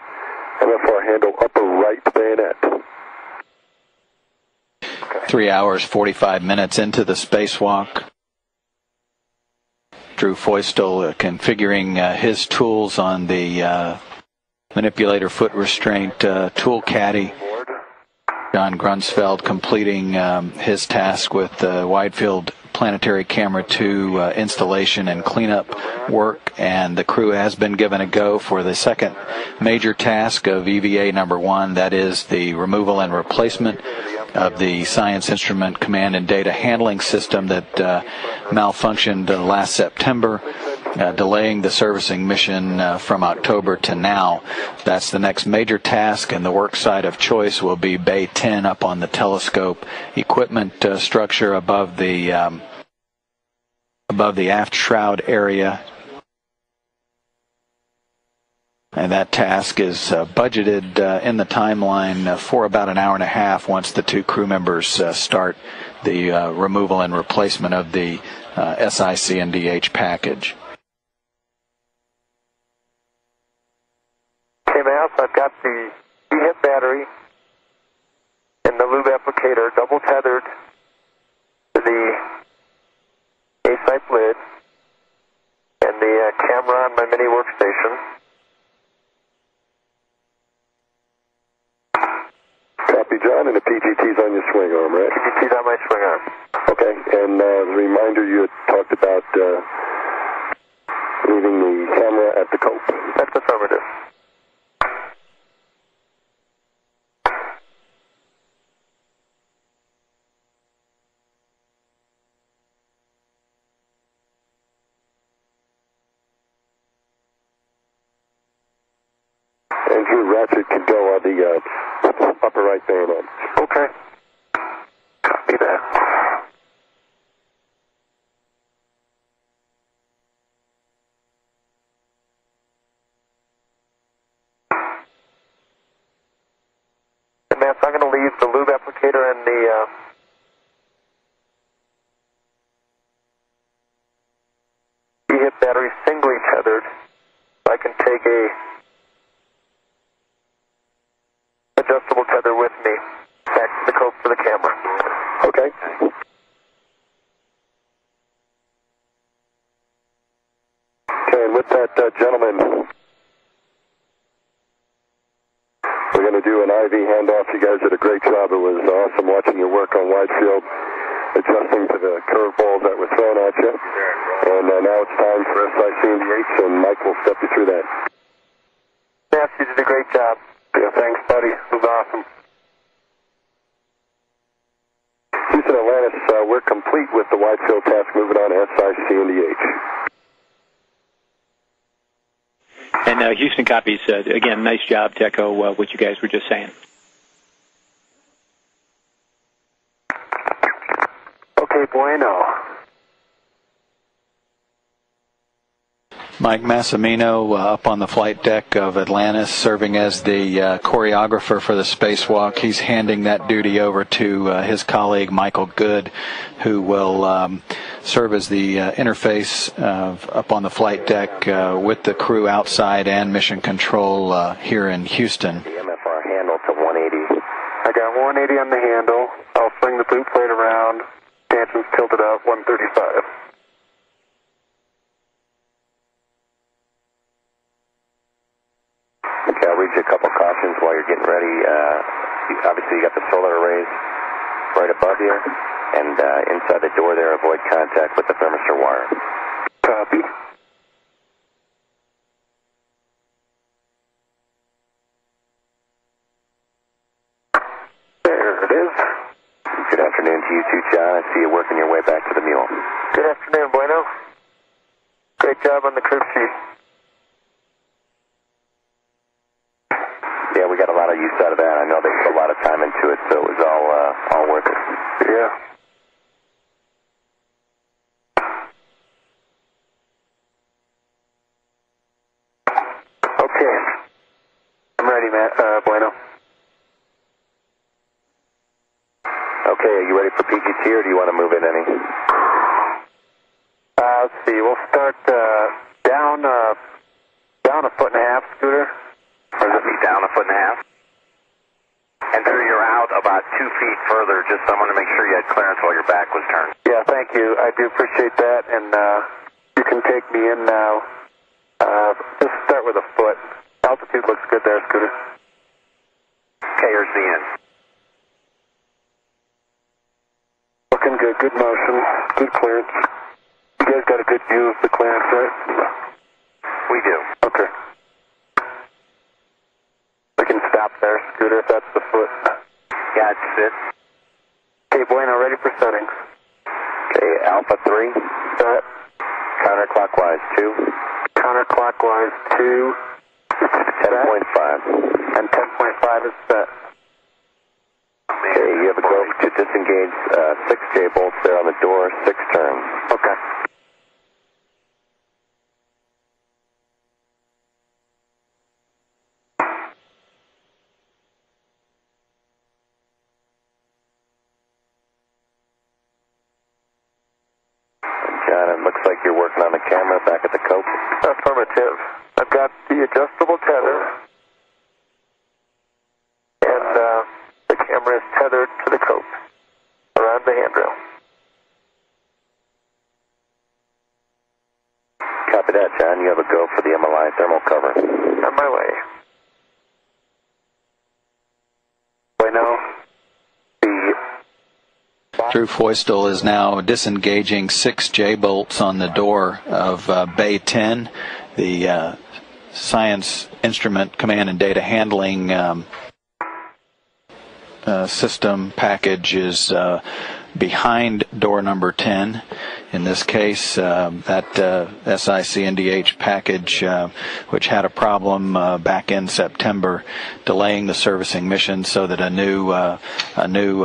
MFR handle upper right bayonet. 3 hours, 45 minutes into the spacewalk. Drew Feustel configuring his tools on the manipulator foot restraint tool caddy. John Grunsfeld completing his task with the wide field planetary camera 2 installation and cleanup work, and the crew has been given a go for the second major task of EVA number 1, that is the removal and replacement of the Science Instrument Command and Data Handling System that malfunctioned last September, delaying the servicing mission from October to now. That's the next major task, and the work site of choice will be Bay 10 up on the telescope equipment structure above the aft shroud area. And that task is budgeted in the timeline for about an hour and a half once the two crew members start the removal and replacement of the SIC and DH package. Okay, Mass, I've got the EHIP battery and the lube applicator double tethered to the A-site lid and the camera on my mini workstation. Copy, John, and the PGT's on your swing arm, right? PGT's on my swing arm. Okay, and as a reminder, you had talked about leaving the camera at the cope. That's affirmative. And your ratchet can go on the upper right band on. Okay. Copy that. And Matt, I'm going to leave the lube applicator and the EHIP battery singly tethered, so I can take a adjustable tether with me back to the cope for the camera. Okay. Okay, and with that, gentlemen, we're going to do an IV handoff. You guys did a great job. It was awesome watching your work on wide field, adjusting to the curveballs that were thrown at you. And now it's time for SIC and DH, and Mike will step you through that. Yes, you did a great job. Yeah, thanks, buddy. It was awesome. Houston, Atlantis, we're complete with the wide field task. Moving on to SIC and DH. And Houston copies. Again, nice job to echo what you guys were just saying. Okay, bueno. Mike Massimino up on the flight deck of Atlantis, serving as the choreographer for the spacewalk. He's handing that duty over to his colleague Michael Good, who will serve as the interface up on the flight deck with the crew outside and mission control here in Houston. The MFR handle to 180. I got 180 on the handle. I'll swing the boot plate around. Stanchion's tilted up, 135. Okay, I'll read you a couple cautions while you're getting ready. Obviously, you got the solar arrays right above you, and inside the door there, avoid contact with the thermistor wire. Copy. There it is. Good afternoon to you too, John. I see you working your way back to the mule. Good afternoon, bueno. Great job on the crib sheet. Yeah, we got a lot of use out of that. I know they put a lot of time into it, so it was all worth it. Yeah. Okay. I'm ready, bueno. Okay, are you ready for PGT, or do you want to move in any? Let's see. We'll start down a foot and a half, Scooter. Or is it down a foot and a half? And so you're out about 2 feet further, just so I want to make sure you had clearance while your back was turned. Yeah, thank you. I do appreciate that, and you can take me in now. Just start with a foot. Altitude looks good there, Scooter. Okay, here's the end. Looking good. Good motion. Good clearance. You guys got a good view of the clearance, right? We do. Okay. We can stop there, Scooter, if that's the foot. Yeah, it's it. Okay, Bueno, ready for settings. Okay, Alpha 3. Set. Counterclockwise 2. Counterclockwise 2. 10.5. And 10.5 is set. Okay, you have a go to disengage 6 J-bolts there on the door, 6 turns. Okay. John, it looks like you're working on the camera back at the cope. Affirmative. I've got the adjustable tether, and the camera is tethered to the cope around the handrail. Copy that, John. You have a go for the MLI thermal cover. On my way. Bueno. Drew Feustel is now disengaging 6 J-bolts on the door of Bay 10. The Science Instrument Command and Data Handling system package is behind door number 10. In this case, that SICNDH package, which had a problem back in September, delaying the servicing mission so that a new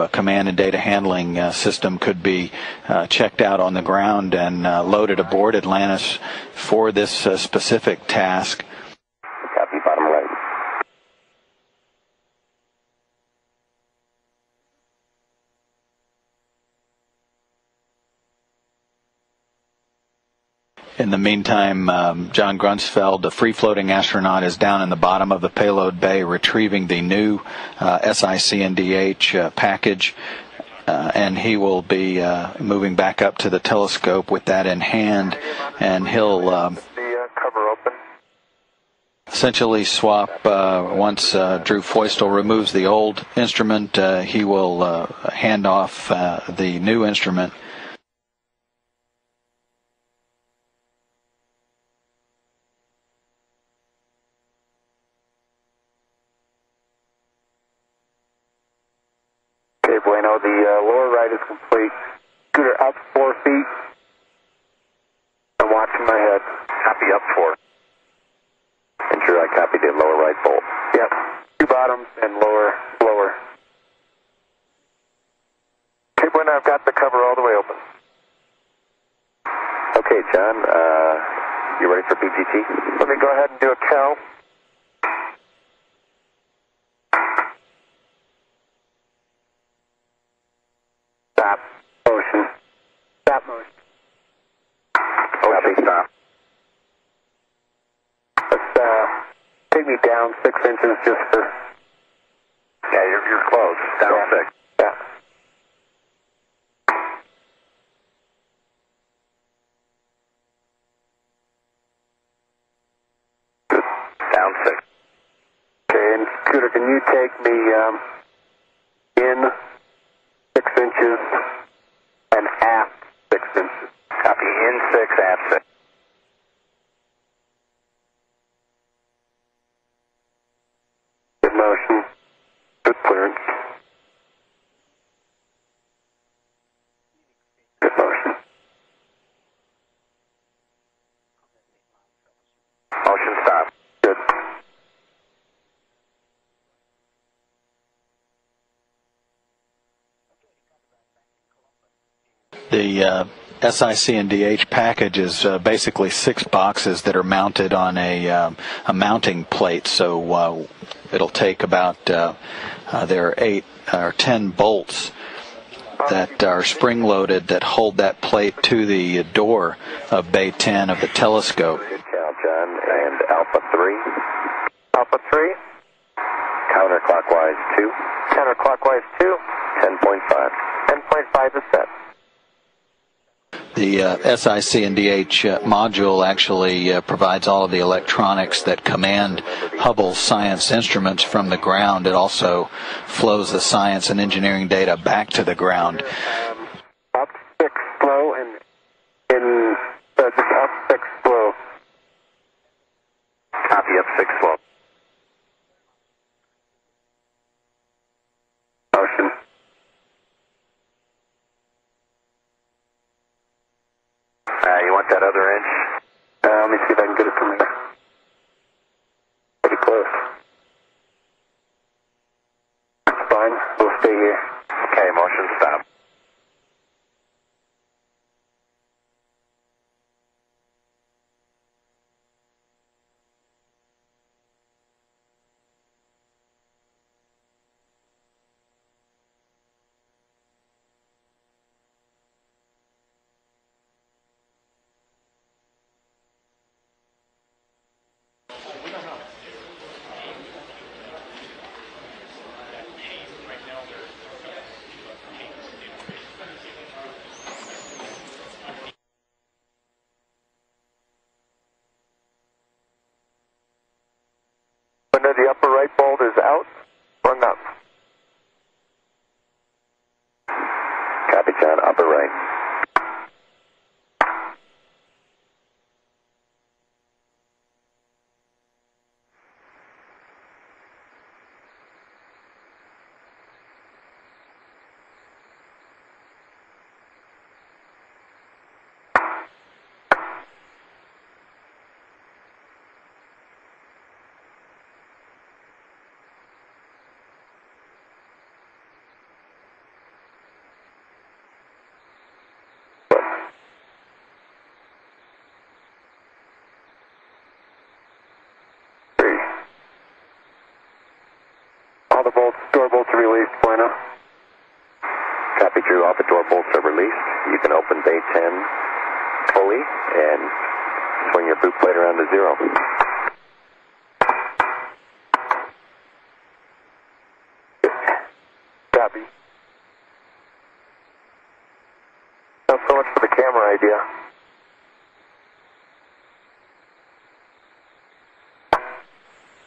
command and data handling system could be checked out on the ground and loaded aboard Atlantis for this specific task. Copy, bottom right. In the meantime, John Grunsfeld, the free-floating astronaut, is down in the bottom of the payload bay retrieving the new SICNDH package, and he will be moving back up to the telescope with that in hand, and he'll The cover open. essentially swap, once Drew Feustel removes the old instrument, he will hand off the new instrument. Okay, Bueno, the lower right is complete. Scooter up 4 feet. I'm watching my head. Copy up 4. Ensure I copied the lower right bolt. Yep. 2 bottoms and lower. Okay, Bueno, I've got the cover all the way open. Okay, John, you ready for PGT? Let me go ahead and do a count. Stop. Motion. Stop motion. Copy, stop. Let's take me down 6 inches just for... Yeah, you're close. Down 6. Yeah. Down 6. Okay, and Scooter, can you take me in 6 inches and aft 6 inches? Copy, in 6, aft 6. Good motion. Good clearance. Good motion. Motion stop. Good. The SICNDH package is basically 6 boxes that are mounted on a mounting plate, so it'll take about there are 8 or 10 bolts that are spring-loaded that hold that plate to the door of Bay 10 of the telescope. Good count, John. And Alpha 3. Alpha 3. Counterclockwise 2. Counterclockwise 2. 10.5. 10.5 is set. The SICNDH module actually provides all of the electronics that command Hubble's science instruments from the ground. It also flows the science and engineering data back to the ground. Up 6 slow and in just up 6 slow. Copy, up 6 slow. Motion. that other inch. Let me see if I can get it from here. Pretty close. That's fine. We'll stay here. Okay, motion stop. Window, the upper right bolt is out or not? Copy, John. Upper right. All the bolts, door bolts are released, Bueno. Copy, Drew. All the door bolts are released. You can open bay 10 fully and swing your boot plate around to 0. Copy. Not so much for the camera idea.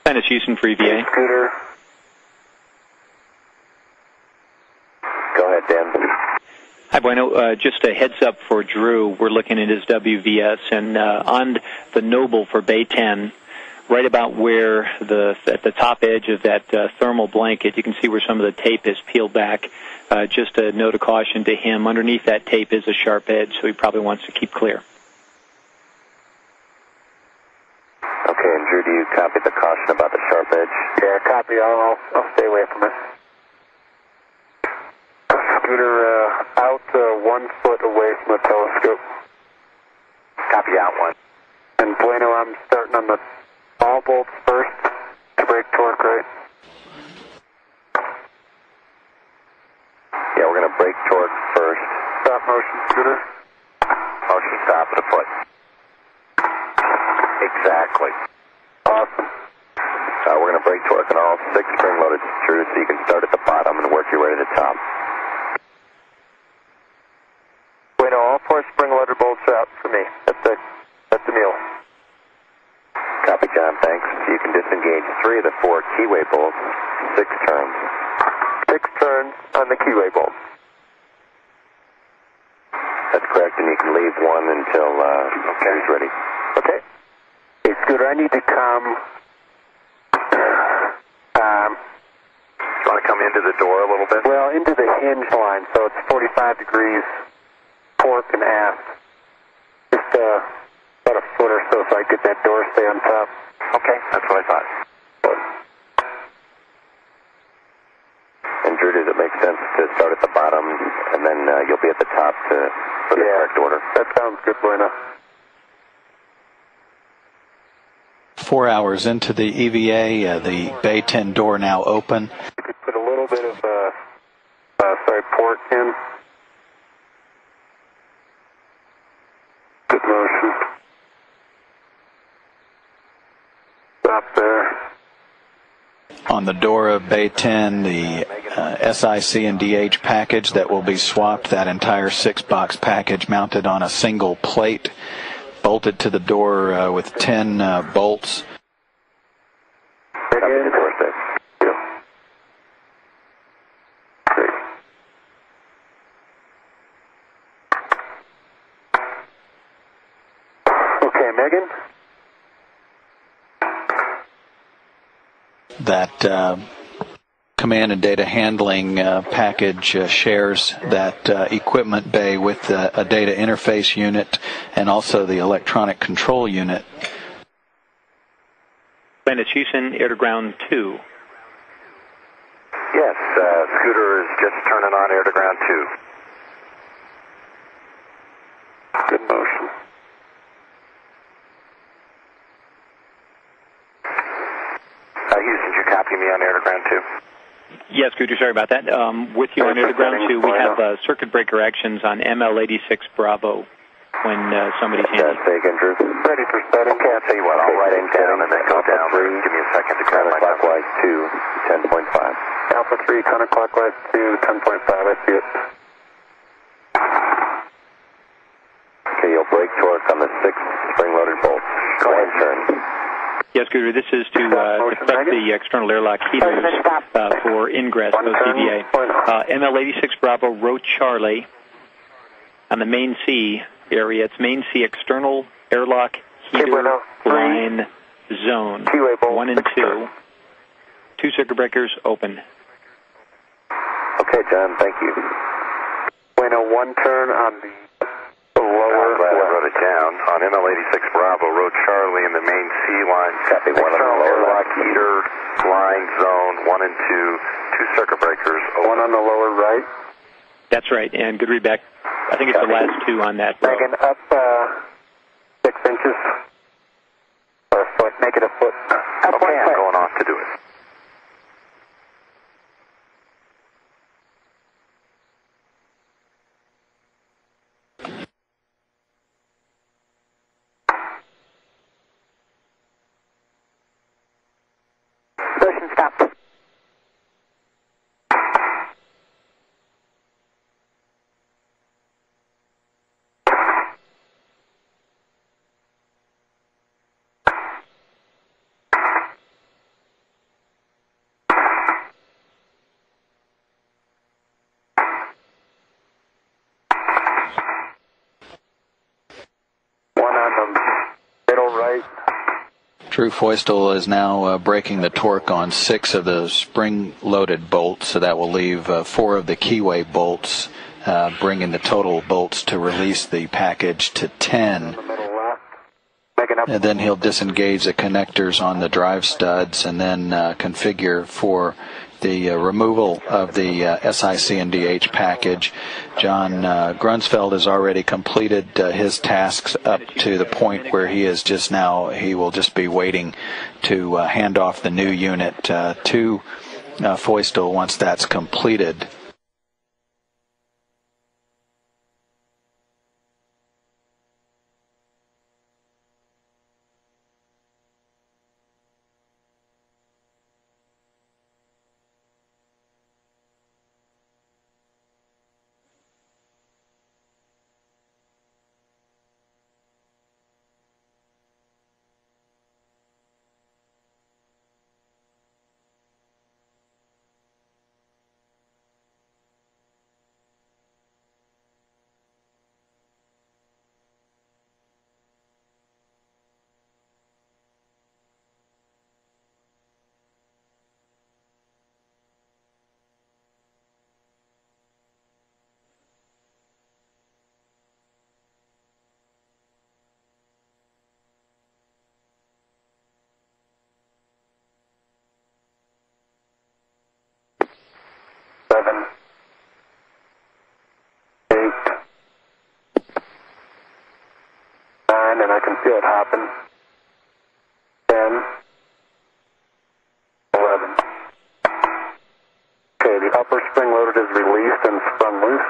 Dennis Houston for EVA. Scooter. Go ahead, Dan. Hi, Bueno. Just a heads up for Drew. We're looking at his WVS, and on the Noble for Bay 10, right about where at the top edge of that thermal blanket, you can see where some of the tape is peeled back. Just a note of caution to him. Underneath that tape is a sharp edge, so he probably wants to keep clear. Okay, and Drew, do you copy the caution about the sharp edge? Yeah, copy. I'll stay away from it. Scooter out 1 foot away from the telescope. Copy out 1. And Bueno, I'm starting on the all bolts first to break torque, right? Yeah, we're going to break torque first. Stop motion, Scooter. Motion stop at a foot. Exactly. Awesome. We're going to break torque on all 6 spring-loaded screws so you can start at the bottom and work your way to the top. Bueno, all 4 spring-loaded bolts are out for me. That's the mule. Copy, John. Thanks. You can disengage 3 of the 4 keyway bolts, 6 turns. 6 turns on the keyway bolt. That's correct, and you can leave 1 until he's ready. Okay. Hey, Scooter, I need to come. You want to come into the door a little bit? Well, into the hinge line, so it's 45 degrees port and aft. Just about a foot or so I get that door stay on top. Okay, that's what I thought. And Drew, does it make sense to start at the bottom, and then you'll be at the top for the correct order? That sounds good, Bueno. 4 hours into the EVA, the Bay 10 door now open. You could put a little bit of port in. Good motion. Stop there. On the door of Bay 10, the SIC and DH package that will be swapped, that entire 6-box package mounted on a single plate, bolted to the door with 10 bolts. Again. Yeah. Great. Okay, Megan. That command and data handling package shares that equipment bay with a data interface unit and also the electronic control unit. Atlantis Houston, air to ground 2. Yes, Scooter is just turning on air to ground 2. Good motion. Houston, did you copy me on air to ground 2? Yes, Scooter, sorry about that. With you on air to ground 2, we have circuit breaker actions on ML86 Bravo when somebody's handy. Andrew. Ready for setting. Okay, I'll tell you what, I'll write it down and then go down. Give me a second to grab my Counterclockwise 2, 10.5. Alpha 3, counterclockwise 2, 10.5, I see it. Okay, you'll brake torque on the 6 spring-loaded bolts. Go ahead, turn. Yes, Scooter, this is to deflect the external airlock heaters for ingress of EVA. ML86 Bravo, row Charlie on the main C area. It's main C external airlock heater line zone. 1 and 2. 2 circuit breakers open. Okay, John, thank you. Bueno, 1 turn on the lower. I'm glad I wrote it down. On ML86 Bravo, row Charlie in the main C line. Copy, 1 on the external lower airlock left. heater line zone. 1 and 2. 2 circuit breakers. 1 on the lower right. That's right, and good read back. I think it's the last 2 on that row. Megan, up 6 inches. Or a foot. Make it a foot. Okay, I'm going off to do it. Motion stopped. Drew Feustel is now braking the torque on 6 of the spring-loaded bolts, so that will leave 4 of the keyway bolts, bringing the total bolts to release the package to 10. And then he'll disengage the connectors on the drive studs and then configure for the removal of the SIC and DH package. John Grunsfeld has already completed his tasks up to the point where he will just be waiting to hand off the new unit to Feustel once that's completed. And I can feel it happen. 10, 11. Okay, the upper spring loaded is released and sprung loose.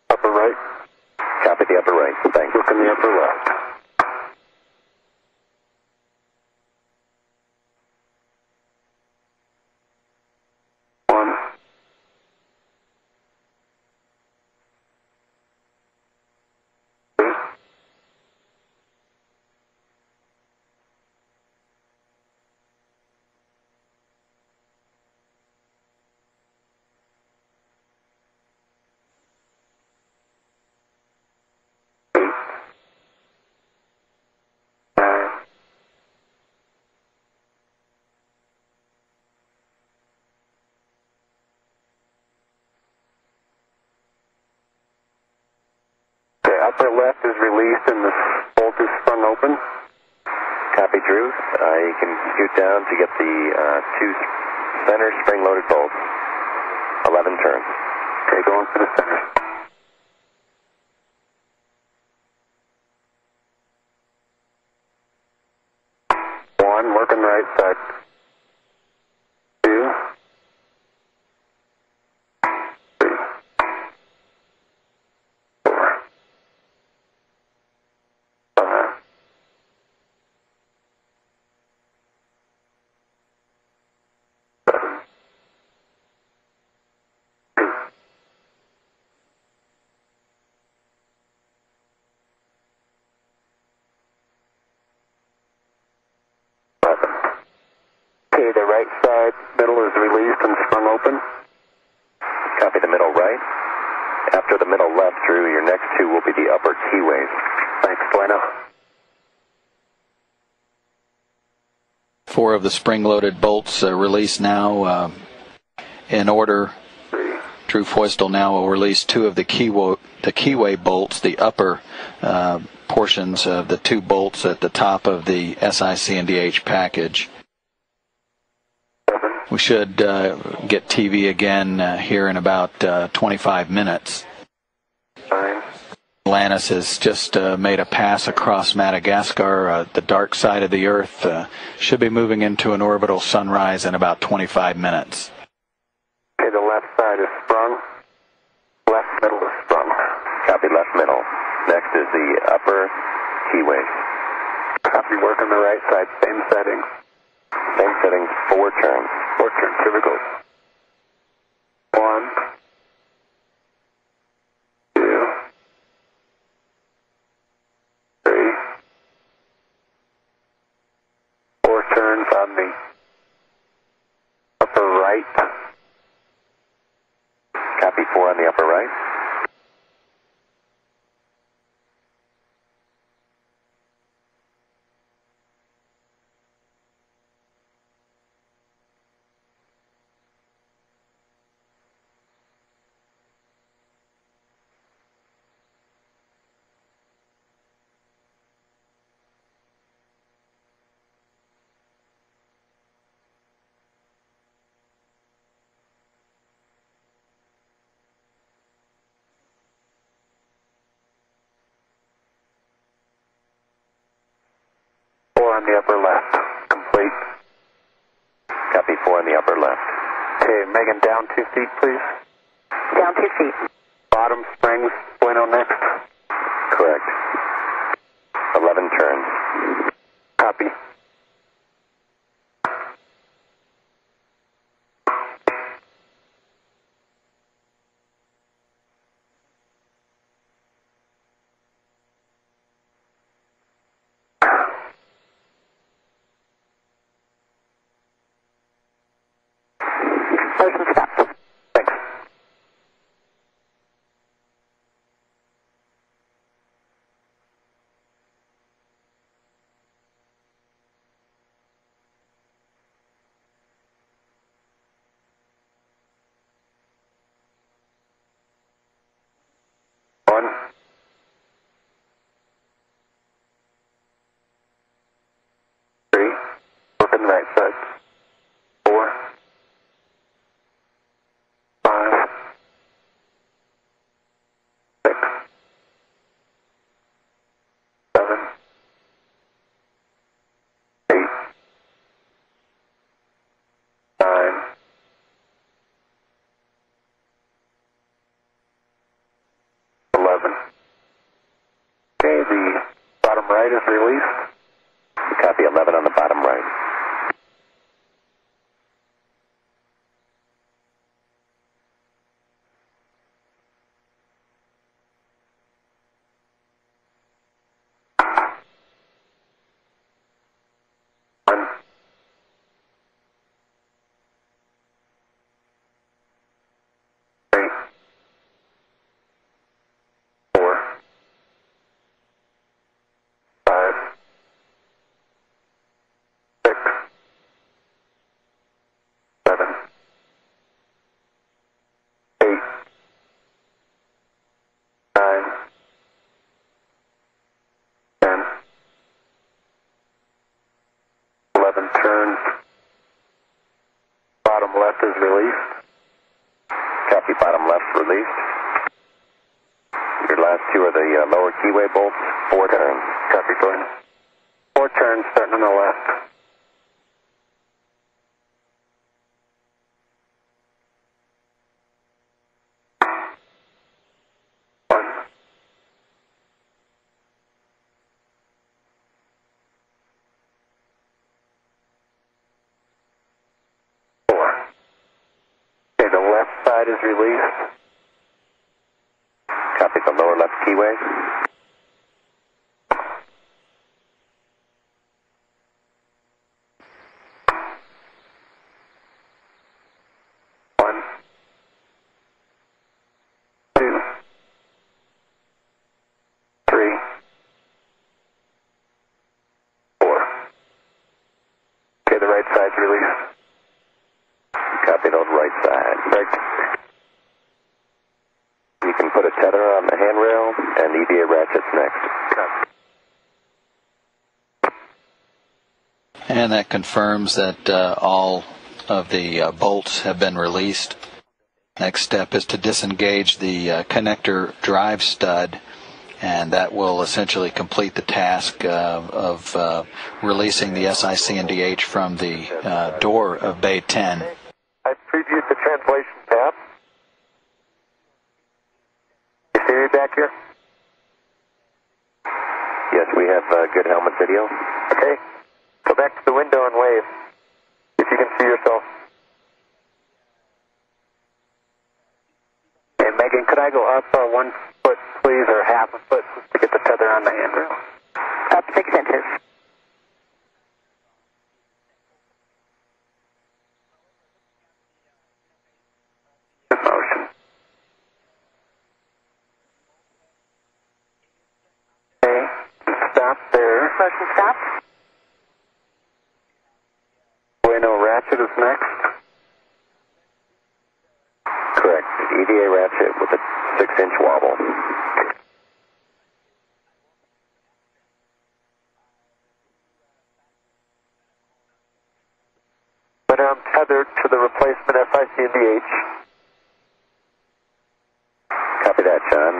Upper right. Copy the upper right. Thanks. Look in the upper left. upper left is released and the bolt is sprung open. Copy, Drew. You can scoot down to get the two center spring-loaded bolts. 11 turns. Okay, going for the center. One, working right side. Two. Three. Four. Five. Seven. 11. Okay, the right side middle is released and sprung open. Copy the middle right. After the middle left, Drew, your next two will be the upper keyways. Thanks, Bueno. 4 of the spring-loaded bolts released now in order. Drew Foystel now will release 2 of the keyway bolts, the upper portions of the 2 bolts at the top of the SIC and DH package. We should get TV again here in about 25 minutes. 9. Atlantis has just made a pass across Madagascar. The dark side of the Earth should be moving into an orbital sunrise in about 25 minutes. Okay, the left side is sprung. Left middle is sprung. Copy left middle. Next is the upper keyway. Copy working the right side, same settings. Same settings, 4 turns. 4 turns, here we go. 1. 2. 3. 4 turns on the upper right. Copy 4 on the upper right. On the upper left, complete. Copy 4 on the upper left. Okay, Megan, down 2 feet, please. Down 2 feet. Bottom springs, Bueno next. Correct. 11 turns. Copy. Motion stopped. Thanks. One. 3. Working right side. 4. 5. 6. 7. 8. 9. 11. Okay, the bottom right is released. Copy 11 on the bottom right. One. 3. 4. 5. left is released. Copy, bottom left released. Your last two are the lower keyway bolts, 4 turns. Copy, Gordon. 4 turns starting on the left. Is released. Copy, the lower left keyway. One, two, three, 4. Okay, the right side's released. Copy, hold right side. Right. You can put a tether on the handrail and EVA ratchets next. And that confirms that all of the bolts have been released. Next step is to disengage the connector drive stud, and that will essentially complete the task of releasing the SIC&DH from the door of Bay 10. I previewed the translation tab. You see me back here? Yes, we have good helmet video. Okay. Go back to the window and wave, if you can see yourself. Hey, Megan, could I go up 1 foot, please, or half a foot, just to get the tether on the handrail? Up 6 inches. In motion. Okay, stop there. Motion stop. Bueno ratchet is next. Correct. EVA ratchet with a 6-inch wobble. But I'm tethered to the replacement SIC&DH. Copy that, John.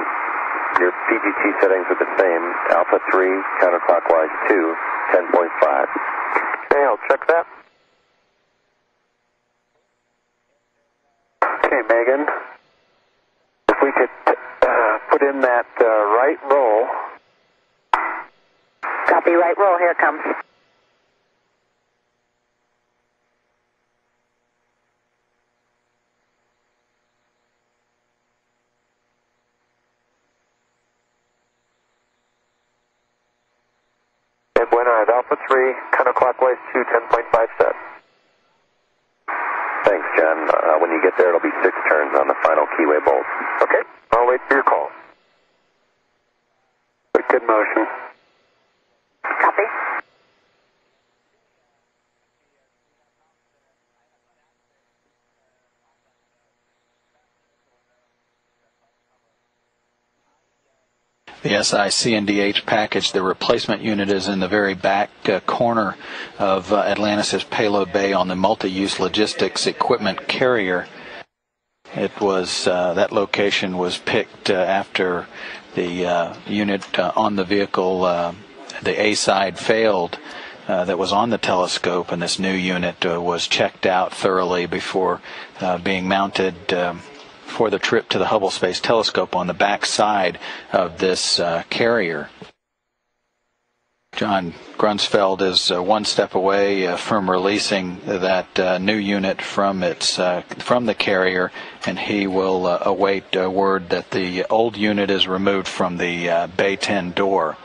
Your PGT settings are the same. Alpha 3, counterclockwise 2, 10.5. Okay, I'll check that. Okay, Megan, if we could put in that right roll. Copy, right roll, here it comes. And bueno, I have Alpha 3, counterclockwise 2, 10.5 set. Thanks, John. When you get there, it'll be 6 turns on the final keyway bolt. Okay, I'll wait for your call. Good motion. Copy. The SIC&DH package, the replacement unit, is in the very back corner of Atlantis' payload bay on the multi-use logistics equipment carrier. It was that location was picked after the unit on the vehicle, the A side, failed. That was on the telescope, and this new unit was checked out thoroughly before being mounted for the trip to the Hubble Space Telescope on the back side of this carrier. John Grunsfeld is 1 step away from releasing that new unit from the carrier, and he will await word that the old unit is removed from the Bay 10 door.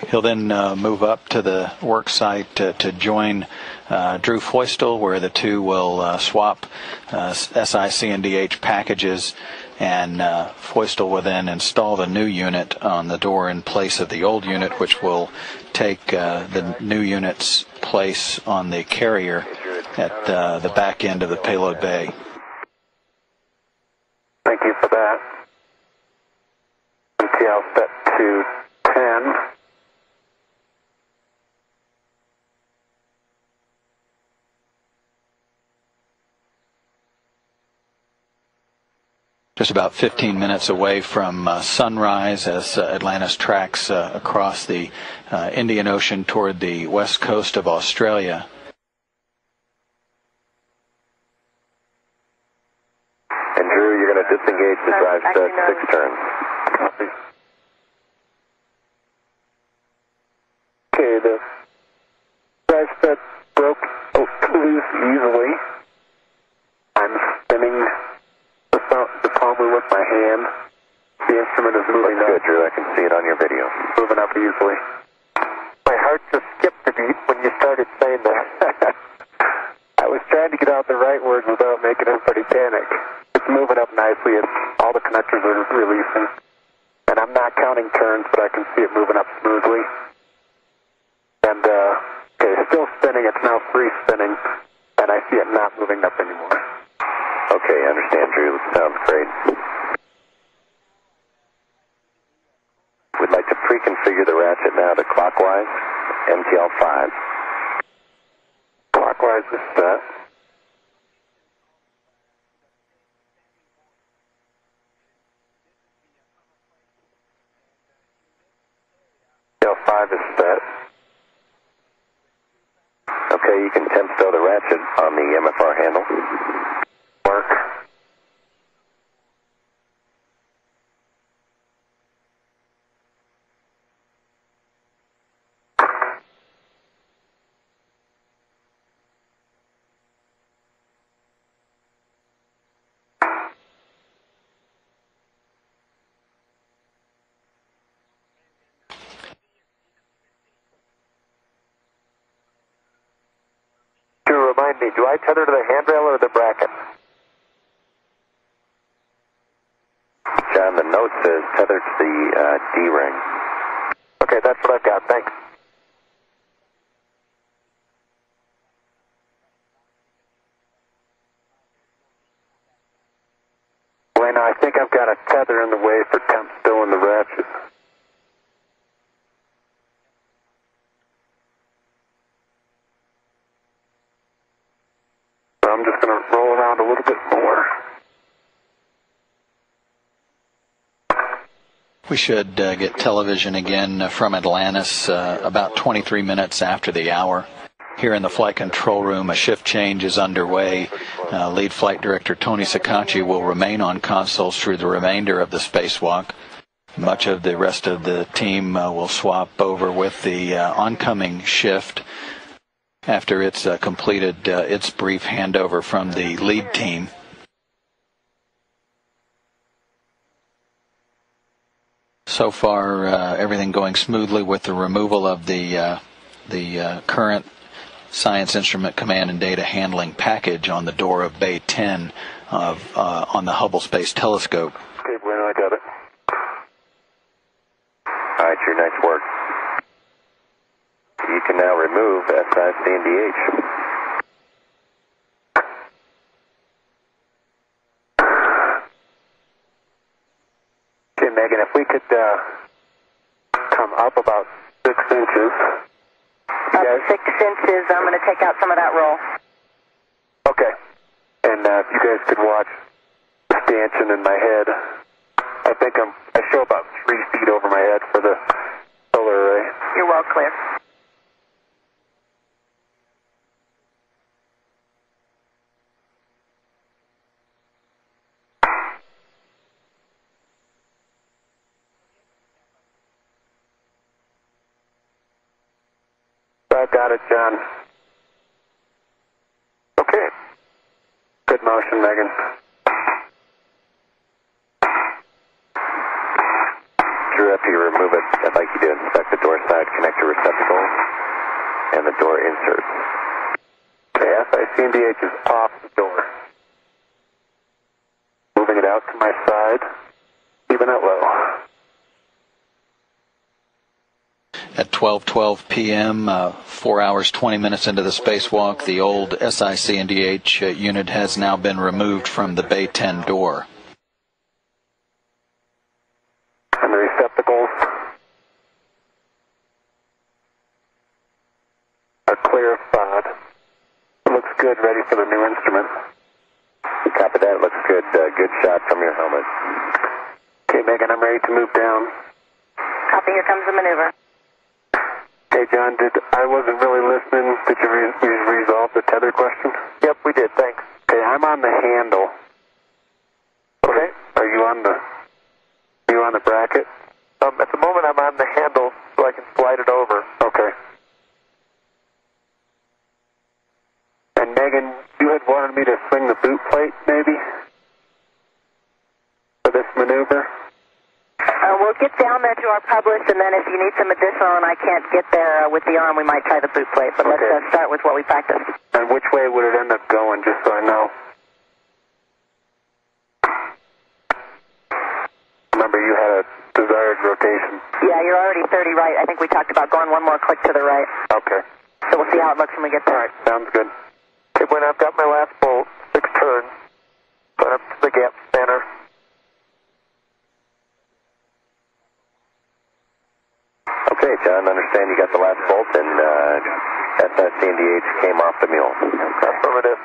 He'll then move up to the work site to join Drew Feustel, where the two will swap SIC&DH packages, and Feustel will then install the new unit on the door in place of the old unit, which will take the new unit's place on the carrier at the back end of the payload bay. Thank you for that. MTL set to 10. just about 15 minutes away from sunrise as Atlantis tracks across the Indian Ocean toward the west coast of Australia. And Drew, you're going to disengage the drive set 6 turns. Copy. Okay, the drive set broke loose easily. I'm spinning the palmer with my hand. The instrument is moving up. Good, Drew. I can see it on your video. Moving up easily. My heart just skipped a beat when you started saying that. I was trying to get out the right words without making everybody panic. It's moving up nicely, and all the connectors are releasing. And I'm not counting turns, but I can see it moving up smoothly. And, okay, still spinning. It's now free spinning, and I see it not moving up anymore. Okay, I understand, Drew. Sounds great. We'd like to pre-configure the ratchet now to clockwise, MTL 5. Clockwise is set. MTL 5 is set. Okay, you can temp stow the ratchet on the MFR handle. Work. Remind me, do I tether to the handrail or the bracket? John, the note says tethered to the D-ring. Okay, that's what I've got. Thanks. Lena, I think I've got a tether in the way for temp still in the ratchet. I'm just going to roll around a little bit more. We should get television again from Atlantis about 23 minutes after the hour. Here in the flight control room, a shift change is underway. Lead Flight Director Tony Sacacci will remain on consoles through the remainder of the spacewalk. Much of the rest of the team will swap over with the oncoming shift after it's completed its brief handover from the lead team. So far, everything going smoothly with the removal of the current Science Instrument Command and Data Handling package on the door of Bay 10 on the Hubble Space Telescope. Okay, Bueno, I got it. All right, Drew, nice work. You can now remove SICNDH. Okay, Megan, if we could come up about 6 inches. About 6 inches, I'm going to take out some of that roll. Okay. And if you guys could watch the stanchion in my head. I think I show about 3 feet over my head for the solar array. You're well clear. I got it, John. Okay. Good motion, Megan. Drew, after you remove it, I'd like you to inspect the door side connector receptacle and the door inserts. Okay, SICNDH is off the door. Moving it out to my side, keeping it low. At 12:12 p.m., 4 hours 20 minutes into the spacewalk, the old SICNDH unit has now been removed from the Bay 10 door. And the receptacles are clarified. Looks good, ready for the new instrument. Copy that, looks good. Good shot from your helmet. Okay, Megan, I'm ready to move down. Copy, here comes the maneuver. Hey, John, I wasn't really listening. Did you resolve the tether question? Yep, we did, thanks. Okay, I'm on the handle. Okay. Are you on the bracket? At the moment, I'm on the handle, so I can slide it over. Okay. And Megan, you had wanted me to swing the boot plate, maybe? For this maneuver? We'll get down there to our publish, and then if you need some additional and I can't get there with the arm, we might try the boot plate. But let's start with what we practiced. And which way would it end up going, just so I know? Remember, you had a desired rotation. Yeah, you're already 30 right. I think we talked about going one more click to the right. Okay. So we'll see how it looks when we get there. All right, sounds good. Okay, when I've got my last bolt, 6 turns, going up to the gap spanner. Okay, John, understand you got the last bolt and SSC&DH came off the mule. Affirmative.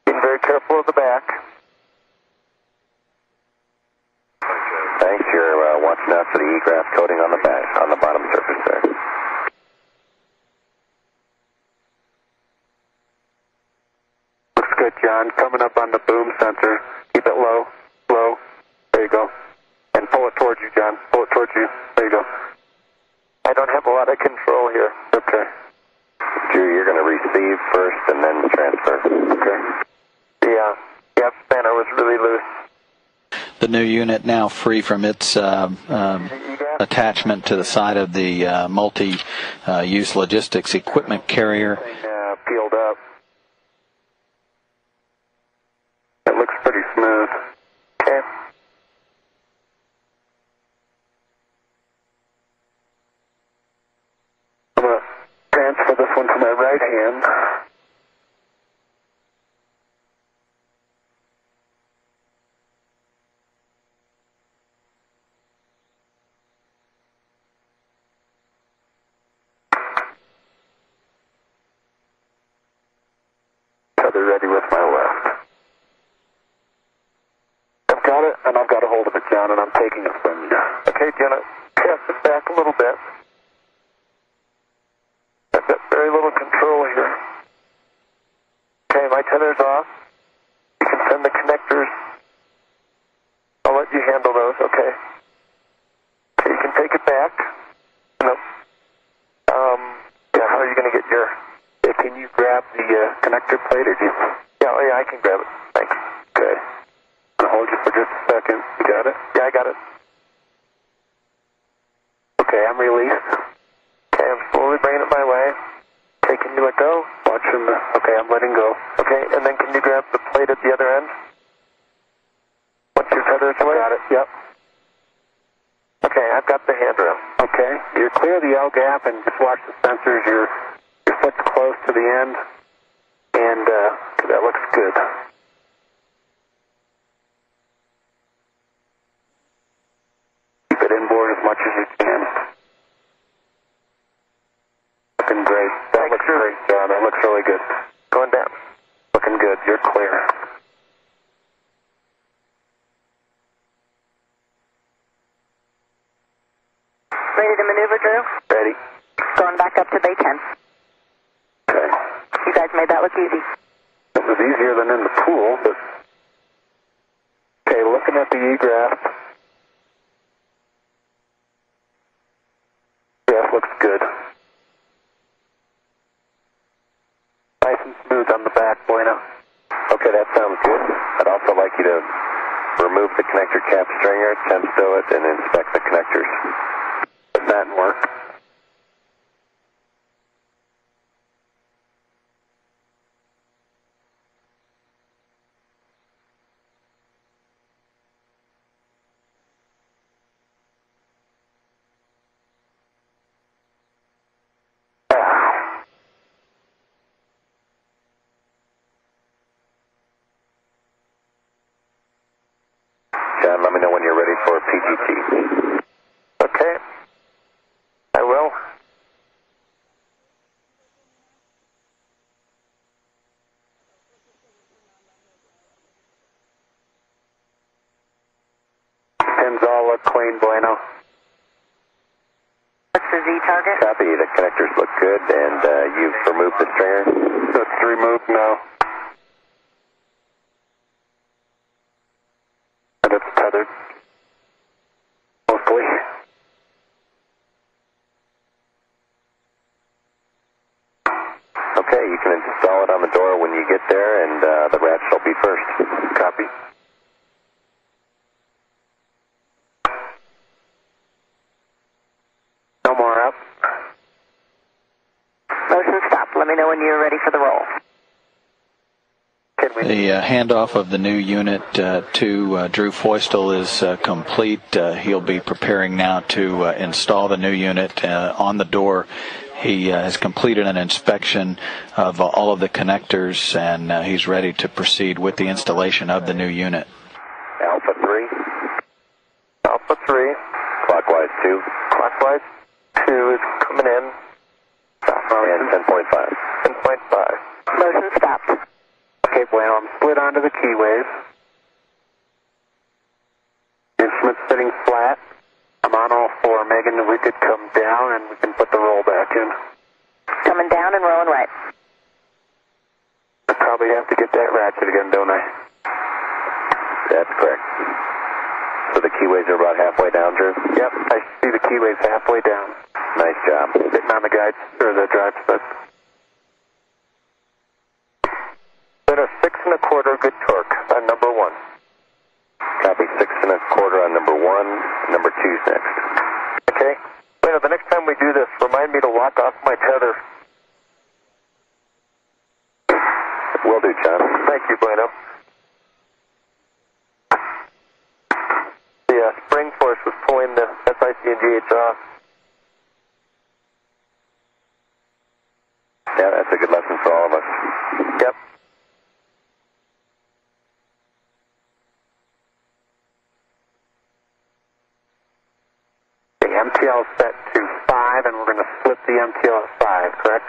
Being very careful of the back. Thanks. You're watching out for the E-grass coating on the back, on the bottom surface there. Looks good, John. Coming up on the boom sensor. Keep it low, low. There you go. And pull it towards you, John. Pull it towards you. There you go. I don't have a lot of control here. Okay. Drew, you're going to receive first and then transfer. Okay. The gap spanner was really loose. The new unit now free from its attachment to the side of the multi-use logistics equipment carrier. Peeled up. It looks pretty smooth. Okay. I'm going to transfer this one to my right hand. Tether ready with my left. I've got it, and I've got a hold of it, John, and I'm taking it from you. Okay, Jenna, pass it back a little bit. I've got very little control here. Okay, my tether's off. You can send the connectors. I'll let you handle those, okay? Okay, you can take it back. No. Yeah, how are you going to get your... Can you grab the connector plate, or do you... Yeah, I can grab it. Thanks. Okay. I'll hold you for just a second. You got it? Yeah, I got it. Okay, I'm released. Okay, I'm slowly bringing it my way. Okay, can you let go? Watching the... Okay, I'm letting go. Okay, and then can you grab the plate at the other end? Once your tether's away? Got it, yep. Okay, I've got the handrail. Okay, you're clear of the L gap and just watch the sensors. Your foot's close to the end, and that looks good. Keep it inboard as much as you can. Looking great. That looks great, John. That looks really good. Going down. Looking good. You're clear. Ready to maneuver, Drew? Ready? Going back up to Bay 10. Okay. You guys made that look easy. It was easier than in the pool, but... Okay, looking at the E-graph. Graph looks good. Nice and smooth on the back, Bueno. Okay, that sounds good. I'd also like you to remove the connector cap stringer, temp stow it, and inspect the connectors. Does that work? John, let me know when you're ready for PGT. Okay. I will. Pins all look clean, Bueno. What's the Z target? Copy, the connectors look good, and you've removed the stringer. So it's removed now. And it's tethered. Mostly. Okay, you can install it on the door when you get there, and the ratch will be first. Copy. No more up. Motion stop. Let me know when you're ready for the roll. The handoff of the new unit to Drew Feustel is complete. He'll be preparing now to install the new unit on the door. He has completed an inspection of all of the connectors, and he's ready to proceed with the installation of the new unit. Alpha 3. Alpha 3. Clockwise 2. Clockwise 2 is coming in. And 10.5. 10.5. Motion stopped. Okay, Bueno, I'm split onto the keyways. Instrument sitting flat. I'm on all four. Megan, we could come down and we can put the roll back in. Coming down and rolling right. I probably have to get that ratchet again, don't I? That's correct. So the keyways are about halfway down, Drew? Yep, I see the keyways halfway down. Nice job. Sitting on the guide, or the drive stud. Been a 6 1/4 good torque on number 1. Copy, 6 1/4 on number 1. Number 2's next. Okay. Bueno, the next time we do this, remind me to lock off my tether. Will do, John. Thank you, Bueno. The spring force was pulling the SIC and GH off. Yeah, that's a good lesson for all of us. Yep. The MTL is set to 5, and we're going to flip the MTL at 5, correct?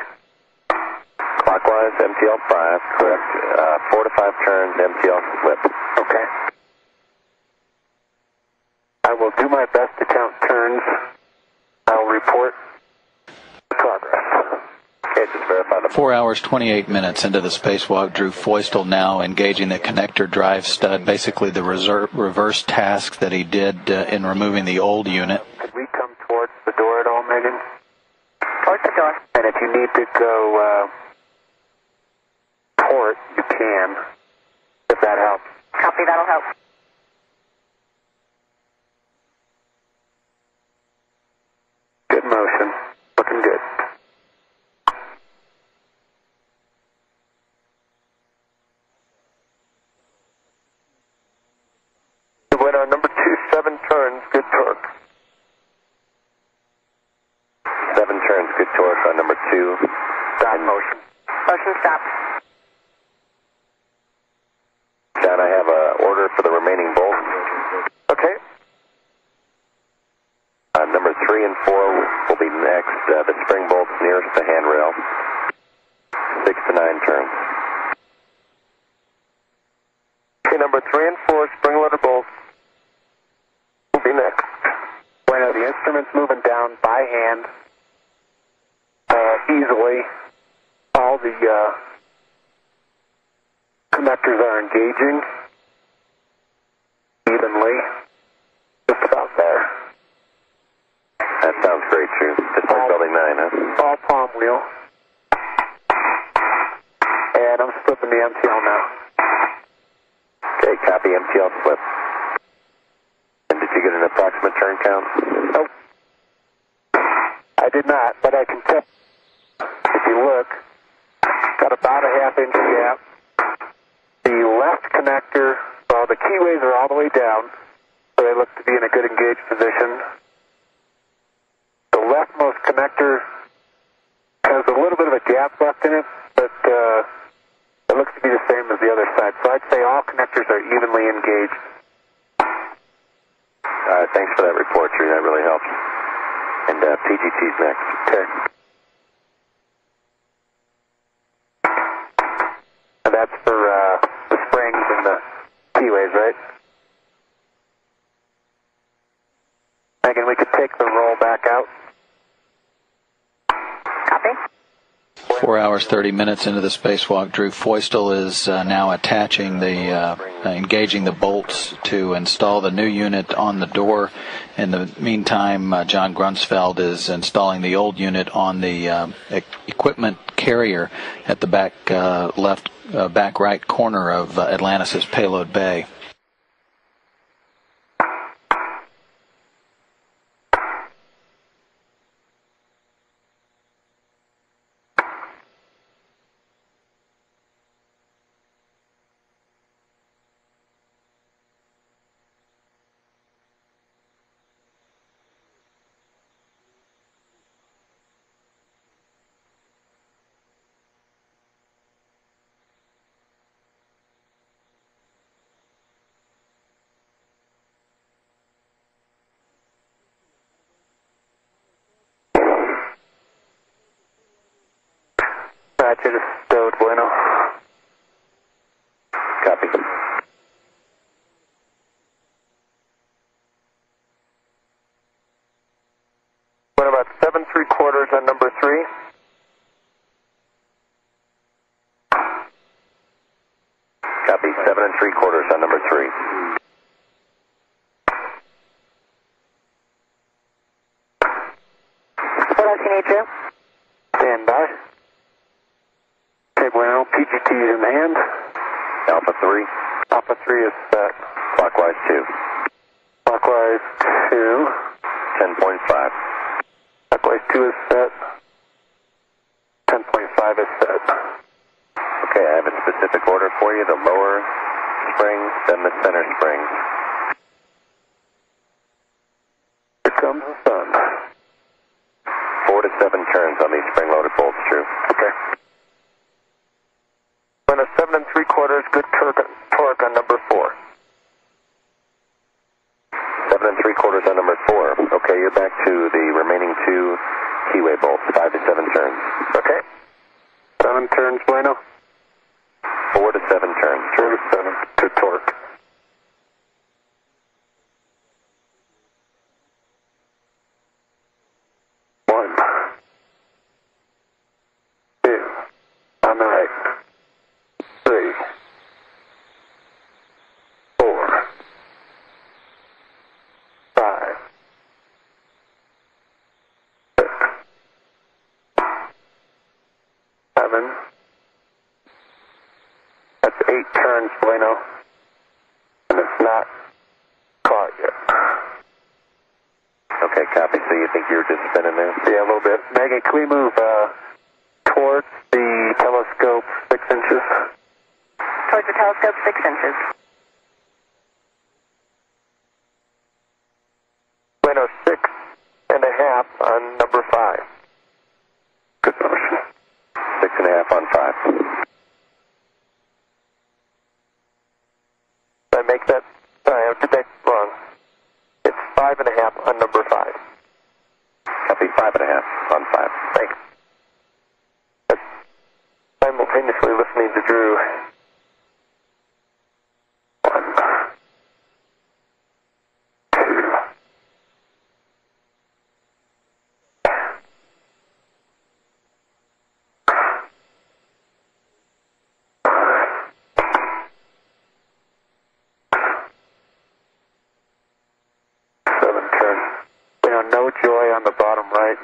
Clockwise, MTL 5, correct. 4 to 5 turns, MTL flip. Okay. I will do my best to count turns. I'll report progress. Okay, just verify the 4 hours, 28 minutes into the spacewalk, Drew Feustel now engaging the connector drive stud, basically the reverse task that he did in removing the old unit. Could we come towards the door at all, Megan? Towards the door. And if you need to go port, you can, if that helps. Copy, that'll help. Good motion. Looking good. We went on number 2, 7 turns, good torque. 7 turns, good torque on number 2. Stop motion. Motion stop. John, I have an order for the remaining bolts. Okay. Number 3 and 4 will be next. The spring bolts nearest the handrail. 6 to 9 turns. Okay, number 3 and 4 spring loader bolts will be next. Bueno, the instrument's moving down by hand easily. All the connectors are engaging evenly. Just about there. That sounds great, Drew. Just like building 9, huh? All palm wheel. And I'm slipping the MTL now. Okay, copy MTL slip. And did you get an approximate turn count? Nope. I did not, but I can tell. If you look, got about a half-inch gap. The left connector, well, the keyways are all the way down, so they look to be in a good engaged position. The leftmost connector has a little bit of a gap left in it, but it looks to be the same as the other side. So I'd say all connectors are evenly engaged. Thanks for that report, Drew. That really helps. And PGT's next. Okay. And that's for the springs and the keyways, right? Megan, we could take the roll back out. Copy. 4 hours, 30 minutes into the spacewalk, Drew Feustel is now attaching engaging the bolts to install the new unit on the door. In the meantime, John Grunsfeld is installing the old unit on the equipment carrier at the back back right corner of Atlantis' payload bay. Roger, just stowed, bueno. Copy. What about 7¾ on number 3? Copy. 7¾ on number 3. What else you need, Drew? Stand by. Okay, bueno, PGT is in hand. Alpha 3. Alpha 3 is set. Clockwise 2. Clockwise 2. 10.5. Clockwise 2 is set. 10.5 is set. Okay, I have a specific order for you. The lower spring, then the center spring. Here comes the sun. 4 to 7 turns on these spring-loaded bolts, Drew. Okay. When a 7¾ good torque on number 4. 7¾ on number 4. Okay, you're back to the remaining 2 keyway bolts, 5 to 7 turns. Okay. 7 turns, bueno. 4 to 7 turns. 4 to 7 to torque. One. 2. On the right. 3. 4. 5. 6. 7. That's 8 turns, bueno. And it's not caught yet. Okay, copy. So you think you're just spinning there? Yeah, a little bit. Megan, can we move towards the telescope 6 inches? Towards the telescope, 6 inches. Bueno, 6.5 on number 5. Good motion. 6.5 on 5. Did I make that? Sorry, I did that wrong. It's 5.5 on number 5. Copy. 5.5 on 5. Thanks. That's simultaneously listening to Drew. 1. 2. 7 turns. No joy on the bottom right.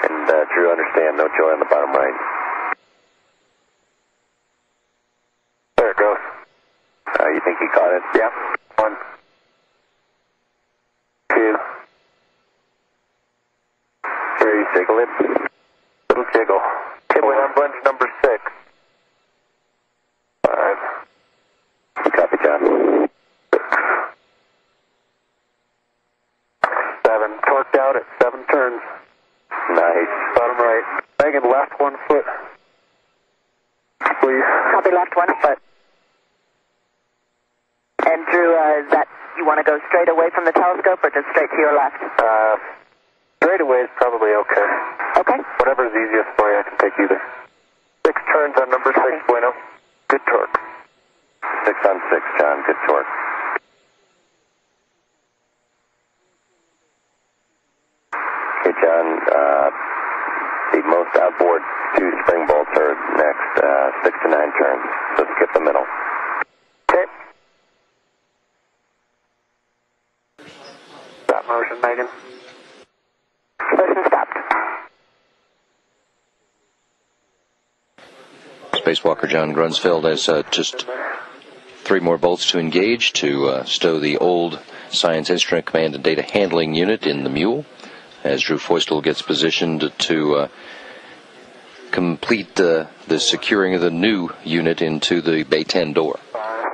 And Drew, understand, no joy on the bottom right. There it goes. You think he caught it? Yeah. 1. 2. 3. Jiggle it. Little jiggle. Okay, we're on bunch number 6. 5. Copy, John. 6. 7. Torqued out at 7 turns. Nice. Bottom right. Megan, left 1 foot. Please. Copy, left 1 foot. And Drew, is that you want to go straight away from the telescope or just straight to your left? Straight away is probably okay. Okay. Whatever's easiest for you, I can take either. 6 turns on number 6, bueno. Good torque. 6 on 6, John. Good torque. Okay, John, the most outboard 2 spring bolts are next, 6 to 9 turns, so skip the middle. Okay. Stop motion, Megan. Motion stopped. Spacewalker John Grunsfeld has just 3 more bolts to engage to stow the old Science Instrument Command and Data Handling Unit in the Mule, as Drew Feustel gets positioned to complete the securing of the new unit into the Bay 10 door. 5,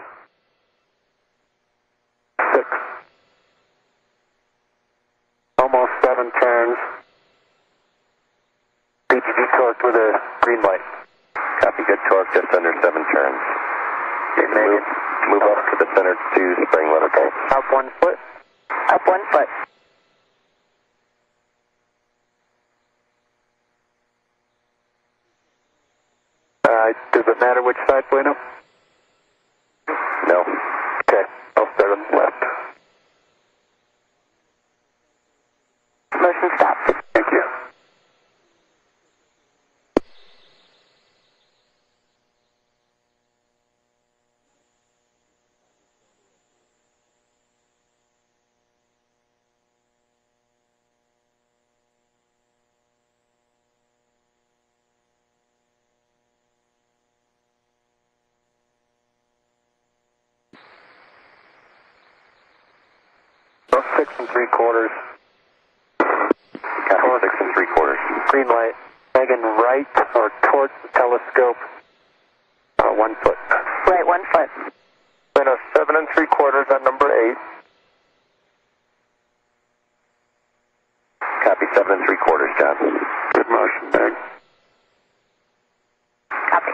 6, almost 7 turns. PGD torque with a green light. Copy, good torque, just under 7 turns. Okay, move up to the center 2 spring letter bolts. Up 1 foot. Up 1 foot. Does it matter which side, Bueno? No. Okay, I'll start on the left. Motion stopped. Thank you. About 6 3/4. Copy, 6 3/4. Green light. Megan, right or towards the telescope. 1 foot. Right 1 foot. Then a 7 3/4 on number 8. Copy, 7 3/4, John. Good motion, Meg. Copy.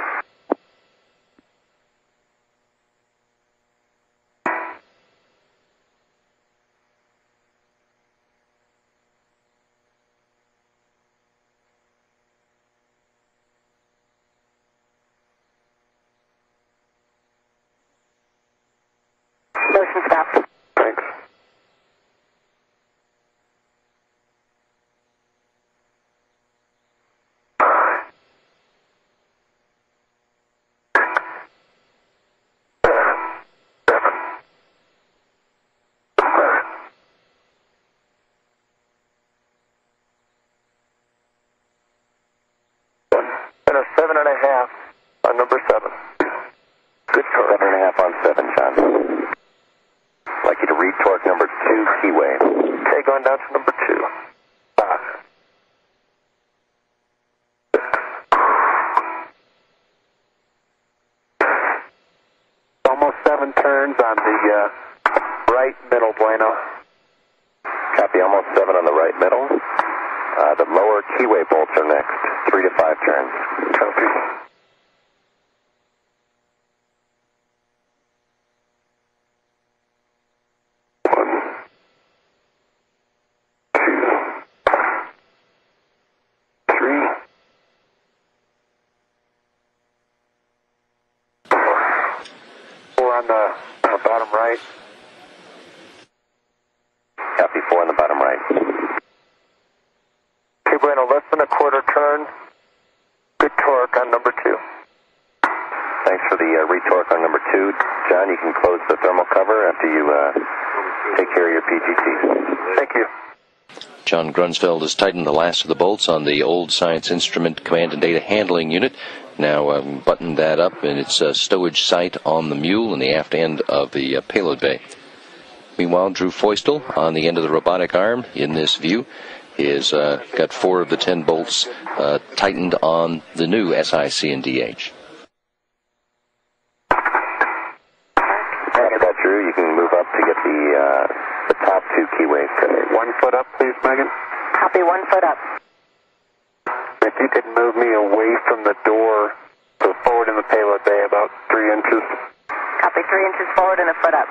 Motion stopped. Thanks. And a 7.5 on number 7. Good torque. 7.5 on 7, John. I'd like you to read torque number 2 keyway. Okay, going down to number 2. 5. Almost 7 turns on the right middle, Bueno. Copy, almost 7 on the right middle. The lower keyway bolts are next, 3 to 5 turns. Copy. On the bottom right. Copy, 4 on the bottom right. Okay, Bueno, less than a quarter turn. Good torque on number 2. Thanks for the retorque on number 2. John, you can close the thermal cover after you take care of your PGT. Thank you. John Grunsfeld has tightened the last of the bolts on the old Science Instrument Command and Data Handling Unit. Now buttoned that up in its stowage site on the Mule in the aft end of the payload bay. Meanwhile, Drew Feustel on the end of the robotic arm in this view is got 4 of the 10 bolts tightened on the new SIC and DH. After that, Drew, you can move up to get the top 2 keyways. 1 foot up, please, Megan. Copy, 1 foot up. If you could move me away from the door to forward in the payload bay about 3 inches. Copy, 3 inches forward and a foot up.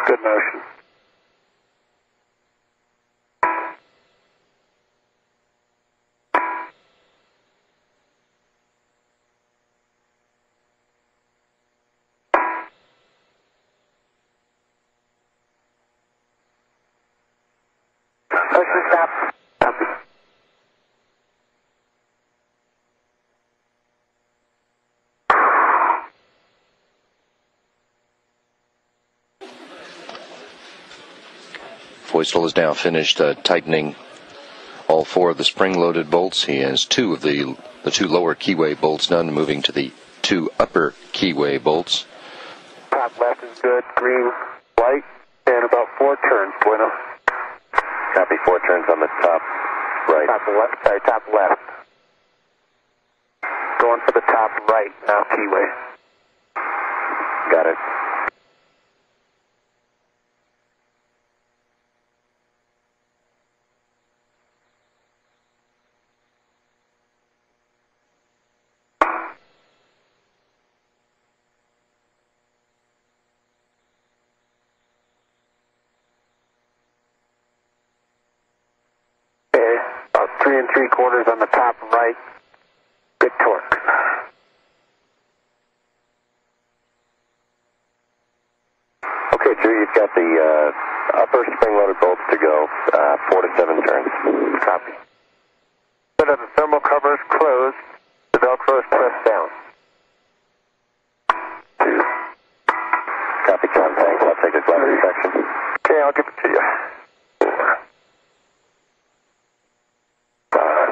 Good motion. Motion stop. Copy. Foystel is now finished tightening all four of the spring-loaded bolts. He has two of the two lower keyway bolts done, moving to the two upper keyway bolts. Top left is good, green, white, and about 4 turns, Bueno. Copy, 4 turns on the top right. Top left. Going for the top right now, keyway. Got it. Okay, about 3 3/4 on the top right. Good torque. Okay, Drew, you've got the upper spring-loaded bolts to go, 4 to 7 turns. Copy. So that the thermal cover is closed, the Velcro is pressed down. 2. Copy, John, thanks. I'll take this ladder section. Okay, I'll give it to you. 4. 5.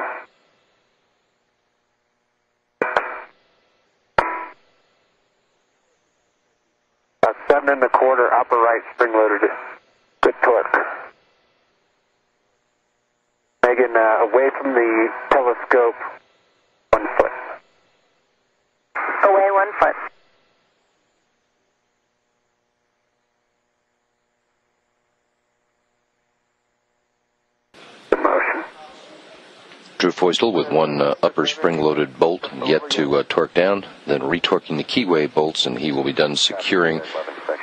7 1/4 upper right spring loaded. Good torque. Megan, away from the telescope, 1 foot. Away 1 foot. Good motion. Drew Foystel with one upper spring-loaded bolt yet to torque down, then retorquing the keyway bolts, and he will be done securing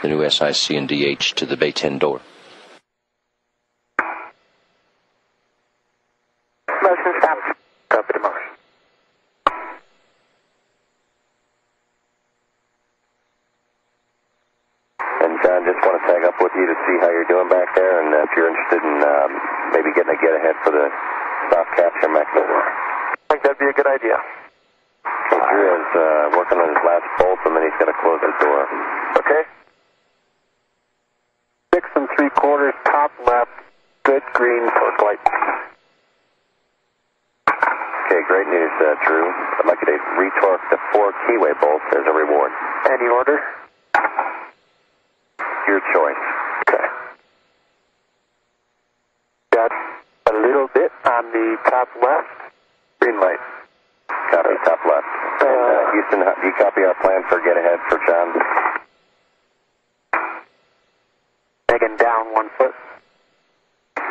the new SIC and DH to the Bay 10 door. Motion stop. Copy the motion. And John, just want to tag up with you to see how you're doing back there, and if you're interested in maybe getting a get-ahead for the soft capture mechanism. I think that'd be a good idea. So Drew is working on his last bolt, and then he's going to close the door. Okay. 6 3/4 top left, good green torque light. Okay, great news, Drew. I'd like you to retorque the 4 keyway bolts as a reward. Any order? Your choice. Okay. Got a little bit on the top left, green light. Copy, top left. And Houston, do you copy our plan for get-ahead for John? Megan, down 1 foot.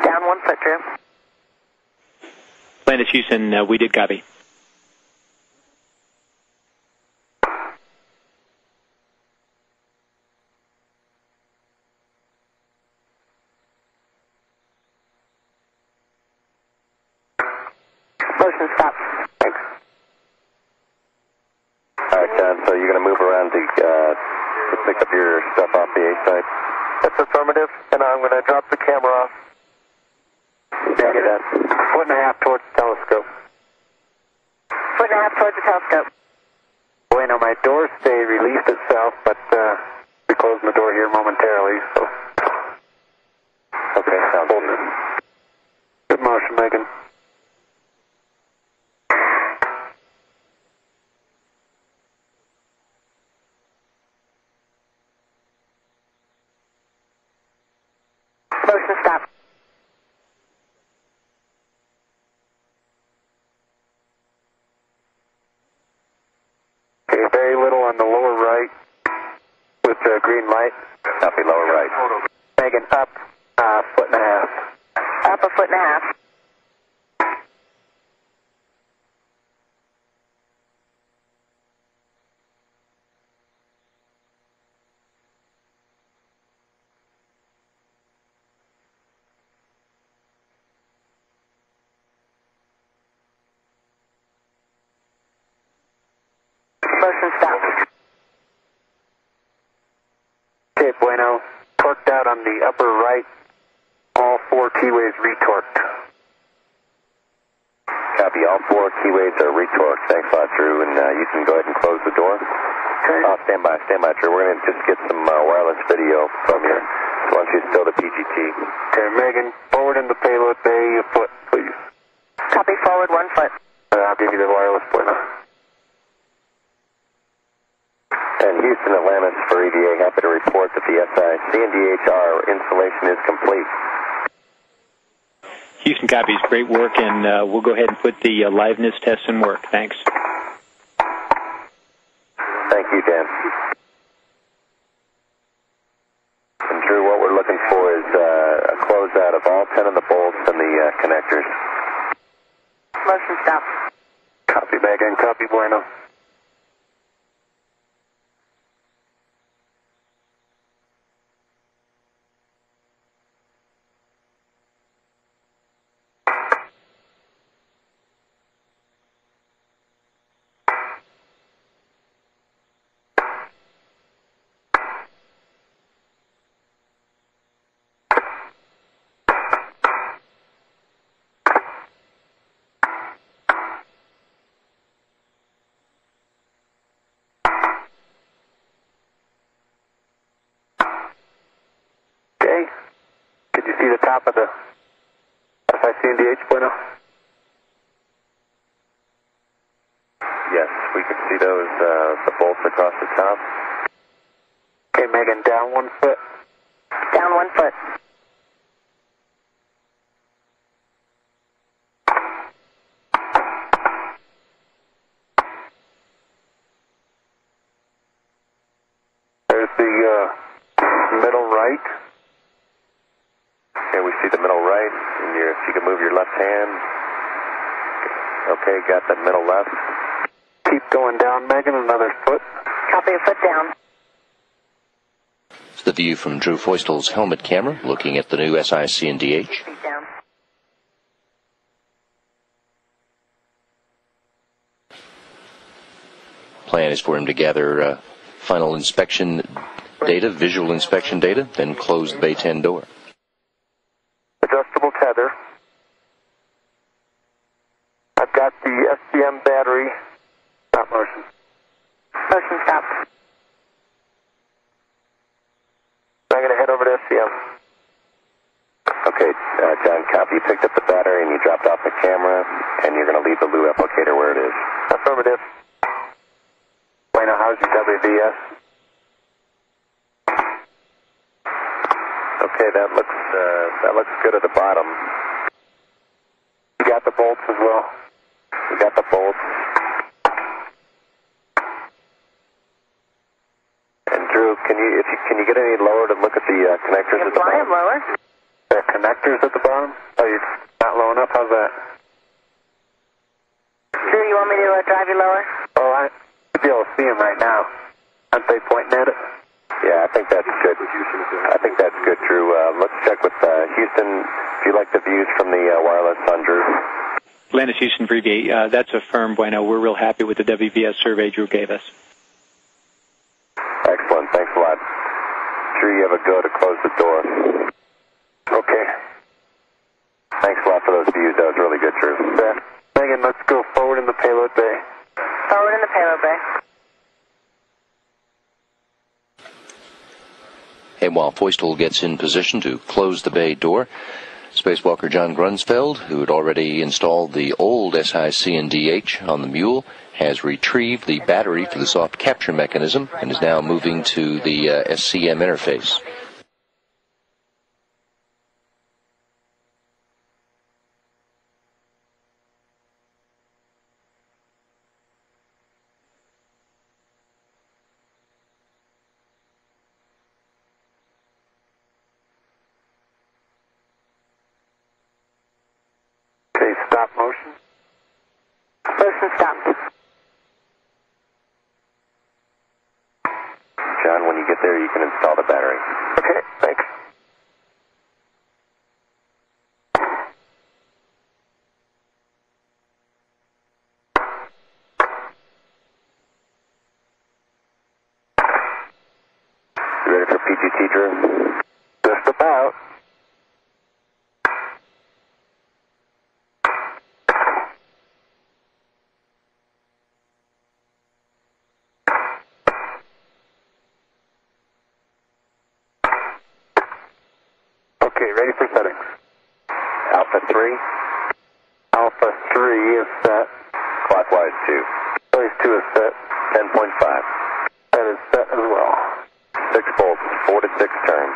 Down 1 foot, Drew. Landis Houston, we did copy. Motion stop. Thanks. All right, John, so you're going to move around to pick up your stuff off the A side? That's affirmative, and I'm going to drop the camera off. Copy that. 1.5 towards the telescope. 1.5 towards the telescope. Bueno, my doors stay released itself, but we close the door here momentarily, so. Okay, sounds good. Good motion, Megan. Motion stop. Okay, very little on the lower right with the green light. Copy, lower right. Megan, up 1.5 feet. Up 1.5 feet. Motion stop. Okay, Bueno, torqued out on the upper right, all 4 4 keyways retorqued. Copy, all 4 keyways are retorqued. Thanks a lot, Drew, and you can go ahead and close the door. Okay. Stand by, Drew. We're going to just get some wireless video from you. So once you stow the PGT. Okay, Megan, forward in the payload bay, a foot, please. Copy, forward 1 foot. I'll give you the wireless point. And Houston, Atlantis for EVA, happy to report that the SI-CNDHR installation is complete. Houston copies. Great work, and we'll go ahead and put the liveness test in work. Thanks. Thank you, Dan. And Drew, what we're looking for is a closeout of all 10 of the bolts and the connectors. Motion stop. Copy, Megan. Copy, bueno. Could you see the top of the SICNDH, bueno? Yes, we can see those, the bolts across the top. Okay, Megan, down 1 foot. Down 1 foot. There's the middle right. Okay, we see the middle right, and if you can move your left hand. Okay, got that middle left. Keep going down, Megan, another foot. Copy, a foot down. It's the view from Drew Feustel's helmet camera, looking at the new SICNDH. Feet down. Plan is for him to gather final inspection data, visual inspection data, then close the Bay 10 door. Adjustable tether. I've got the SCM battery. Stop motion. Motion stop. I'm going to head over to SCM. Okay, John, copy. You picked up the battery and you dropped off the camera, and you're going to leave the Lou applicator where it is. Affirmative. Bueno, how's your WVS? Okay, that looks good at the bottom. You got the bolts as well? We got the bolts. And Drew, can you get any lower to look at the connectors You at the fly bottom? them lower. There are connectors at the bottom? Oh, you're not low enough? How's that? Drew, you want me to drive you lower? Oh, I should be able to see them right now. Aren't they pointing at it? Yeah, I think that's good. I think that's good, Drew. Let's check with Houston. If you like the views from the wireless on Drew. Atlantis Houston for EVA. That's a firm bueno. We're real happy with the WVS survey Drew gave us. Excellent. Thanks a lot. Drew, you have a go to close the door. Okay. Thanks a lot for those views. That was really good, Drew. Megan, let's go forward in the payload bay. Forward in the payload bay. And while Feustel gets in position to close the bay door, spacewalker John Grunsfeld, who had already installed the old SICNDH on the Mule, has retrieved the battery for the soft capture mechanism and is now moving to the SCM interface. Okay, stop motion. Motion stop. John, when you get there, you can install the battery. Okay, thanks. You ready for PGT, Drew? Just about. Okay, ready for settings. Alpha 3. Alpha 3 is set. Clockwise 2. Phase 2 is set. 10.5. That is set as well. 6 volts, 4 to 6 turns.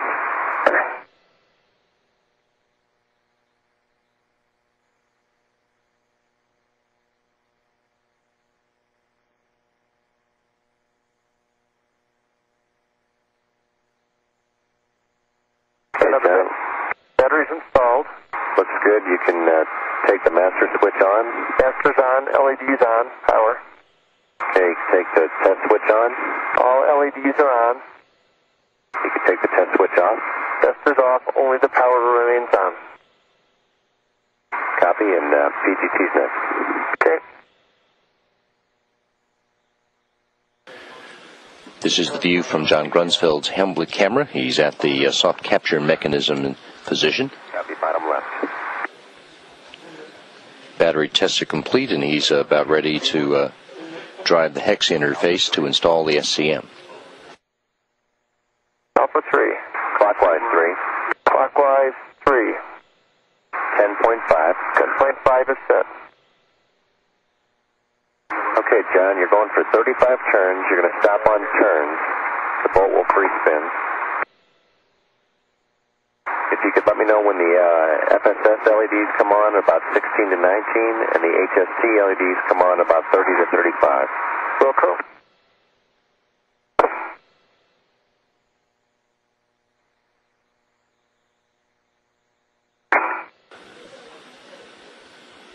Battery's installed. Looks good. You can take the master switch on. Master's on, LED's on, power. Okay, take the test switch on. All LEDs are on. You can take the test switch off. Master's off, only the power remains on. Copy, and PGT's next. Okay. This is the view from John Grunsfeld's Hubble camera. He's at the soft capture mechanism position. Copy, bottom left. Battery tests are complete, and he's about ready to drive the hex interface to install the SCM. Alpha 3. Clockwise 3. Clockwise 3. 10.5. 10.5 is set. Okay, John, you're going for 35 turns. You're going to stop on turns. The bolt will free spin. If you could let me know when the FSS LEDs come on about 16 to 19 and the HST LEDs come on about 30 to 35. Wilco.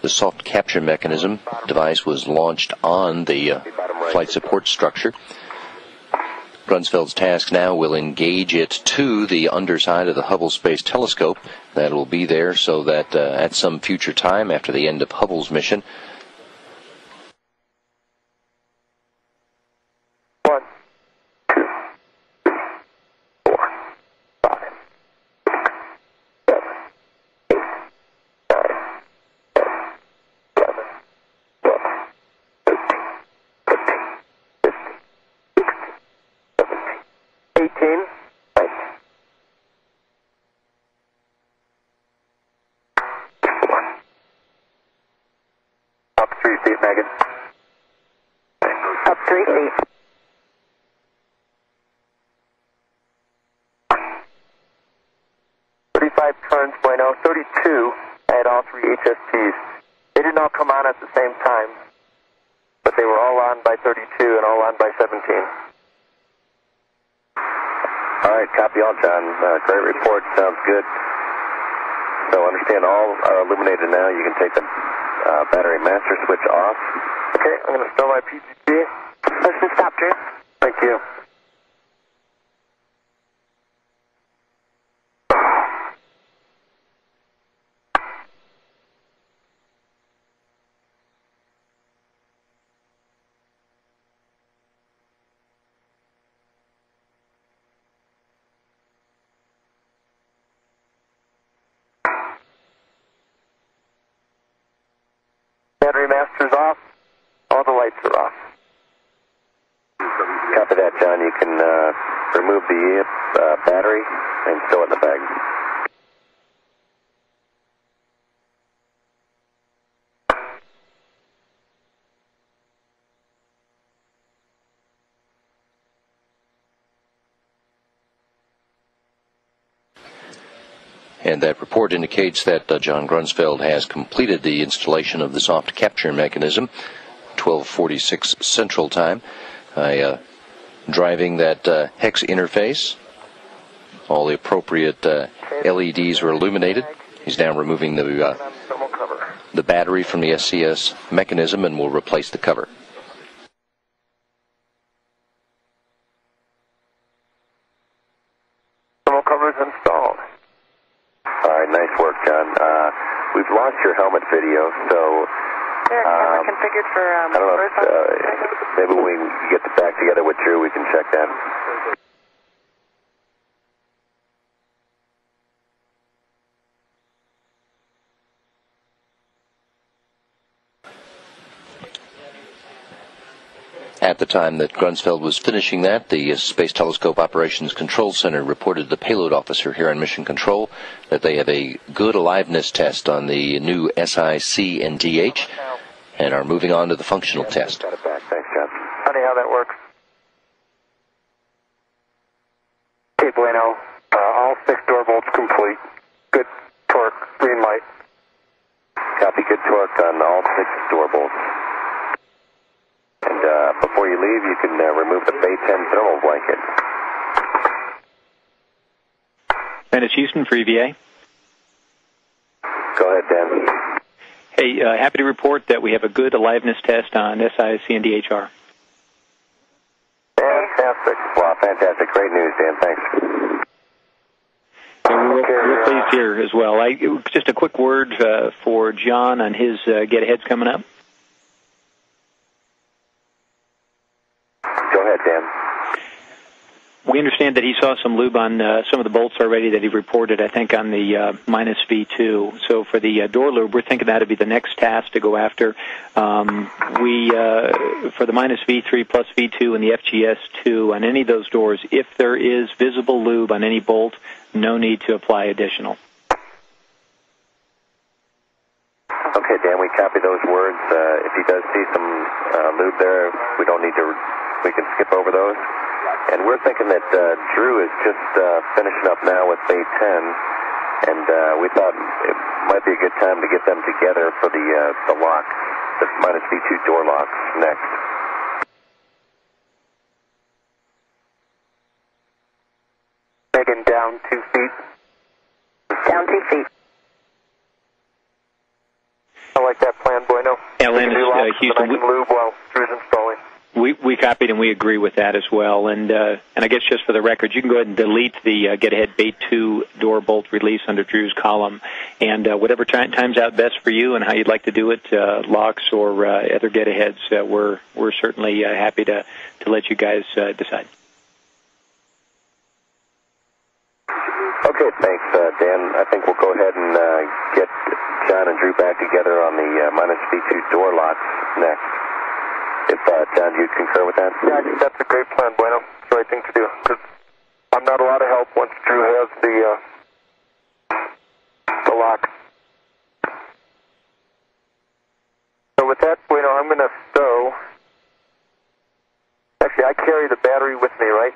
The soft capture mechanism device was launched on the flight support structure. Grunsfeld's task now will engage it to the underside of the Hubble Space Telescope. That will be there so that at some future time after the end of Hubble's mission, 1, 2, 3, 4, 5, 6, 7, 8, 9, 10, 11, 12, 13, 14, 15, 16, 17, 18, 19. Up 3 feet, Megan. Up 3 feet. Turns, bueno. 32, I had all 3 HSTs. They didn't all come on at the same time, but they were all on by 32 and all on by 17. All right, copy all, John. Great report. Sounds good. So understand all are illuminated now. You can take the battery master switch off. Okay, I'm going to start my PGT. Listen, stop, Drew. Thank you. Battery master's off. All the lights are off. Copy that, John. You can remove the battery and stow it in the bag. and that report indicates that John Grunsfeld has completed the installation of the soft capture mechanism, 12:46 Central Time, driving that hex interface. All the appropriate LEDs are illuminated. He's now removing the battery from the STS mechanism and will replace the cover. Thermal cover is installed. All right, nice work, John. We've lost your helmet video, so camera configured for I don't know if maybe when we get back together with Drew, we can check that. At the time that Grunsfeld was finishing that, the Space Telescope Operations Control Center reported to the payload officer here on Mission Control that they have a good aliveness test on the new SIC and DH and are moving on to the functional test. Got it back. Thanks, John. Funny how that works. Okay, Bueno, all 6 door bolts complete. Good torque, green light. Copy. Good torque on all 6 door bolts. And before you leave, you can remove the Bay 10 thermal blanket. And it's Houston for EVA. Go ahead, Dan. Hey, happy to report that we have a good aliveness test on SIC and DHR. Fantastic. Wow, fantastic. Great news, Dan. Thanks. And we're pleased here as well. Just a quick word for John on his get-aheads coming up. Go ahead, Dan. We understand that he saw some lube on some of the bolts already that he reported, I think, on the minus V2. So for the door lube, we're thinking that would be the next task to go after. For the minus V3 plus V2 and the FGS2 on any of those doors, if there is visible lube on any bolt, no need to apply additional. Okay, Dan, we copy those words. If he does see some lube there, we don't need to, we can skip over those. And we're thinking that Drew is just finishing up now with Bay 10, and we thought it might be a good time to get them together for the lock, the minus V2 door locks next. Megan, down 2 feet. Down 2 feet. I like that plan, Bueno. Yeah, Landis, Houston. Lube while Drew's installing. We copied and we agree with that as well. And I guess just for the record, you can go ahead and delete the get-ahead Bay 2 door bolt release under Drew's column. And whatever times out best for you and how you'd like to do it, locks or other get-aheads, we're certainly happy to let you guys decide. Okay, thanks, Dan. I think we'll go ahead and get John and Drew back together on the minus V2 door locks next. If, John, do you concur with that? Yeah, I think that's a great plan, Bueno. It's the right thing to do. Because I'm not a lot of help once Drew has the lock. So with that, Bueno, I'm going to stow. Actually, I carry the battery with me, right?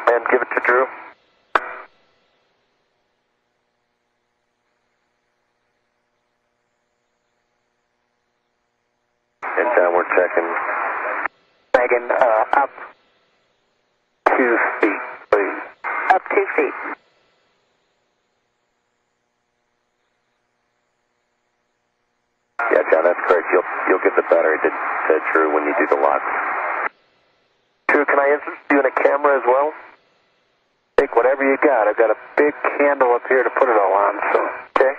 And give it to Drew. And John, we're checking. Megan, up 2 feet, please. Up 2 feet. Yeah, John, that's correct. You'll give the battery to Drew when you do the lock. Drew, can I interest you in a camera as well? Take whatever you got. I've got a big candle up here to put it all on, so, okay?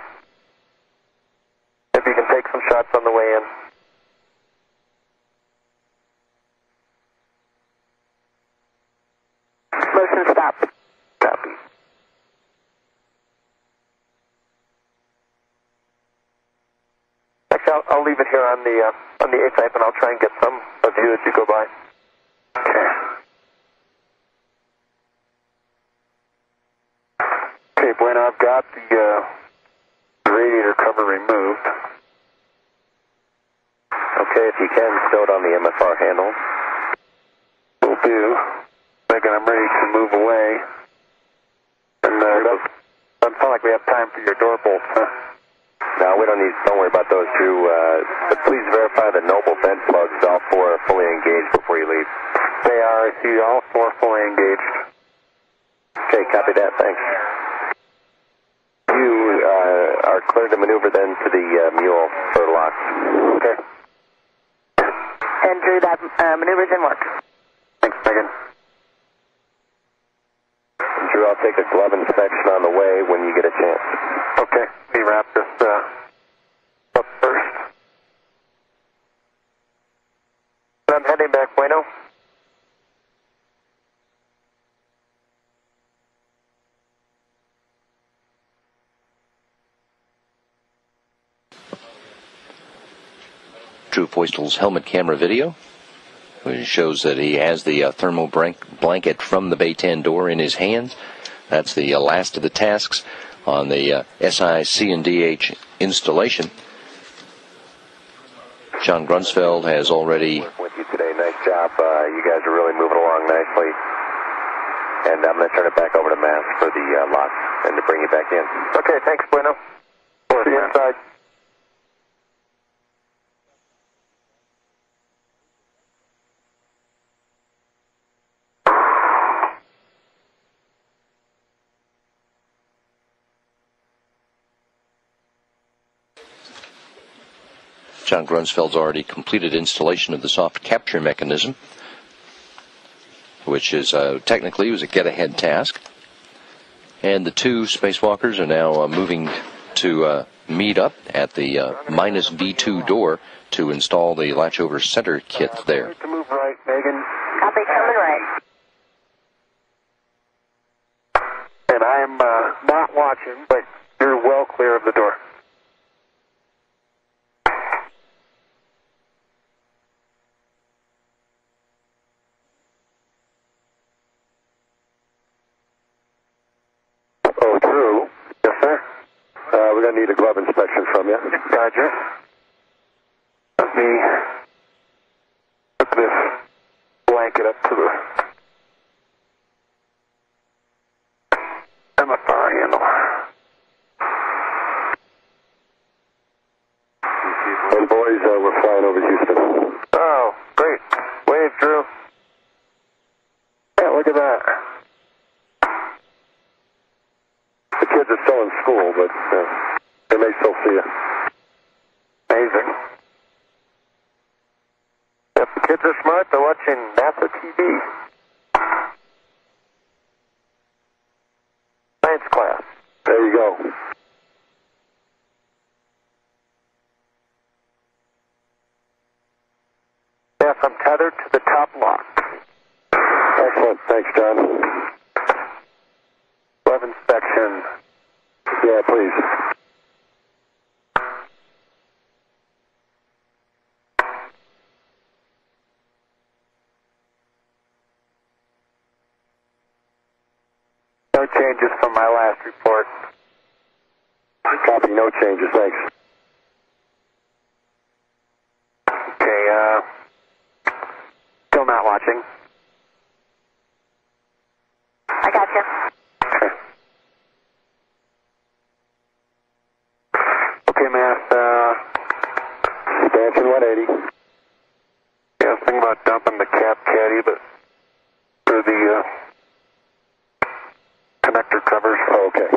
If you can take some shots on the way in. Motion stop. Copy. Actually, I'll leave it here on the A-type, and I'll try and get some of you as you go by. Okay. Okay, Bueno, I've got the radiator cover removed. Okay, if you can, stow it on the MFR handle. Will do. Megan, I'm ready to move away. And doesn't sound like we have time for your door bolts, huh? No, we don't worry about those, Drew. But please verify the Noble vent plugs, all 4 are fully engaged before you leave. They are. I see all 4 fully engaged. Okay, copy that. Thanks. You are clear to maneuver then to the mule for locks. Okay. And Drew, that maneuver's in work. Thanks, Megan. Drew, I'll take a glove inspection on the way when you get a chance. Okay, let me wrap this up first. I'm heading back, Bueno. Drew Feustel's helmet camera video. which shows that he has the thermal blanket from the Bay 10 door in his hands. That's the last of the tasks on the SI-CNDH installation. John Grunsfeld has already... With you today. Nice job. You guys are really moving along nicely. And I'm going to turn it back over to Mass for the lock and to bring you back in. Okay, thanks, Bueno. See you inside. John Grunsfeld's already completed installation of the soft capture mechanism, which is technically was a get-ahead task. And the two spacewalkers are now moving to meet up at the minus V2 door to install the latchover center kit there. To move right, Megan. Copy, coming right. And I'm not watching, but you're well clear of the door. Oh, Drew. Yes, sir. We're going to need a glove inspection from you. Roger. Let me put this blanket up to the MFR handle. And boys, we're flying over Houston. Oh, great. Wave, Drew. Yeah, look at that. The kids are still in school, but they may still see you. Amazing. If the kids are smart, they're watching NASA TV. Science class. There you go. Yes, I'm tethered to the top lock. Excellent. Thanks, John. Glove inspection. Yeah, please. No changes from my last report. Copy. No changes. Thanks. Okay, still not watching. I got you. Okay. Okay, Mass, Expansion 180. yeah, I was thinking about dumping the cap caddy, but for the connector covers. Oh, okay.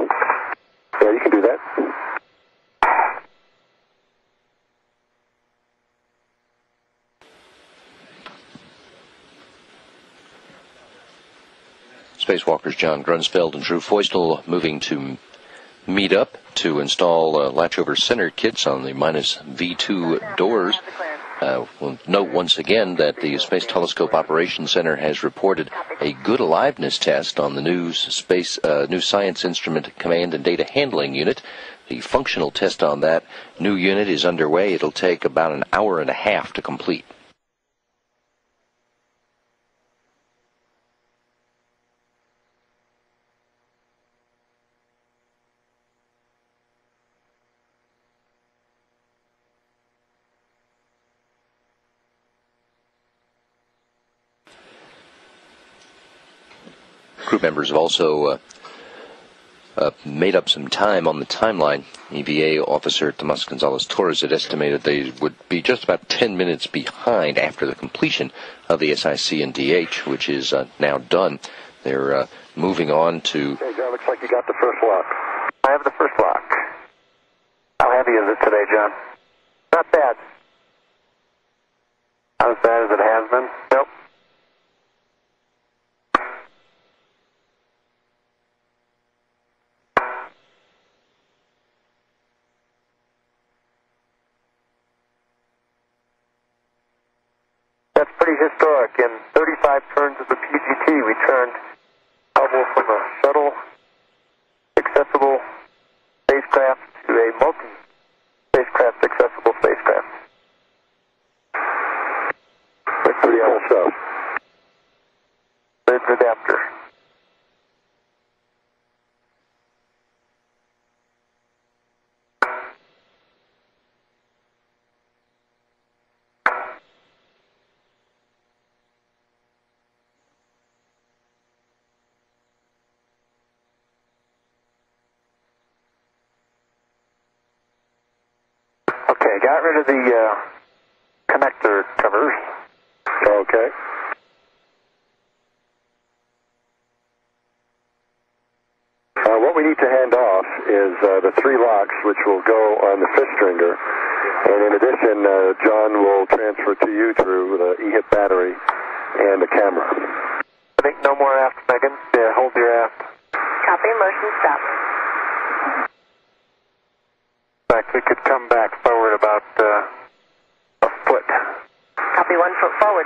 Yeah, you can do that. Spacewalkers John Grunsfeld and Drew Feustel moving to meet up to install latchover center kits on the minus V2 doors. We'll note once again that the Space Telescope Operations Center has reported a good aliveness test on the new Science Instrument Command and Data Handling Unit. The functional test on that new unit is underway. It'll take about an hour and a half to complete. Crew members have also made up some time on the timeline. EVA officer Tomas Gonzalez-Torres had estimated they would be just about 10 minutes behind after the completion of the SIC&DH, which is now done. They're moving on to... Hey, John, looks like you got the first lock. I have the first lock. How heavy is it today, John? Not bad. Not as bad as it has been? Nope. That's pretty historic. In 35 turns of the PGT, we turned Hubble from a shuttle accessible spacecraft to a multi-spacecraft accessible spacecraft. That's pretty awesome. stuff. Bridge adapter. Okay, got rid of the connector covers. Okay. What we need to hand off is the 3 locks, which will go on the fish stringer. And in addition, John will transfer to you through the EHIP battery and the camera. I think no more aft, Megan. Yeah, hold your aft. Copy, motion stop. In fact, we could come back forward about a foot. Copy, 1 foot forward.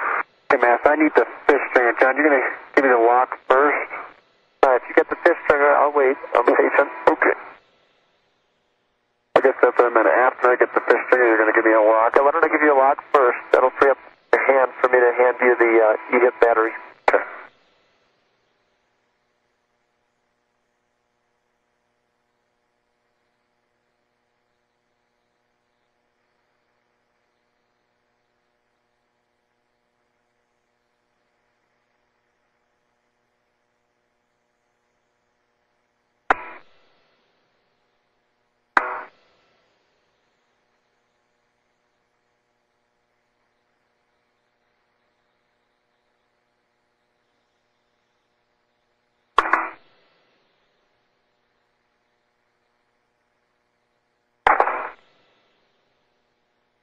Hey, Matt, I need the fish stringer. John, you're going to give me the lock first? All right, if you get the fish stringer, I'll wait. I'm patient. Okay. I guess that's what I meant. After I get the fish stringer, you're going to give me a lock. Why don't I give you a lock first? That'll free up your hand for me to hand you the EHIP battery.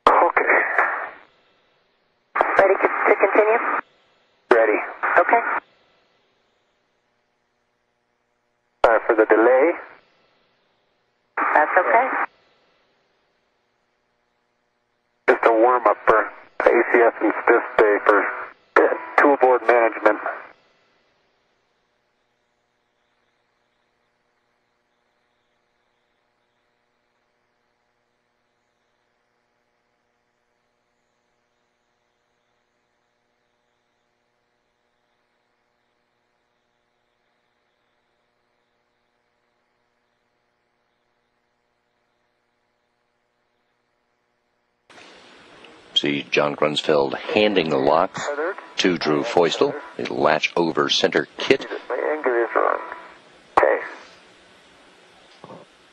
Okay. Ready to continue? Ready. Okay. Sorry for the delay. That's okay. Just a warm-up for ACS and Stiff Day for toolboard management. See John Grunsfeld handing the lock to Drew Feustel, the latch over center kit. My anger is wrong. Okay.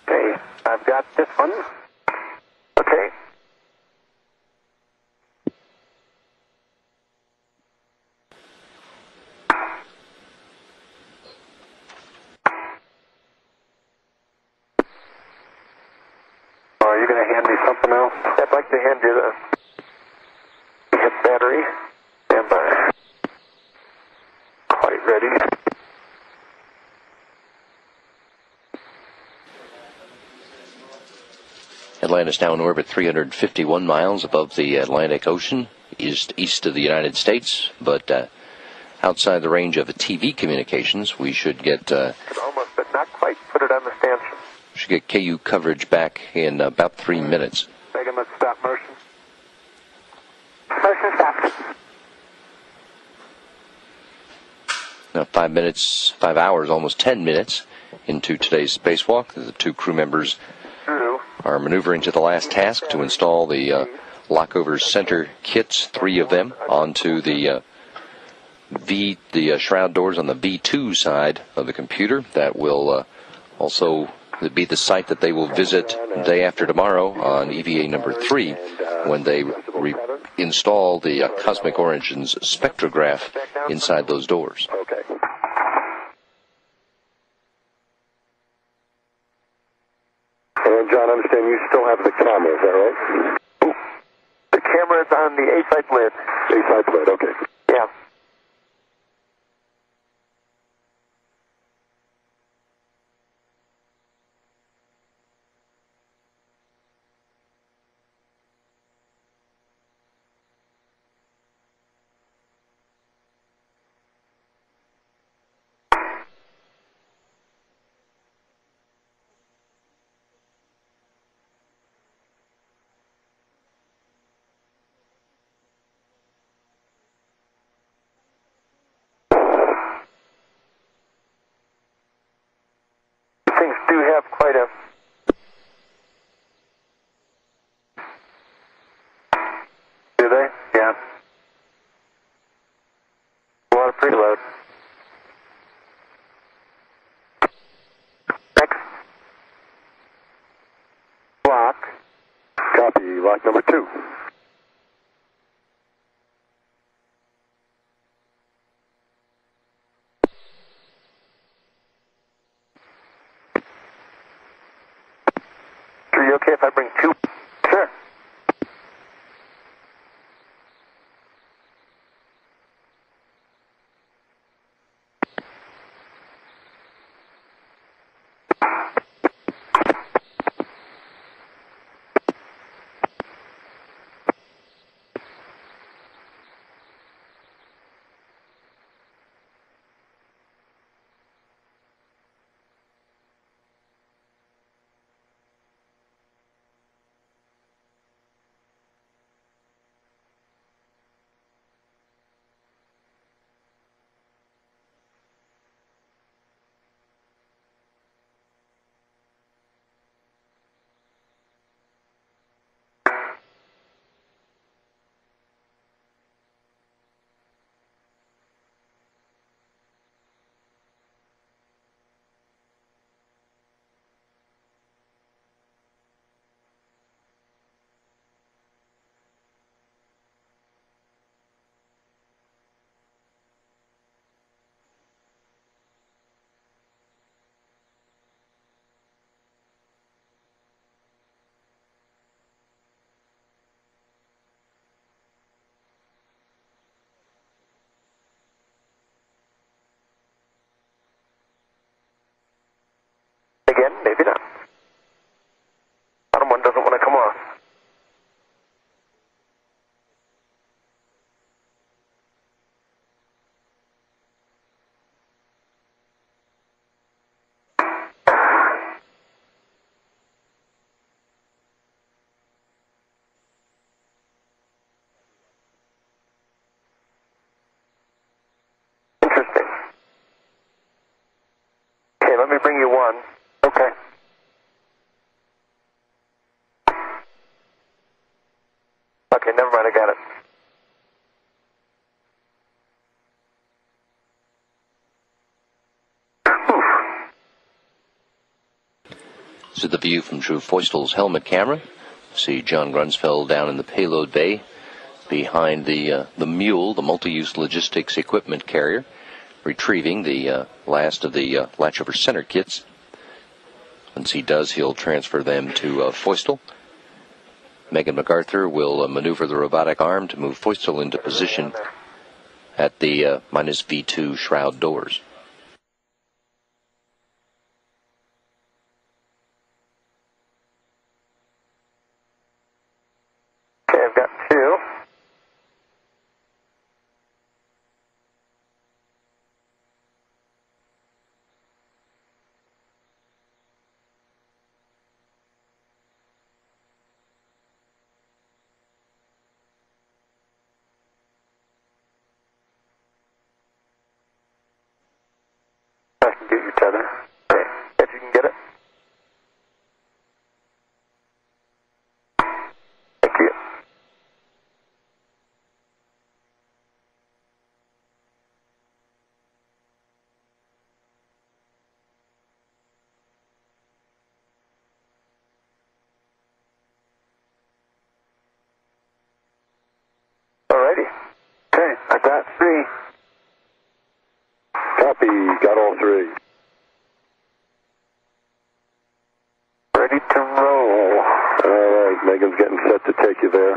Okay, I've got this one. Okay. Oh, are you going to hand me something else? I'd like to hand you the battery. Stand by. Quite ready. Atlantis now in orbit 351 miles above the Atlantic Ocean, east of the United States, but outside the range of TV communications. We should get Almost, but not quite put it on the stanchion. should get KU coverage back in about 3 minutes. Megan, let's stop motion. Motion stopped. Now 5 hours, almost 10 minutes into today's spacewalk. The 2 crew members are maneuvering to the last task to install the lockover center kits, 3 of them, onto the shroud doors on the V2 side of the computer. That will also be the site that they will visit day after tomorrow on EVA number 3 when they install the Cosmic Origins spectrograph inside those doors. Okay. And John, I understand you still have the camera, is that right? The camera is on the A-side lid. A-side lid, okay. Yeah. do have quite a... Do they? Yeah. A lot of preload. Next. Lock. Copy. Lock number 2. Are you okay if I bring 2? Sure. Again, maybe not. Bottom one doesn't want to come off. Interesting. Okay, let me bring you 1. Okay. Okay, never mind, I got it. This is the view from Drew Feustel's helmet camera. See John Grunsfeld down in the payload bay behind the mule, the multi-use logistics equipment carrier, retrieving the last of the latchover center kits. Once he does, he'll transfer them to Feustel. Megan MacArthur will maneuver the robotic arm to move Feustel into position at the minus V2 shroud doors. Okay, I've got 2. I can get your tether. Okay, if you can get it. Thank you. Alrighty. Okay, I've got 3. Copy. Got all 3. Ready to roll. All right. Megan's getting set to take you there.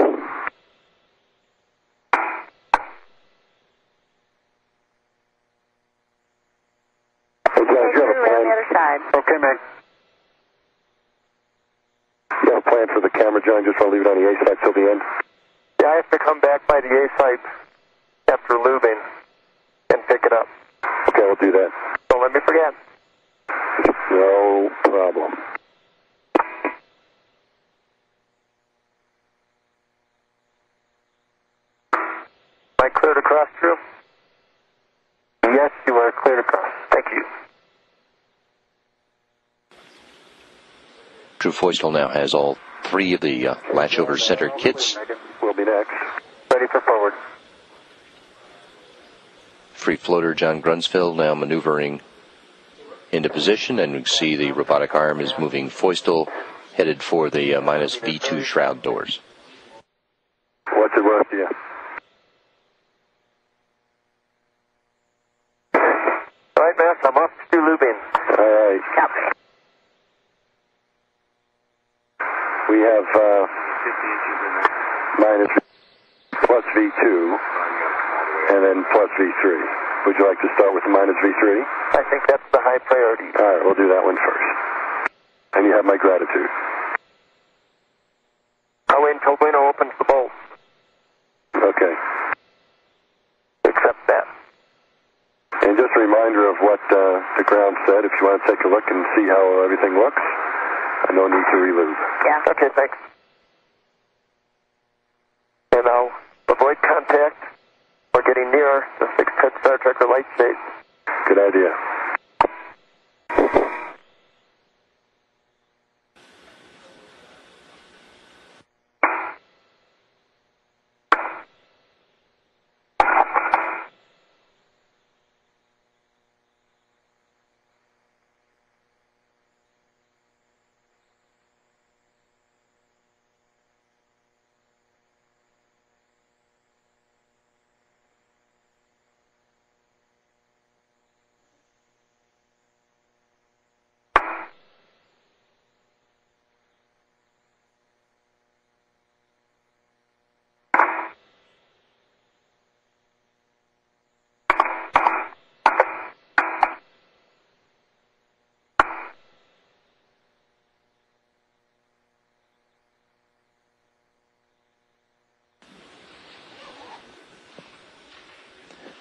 Hey, John, you have a On the plan? other side. Okay, Meg. You have a plan for the camera, John? Just want to leave it on the A side till the end? Yeah, I have to come back by the A site after lubing and pick it up. Okay, we'll do that. Don't let me forget. No problem. Am I cleared across, Drew? Yes, you are cleared across. Thank you. Drew Feustel now has all three of the latch-over center kits. We'll be next. Ready for forward. Free floater John Grunsfeld now maneuvering into position, and we see the robotic arm is moving Feustel headed for the minus V2 shroud doors. What's it worth to you? All right, Mass, I'm off to lubing. All right. Copy. We have minus plus V2 and then plus V3. Would you like to start with the minus V3? I think that's the high priority. All right, we'll do that one first. And you have my gratitude. I'll wait until Bueno opens the bolt. Okay. Accept that. And just a reminder of what the ground said, if you want to take a look and see how everything looks. No need to relube. Yeah. Okay, thanks. And I'll avoid contact or getting near the 6-cut Star Trekker light shades. Good idea.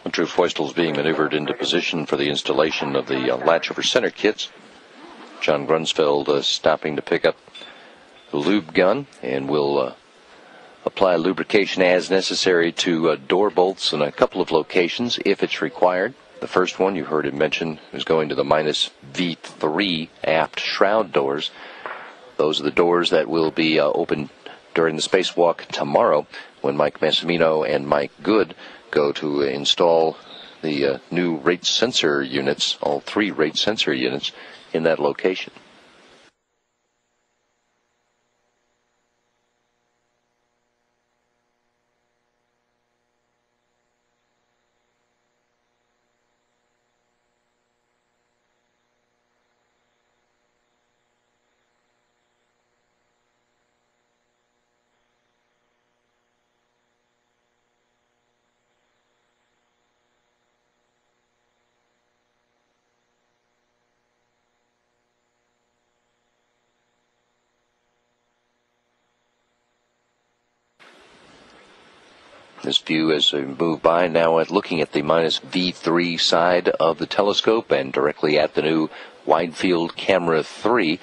Drew Feustel is being maneuvered into position for the installation of the latch-over center kits. John Grunsfeld stopping to pick up the lube gun, and will apply lubrication as necessary to door bolts in a couple of locations if it's required. The first one you heard him mention is going to the minus V3 aft shroud doors. Those are the doors that will be open during the spacewalk tomorrow when Mike Massimino and Mike Good go to install the new rate sensor units, all three rate sensor units, in that location. This view as we move by now at looking at the minus V3 side of the telescope and directly at the new wide field camera 3,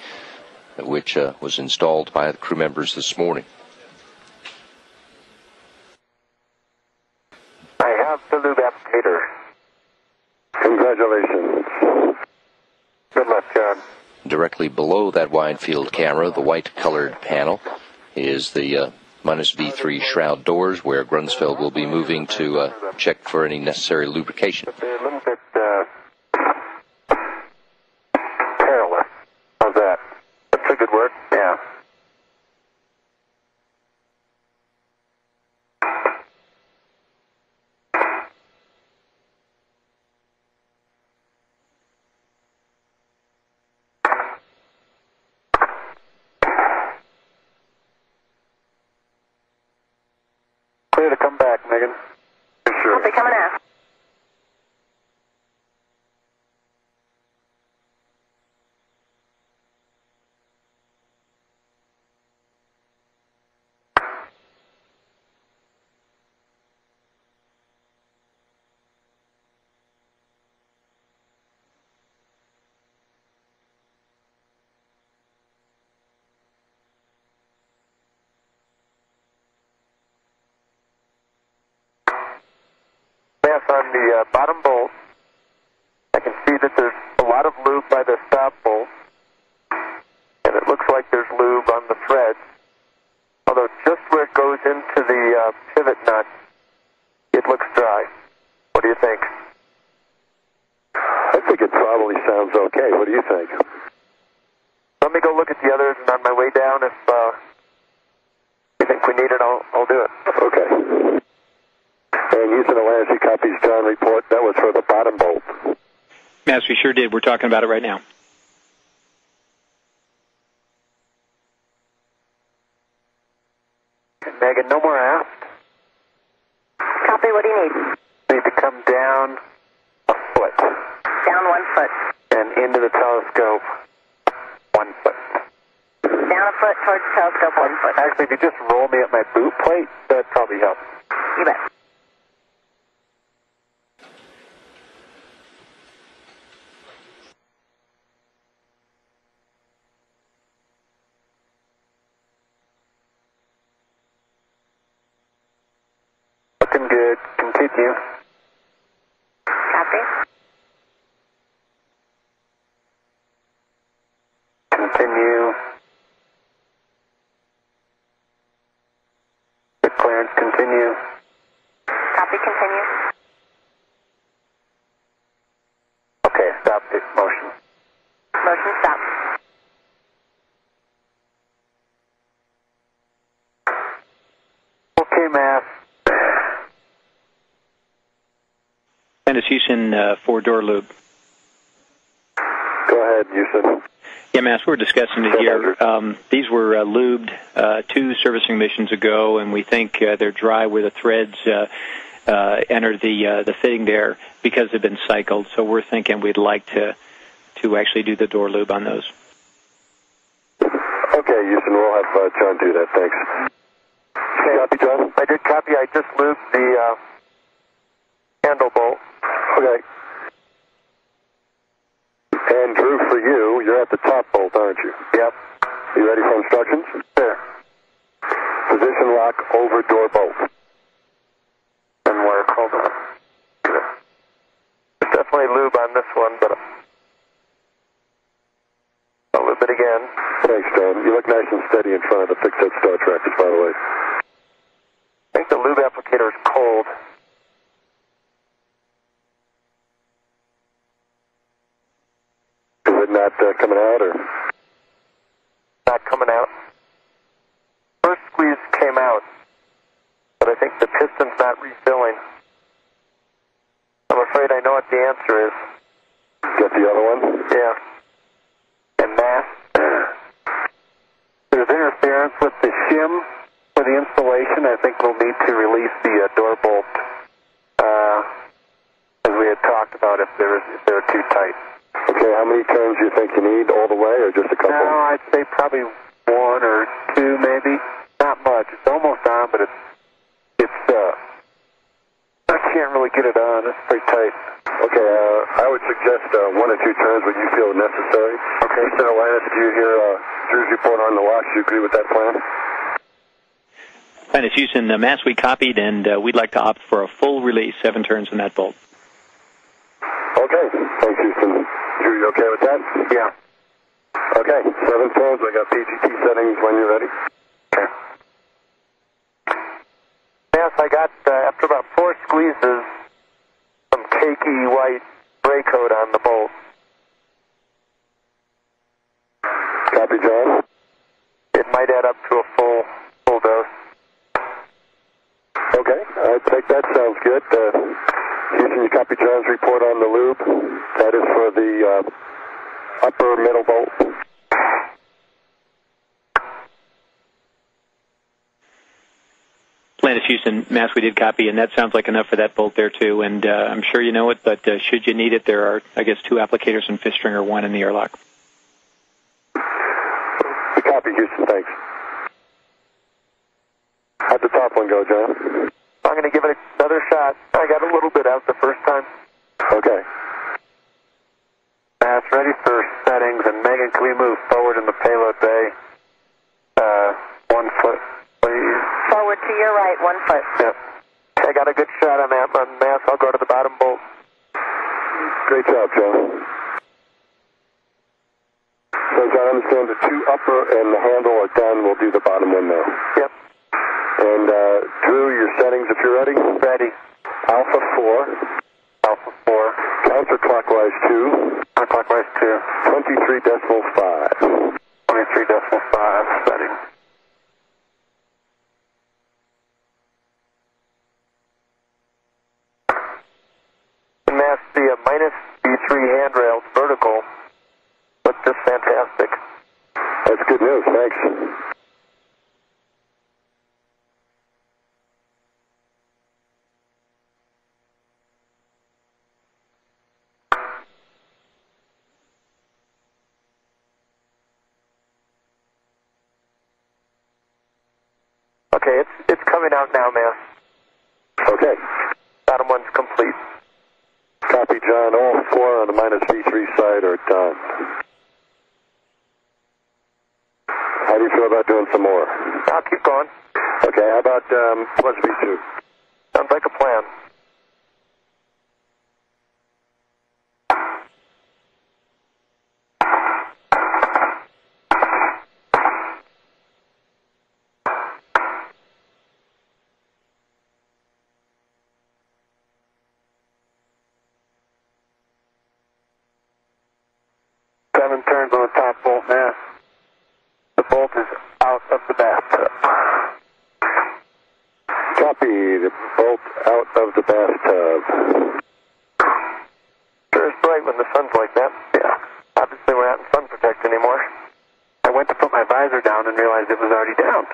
which was installed by the crew members this morning. I have the lube applicator. Congratulations. Good luck, John. Directly below that wide field camera, the white colored panel, is the minus V3 shroud doors, where Grunsfeld will be moving to check for any necessary lubrication. They're a little bit perilous. How's that? That's a good word? Yeah. Clear to come back, Megan. Sure. I'll be coming out. On the bottom bolt, I can see that there's a lot of lube by the stop bolt, and it looks like there's it looks dry. What do you think? I think it probably sounds okay. What do you think? Let me go look at the others, and on my way down, if you think we need it, I'll do it. Okay. And Houston, Atlantis, he copies John report. That was for the bottom bolt. Yes, we sure did. We're talking about it right now. Megan, no more aft. Copy, what do you need? Need to come down a foot. Down 1 foot. And into the telescope 1 foot. Down a foot towards the telescope 1 foot. Actually, if you just roll me at my boot plate, that'd probably help. You bet. Looking good. Continue. Copy. Continue. The clearance, continue. Copy, continue. Okay, stop the motion. Motion stop. Okay, Matt. Atlantis, Houston, 4-door loop. Go ahead, Houston. Yeah, Mass, we're discussing it here. These were lubed 2 servicing missions ago, and we think they're dry where the threads enter the fitting there because they've been cycled. So we're thinking we'd like to actually do the door lube on those. Okay, Houston, we'll have John do that. Thanks. Copy, John? I did copy. I just lubed the handle bolt. Okay. And Drew, for you, you're at the top bolt, aren't you? Yep. You ready for instructions? Sure. Position lock over door bolt. And work. Hold on. There's definitely lube on this one, but I'll lube it again. Thanks, John. You look nice and steady in front of the fixed head star trackers, by the way. I think the lube applicator is cold. Is it not coming out, or? Not coming out. First squeeze came out, but I think the piston's not refilling. I'm afraid I know what the answer is. Get the other one? Yeah. And Matt, there's interference with the shim for the installation. I think we'll need to release the door bolt, as we had talked about, if they're too tight. Okay, how many turns do you think you need, all the way, or just a couple? No, I'd say probably 1 or 2, maybe. Not much. It's almost on, but it's I can't really get it on. It's pretty tight. Okay, I would suggest 1 or 2 turns when you feel necessary. Okay. Houston, Atlantis, if you hear Drew's report on the watch, do you agree with that plan? Atlantis, Houston, Mass, we copied, and we'd like to opt for a full release, 7 turns in that bolt. Okay, thanks, Houston. Drew, you okay with that? Yeah. Okay, 7 turns. I got PGT settings when you're ready. Okay. Yes, I got, after about 4 squeezes, some cakey white gray coat on the bolt. Copy, John. It might add up to a full dose. Okay, I think that sounds good. Houston, you copy John's report on the lube. That is for the upper middle bolt. Atlantis, Houston, Mass, we did copy, and that sounds like enough for that bolt there, too. And I'm sure you know it, but should you need it, there are, I guess, 2 applicators and fifth stringer, 1 in the airlock. Copy, Houston, thanks. How'd the top one go, John? I'm going to give it another shot. I got a little bit out the first time. Okay. That's ready for settings, and Megan, can we move forward in the payload bay? 1 foot, please. Forward to your right, 1 foot. Yep. I got a good shot on Mass. I'll go to the bottom bolt. Great job, John. So, John, I understand the 2 upper and the handle are done. We'll do the bottom one now. Yep. And, Drew, your settings, if you're ready? Ready. Alpha 4. Alpha 4. Counterclockwise 2. Counterclockwise 2. 23.5. 23.5 setting. Mass, the minus V3 handrails vertical. That's just fantastic. That's good news, thanks. Okay, it's coming out now, Mass. Okay. Bottom one's complete. Copy, John. All 4 on the minus V3 side are done. How do you feel about doing some more? I'll keep going. Okay, how about plus V2? Sounds like a plan. Seven turns on the top bolt, Mass. The bolt is out of the bathtub. Copy, the bolt out of the bathtub. Sure is bright when the sun's like that. Yeah. Obviously we're not in sun protect anymore. I went to put my visor down and realized it was already down.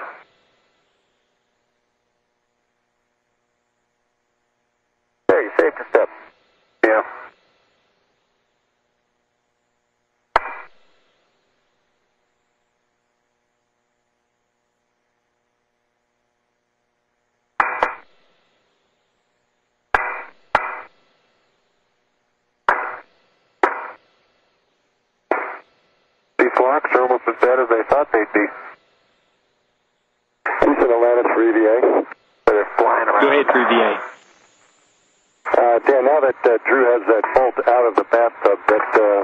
There, you saved a step. Yeah. These locks are almost as bad as I thought they'd be. Houston, Atlantis for EVA. They're flying around. Go ahead for EVA. Dan, now that Drew has that bolt out of the bathtub,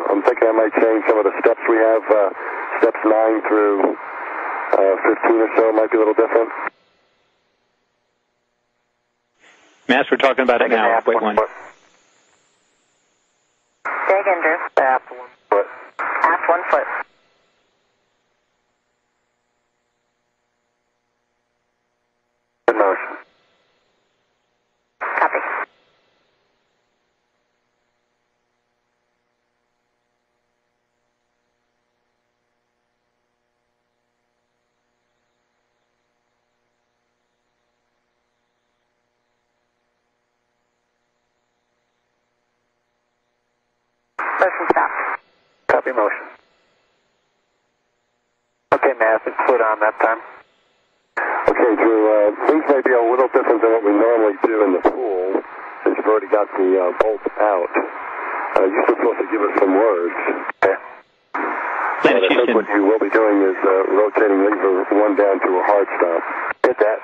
I'm thinking I might change some of the steps we have. Steps 9 through 15 or so might be a little different. Mass, we're talking about it now. Wait one. Say again, Drew. Aft 1 foot. Aft 1 foot. In motion. Copy. Motion stop. Copy motion. Okay, Mass, it's put on that time. Okay, Drew, things may be a little different than what we normally do in the pool, since you've already got the bolt out. You're supposed to give us some words. Okay. I think what you will be doing is rotating lever 1 down to a hard stop. Did that.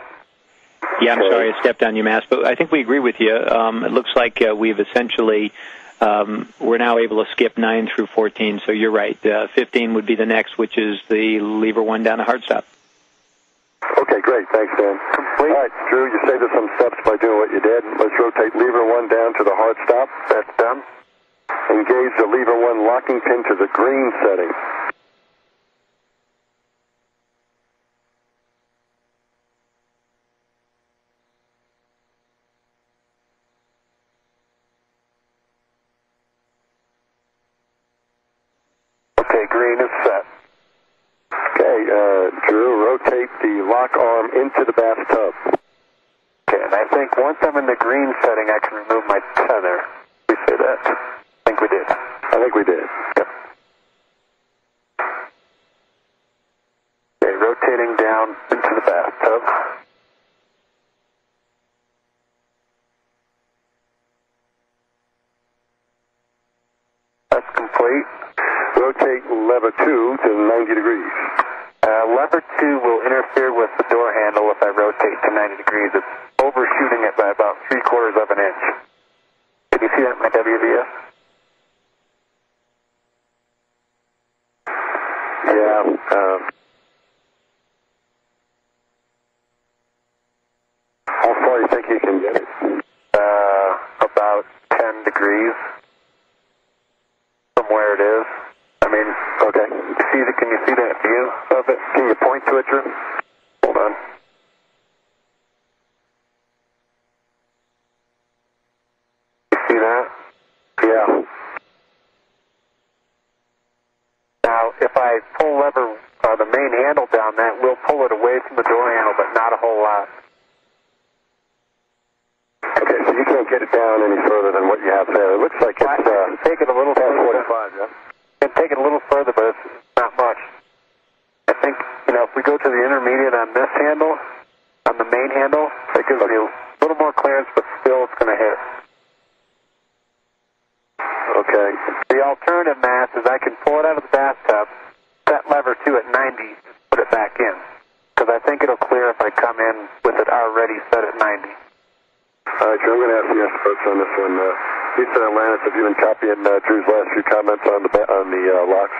Yeah, I'm sorry I stepped on you, Mass, but I think we agree with you. It looks like we've essentially, we're now able to skip 9 through 14, so you're right. 15 would be the next, which is the lever 1 down to hard stop. Okay, great. Thanks, Dan. Complete. All right, Drew, you saved us some steps by doing what you did. Let's rotate lever 1 down to the hard stop. That's done. Engage the lever 1 locking pin to the green setting. Okay, green is set. Okay, Drew, rotate the lock arm into the bathtub. Okay, and I think once I'm in the green setting, I can remove my tether. We say that? I think we did. I think we did. Yep. Okay, rotating down into the bathtub. That's complete. Rotate lever 2 to 90 degrees. Lever 2 will interfere with the door handle if I rotate to 90 degrees. It's overshooting it by about 3/4 of an inch. Did you see that in my WVS? Yeah. How far do you think you can get it? Yeah. Now, if I pull lever the main handle down, that will pull it away from the door handle, but not a whole lot. Okay, so you can't get it down any further than what you have there. It looks like it's take it a little past further. 45, yeah? Can take it a little further, but it's not much. I think, if we go to the intermediate on this handle, on the main handle, that gives me a little more clearance, but still it's going to hit. Okay. The alternative mass is I can pull it out of the bathtub, set lever 2 at 90, and put it back in. Because I think it'll clear if I come in with it already set at 90. All right, Drew, I'm going to ask the experts on this one. Houston and Lannis, have you been copying Drew's last few comments on the locks?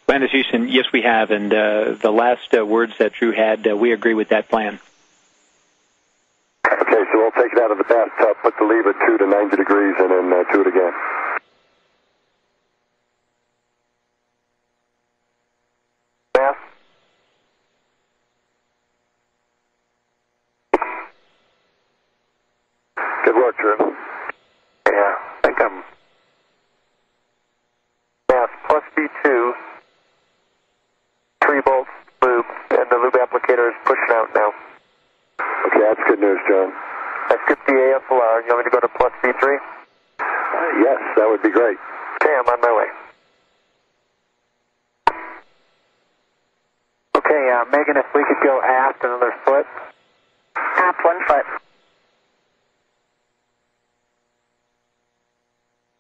Landis Houston, yes, we have, and the last words that Drew had, we agree with that plan. Okay, so we'll take it out of the bathtub, put the lever 2 to 90 degrees, and then do it again. Mass? Good work, Drew. Yeah, I think I'm... Mass plus V2, 3 volts lube, and the lube applicator is pushing out now. Okay, that's good news, John. I skipped the ASLR. You want me to go to plus V3? Yes, that would be great. Okay, I'm on my way. Okay, Megan, if we could go aft another foot. Aft 1 foot.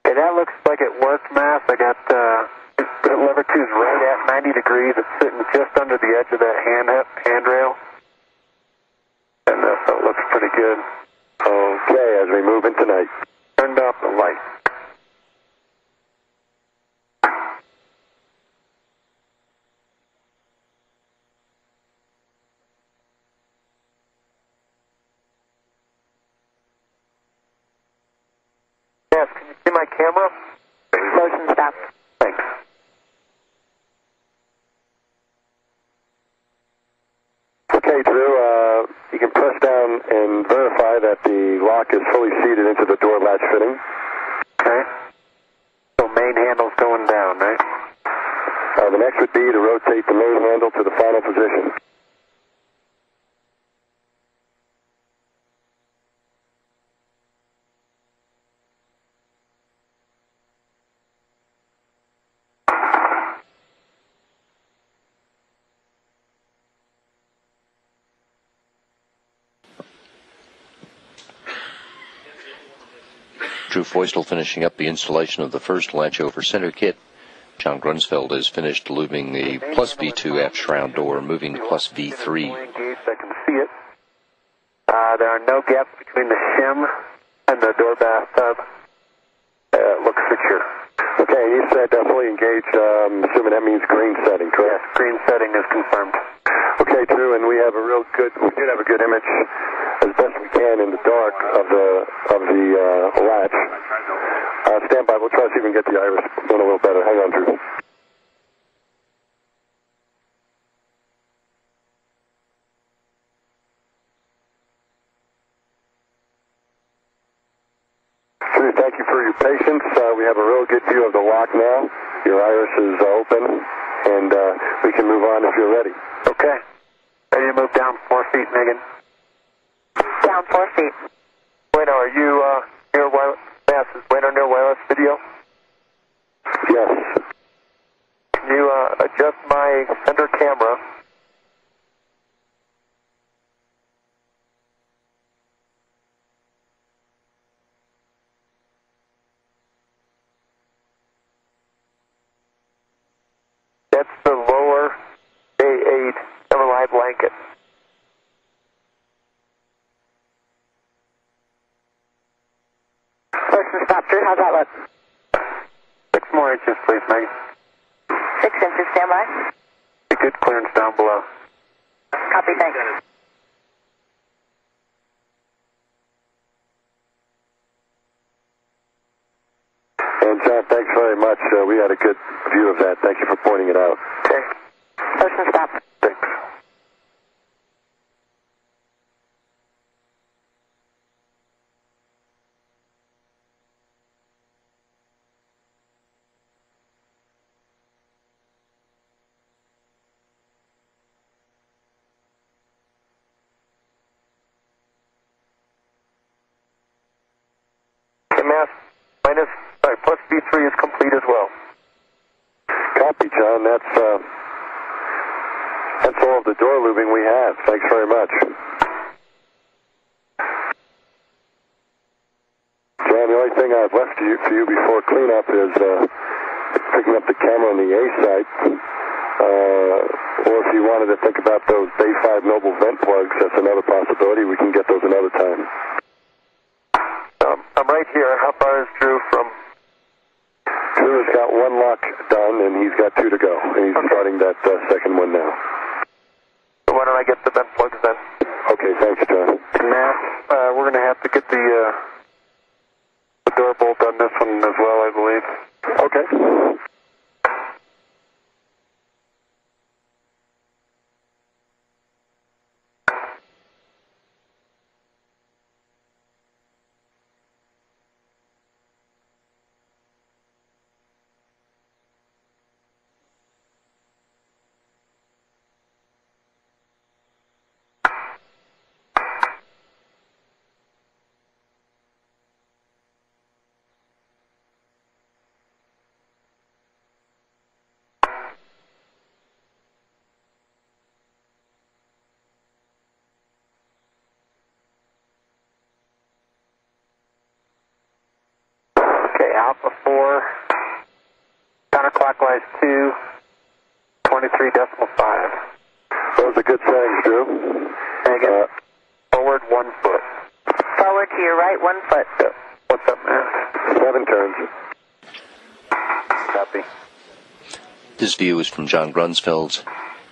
Okay, that looks like it worked, Mass. I got lever 2's right at 90 degrees. It's sitting just under the edge of that handrail. And so it looks pretty good. Okay, as we move in tonight. Turned off the light. Yes, can you see my camera? Motion stop. Thanks. Okay, Drew, you can press down and verify that the lock is fully seated into the door latch fitting. Okay. So main handle's going down, right? The next would be to rotate the main handle to the final position. Drew Feustel finishing up the installation of the first latch over center kit. John Grunsfeld has finished lubing the plus V2 aft shroud door, moving to plus V3. I can see it. There are no gaps between the shim and the door bathtub. It looks secure. Okay, you said fully engaged. Assuming that means green setting, correct? Yes, green setting is confirmed. Okay, Drew, and we did have a good image, as best we can in the dark of the latch. Stand by. We'll try to see if we can get the iris going a little better. Hang on, Drew. Drew, thank you for your patience. We have a real good view of the lock now. Your iris is open, and we can move on if you're ready. Okay. Ready to move down 4 feet, Megan? Down 4 feet. Bueno, are you near wireless? Yes, is Bueno near wireless video? Yes. Can you adjust my center camera? That's the lower A8 Everlive blanket. Motion stop. Drew, how's that look? 6 more inches, please, Megan. 6 inches, stand by. Good clearance down below. Copy, thanks. And John, thanks very much. We had a good view of that. Thank you for pointing it out. Okay. Motion stop. Thanks. Plus V3 is complete as well. Copy, John. That's all of the door looping we have. Thanks very much. John, the only thing I've left for you before cleanup is picking up the camera on the A site. Or if you wanted to think about those Bay 5 Noble vent plugs, that's another possibility. We can get those another time. I'm right here. How far is Drew from? Drew has got one lock done, and he's got two to go. And he's starting that second one now. So why don't I get the vent plugs then? Okay, thanks, John. Matt, we're going to have to get the door bolt on this one as well, I believe. Okay. Alpha 4, counterclockwise 2, 23.5. Those are good sayings, Drew. Forward 1 foot. Forward to your right 1 foot. Yep. What's up, Matt? 7 turns. Copy. This view is from John Grunsfeld's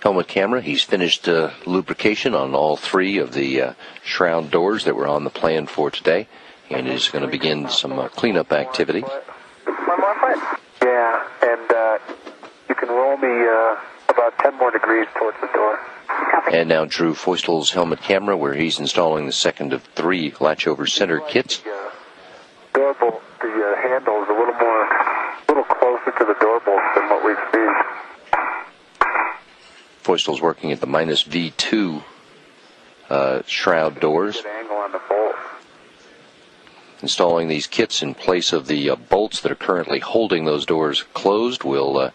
helmet camera. He's finished lubrication on all 3 of the shroud doors that were on the plan for today, and is going to begin some cleanup activity. 1 more foot? Yeah, and you can roll me about 10 more degrees towards the door. Copy. And now Drew Feustel's helmet camera, where he's installing the second of 3 latch-over center kits. Door bolt, the handle is a little closer to the door bolt than what we've seen. Feustel's working at the minus V2 shroud doors. Good angle on the bolt. Installing these kits in place of the bolts that are currently holding those doors closed will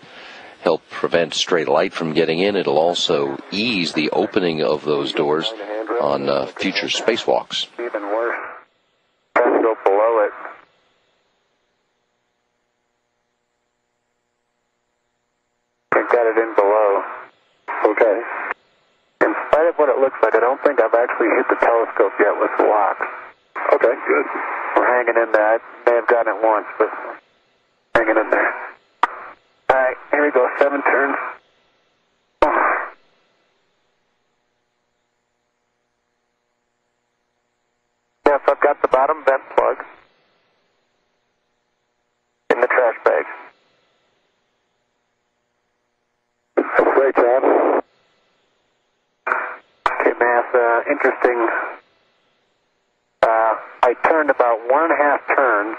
help prevent stray light from getting in. It'll also ease the opening of those doors on future spacewalks. Even worse. Try to go below it. I got it in below. Okay. In spite of what it looks like, I don't think I've actually hit the telescope yet with the lock. Okay, good. We're hanging in there. I may have gotten it once, but hanging in there. All right, here we go. 7 turns. Yes, I've got the bottom vent plug in the trash bag. That's great, John. Okay, Matt, interesting. I turned about 1.5 turns.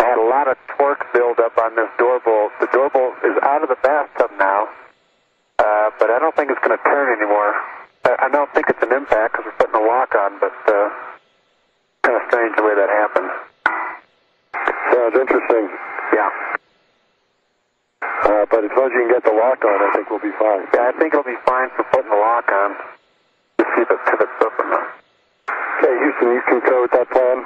I had a lot of torque build up on this door bolt. The door bolt is out of the bathtub now, but I don't think it's going to turn anymore. I don't think it's an impact because we're putting a lock on, but kind of strange the way that happened. Sounds interesting. Yeah. But as long as you can get the lock on, I think we'll be fine. Yeah, I think it'll be fine for putting the lock on. Let's see if it pivots up or not. Okay, Houston, you concur with that plan?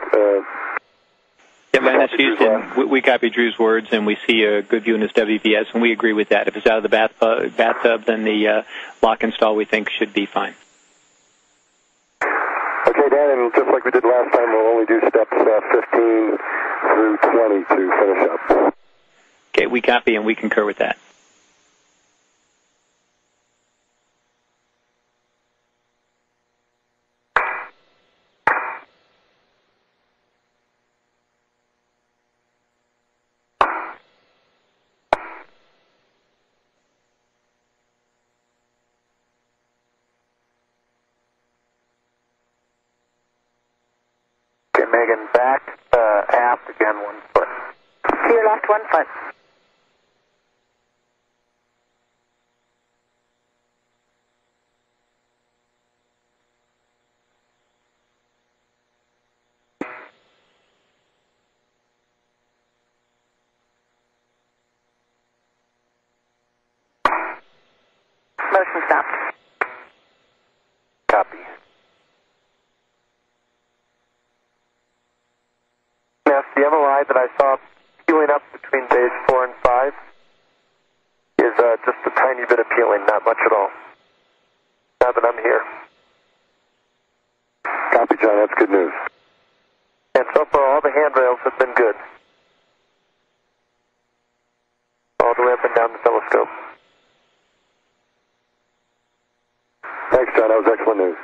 Yeah, Atlantis Houston, we copy Drew's words, and we see a good view in this WVS, and we agree with that. If it's out of the bathtub, then the lock install, we think, should be fine. Okay, Dan, and just like we did last time, we'll only do steps 15 through 20 to finish up. Okay, we copy, and we concur with that. Megan, back aft again 1 foot. To your left 1 foot. Motion stopped. Copy. Now, the MOI that I saw peeling up between bays 4 and 5 is just a tiny bit of peeling, not much at all. Now that I'm here. Copy, John. That's good news. And so far, all the handrails have been good. All the way up and down the telescope. Thanks, John. That was excellent news.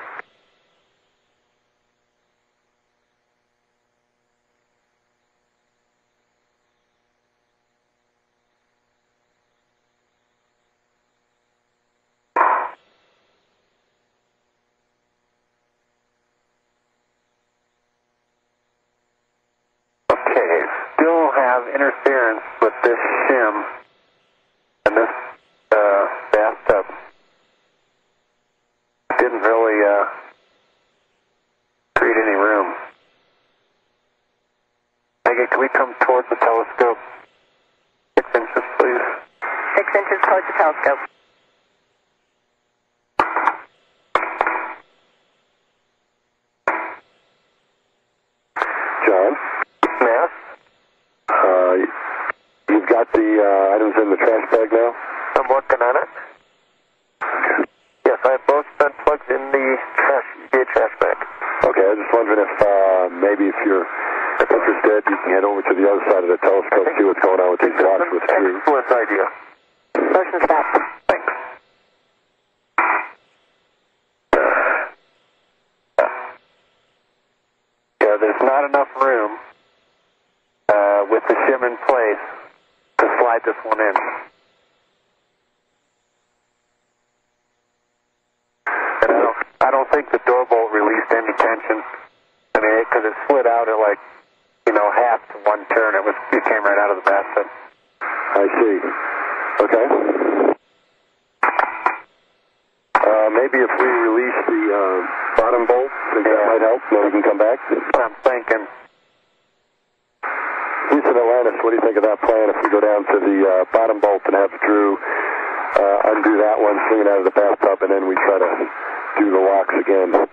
Okay, still have interference with this shim and this bathtub. Didn't really create any room. Megan, can we come towards the telescope? 6 inches, please. 6 inches towards the telescope. John? Mass? You've got the items in the trash bag now? I'm working on it. Yes, I have both vent plugs in the EVA trash bag. Okay, I was just wondering if maybe if you're interested, you can head over to the other side of the telescope, see what's going on with these blocks with screws. Excellent idea. Motion stopped. Thanks. Yeah, there's not enough room with the shim in place to slide this one in. And I don't think the door bolt released any tension. I mean, because it slid out at like, half to one turn. It came right out of the bathtub. I see. Okay. Maybe if we release the bottom bolt, think that might help, then we can come back? That's what I'm thinking. Houston, Atlantis, what do you think of that plan if we go down to the bottom bolt and have Drew undo that one, swing it out of the bathtub, and then we try to do the locks again?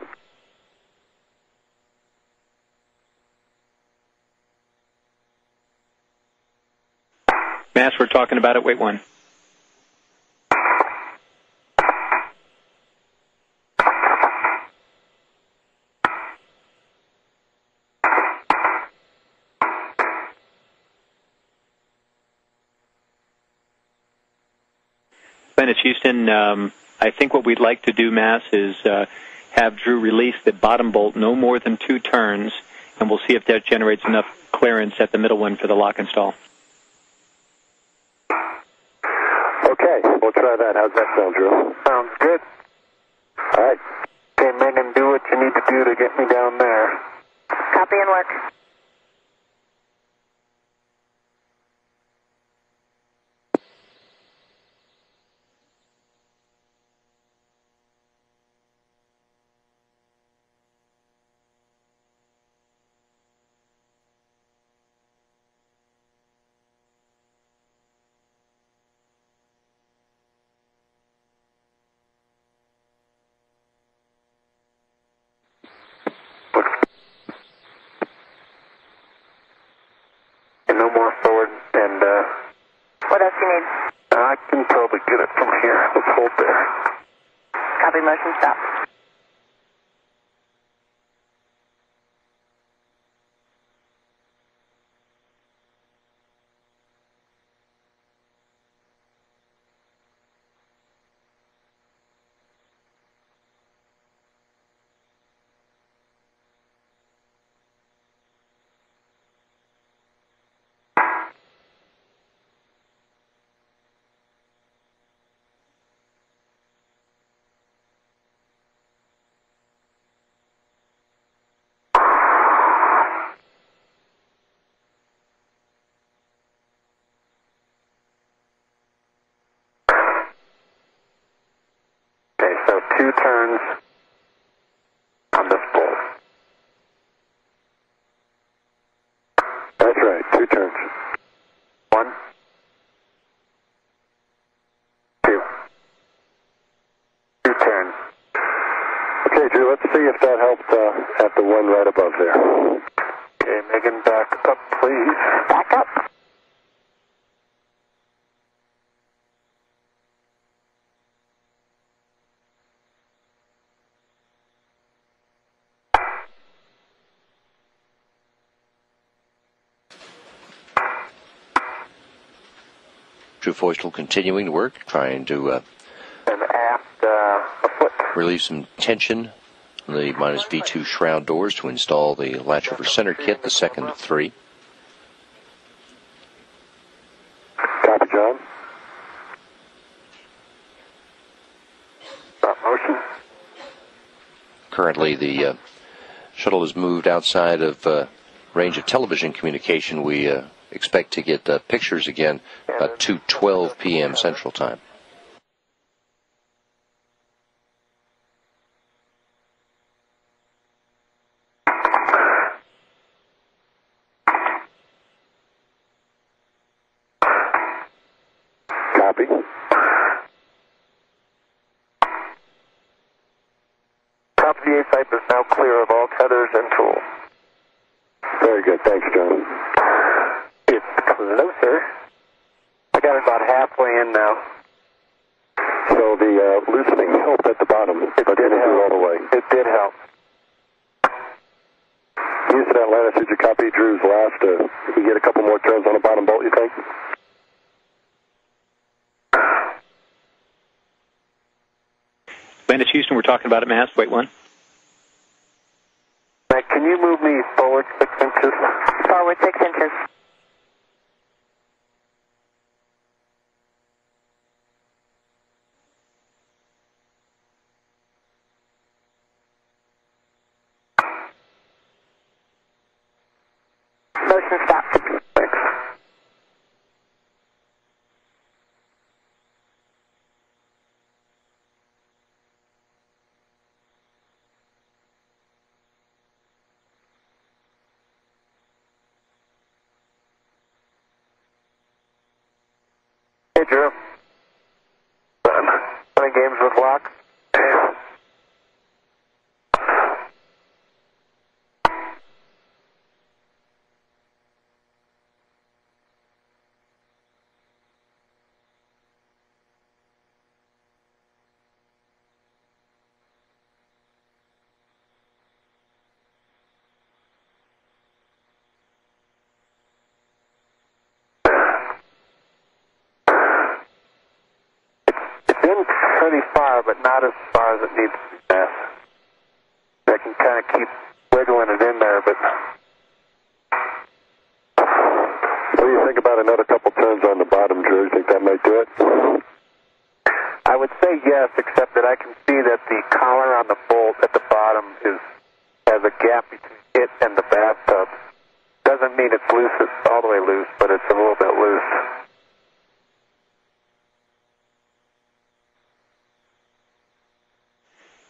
Mass, we're talking about it. Wait one. It's Houston. I think what we'd like to do, Mass, is have Drew release the bottom bolt no more than 2 turns, and we'll see if that generates enough clearance at the middle one for the lock install. Okay, we'll try that. How's that sound, Drew? Sounds good. All right. Okay, Megan, do what you need to do to get me down there. Copy and work. And no more forward, and What else do you need? I can probably get it from here. Let's hold there. Copy, motion stopped. Okay, so 2 turns on this bolt. That's right, 2 turns. 1, 2. let's see if that helped at the one right above there. Okay, Megan, back up, please. Back up. True Foistel continuing to work, trying to And aft a foot. relieve some tension on the minus V2 shroud doors to install the latch over center kit, the second of three. Copy, John. Stop motion. Currently, the shuttle is moved outside of range of television communication. We expect to get pictures again about 2:12 p.m. Central Time. Copy. Top VA site is now clear of all tethers and tools. Very good. Thanks, John. It's closer. I got it about halfway in now. So the loosening helped at the bottom, but didn't do all the way. It did help. Houston, Atlanta, did you copy Drew's last? You get a couple more turns on the bottom bolt, you think? Atlantis, Houston, we're talking about it, Mass. Wait one. Matt, can you move me forward 6 inches? Forward 6 inches. Motion stopped. Thanks. Hey, Drew. Playing games with lock? It's in pretty far, but not as far as it needs to be, Mass. I can kind of keep wiggling it in there, but What do you think about another couple turns on the bottom, Drew? You think that might do it? I would say yes, except that I can see that the collar on the bolt at the bottom has a gap between it and the bathtub. Doesn't mean it's loose, it's all the way loose, but it's a little bit loose.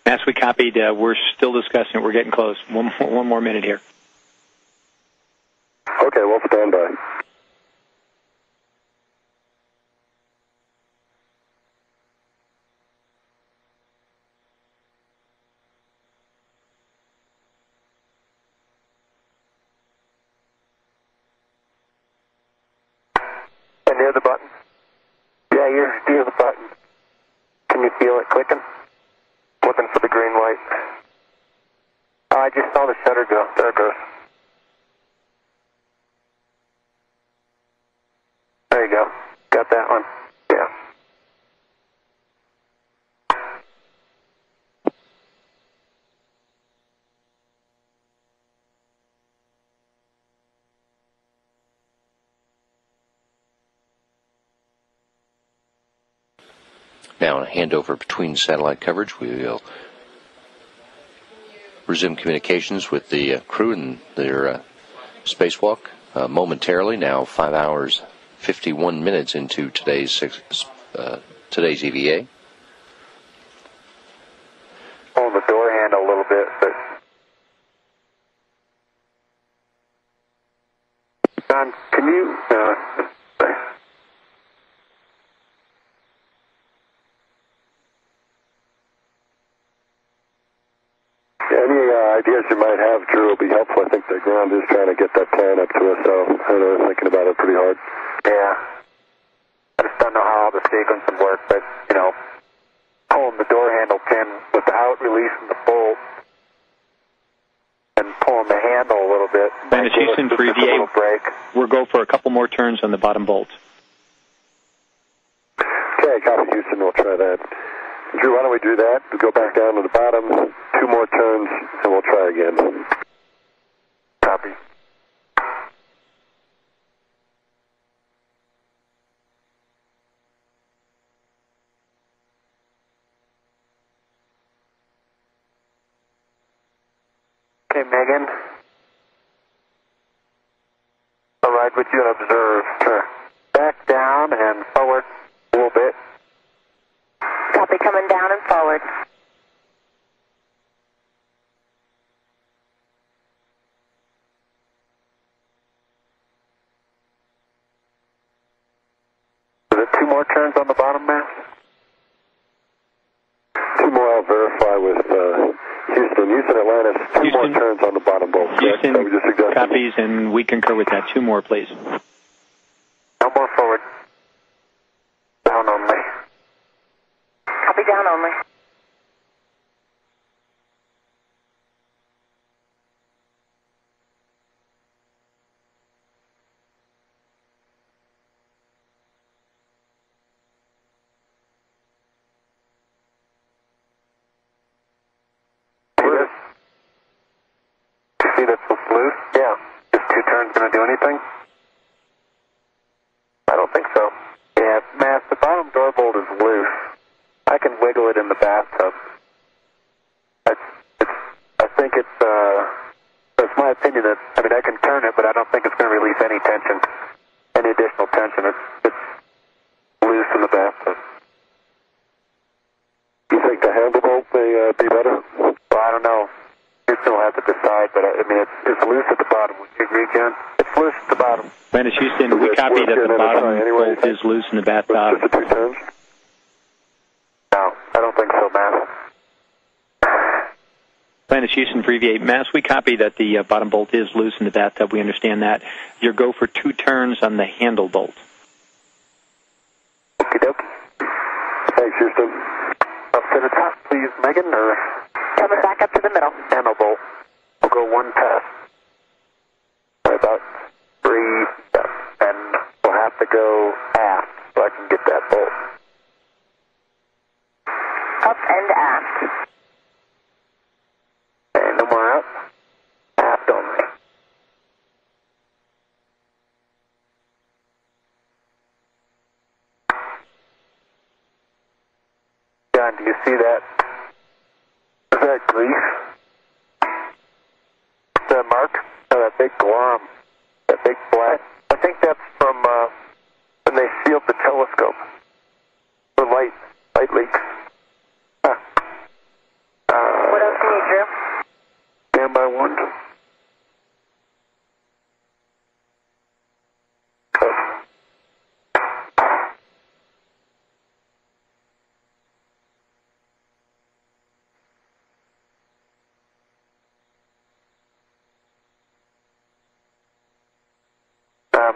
Mass, we copied. We're still discussing it. We're getting close. One more minute here. Okay, we'll stand by. And near the button? Yeah, you're near the button. Can you feel it clicking? Looking for the green light. Oh, I just saw the shutter go. There it goes. There you go. Got that one. Yeah. Now, a handover between satellite coverage. We will resume communications with the crew and their spacewalk momentarily. Now, 5 hours, 51 minutes into today's EVA. Pulling the door handle a little bit, but John, can you trying to get that plan up to us, so I know they're thinking about it pretty hard. Yeah. I just don't know how the sequence would work, but, you know, pulling the door handle pin without releasing the bolt and pulling the handle a little bit. Atlantis Houston for EVA. We'll go for a couple more turns on the bottom bolt. Okay, copy Houston, we'll try that. Drew, why don't we do that? We'll go back down to the bottom, 2 more turns, and we'll try again. Copy. Okay, Megan. I'll ride with you and observe. Sure. Back down and forward a little bit. Copy, coming down and forward. Is it 2 more turns on the bottom, Matt? 2 more, I'll verify with Houston. Houston, Atlantis, 2 more turns on the bottom bolt. Houston So we just suggested. copies, and we concur with that. 2 more, please. No more forward. Down only. Copy, down only. See that's what's loose? Yeah. Is 2 turns going to do anything? I don't think so. Yeah, Matt, the bottom door bolt is loose. I can wiggle it in the bathtub. I think it's my opinion that, I mean, I can turn it, but I don't think it's going to release any tension, any additional tension. It's loose in the bathtub. You think the handle bolt may be better? Well, I don't know. You still have to decide, but I mean, it's loose at the bottom. Would you agree, Ken? It's loose at the bottom. Atlantis Houston, we copy that the bottom bolt is loose in the bathtub. Just the 2 turns? No, I don't think so, Matt. Atlantis Houston for EVA. Mass, we copy that the bottom bolt is loose in the bathtub. We understand that. Your go for 2 turns on the handle bolt. Okie dokie. Thanks, Houston. Up to the top, please, Megan, or Coming back up to the middle. handle bolt. We'll go 1 pass. About 3 steps, and we'll have to go aft so I can get that bolt. Up and aft. And no more up. Aft only. John, do you see that? Is that grease? That mark? Oh, that big glom. That big black. I think that's from when they sealed the telescope for light leaks. Huh. What else do you need, Drew? Stand by 1.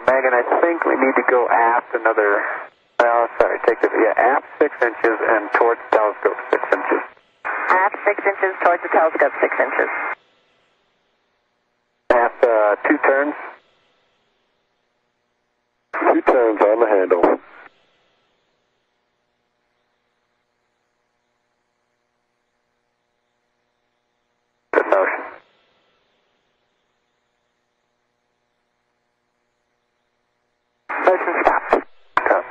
Megan, I think we need to go aft another, sorry, take this, aft 6 inches and towards the telescope 6 inches. Aft 6 inches towards the telescope, 6 inches. Aft 2 turns. 2 turns on the handle. Good motion. Motion stopped. Stop.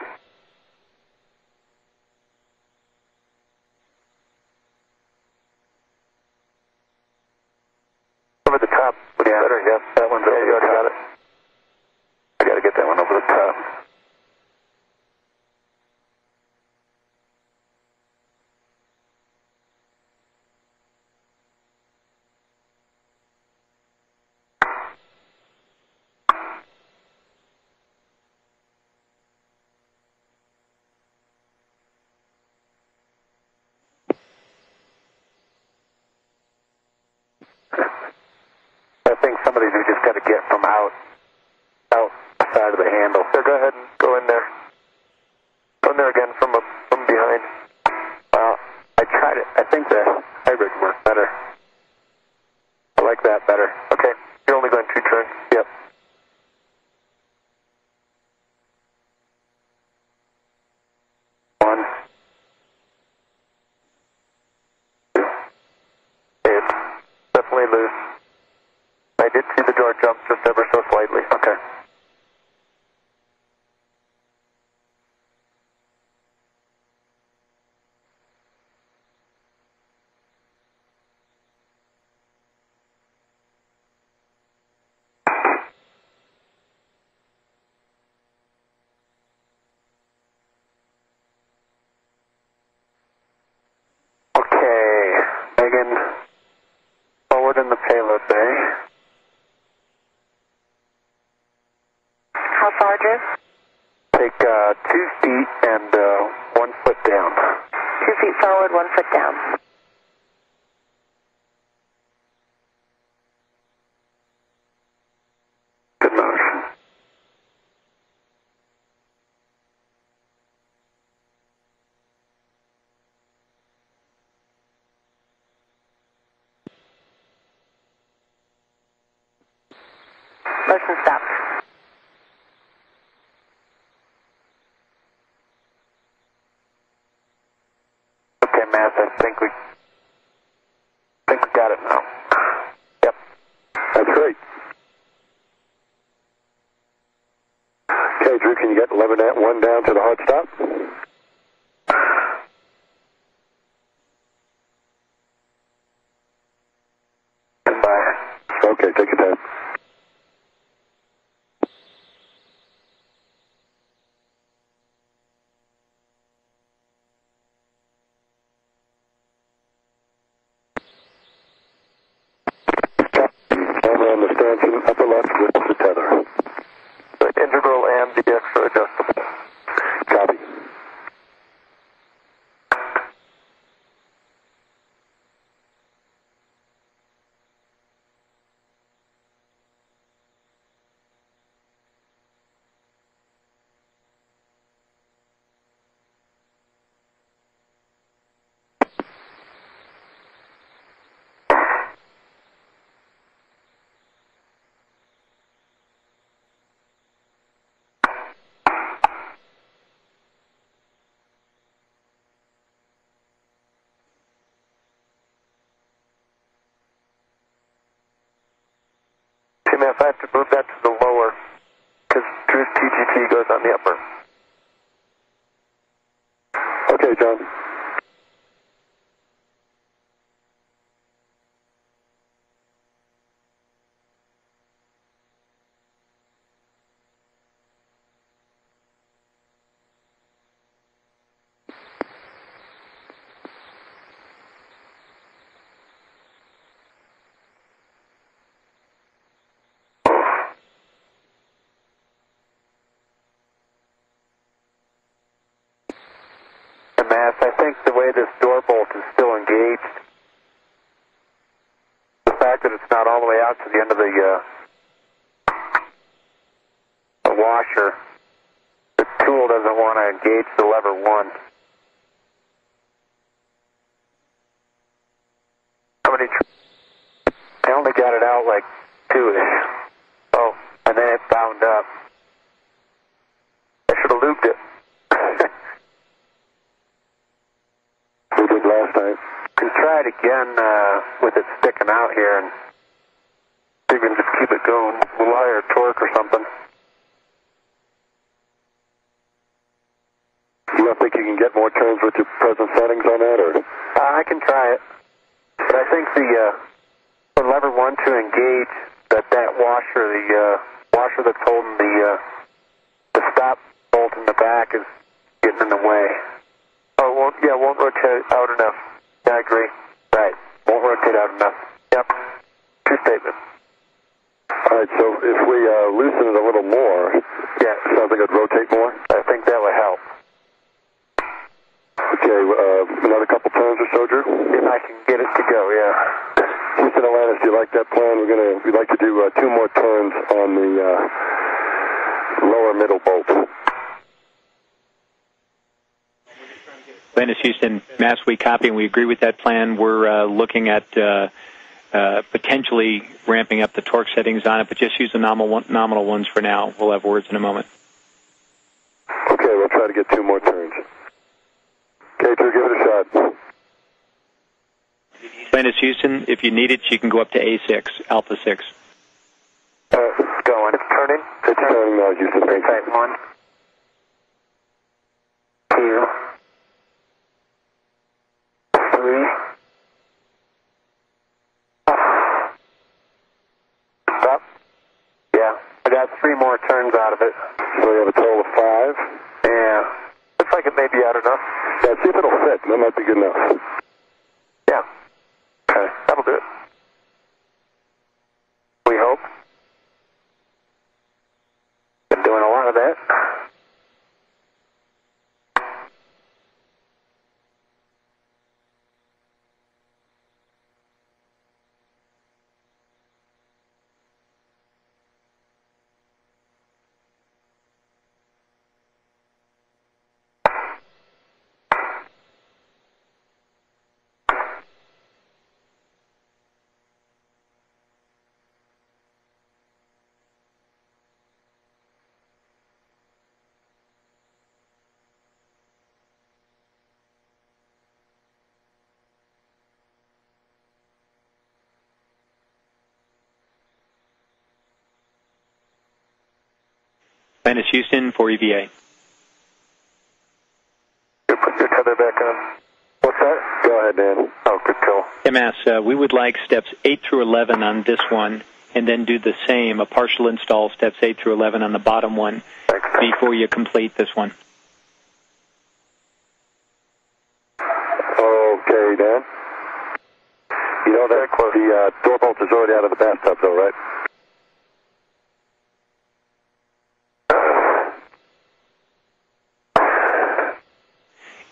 Over the top. Yeah, better. Yep, that one's over the top. Got it. I got to get that one over the top. I think some of these we just got to get from outside of the handle. So go ahead and go in there. Go in there again from behind. I tried it. I think the hybrid worked better. I like that better. Okay, you're only going 2 turns. Yep. One. It's definitely loose. I did see the door jump just ever so slightly. Okay. Forward in the payload bay. How far, Drew? Take 2 feet and 1 foot down. 2 feet forward, 1 foot down. Good motion. Motion stopped. Okay, Matt, I think we got it now. Yep. That's great. Okay, Drew, can you get 11-1 down to the hard stop? Goodbye. Okay, take your time. Camera on the stanchion, upper left with the tether. The integral and the extra adjustable. Copy. If I have to move that to the lower, because Drew's TGT goes on the upper. Okay, John. Mass, I think the way this door bolt is still engaged, the fact that it's not all the way out to the end of the washer, the tool doesn't want to engage the lever 1. How many? I only got it out like 2-ish. Oh, and then it bound up. I should have looped it. We did last time. Can try it again with it sticking out here and see if we can just keep it going. Wire torque or something. You don't think you can get more turns with your present settings on that, or? I can try it. But I think the lever 1 to engage that washer, the washer that's holding the stop bolt in the back is getting in the way. Oh, won't rotate out enough. Yeah, I agree. Right. Won't rotate out enough. Yep. True statement. All right, so if we loosen it a little more, yeah, sounds like it'd rotate more? I think that would help. Okay, another couple turns or so, Drew? If I can get it to go, yeah. Houston, Atlantis, do you like that plan? We'd like to do 2 more turns on the lower middle bolt. Atlantis, Houston, Mass, we copy and we agree with that plan. We're looking at potentially ramping up the torque settings on it, but just use the nominal ones for now. We'll have words in a moment. Okay, we'll try to get 2 more turns. Okay, Drew, give it a shot. Atlantis, Houston, if you need it, you can go up to A6, Alpha 6. It's going. It's turning. It's turning now, Houston. Thank you. 1, 2, 3. Stop. Yeah, I got 3 more turns out of it. So we have a total of 5. Yeah. Looks like it may be out enough. Yeah, see if it'll fit. That might be good enough. Yeah. Okay, that'll do it. We hope. Been doing a lot of that. Atlantis, Houston, for EVA. You put your tether back on. What's that? Go ahead, Dan. Oh, good call. MS, we would like steps 8 through 11 on this one, and then do the same, a partial install, steps 8 through 11 on the bottom one, Thanks. before you complete this one. Okay, Dan. You know that the door bolt is already out of the bathtub, though, right?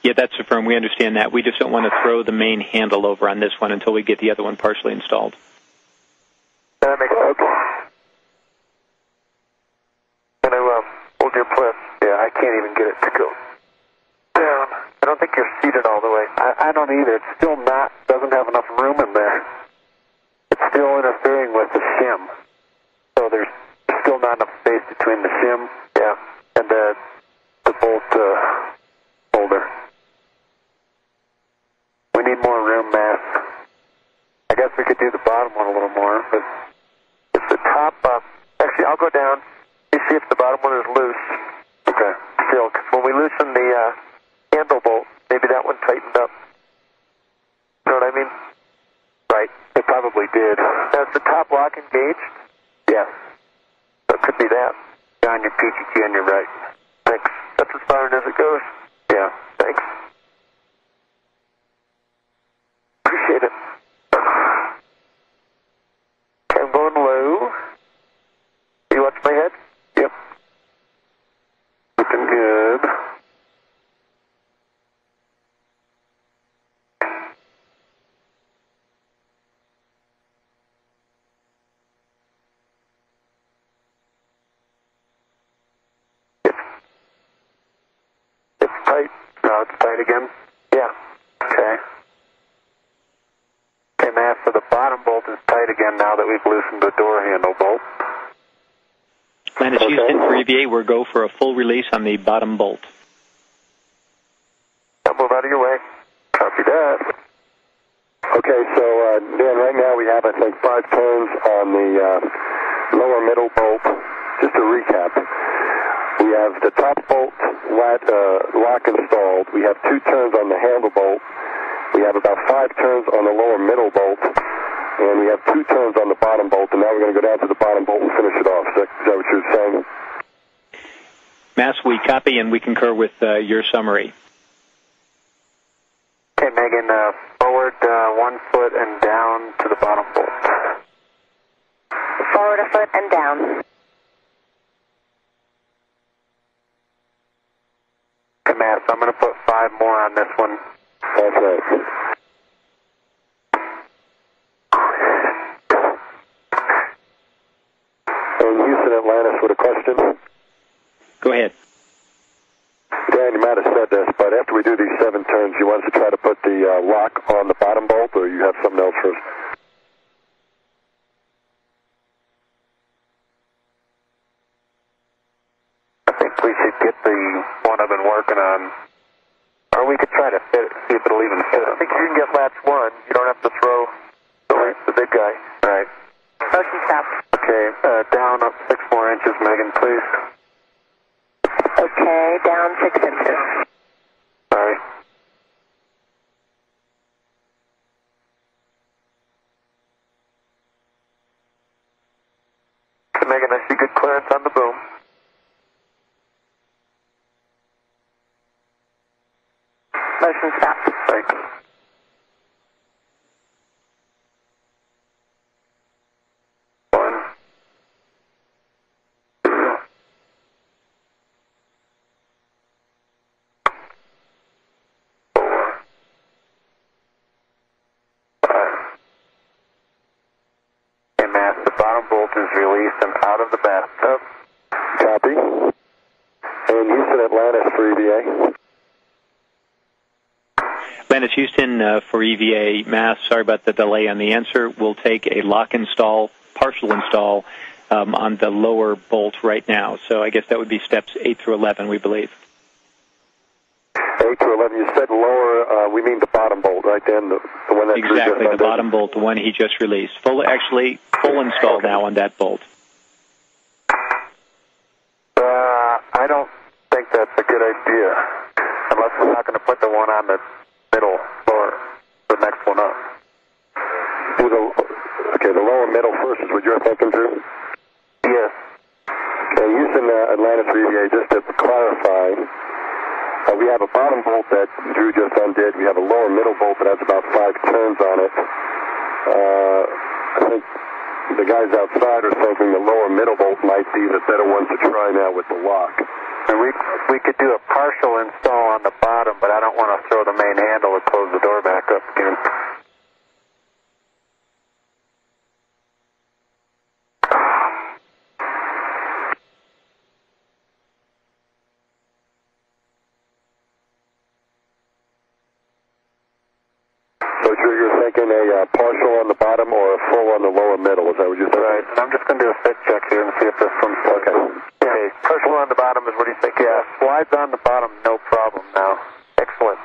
Yeah, that's affirmed. We understand that. We just don't want to throw the main handle over on this one until we get the other one partially installed. That makes sense. Can I hold your press? Yeah, I can't even get it to go down. I don't think you're seated all the way. I don't either. It's still not, doesn't have enough room in there. It's still interfering with the shim. So there's still not enough space between the shim, yeah, and the bolt holder. We need more room mass. I guess we could do the bottom one a little more, but if the top, actually I'll go down and see if the bottom one is loose. Okay. Still, because when we loosen the handle bolt, maybe that one tightened up. You know what I mean? Right. It probably did. Now, is the top lock engaged? Yeah. So it could be that. Down your peachy key on your right. Thanks. That's as far as it goes. Yeah. Thanks. Appreciate it. Okay, I'm going low. You watch my head? Yep. Looking good. It's tight. No, it's tight again. Yeah. Okay. Okay, Matt, so the bottom bolt is tight again now that we've loosened the door handle bolt. Atlantis, Houston, for EVA, we'll go for a full release on the bottom bolt. I'll move out of your way. Copy that. Okay, so Dan, right now we have, I think, 5 turns on the lower middle bolt. Just to recap, we have the top bolt lock installed. We have 2 turns on the handle bolt. We have about 5 turns on the lower middle bolt. And we have 2 turns on the bottom bolt. And now we're going to go down to the bottom bolt and finish it off. Is that what you're saying? Mass, we copy and we concur with your summary. Okay, Megan, forward 1 foot and down to the bottom bolt. Forward a foot and down. Okay, Matt, so I'm going to put 5 more on this one. That's right. Atlantis with a question. Go ahead. Dan, you might have said this, but after we do these 7 turns, you want us to try to put the lock on the bottom bolt, or you have something else for us? I think we should get the one I've been working on, or we could try to fit it, see if it'll even fit. I think you can get latch 1. You don't have to throw the big guy. Right. Motion stop. Okay, down up 6 more inches, Megan, please. Okay, down 6 inches. Sorry. Megan, I see good clearance on the boom. Motion stop. Thanks. Bolt is released and out of the bathtub. Copy. And Houston, Atlantis for EVA. Atlantis, Houston for EVA, Mass. Sorry about the delay on the answer. We'll take a lock install, partial install on the lower bolt right now. So I guess that would be steps 8 through 11, we believe. 8 through 11. You said lower. We mean the bottom bolt, right, Dan? The one that exactly, the bottom bolt, the one he just released. Full install now on that bolt. I don't think that's a good idea, unless we're not going to put the one on the middle or the next one up. Okay, the lower middle first is what you're thinking, Drew? Yes. Houston, Atlantis for EVA, just to clarify, we have a bottom bolt that Drew just undid. We have a lower middle bolt that has about 5 turns on it. I think the guys outside are thinking the lower middle bolt might be the better one to try now with the lock. And we could do a partial install on the bottom, but I don't want to throw the main handle and close the door back up again. So you're thinking a partial on the bottom or a full on the lower middle, is that what you're saying? Right, and I'm just going to do a fit check here and see if this one's okay. Okay, partial on the bottom is what do you think? Yeah, slides on the bottom, no problem now. Excellent.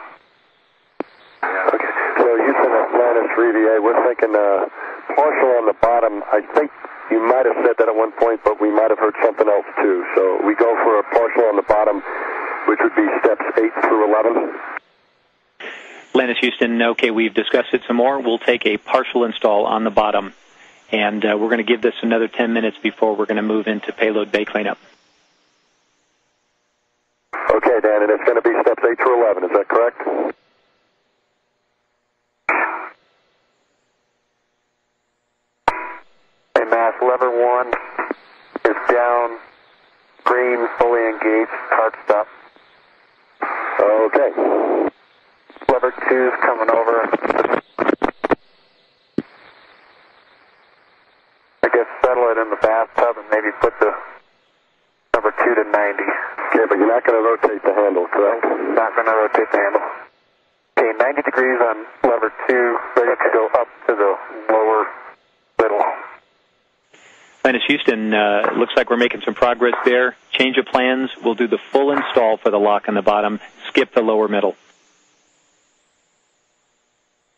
Okay, so Houston, Atlantis for EVA, we're thinking partial on the bottom. I think you might have said that at one point, but we might have heard something else too. So we go for a partial on the bottom, which would be steps 8 through 11. Atlantis, Houston, okay, we've discussed it some more. We'll take a partial install on the bottom, and we're going to give this another 10 minutes before we're going to move into payload bay cleanup. Okay, Dan, and it's going to be steps 8 through 11, is that correct? Hey, Mass, lever 1 is down, green, fully engaged, hard stop. Okay. Lever 2 is coming over. I guess settle it in the bathtub and maybe put the number 2 to 90. Okay, but you're not going to rotate the handle, correct? Not going to rotate the handle. Okay, 90 degrees on lever 2, ready to go up to the lower middle. Atlantis, Houston, looks like we're making some progress there. Change of plans. We'll do the full install for the lock on the bottom. Skip the lower middle.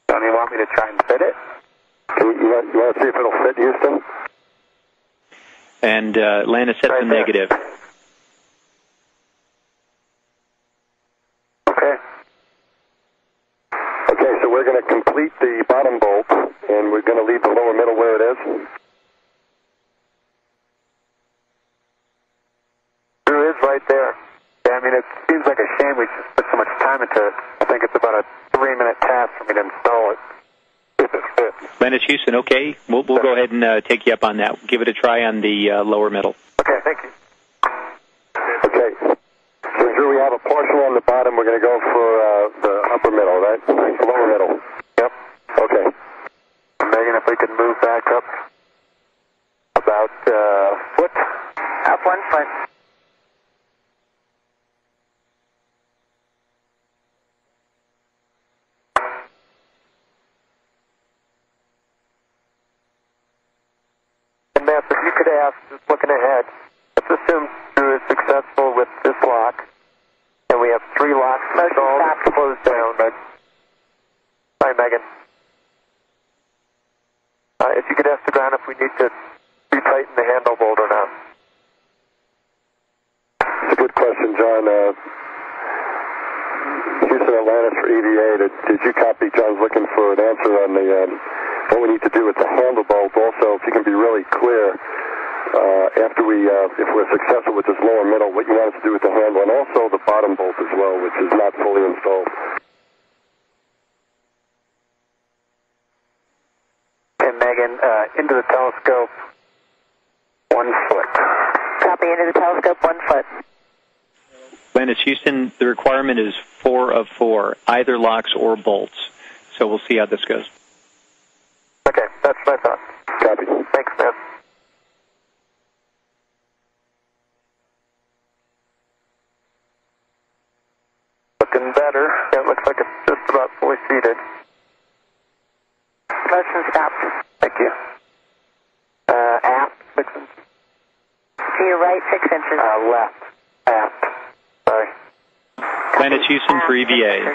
Don't you want me to try and fit it? You want to see if it'll fit, Houston? And Atlantis, set the negative. Okay. Okay, so we're going to complete the bottom bolt, and we're going to leave the lower middle where it is. Drew is right there. Yeah, I mean, it seems like a shame we just put so much time into it. I think it's about a 3-minute task for me to install it, if it fits. Atlantis, Houston, okay. We'll go ahead and take you up on that. Give it a try on the lower middle. Okay, thank you. Okay. So, Drew, we have a partial on the bottom. We're going to go for the upper middle, right? Lower middle. Yep. Okay. Megan, if we could move back up about a foot. Up 1 foot. And Matt, if you could ask, just looking ahead, let's assume Drew is successful with this lock, and we have 3 locks installed, closed down. Hi, Megan. If you could ask the ground if we need to retighten the handle bolt or not. It's a good question, John. Houston Atlantis for EVA. Did you copy? John's looking for an answer on the what we need to do with the handle bolt. Also, if you can be really clear, after if we're successful with this lower middle, what you want us to do with the handle, and also the bottom bolt as well, which is not fully installed. And Megan, into the telescope, 1 foot. Copy, into the telescope, 1 foot. Atlantis Houston, the requirement is 4 of 4, either locks or bolts. So we'll see how this goes. Okay, that's what I thought. Copy. Thanks, man. Looking better. It looks like it's just about fully seated. Motion stopped. Thank you. Aft, 6 inches. To your right, 6 inches. Left. Aft. Sorry. Atlantis Houston for EVA.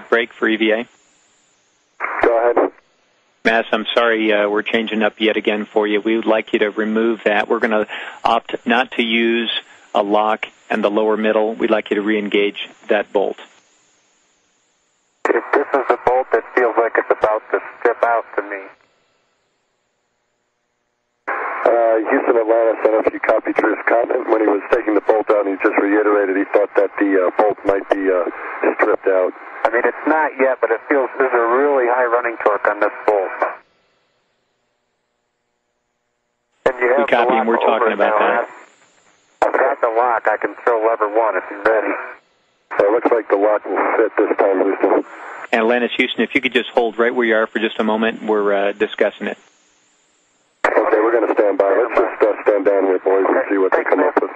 Break for EVA. Go ahead. Mass, I'm sorry, we're changing up yet again for you. We would like you to remove that. We're going to opt not to use a lock and the lower middle. We'd like you to re-engage that bolt. If this is a bolt that feels like it's about to strip out to me. Houston Atlantis, I don't know if you copied Drew's comment when he was taking the bolt out, and he just reiterated he thought that the bolt might be stripped out. I mean, it's not yet, but it feels there's a really high running torque on this bolt. And you have we copy the and we're talking about that. I've got the lock. I can throw lever 1 if you're ready. It looks like the lock will fit this time, Houston. And Atlantis Houston, if you could just hold right where you are for just a moment, we're discussing it. Okay, we're going to stand by. Let's just stand down here, boys, and see what they come up with.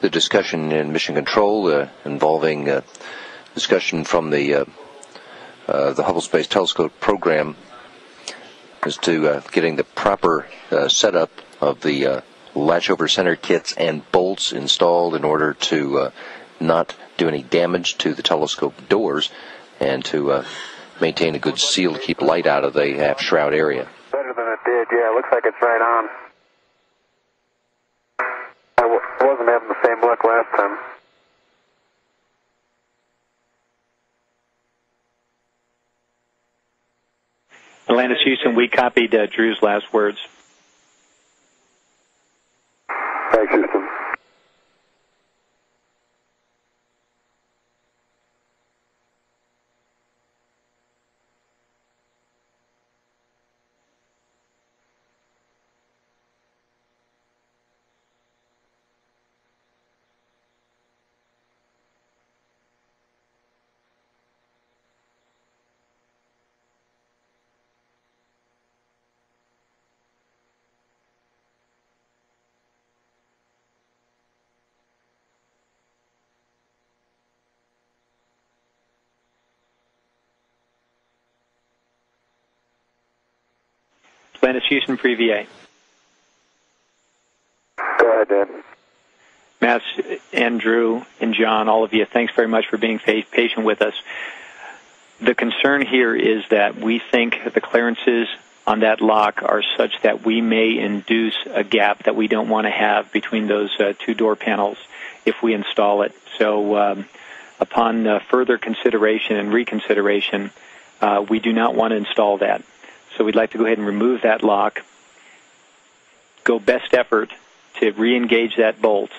The discussion in Mission Control involving discussion from the Hubble Space Telescope program as to getting the proper setup of the latch-over center kits and bolts installed in order to not do any damage to the telescope doors and to maintain a good seal to keep light out of the aft shroud area. Better than it did, yeah. It looks like it's right on. I wasn't having the same look last time. Atlantis Houston, we copied Drew's last words. Thanks, Houston. Atlantis Houston for EVA. Go ahead, Dan. Matt, and Drew, and John, all of you, thanks very much for being patient with us. The concern here is that we think the clearances on that lock are such that we may induce a gap that we don't want to have between those 2 door panels if we install it. So upon further consideration and reconsideration, we do not want to install that. So we'd like to go ahead and remove that lock, go best effort to re-engage that bolt,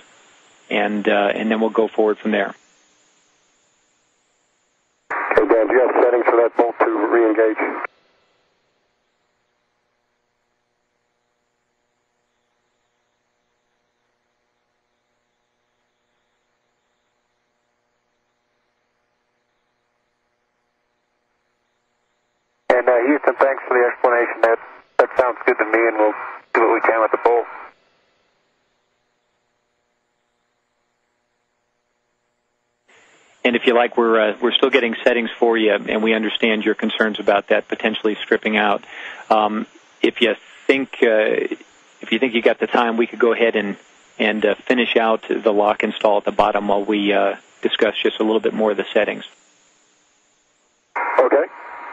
and then we'll go forward from there. Okay, Dan, do you have settings for that bolt to re-engage? And Houston, thanks for the explanation. That sounds good to me, and we'll do what we can with the bolt. And if you like, we're still getting settings for you, and we understand your concerns about that potentially stripping out. If you think you got the time, we could go ahead and finish out the lock install at the bottom while we discuss just a little bit more of the settings. Okay.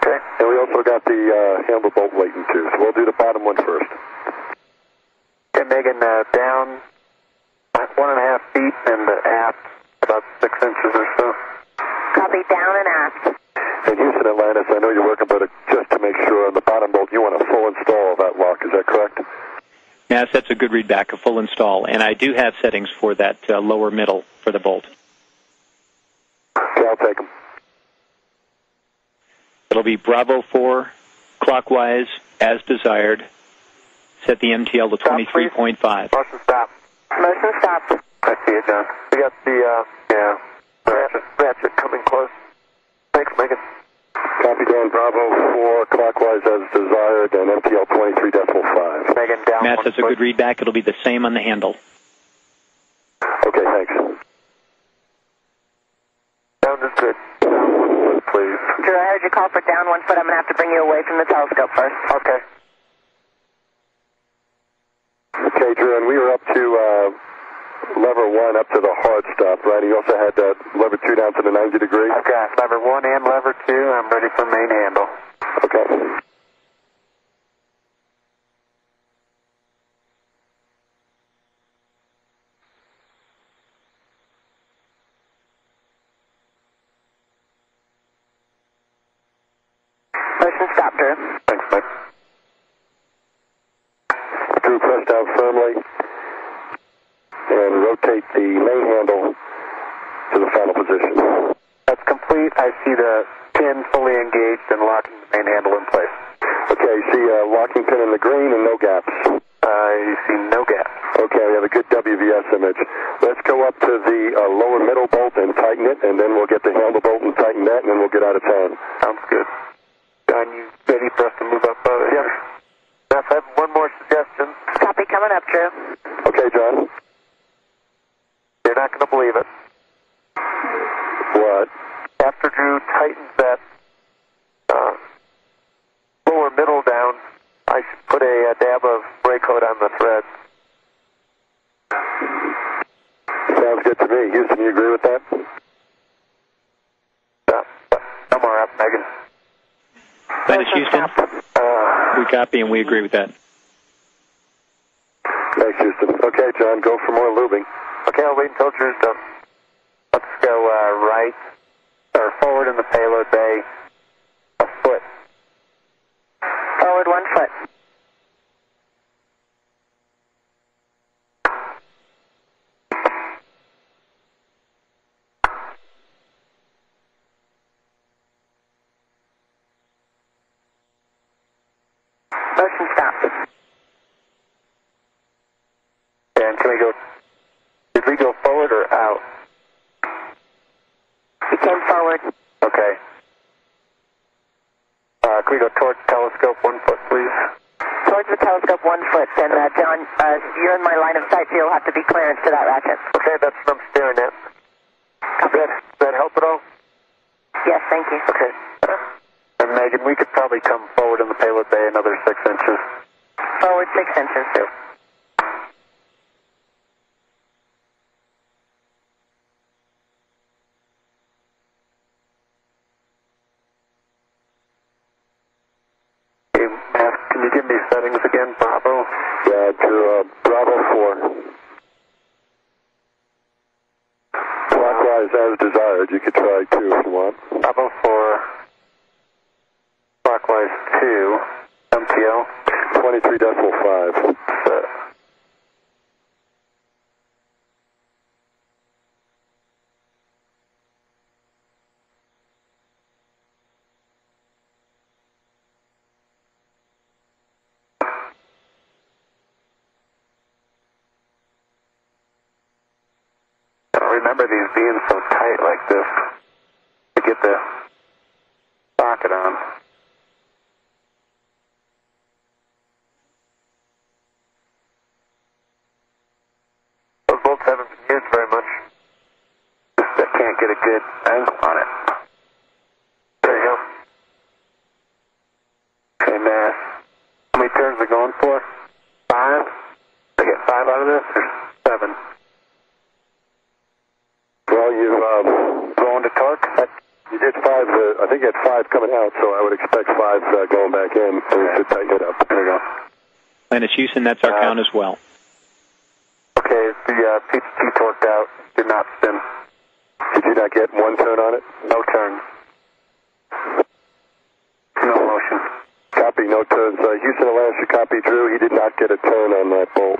Okay. And we also got the handle bolt waiting too, so we'll do the bottom one first. Okay, Megan, down 1.5 feet and aft about 6 inches or so. Copy, down and aft. And Houston, Atlantis, I know you're working, but just to make sure on the bottom bolt, you want a full install of that lock, is that correct? Yes, that's a good readback, a full install. And I do have settings for that lower middle for the bolt. Okay, I'll take them. It'll be Bravo 4, clockwise, as desired. Set the MTL to 23.5. Motion stop. Motion stop. I see it, John. We got the, ratchet coming close. Thanks, Megan. Copy, Dan. Bravo 4, clockwise as desired, and MTL 23.5. Megan, down Matt, 1 that's a foot. good readback. It'll be the same on the handle. Okay, thanks. Down is good. Down 1 foot, please. Drew, I heard you call for down 1 foot. I'm going to have to bring you away from the telescope first. Okay. Okay, Drew, and we were up to lever 1 up to the hard stop, right? You also had lever 2 down to the 90 degree? I've got lever 1 and lever 2. I'm ready for main handle. Okay. Motion stop, Drew. Thanks, Mike. Drew, press down firmly and rotate the main handle to the final position. That's complete. I see the pin fully engaged and locking the main handle in place. Okay, you see a locking pin in the green and no gaps. You see no gap. Okay, we have a good WVS image. Let's go up to the lower middle bolt and tighten it, and then we'll get the handle bolt and tighten that, and then we'll get out of town. Sounds good. John, you ready for us to move up? Yes. Now, I have one more suggestion. Copy, coming up, Drew. Okay, John. You're not going to believe it. What? After Drew tightens that lower middle down, I should put a dab of brake coat on the thread. Sounds good to me. Houston, you agree with that? No more up, Megan. That is Houston. We copy and we agree with that. Thanks, Houston. Okay, John, go for more lubing. Okay, I'll wait until Drew's done. Let's go right, or forward in the payload bay, a foot. Forward 1 foot. Motion stop. And did we go forward or out? We came forward. Okay. Can we go towards the telescope 1 foot, please? Towards the telescope 1 foot. And John, you're in my line of sight, so you'll have to be clearance to that ratchet. Okay, that's what I'm staring at. Copy. Does that help at all? Yes, thank you. Okay. And Megan, we could probably come forward in the payload bay another 6 inches. Forward 6 inches. Yep. Okay, Matt, can you give me settings again, Bravo? Yeah, to Bravo 4. Clockwise as desired. You could try 2 if you want. Bravo 4, clockwise 2, MTL. 23.5. don't remember these being so tight like this to get the socket on. Those bolts haven't been used very much. Just I can't get a good angle on it. There you go. Okay, mass. How many turns are we going for? 5? I get 5 out of this, or 7? Well, you've Going to torque? you did 5. I think you had 5 coming out, so I would expect 5 going back in. So we should tighten it up. There you go. Atlantis Houston, that's our count as well. Okay, the PTT torqued out. Did not spin. Did you not get 1 turn on it? No turn. No motion. Copy, no turns. Houston, Alaska, copy, Drew. He did not get a turn on that bolt.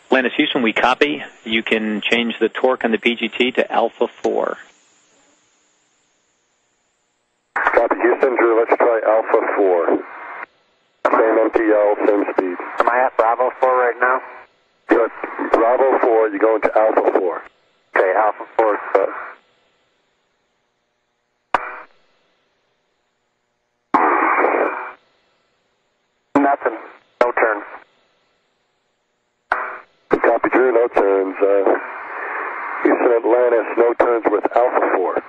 Atlantis Houston, we copy. You can change the torque on the PGT to alpha 4. Copy, Houston, Drew. Let's try alpha 4. Same MTL, same speed. Am I at Bravo 4 right now? You're at Bravo 4. You go into alpha 4. Okay, alpha 4 is set. Nothing. No turn. Copy, Drew. No turns. Houston, Atlantis, no turns with alpha 4.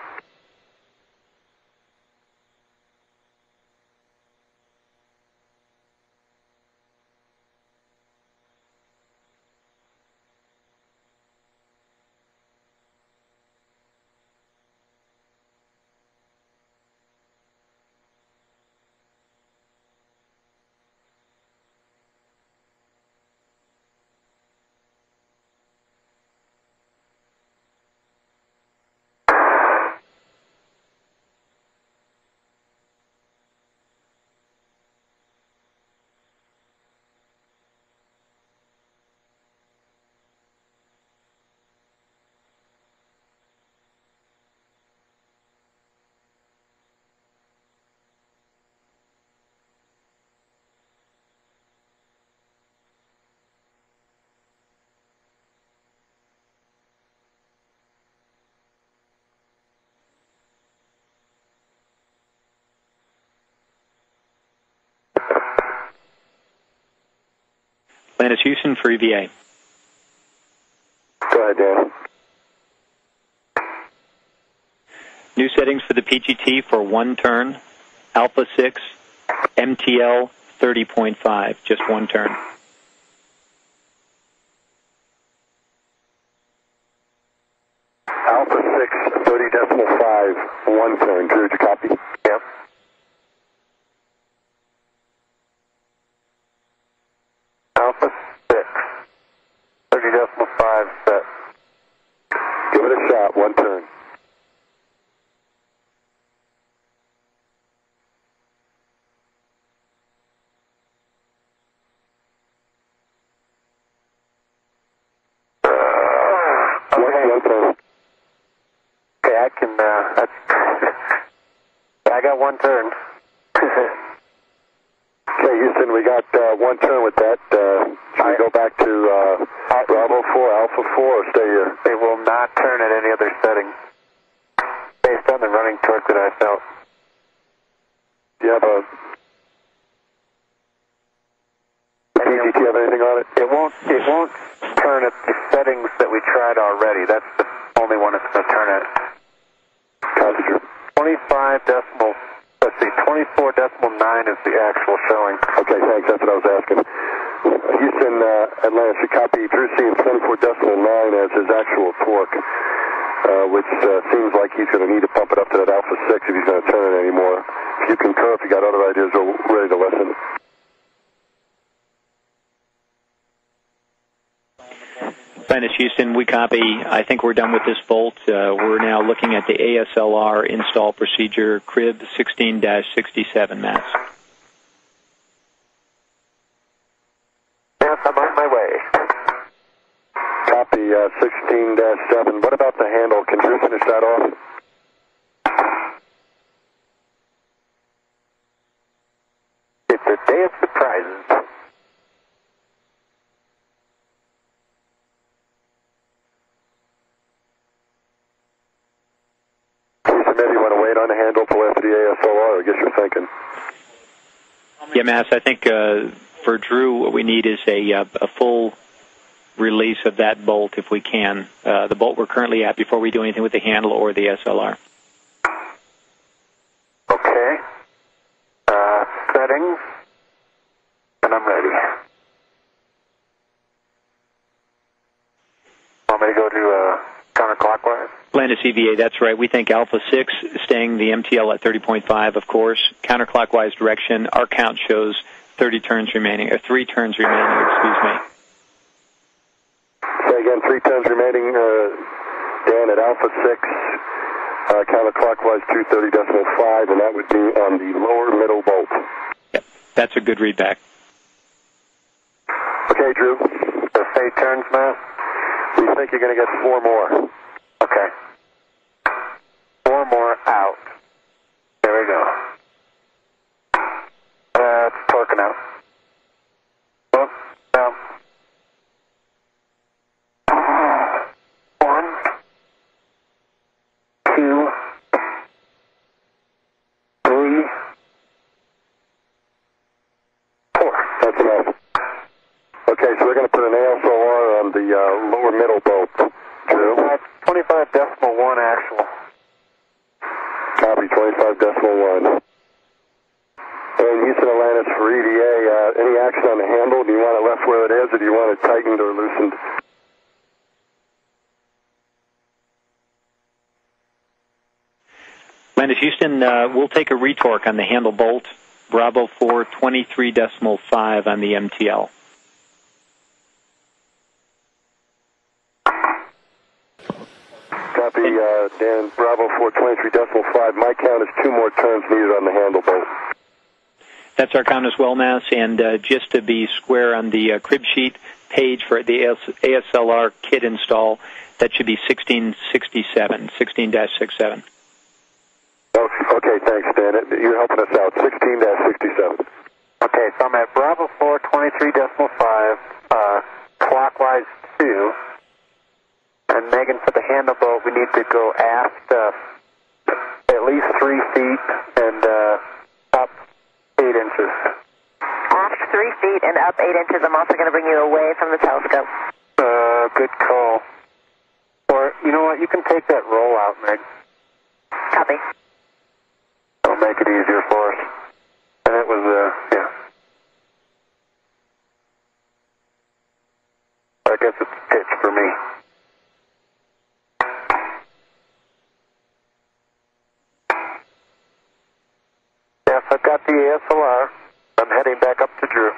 Atlantis Houston for EVA. Go ahead, Dan. New settings for the PGT for 1 turn, alpha 6, MTL 30.5, just 1 turn. Alpha 6, 30.5, 1 turn. Drew, did you copy? Yep. Alpha 6, 30.5 set. Give it a shot, 1 turn. One turn. Okay, I can, that's, I got 1 turn. Okay, Houston, we got 1 turn with that. Should we go back to Bravo 4, Alpha 4, or stay here? They will not turn at any other setting, based on the running torque that I felt. Do you have a PGT have anything on it? It won't turn at the settings that we tried already. That's the only one it's going to turn at. Copy, Drew. 25 decimal, let's see, 24.9 is the actual showing. Okay, thanks. That's what I was asking. Houston, Atlanta, should copy. Drew seeing 24.9 as his actual torque, which seems like he's going to need to pump it up to that Alpha 6 if he's going to turn it anymore. If you concur, if you got other ideas, we're ready to listen. Atlantis Houston, we copy. I think we're done with this bolt. We're now looking at the ASLR install procedure, crib 16-67, Mass. Yes, I'm on my way. Copy 16-7. What about the handle? Can Drew finish that off? It's a day of surprises. Maybe you want to wait on the handle till after the ASLR, I guess you're thinking. Yeah, Mass, I think for Drew, what we need is a full release of that bolt if we can. The bolt we're currently at before we do anything with the handle or the SLR. Okay. Settings. And I'm ready. Want me to go to counterclockwise? Landis EVA, that's right. We think Alpha 6, staying the MTL at 30.5, of course. Counterclockwise direction. Our count shows 3 turns remaining, excuse me. Say again, 3 turns remaining, Dan, at Alpha 6, counterclockwise 230.5, and that would be on the lower middle bolt. Yep, that's a good readback. Okay, Drew. So say turns, Matt? We think you're going to get 4 more. Okay. 4 more out. There we go. It's torquing out. Oh, no. 1, 2, 3, 4. That's enough. Okay, so we're going to put an ASLR on the lower middle bolt. Drew? 25.1 actual. Copy, 25.1. And Houston, Atlantis for EVA, any action on the handle? Do you want it left where it is, or do you want it tightened or loosened? Landis Houston, we'll take a retorque on the handle bolt. Bravo 4, 23.5 on the MTL. Copy, Dan, Bravo 4, 23.5. My count is 2 more turns needed on the handle bolt. That's our count as well, Mass. And just to be square on the crib sheet page for the ASLR kit install, that should be 1667, 16-67. Okay, thanks, Dan. You're helping us out. 16-67. Okay, so I'm at Bravo 4, 23.5, clockwise 2. And Megan, for the handle bolt, we need to go aft at least 3 feet and up 8 inches. Aft 3 feet and up 8 inches. I'm also going to bring you away from the telescope. Good call. Or, you know what, you can take that roll out, Meg. Copy. It'll make it easier for us. And it was, yeah. I guess it's pitch for me. Yes, I've got the ASLR. I'm heading back up to Drew.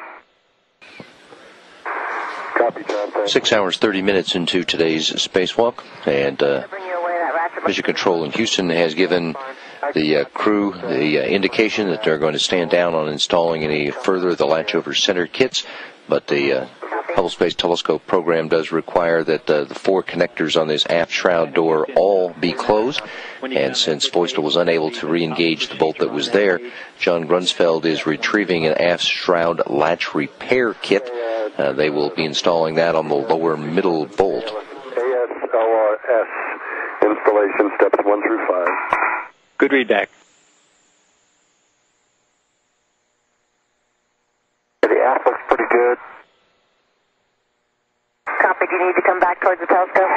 Copy, John. Thanks. 6 hours, 30 minutes into today's spacewalk, and Mission Control in Houston has given the crew the indication that they're going to stand down on installing any further the latch over center kits, but the Hubble Space Telescope program does require that the 4 connectors on this aft shroud door all be closed, and since Foystel was unable to re-engage the bolt that was there, John Grunsfeld is retrieving an aft shroud latch repair kit. They will be installing that on the lower middle bolt. ASLRS installation steps 1 through 5. Good readback. The aft looks pretty good. Copy. Do you need to come back towards the telescope?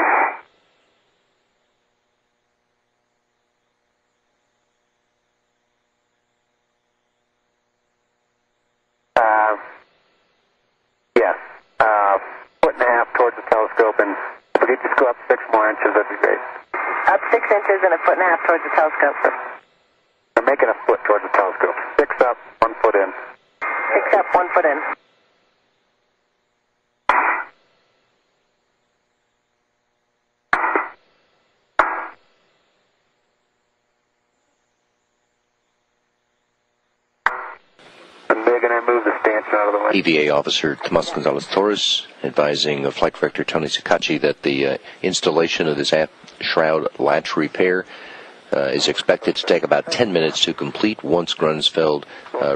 Yes. 1.5 towards the telescope, and if we could just go up 6 more inches, that'd be great. Up 6 inches and 1.5 feet towards the telescope. I'm making a foot towards the telescope. 6 up, 1 foot in. 6 up, 1 foot in. And Megan, I move the stanchion out of the way. EVA officer Tomas Gonzalez-Torres advising Flight Director Tony Sakachi that the installation of this aft shroud latch repair is expected to take about 10 minutes to complete once Grunsfeld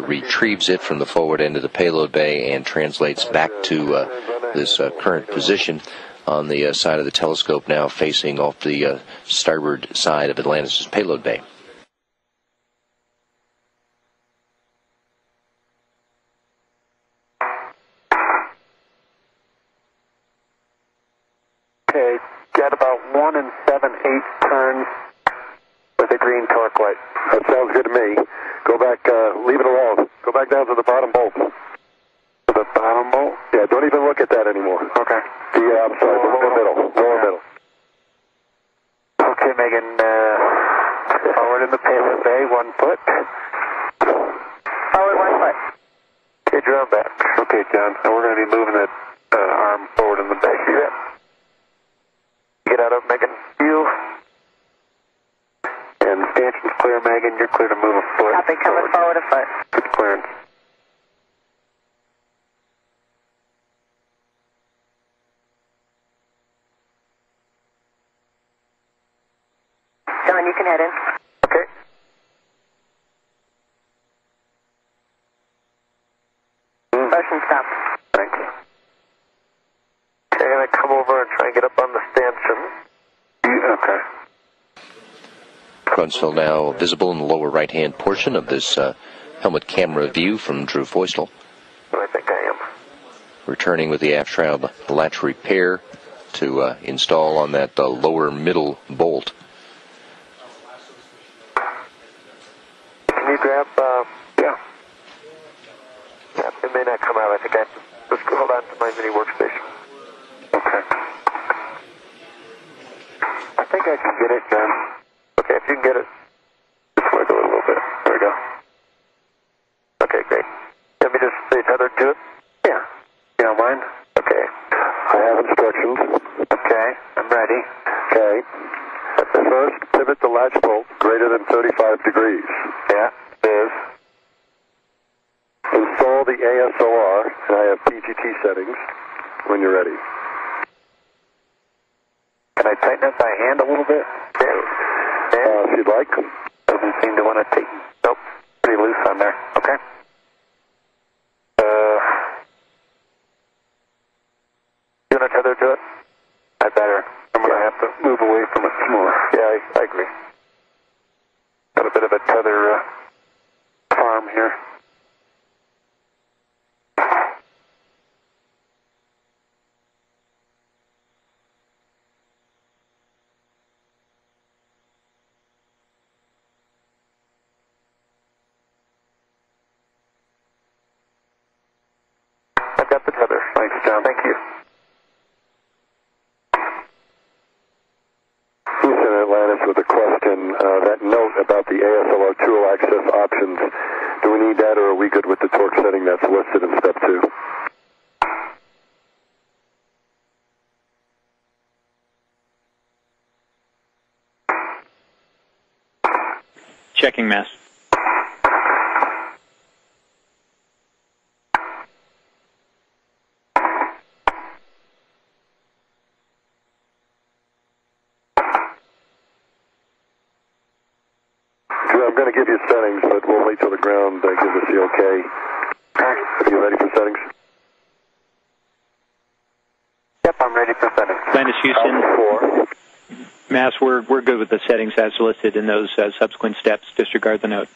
retrieves it from the forward end of the payload bay and translates back to this current position on the side of the telescope, now facing off the starboard side of Atlantis' payload bay. Okay, got about 1 7/8 turns with a green torque light. That sounds good to me. Go back, leave it alone. Go back down to the bottom bolt. To the bottom bolt? Yeah, don't even look at that anymore. Okay. I'm sorry, the lower middle. Lower middle. Okay, Megan, forward in the payload bay, 1 foot. Forward 1 foot. Okay, drone back. Okay, John, and we're going to be moving that arm forward in the bay. See that? Get out of Megan. You. And stanchion's clear, Megan. You're clear to move a foot. Copy, coming forward a foot. Good clearance. John, you can head in. Okay. Motion stop. Thanks. Okay, I'm going to come over and try and get up on the stanchion. Okay. Grunsfeld now visible in the lower right-hand portion of this helmet camera view from Drew Feustel. I think I am. Returning with the aft shroud latch repair to install on that lower middle bolt. Can you grab, yeah. Yeah, it may not come out. I think I have to just hold on to my mini workstation. Okay. I think I can get it, John. Okay, if you can get it, just wiggle it a little bit. There we go. Okay, great. Let me just stay tethered to it? Yeah. You don't mind? Okay. I have instructions. Okay, I'm ready. Okay. First, pivot the latch bolt greater than 35 degrees. Yeah, it is. Install the ASOR, and I have PGT settings when you're ready. Can I tighten it by hand a little bit? Yeah. If you'd like. Doesn't seem to want to take. Nope. Pretty loose on there. Okay. You want to tether to it? I better. I'm going to have to move away from it some more. Yeah, I agree. Got a bit of a tether farm here. I've got the tether. Thanks, John. Thank you. Houston, Atlantis, with a question. That note about the ASLR tool access options, do we need that, or are we good with the torque setting that's listed in step 2? Checking mass. I'm going to give you settings, but we'll wait till the ground gives us the okay. Are you ready for settings? Yep, I'm ready for settings. Atlantis, Houston. Mass, we're good with the settings as listed in those subsequent steps. Disregard the note.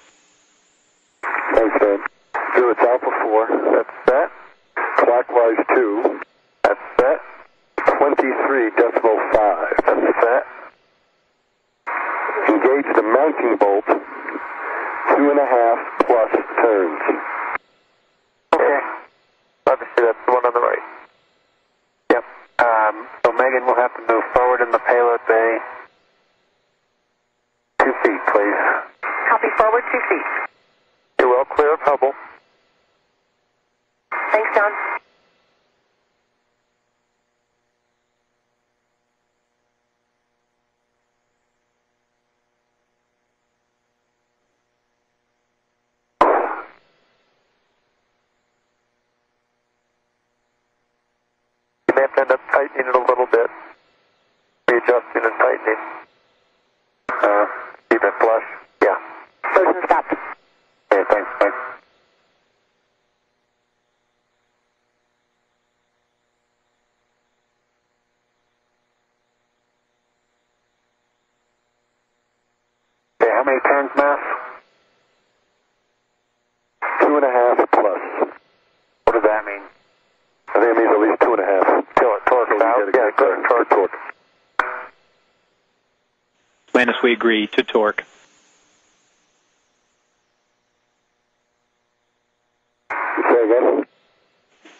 Thanks, man. So it's Alpha 4. That's set. Clockwise 2. That's set. 23.5. That's set. Engage the mounting bolt. 2.5 plus turns. Okay. Obviously, that's the one on the right. Yep. So Megan will have to move forward in the payload bay. 2 feet, please. Copy, forward 2 feet. You're well clear of Hubble. Thanks, John. You may have to end up tightening it a little bit. Readjusting and tightening. Keep it. flush. Yeah. Motion stopped. Okay, thanks, Mike. Okay, how many turns, Mass? 2.5 plus. What does that mean? I think it means at least 2.5. Torque out? Yeah, good. Torque. Landis, we agree to torque. Say again?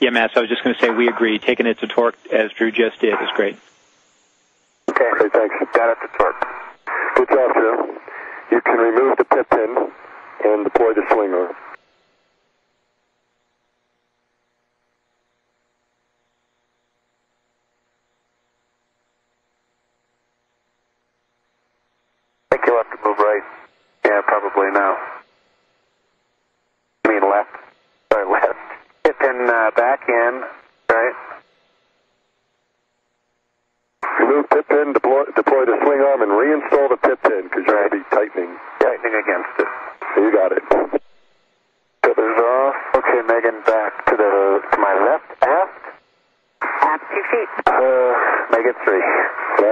Yeah, Mass, I was just going to say we agree. Taking it to torque, as Drew just did, is great. Okay, thanks. Got it to torque. Good job, Drew. You can remove the pit pin and deploy the swing arm. I think you'll have to move right. Yeah, probably now. I mean left. Sorry, left. Pit pin back in, right? Remove pit pin, deploy the swing arm, and reinstall the pit pin because you're going to be tightening. Tightening against it. You got it. Feathers off. Okay, Megan, back to my left. Aft. Aft 2 feet. Megan 3. I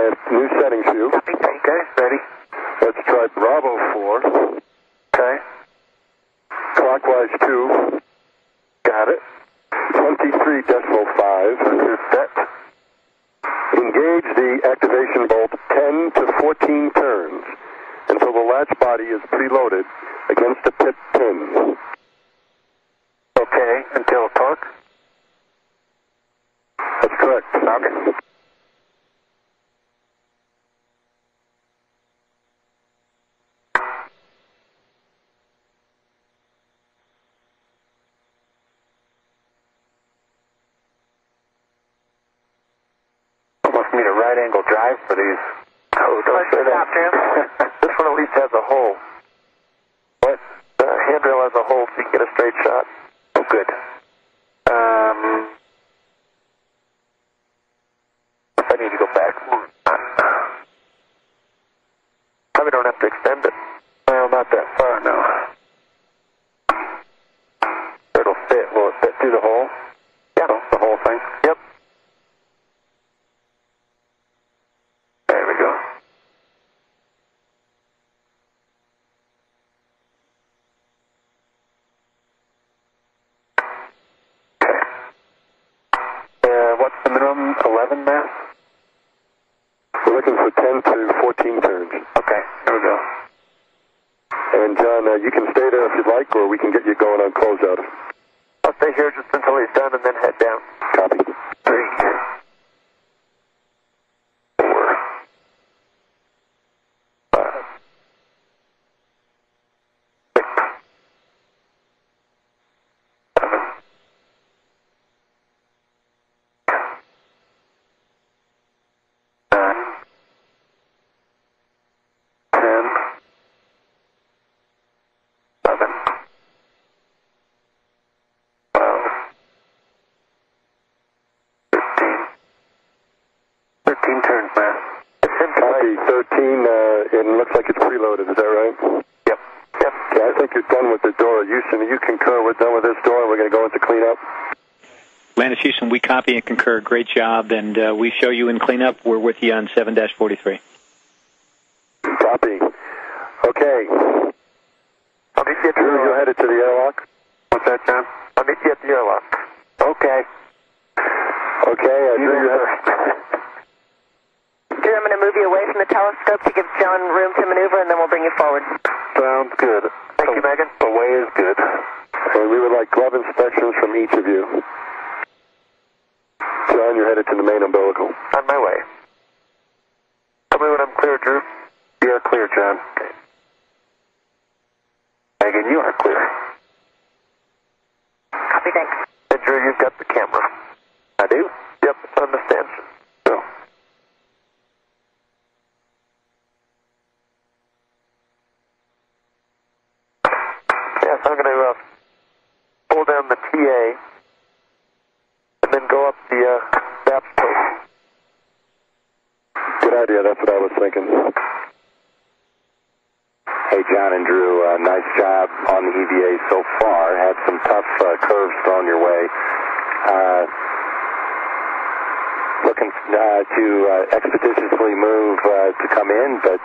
have new settings for you. Okay, ready. Let's try Bravo 4. Okay. Clockwise 2. Got it. 23.5. Is set. Engage the activation bolt 10 to 14 turns until the latch body is preloaded against the pit pin. Okay, until torque? That's correct. Okay. Almost need a right angle drive for these. Oh, don't say that. This one at least has a hole. What? The handrail has a hole so you can get a straight shot. Oh, good. If I need to go back. Probably don't have to extend it. Well, not that far, no. It'll fit. Will it fit through the hole? Yeah, the whole thing. Yep. There we go. What's the minimum? 11 mass? We're looking for 10 to 14 turns. Okay, here we go. And John, you can stay there if you'd like, or we can get you going on closeout. I'll stay here just until he's done and then head down. Copy. 3, 4, 5, 6, 7, 9, 10, 11, 12, 13 turns, man. Copy. 13, and looks like it's preloaded. Is that right? Yep. Yep. Okay, I think you're done with the door. Houston, you concur we're done with this door, and we're going to go into cleanup? Landis, Houston, we copy and concur. Great job, and we show you in cleanup. We're with you on 7-43. Copy. Okay. I'll meet you at the Drew, you're headed to the airlock? What's that, John? I'll meet you at the airlock. Okay. Okay, Drew, you're headed... Drew, I'm going to move you away from the telescope to give John room to maneuver, and then we'll bring you forward. Sounds good. Thank you, Megan. Away is good. And we would like glove inspections from each of you. John, you're headed to the main umbilical. On my way. Tell me when I'm clear, Drew. You are clear, John. Okay. Megan, you are clear. Copy, thanks. And Drew, you've got the camera. I do? Yep, it's on the stand. So. Yes, I'm going to pull down the TA and then go up the SAPS post. Good idea, that's what I was thinking. Hey, John and Drew, nice job on the EVA so far. Had some tough curves thrown your way. Looking to expeditiously move to come in, but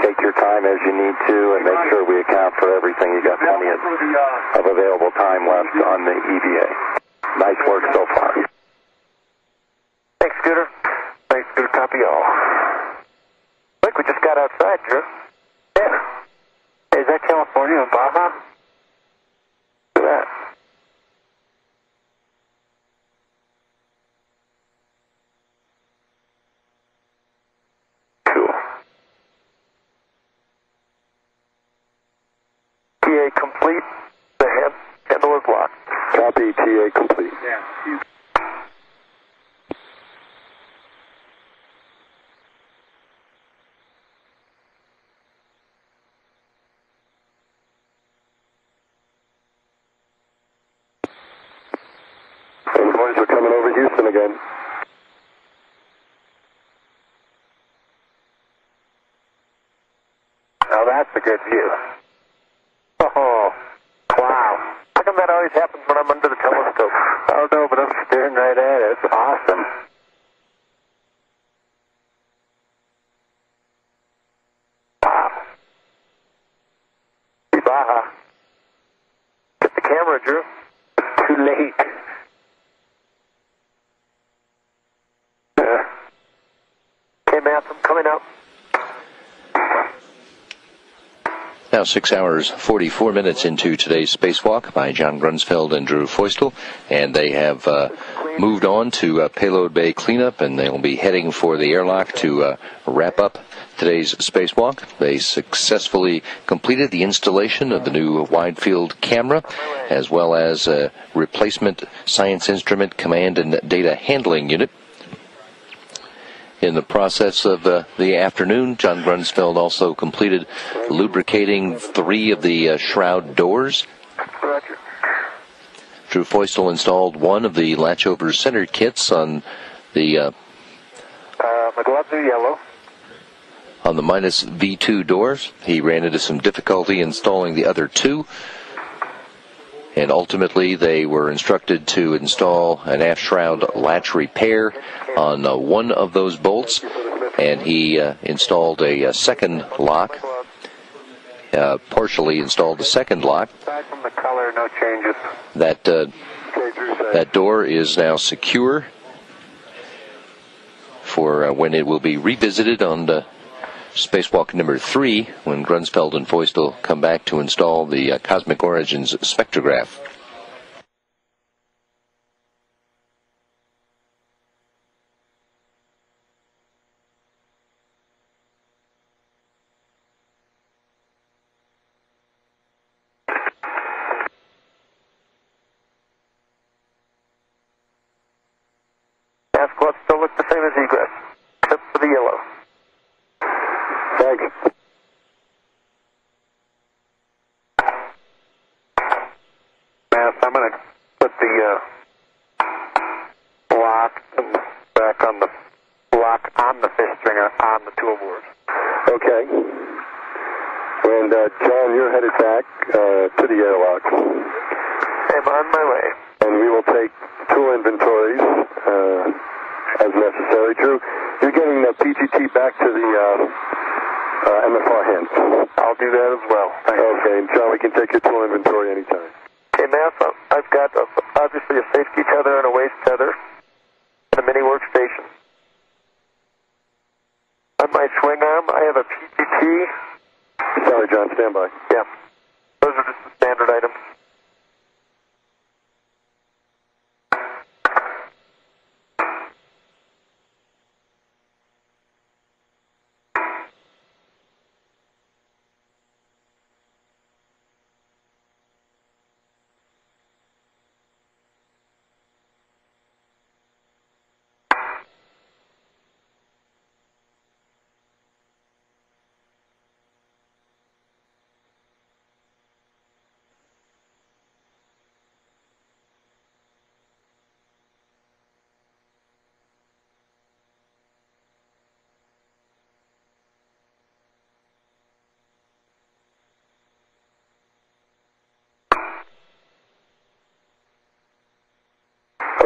take your time as you need to and make sure we account for everything. You got plenty of available time left on the EVA. Nice work so far. Thanks, Scooter. Thanks, Scooter. Copy all. Look, we just got outside, Drew. Yeah. Hey, is that California and Baja? Look at that. Cool. TA complete. The handle is locked. Copy, TA complete. Yeah. Boys are coming over Houston again. Now that's a good view. Oh, wow. How come that always happens when I'm under the telescope? I don't know, but I'm staring right at it. It's awesome. Wow. Baja. Get the camera, Drew. It's too late. Okay, Matt, I'm coming up. Now 6 hours, 44 minutes into today's spacewalk by John Grunsfeld and Drew Feustel, and they have moved on to payload bay cleanup, and they'll be heading for the airlock to wrap up today's spacewalk. They successfully completed the installation of the new wide-field camera, as well as a replacement science instrument command and data handling unit. In the process of the afternoon, John Grunsfeld also completed lubricating 3 of the shroud doors. Roger. Drew Feustel installed 1 of the latchover center kits on the My gloves are yellow. on the minus V2 doors. He ran into some difficulty installing the other 2. And ultimately, they were instructed to install an aft shroud latch repair on 1 of those bolts, and he installed a second lock, partially installed the second lock. Aside from the color, no changes. That door is now secure for when it will be revisited on the spacewalk number 3, when Grunsfeld and Feustel come back to install the Cosmic Origins spectrograph. Aft gloves still look the same as egress, except for the yellow. Thanks. Matt, I'm going to put the lock back on the lock on the fish stringer on the tool board. Okay. And John, you're headed back to the airlock. I'm on my way. And we will take tool inventories as necessary. Drew, you're getting the PGT back to the MFR hands. I'll do that as well. Okay, and John, we can take your tool inventory anytime. Okay, Matt, I've got obviously a safety tether and a waist tether and a mini workstation. On my swing arm, I have a PGT. Sorry, John, stand by. Yeah. Those are just the standard items.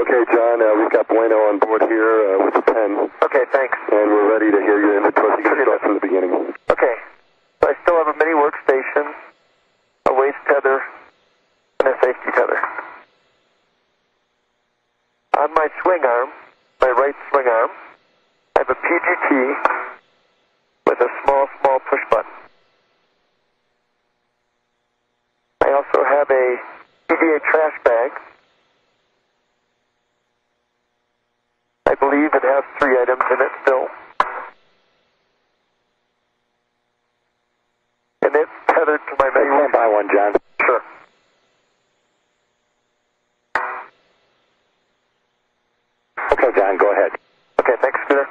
Okay, John, we've got Bueno on board here with the pen. Okay, thanks. And we're ready to hear your inventory. You can start from the beginning. Okay. So I still have a mini workstation, a waist tether, and a safety tether. On my swing arm, my right swing arm, I have a PGT with a small push button. I also have a EVA trash bag. I believe it has 3 items in it still. And it's tethered to my mini Stand by one, John. Sure. Okay, John, go ahead. Okay, thanks, Scooter.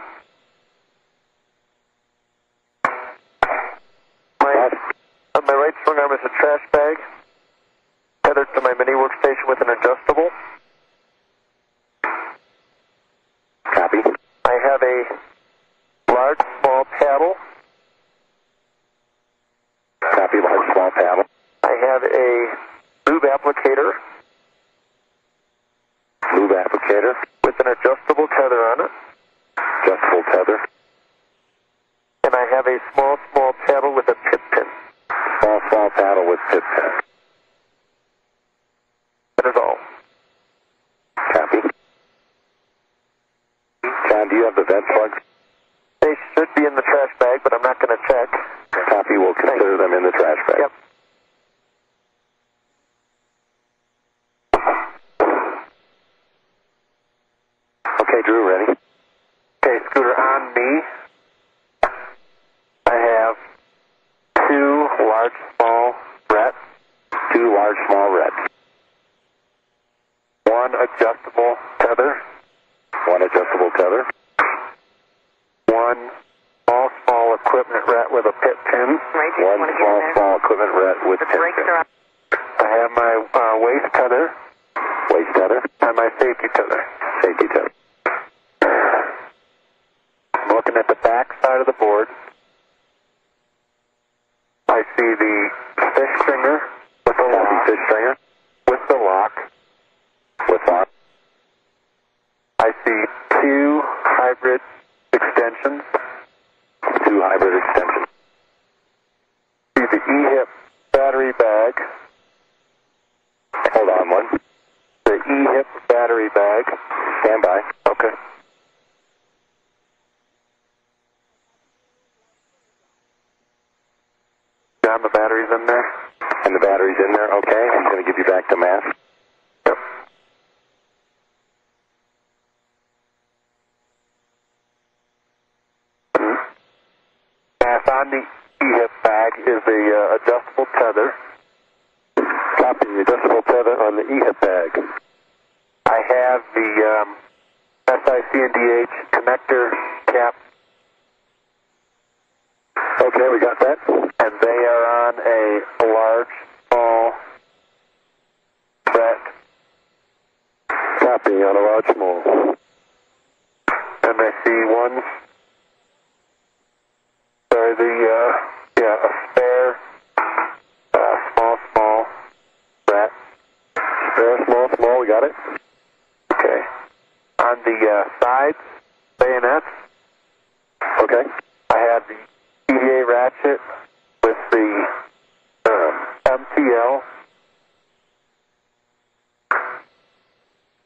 On my right swing arm is a trash bag, tethered to my mini workstation with an adjustable. Copy. I have a large, small paddle. Copy, large, small paddle. I have a lube applicator. Lube applicator. With an adjustable tether on it. Adjustable tether. And I have a small paddle with a tip pin. Small paddle with tip pin. That is all. Copy. John, do you have the vent plugs? They should be in the trash bag, but I'm not going to check. Copy, we'll consider them in the trash bag. Yep. Okay, Drew, ready? Okay, Scooter, on me, I have 2 large, small rets. 2 large, small reds. 1 adjustable tether. 1 adjustable tether. 1 small equipment ret with a pit pin. Right, 1 small equipment red with the pin. brakes are on. I have my waist tether. Waist tether. And my safety tether. Safety tether. I'm looking at the back side of the board. I see the fish stringer with the lock. Fish stringer. With the lock. With lock. I see 2 hybrid extensions. 2 hybrid extensions. I see the E-hip battery bag. Hold on one. The E-hip battery bag. Stand by. Okay. John, the battery's in there. And the battery's in there. Okay, I'm going to give you back the mask. Yep. Mask on the E-hip bag is the adjustable tether. Copy, the adjustable tether on the E-hip bag. I have the SIC and DH connector cap. Okay, we got that. And they are on a large, small ret. Copy, on a large, small. And I see one, a spare, small ret. Spare, small, we got it. Okay. On the sides, bayonets. Okay. I have the EVA ratchet with the MTL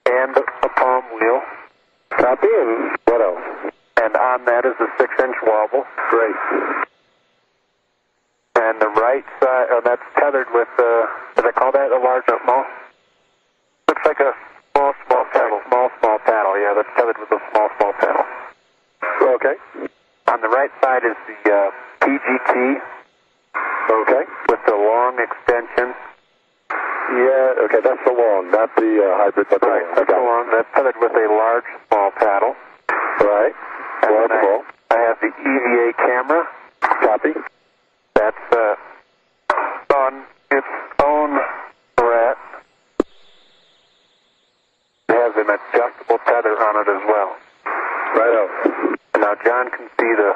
and a palm wheel. Copy, and what else? And on that is a 6-inch wobble. Great. And the right side, that's tethered with, did I call that a large or small? Looks like a small paddle. Small paddle, yeah, that's tethered with a small paddle. Okay. On the right side is the PGT. Okay. With the long extension. Yeah, okay, that's the long, not the hybrid, but right, that's the long. That's tethered with a large, small paddle. Right. And large, then small. I have the EVA camera. Copy. That's on its own rat. It has an adjustable tether on it as well. Right out. Now John can see the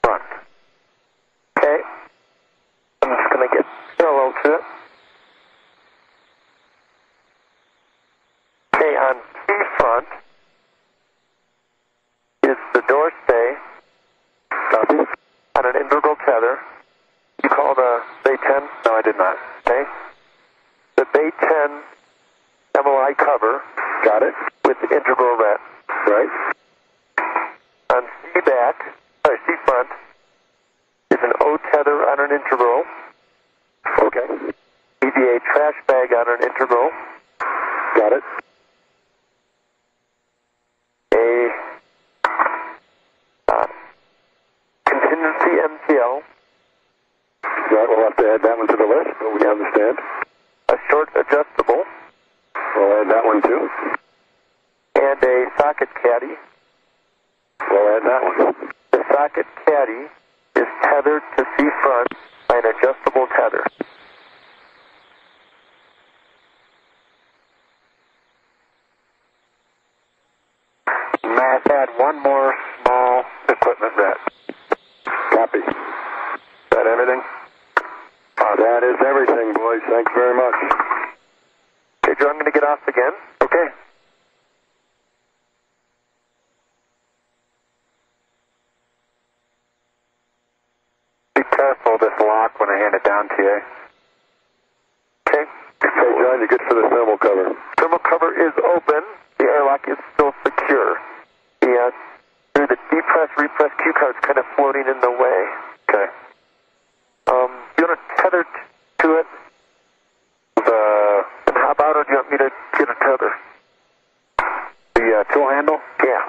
front. Okay. I'm just going to get parallel to it. Okay, On C front is the door stay. Copy. On an integral tether. You called Bay 10? No, I did not. Okay. The Bay 10 MOI cover. Got it. With the integral ret. Right. On C front is an O tether on an integral. Okay. EVA trash bag on an integral. Got it. A contingency MTL. Right, we'll have to add that one to the list, but we understand. A short adjustable. We'll add that one too. And a socket caddy. We'll add that one. The socket caddy is tethered to C front by an adjustable tether. Matt, add one more small equipment ret. Copy. Is that everything? That is everything, boys. Thanks very much. Okay, Joe, I'm going to get off again. Okay. Be careful of this lock when I hand it down to you. Okay. Okay, John, you're good for the thermal cover. Thermal cover is open. The airlock is still secure. The depress, repress cue card's kind of floating in the way. Okay. You want to tether to it? And hop out, or do you want me to get a tether? The tool handle? Yeah.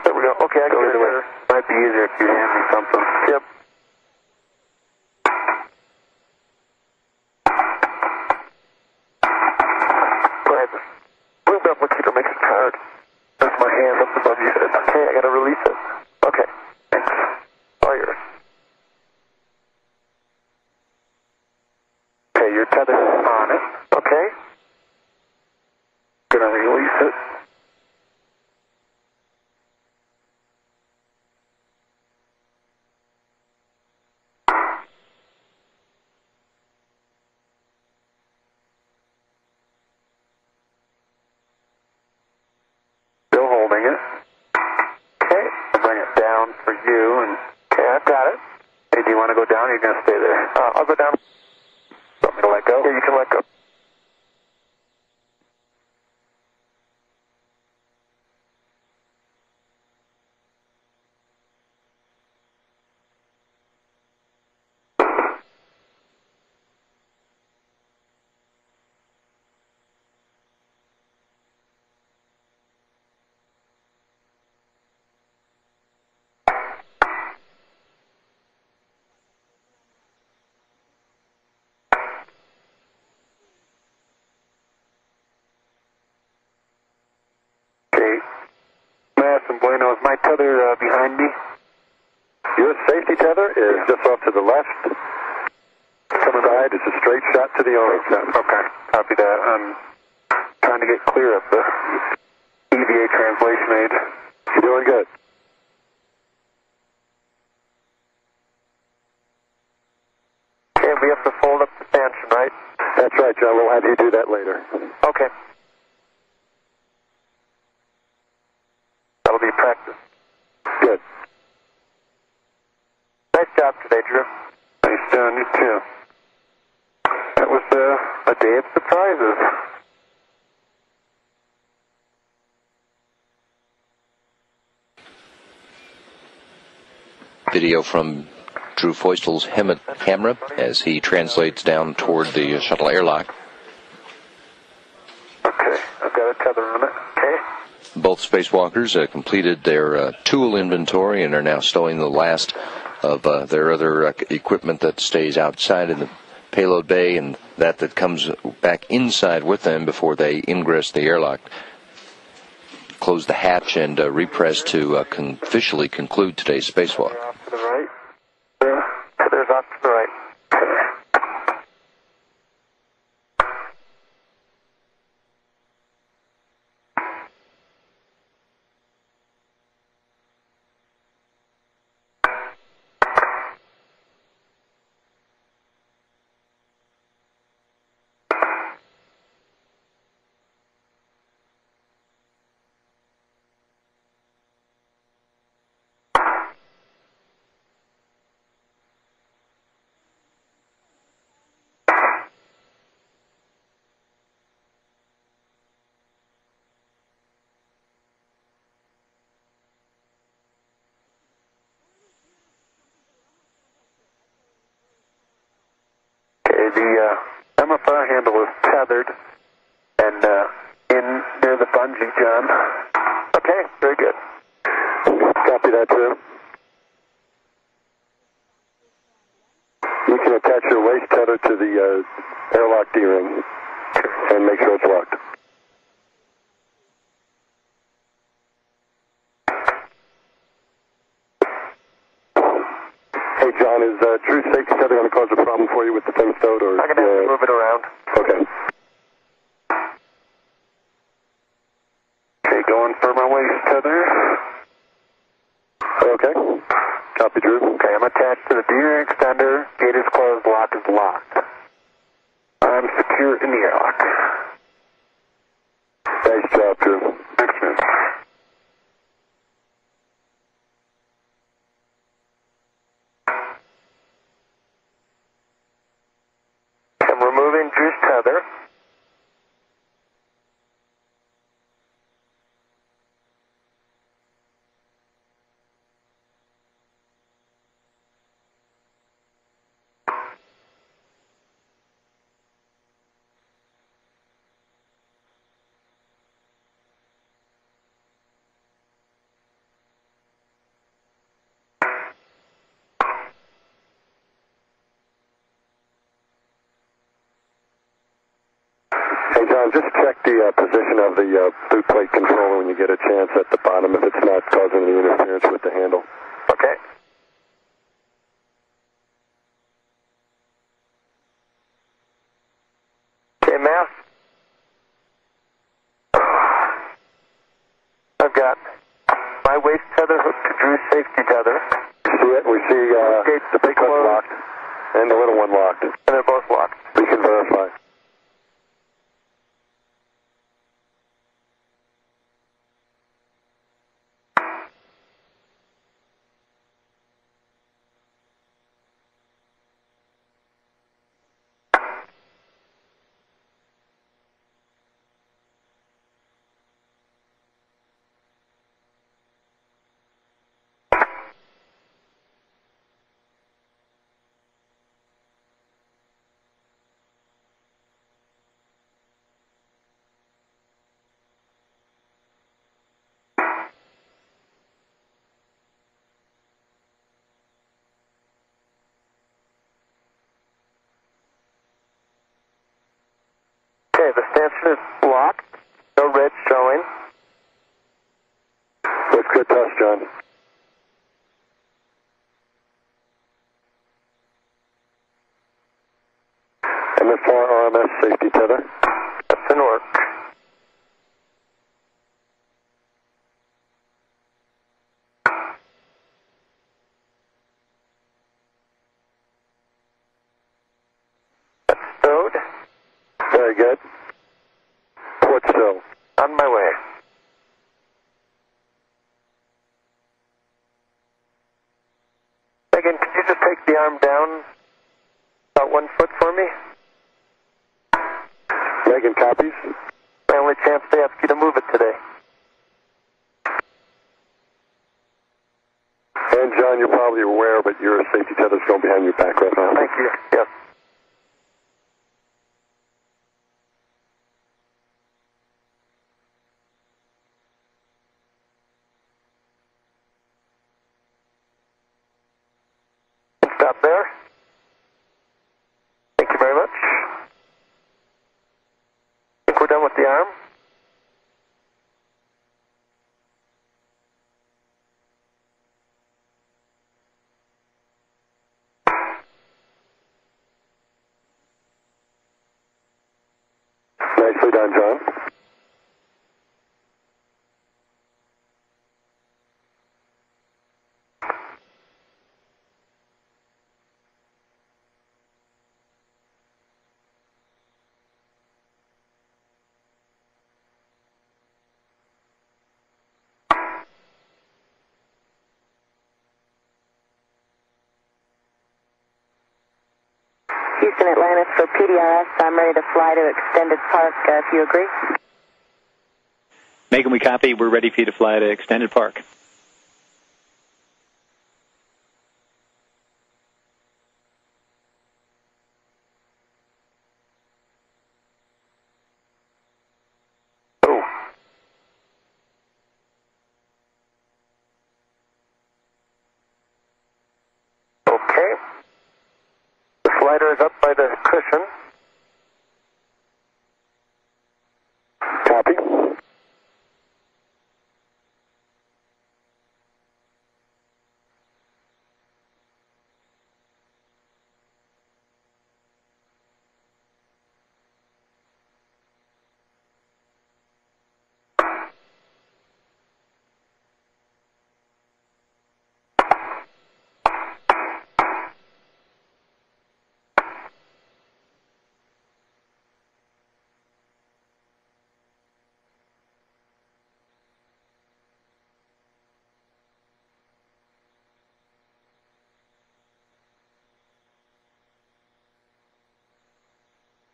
There we go. Okay, I can get it away. Might be easier if you hand me something. Yep. Replicator makes it hard. That's my hand up above you. Okay, I gotta release it. Okay, thanks. All yours. Okay, you're tethered on it. Okay. Gonna release it. For you, and okay, I've got it. Hey, do you want to go down, or are you going to stay there? I'll go down. Want me to let go? Yeah, you can let go. And bueno, is my tether behind me? Your safety tether is just off to the left. Coming side is a straight shot to the orange. Okay, copy that. I'm trying to get clear of the EVA translation aid. You're doing good. Okay, we have to fold up the stanchion, right? That's right, John. We'll have you do that later. Okay. That'll be practice. Good. Nice job today, Drew. Nice doing, you too. That was a day of surprises. Video from Drew Feustel's camera as he translates down toward the shuttle airlock. Okay, I've got a tether on it. Okay. Both spacewalkers completed their tool inventory and are now stowing the last of their other equipment that stays outside in the payload bay and that comes back inside with them before they ingress the airlock. Close the hatch and repress to officially conclude today's spacewalk. Off to the right. There's off to the right. Okay, the MFR handle is tethered and in near the bungee, John. Okay, very good. Copy that, Drew. You can attach your waist tether to the airlock D-ring and make sure it's locked. Hey, John, is Drew's safety tether going to cause a problem for you with the fin stowed? Or, I'm going to have to move it around. Okay. Okay, going for my waist tether. Okay. Copy, Drew. Okay, I'm attached to the D-ring extender. Gate is closed, lock is locked. I'm secure in the airlock. Nice job, Drew. Excellent. I'm removing Drew's tether. Hey, John, just check the position of the boot plate controller when you get a chance at the bottom if it's not causing any interference with the handle. Okay. Okay, mass. I've got my waist tether hooked to Drew's safety tether. See it? We see the big one locked and the little one locked. And they're both locked. We can verify. Okay, the stanchion is locked. No red showing. Looks good to us, John. And the 4 RMS safety tether. That's in work. That's stowed. Very good. Port still. On my way. Megan, could you just take the arm down about 1 foot for me? Megan copies. My only chance to ask you to move it today. And John, you're probably aware, but your safety tether's going behind your back right now. Thank you. Yes. Stop there. Thank you very much. I think we're done with the arm. Nicely done, John. Houston Atlantis for PDRS. I'm ready to fly to Extended Park if you agree. Megan, we copy. We're ready for you to fly to Extended Park. Okay. The slider is up by the cushion. Copy.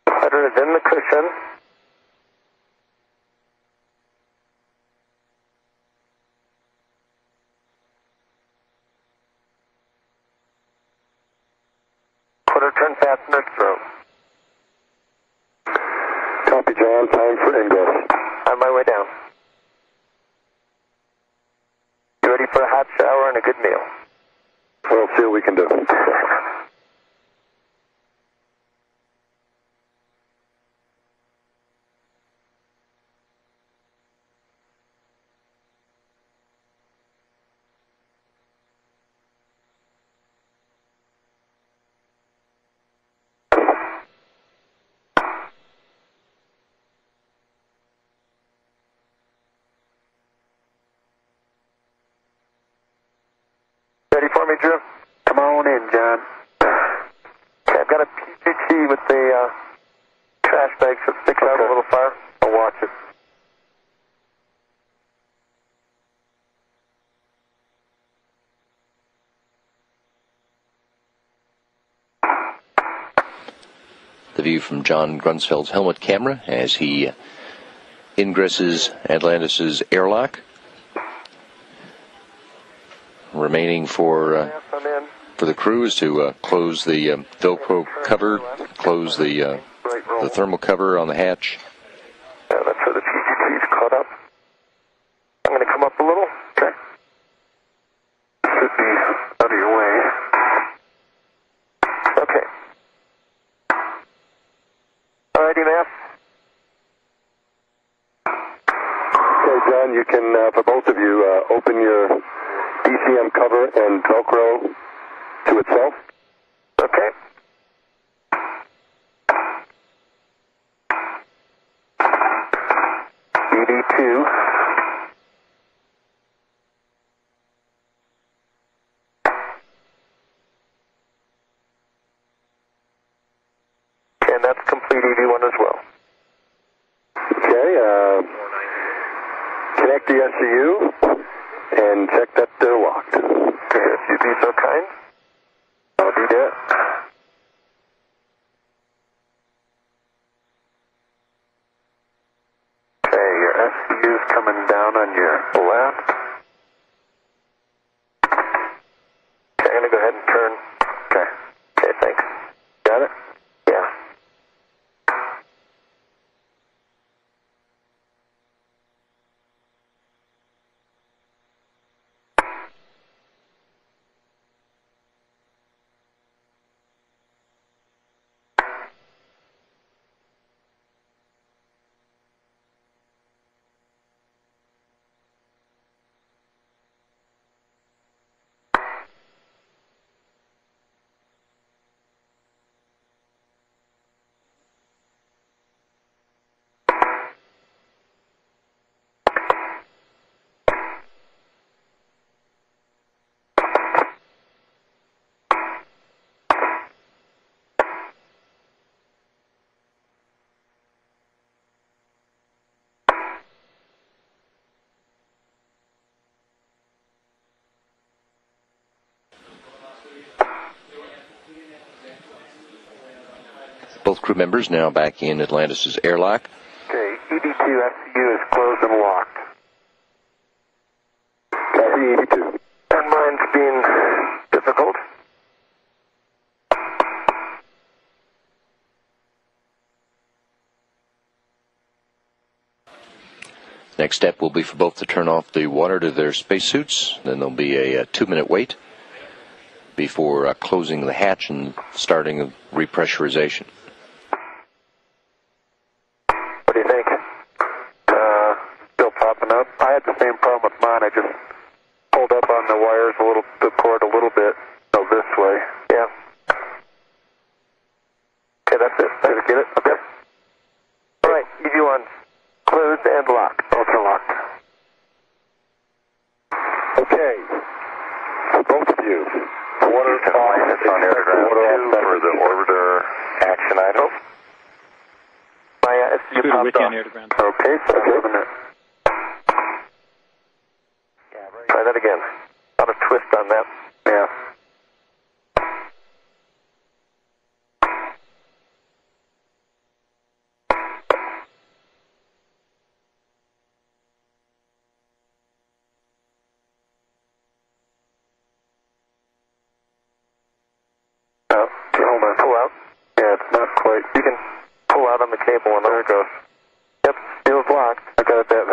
Slider is in the cushion. Quarter turn fastener throw. Copy, John. Time for ingress. On my way down. You ready for a hot shower and a good meal? We'll see what we can do. Ready for me, Drew? Come on in, John. Okay, I've got a PGT with the trash bag, so it sticks out a little far. I'll watch it. The view from John Grunsfeld's helmet camera as he ingresses Atlantis' airlock. Remaining for the crew is to close the Velcro cover, close the thermal cover on the hatch. Yeah, that's where the PGT's caught up. I'm going to come up a little. Okay. Should be out of your way. Okay. Alrighty, ma'am. Okay, John, you can, for both of you, open your DCM cover and Velcro to itself. Okay. EV2. And that's complete EV1 as well. Okay, connect the SCU and check that they're locked. Okay, if you'd be so kind, I'll do that. Okay, your SCU's coming down on your left. Okay, I'm going to go ahead and turn. Okay. Okay, thanks. Got it? Yeah. Both crew members now back in Atlantis' airlock. Okay, ED2 SCU is closed and locked. Copy, EV2. And mine's being difficult. Next step will be for both to turn off the water to their spacesuits. Then there'll be a 2-minute wait. before closing the hatch and starting repressurization. What do you think? Still popping up. I had the same problem with mine. I just pulled up on the wires the cord a little bit. Oh, this way. Yeah. Okay, that's it. Did I get it? Okay. All right, EV1 closed and locked. Ultra locked. Okay. For both of you, what are on air for the orbiter action item? My SU Scooter with popped you off. on air to ground. Okay, so I'm gonna try that again. A lot of twist on that. Yeah. Oh, okay, hold on. Pull out. Yeah, it's not quite. You can pull out on the cable and there it goes. Yep, it was locked. I got it that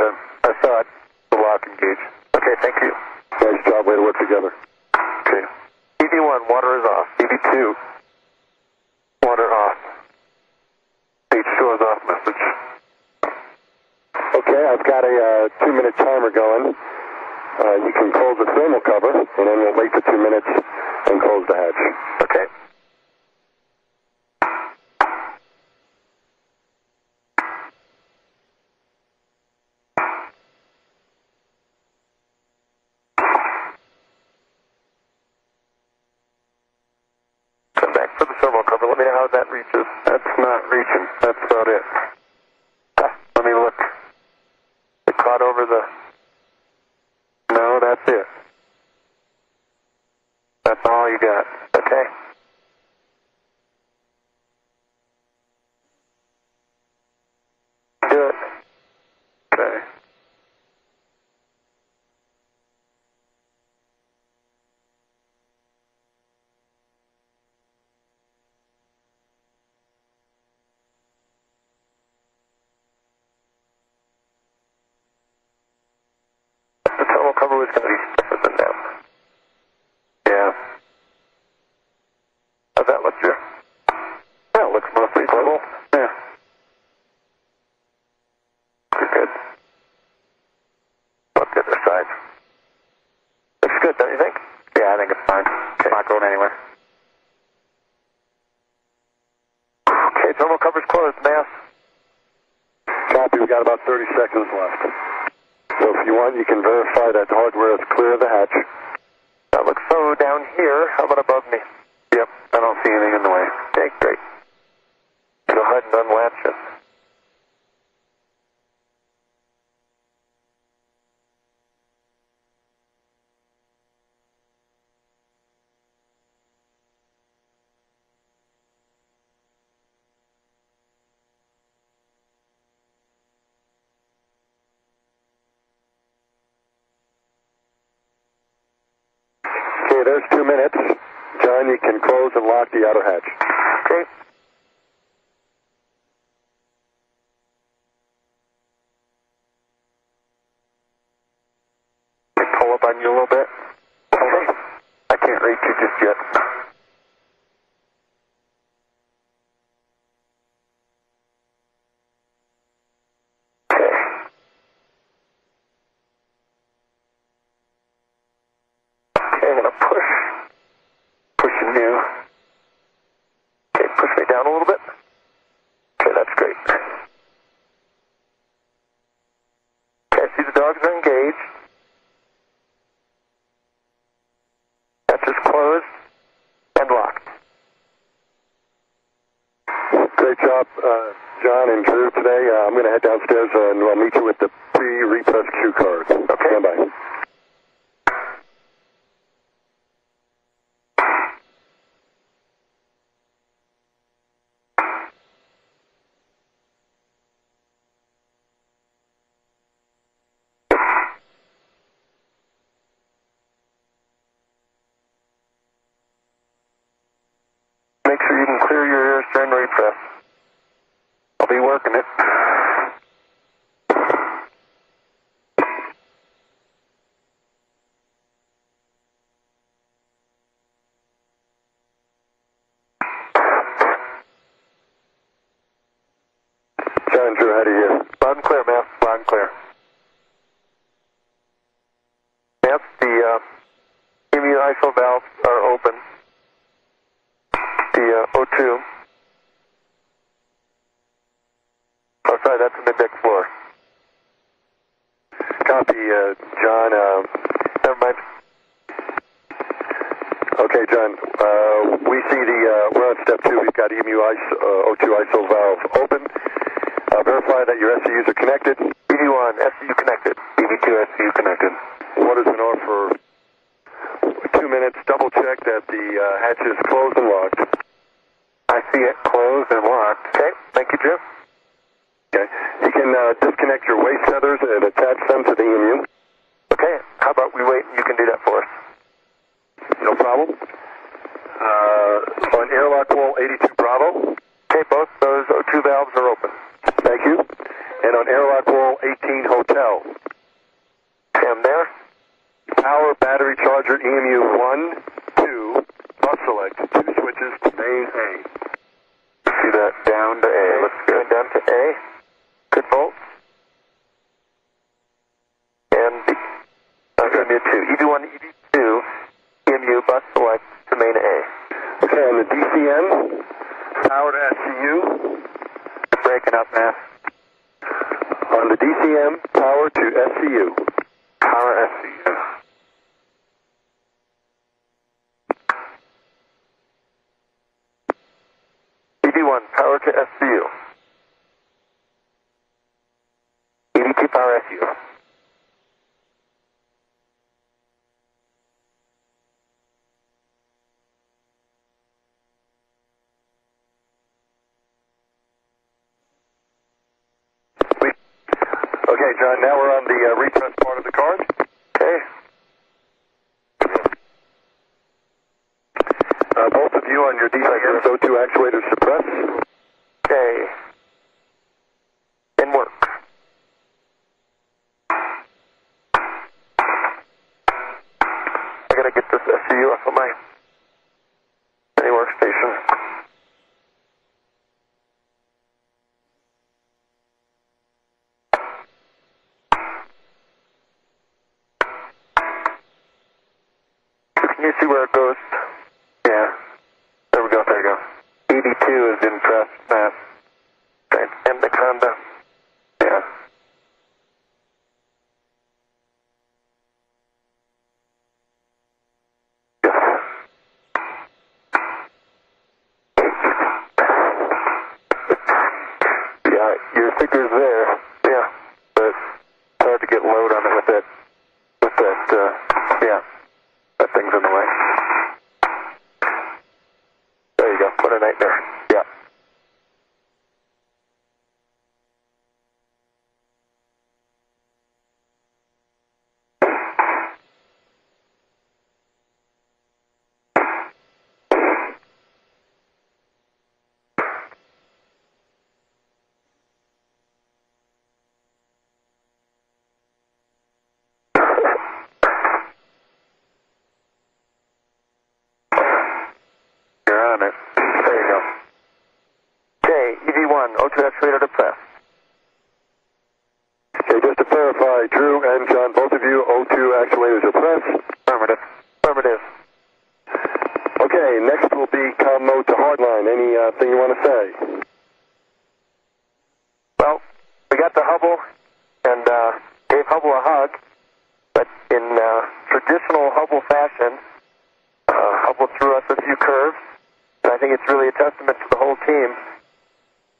I saw it. The lock engaged. Okay, thank you. nice job, way to work together. Okay. EV1, water is off. EV2, water off. H2 is off message. Okay, I've got a 2-minute timer going. You can close the thermal cover, and then we'll wait for 2 minutes and close the hatch. Okay. Come back for the thermal cover. Let me know how that reaches. That's not reaching. That's about it. Let me look. It caught over the... No, that's it. That's all you got. Okay. Do it. Okay. The thermal cover was going to be stiffer than that. Yeah. How's that look, Jeff? That looks mostly level. Yeah. Pretty good. Look the other side. Looks good, don't you think? Yeah, I think it's fine. Okay. It's not going anywhere. Okay, thermal cover's closed, mass. Copy, we got about 30 seconds left. So if you want, you can verify that hardware is clear of the hatch. That looks so down here. How about above me? Yep, I don't see anything in the way. Okay, great. Go ahead and unlatch it. Okay, there's 2 minutes. John, you can close and lock the outer hatch. Okay. Can I pull up on you a little bit? Okay. I can't reach you just yet. Okay. Okay, I'm gonna push. Pushing you. Okay, push me down a little bit. Okay, that's great. Okay, I see the dogs are engaged. Hatch is closed and locked. Great job, John and Drew today. I'm going to head downstairs and I'll meet you with the pre-repress cue card. Okay. Stand by. Make sure you can clear your ears during repress. I'll be working it. John Drew, how do you? Loud and clear, Matt. Loud and clear. Matt, the EMU ISO valves are open. The O2. Oh, sorry, that's the mid-deck floor. Copy, John. Never mind. Okay, John. We see we're on step 2. We've got EMU O2 ISO valve open. Verify that your SCUs are connected. EV1, SCU connected. EV2, SCU connected. Water's been off for 2 minutes. Double check that the hatch is closed and locked. I see it closed and locked. Okay, thank you, Jim. Okay. You can disconnect your waist tethers and attach them to the EMU. Okay, how about we wait and you can do that for us? No problem. On airlock wall 82 Bravo. Okay, both those O2 valves are open. Thank you. And on airlock wall 18 Hotel. Okay, I'm there. Power battery charger EMU 1, 2, bus select, 2 switches to main A. See that down to A. Let's go down to A. Good volts. And EMU 2. EV1, EV2, EMU bus select to main A. Okay, on the DCM, power to SCU. Breaking up, Matt. On the DCM, power to SCU. Power SCU. EV1, power to SCU. EV2, power SCU. Okay, John, now we're on the repress part of the card. Okay. Both of you on your DCM O2 actuators suppress. Okay. In work. I gotta get this SCU off of my mini workstation. Can you see where it goes? Yeah. There we go, there we go. EV2 is in press, Matt. Okay, and the Conda. Yeah. Yeah, your figure's there. Yeah. But it's hard to get load on it with that, yeah. That thing's in the way. There you go. What a nightmare. Yeah. You're on it. There you go. Okay, EV1, O2 actuator to press. Okay, just to verify, Drew and John, both of you, O2 actuators are pressed. Affirmative. Affirmative. Okay, next will be com mode to hardline. Anything you want to say? Well, we got the Hubble and gave Hubble a hug, but in traditional Hubble fashion, Hubble threw us a few curves, and I think it's really a testament to the whole team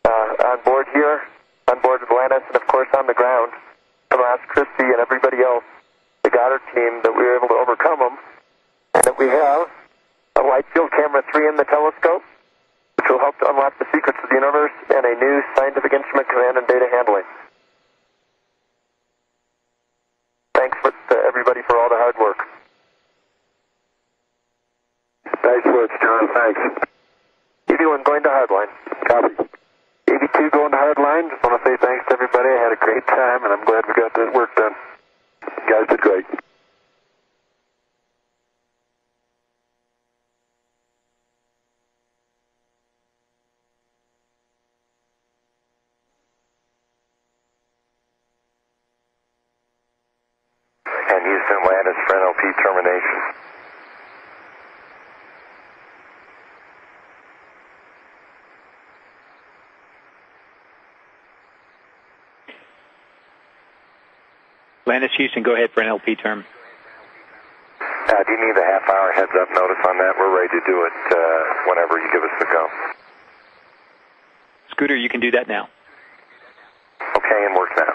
on board here, on board Atlantis, and of course on the ground, Tomas, Christie, and everybody else, the Goddard team, that we were able to overcome them, and that we have a Light Field Camera 3 in the telescope, which will help to unlock the secrets of the universe, and a new scientific instrument command and data handling. Thanks to everybody for all the hard work. Nice work, John. Thanks. EV1 going to hardline. Copy. EV2 going to hardline. Just want to say thanks to everybody. I had a great time, and I'm glad we got that work done. You guys did great. And Houston, Landis for NLP termination. Landis, Houston, go ahead for NLP term. Do you need a half-hour heads-up notice on that? We're ready to do it whenever you give us the go. Scooter, you can do that now. Okay, and work now.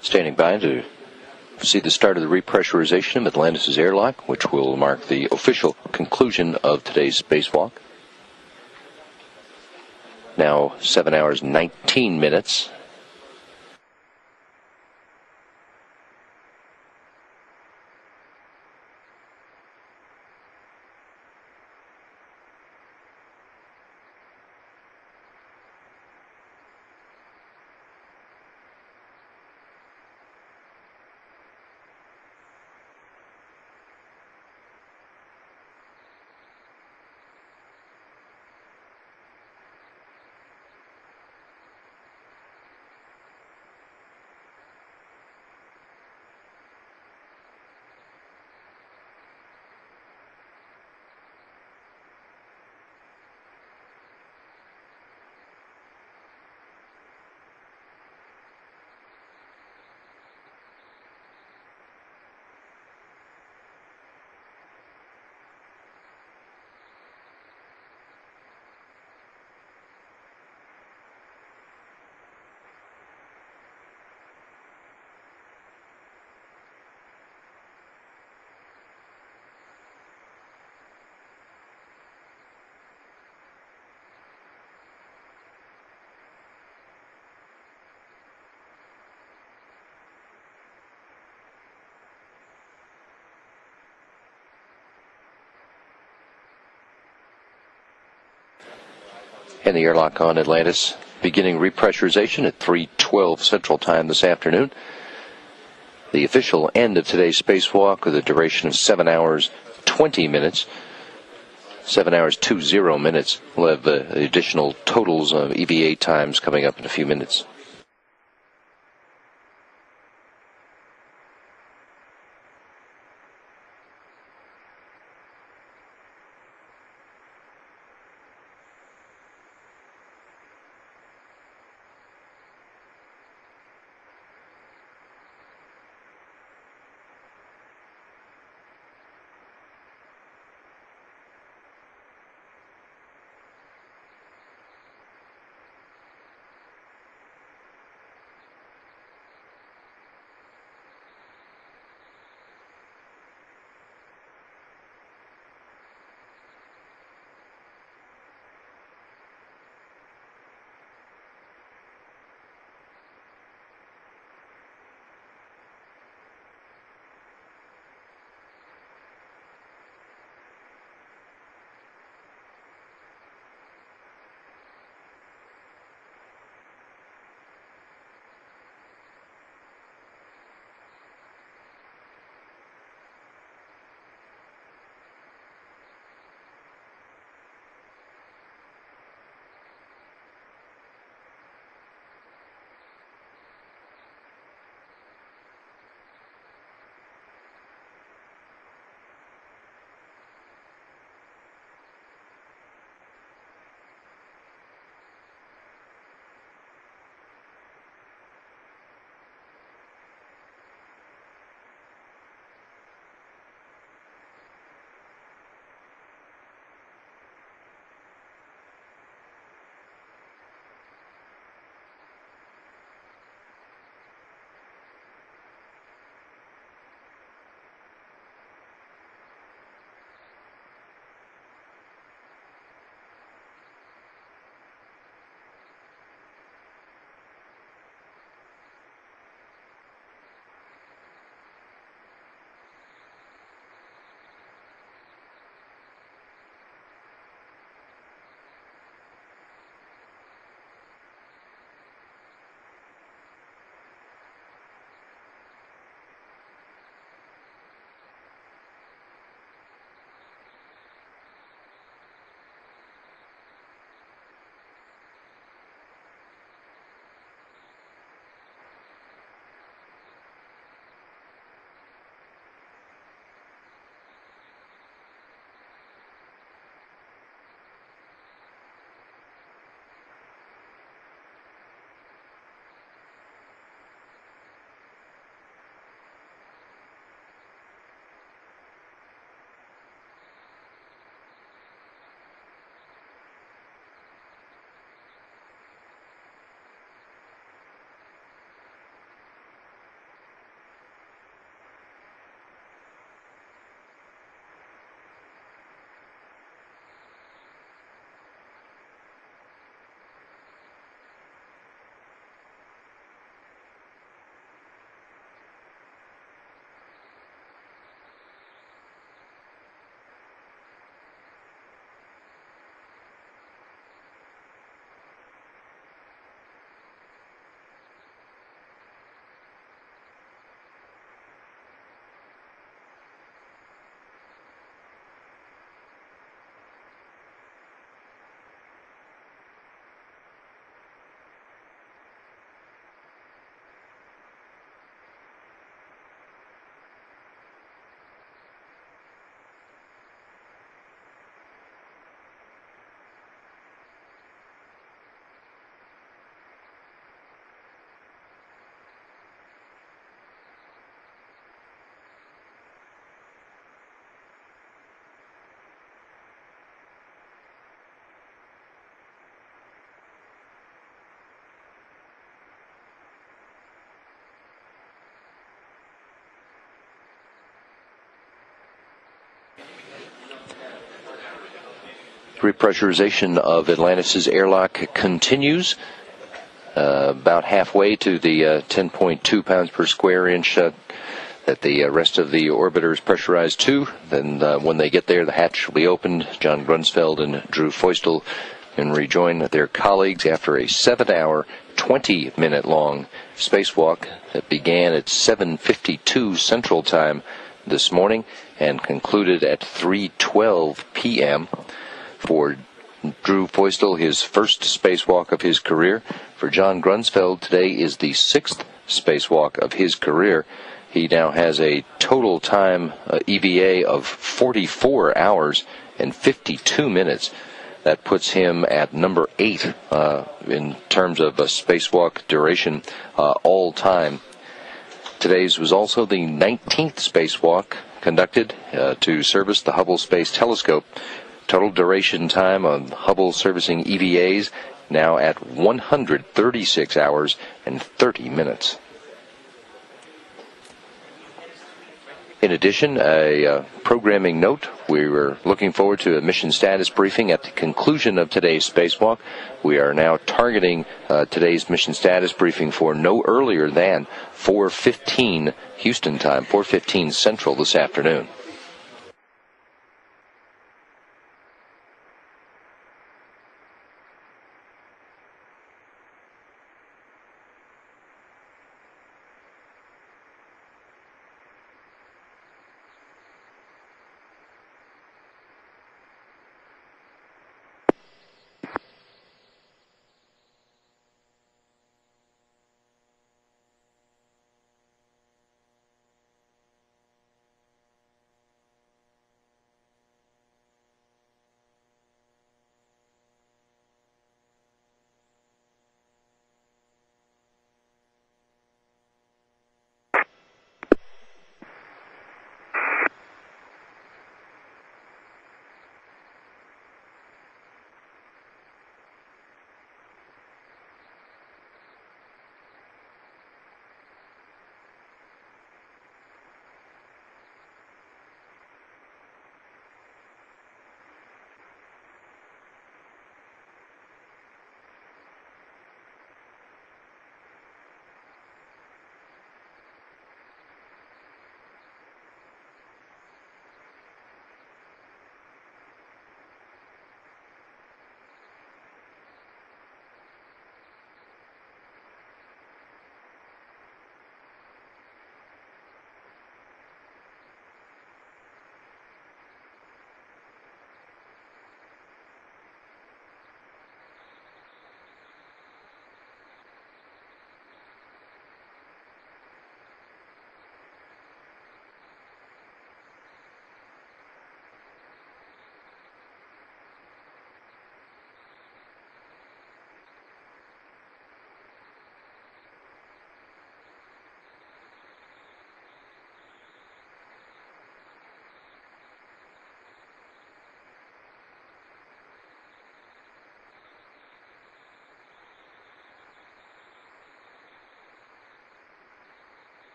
Standing by to see the start of the repressurization of Atlantis' airlock, which will mark the official conclusion of today's spacewalk. Now 7 hours 19 minutes. And the airlock on Atlantis, beginning repressurization at 3:12 Central Time this afternoon. The official end of today's spacewalk with a duration of 7 hours 20 minutes. 7 hours 20 minutes. We'll have additional totals of EVA times coming up in a few minutes. Repressurization of Atlantis' airlock continues. About halfway to the 10.2 pounds per square inch that the rest of the orbiter is pressurized to. Then when they get there, the hatch will be opened. John Grunsfeld and Drew Feustel can rejoin their colleagues after a 7-hour, 20-minute-long spacewalk that began at 7:52 Central Time this morning and concluded at 3:12 p.m. For Drew Feustel, his first spacewalk of his career. For John Grunsfeld, today is the 6th spacewalk of his career. He now has a total time EVA of 44 hours and 52 minutes. That puts him at number 8 in terms of a spacewalk duration all time. Today's was also the 19th spacewalk conducted to service the Hubble Space Telescope. Total duration time on Hubble servicing EVAs now at 136 hours and 30 minutes. In addition, a programming note, we were looking forward to a mission status briefing at the conclusion of today's spacewalk. We are now targeting today's mission status briefing for no earlier than 4:15 Houston time, 4:15 Central this afternoon.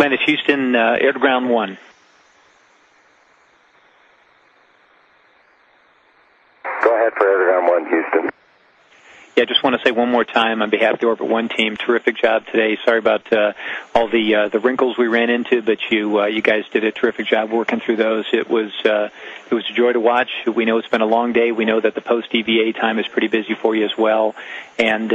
Atlantis Houston, air to ground 1. Go ahead for air to ground 1, Houston. Yeah, I just want to say one more time on behalf of the Orbit 1 team, terrific job today. Sorry about all the wrinkles we ran into, but you guys did a terrific job working through those. It was a joy to watch. We know it's been a long day. We know that the post-EVA time is pretty busy for you as well. And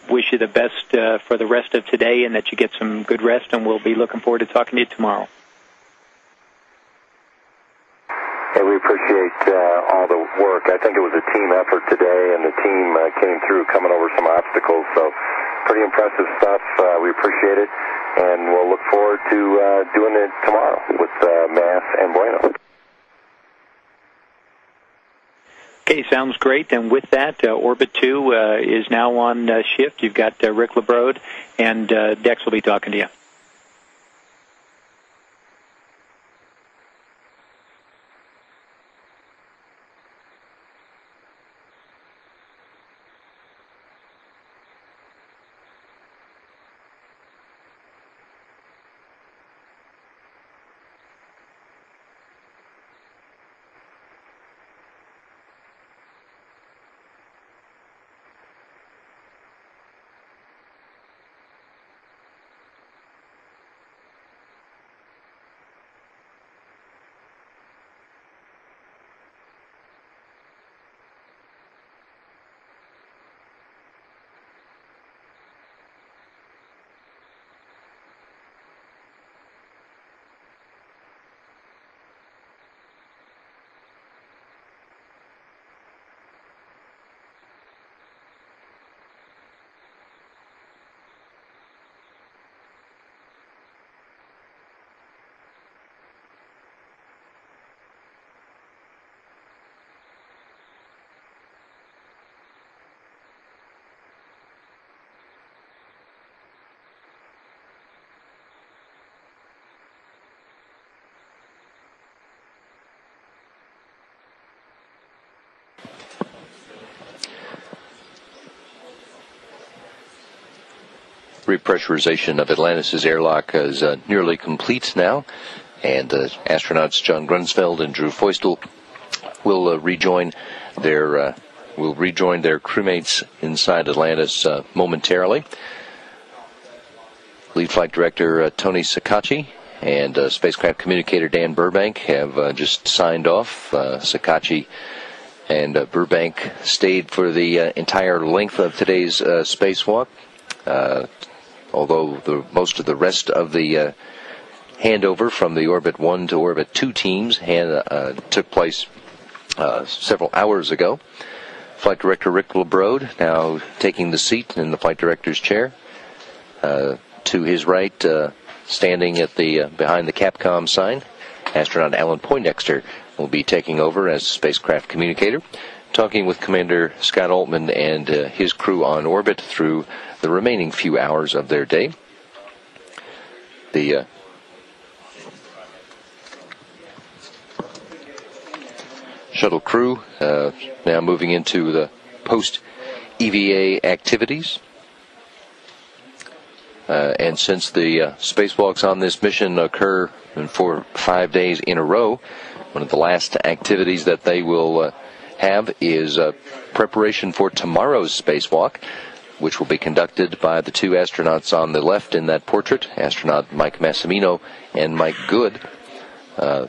wish you the best for the rest of today and that you get some good rest, and we'll be looking forward to talking to you tomorrow. Hey, we appreciate all the work. I think it was a team effort today, and the team came through coming over some obstacles. So pretty impressive stuff. We appreciate it, and we'll look forward to doing it tomorrow with Mass and Bueno. Okay, sounds great. And with that, Orbit 2 is now on shift. You've got Rick LeBrode, and Dex will be talking to you. Repressurization of Atlantis' airlock is nearly complete now, and astronauts John Grunsfeld and Drew Feustel will rejoin their crewmates inside Atlantis momentarily. Lead Flight Director Tony Sakachi and spacecraft communicator Dan Burbank have just signed off. Sakachi and Burbank stayed for the entire length of today's spacewalk. Although most of the rest of the handover from the Orbit 1 to Orbit 2 teams took place several hours ago. Flight Director Rick LeBrode now taking the seat in the Flight Director's chair. To his right, standing at behind the Capcom sign, astronaut Alan Poindexter will be taking over as spacecraft communicator, talking with Commander Scott Altman and his crew on orbit through the remaining few hours of their day. The shuttle crew now moving into the post-EVA activities. And since the spacewalks on this mission occur for 5 days in a row, one of the last activities that they will have is preparation for tomorrow's spacewalk, which will be conducted by the two astronauts on the left in that portrait, astronaut Mike Massimino and Mike Good. The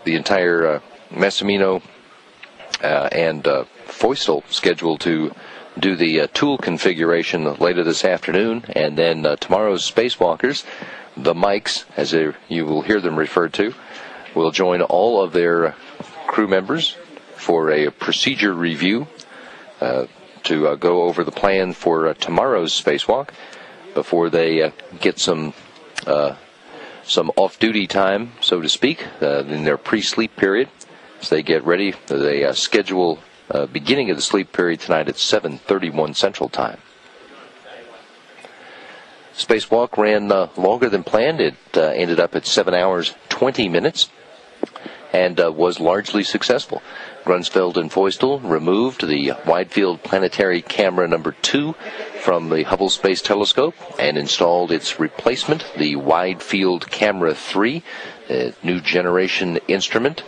entire Massimino and Feustel scheduled to do the tool configuration later this afternoon, and then tomorrow's spacewalkers, the Mikes, as you will hear them referred to, will join all of their crew members for a procedure review to go over the plan for tomorrow's spacewalk before they get some off-duty time, so to speak, in their pre-sleep period. As they get ready, they schedule beginning of the sleep period tonight at 7:31 Central Time. Spacewalk ran longer than planned. It ended up at 7 hours 20 minutes and was largely successful. Grunsfeld and Feustel removed the wide-field planetary camera number 2 from the Hubble Space Telescope and installed its replacement, the wide-field camera 3, a new generation instrument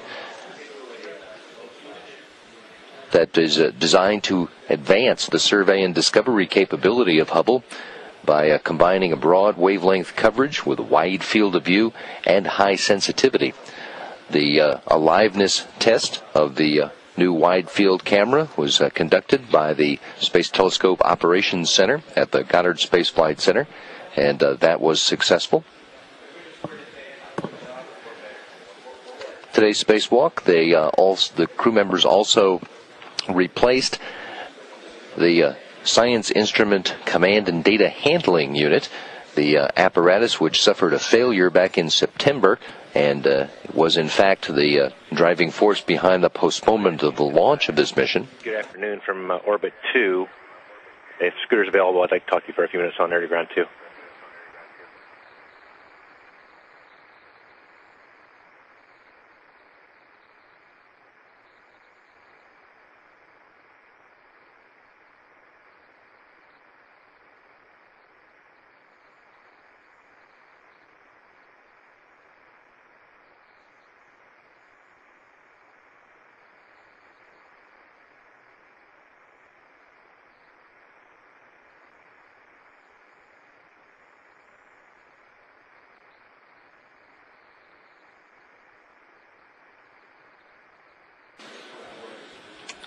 that is designed to advance the survey and discovery capability of Hubble by combining a broad wavelength coverage with a wide field of view and high sensitivity. The aliveness test of the new wide field camera was conducted by the Space Telescope Operations Center at the Goddard Space Flight Center, and that was successful. today's spacewalk. The crew members also replaced the Science Instrument Command and Data Handling Unit, the apparatus which suffered a failure back in September and was in fact the driving force behind the postponement of the launch of this mission. Good afternoon from Orbit 2. If Scooter's available, I'd like to talk to you for a few minutes on Nerdy Ground 2.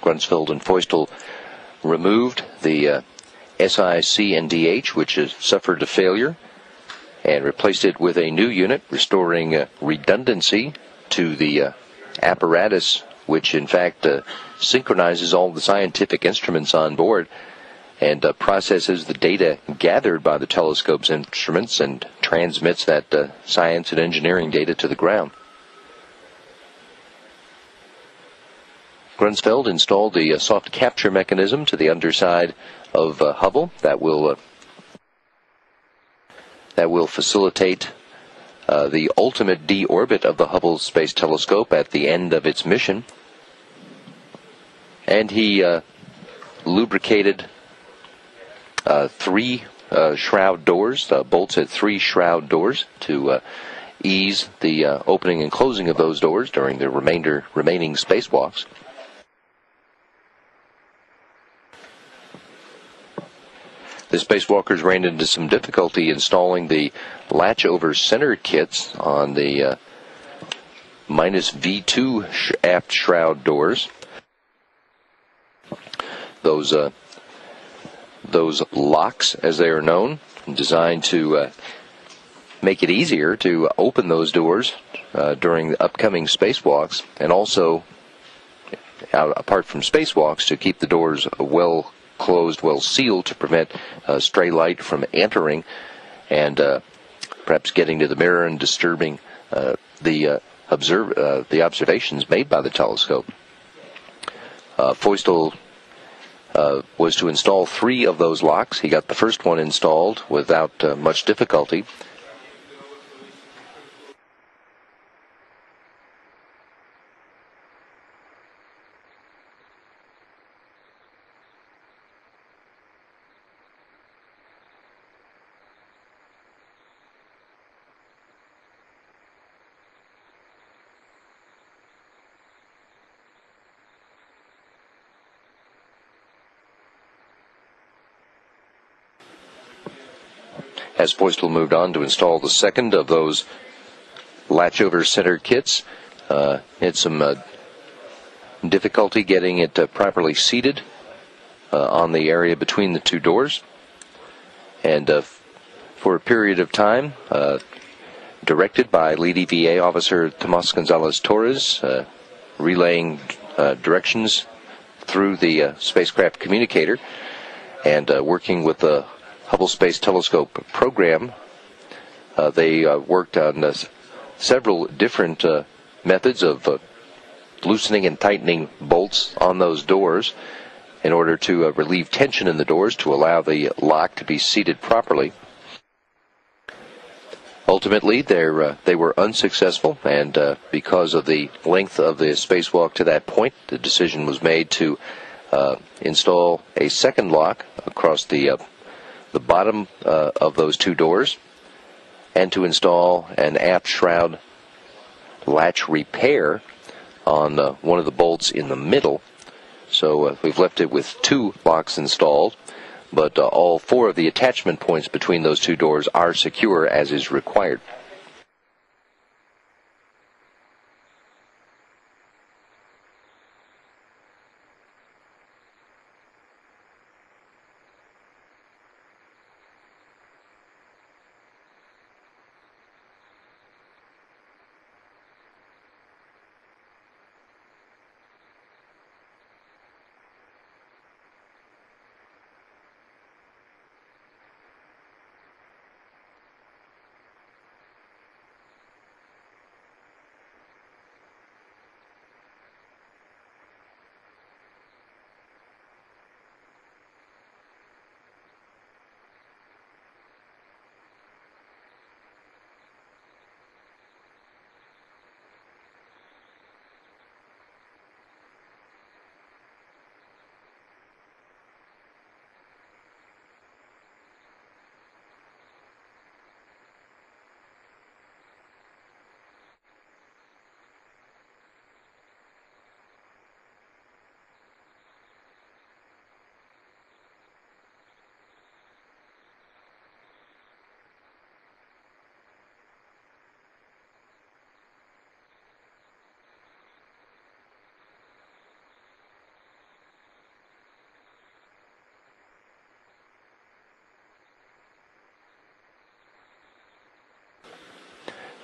Grunsfeld and Feustel removed the SIC-NDH, which has suffered a failure, and replaced it with a new unit, restoring redundancy to the apparatus, which in fact synchronizes all the scientific instruments on board and processes the data gathered by the telescope's instruments and transmits that science and engineering data to the ground. Grunsfeld installed the soft capture mechanism to the underside of Hubble that will facilitate the ultimate deorbit of the Hubble Space Telescope at the end of its mission. And he lubricated 3 shroud doors, bolts at 3 shroud doors to ease the opening and closing of those doors during the remaining spacewalks. The spacewalkers ran into some difficulty installing the latch-over center kits on the minus V2 aft shroud doors. Those locks, as they are known, designed to make it easier to open those doors during the upcoming spacewalks, and also, apart from spacewalks, to keep the doors well closed, well sealed, to prevent stray light from entering and perhaps getting to the mirror and disturbing the observations made by the telescope. Feustel was to install 3 of those locks. He got the first one installed without much difficulty. As Feustel moved on to install the second of those latch-over center kits, had some difficulty getting it properly seated on the area between the 2 doors. And for a period of time, directed by lead EVA officer Tomas Gonzalez Torres, relaying directions through the spacecraft communicator and working with the Hubble Space Telescope program, they worked on several different methods of loosening and tightening bolts on those doors in order to relieve tension in the doors to allow the lock to be seated properly. Ultimately, they were unsuccessful, and because of the length of the spacewalk to that point, the decision was made to install a second lock across the bottom of those 2 doors, and to install an aft shroud latch repair on one of the bolts in the middle. So we've left it with 2 locks installed, but all 4 of the attachment points between those 2 doors are secure as is required.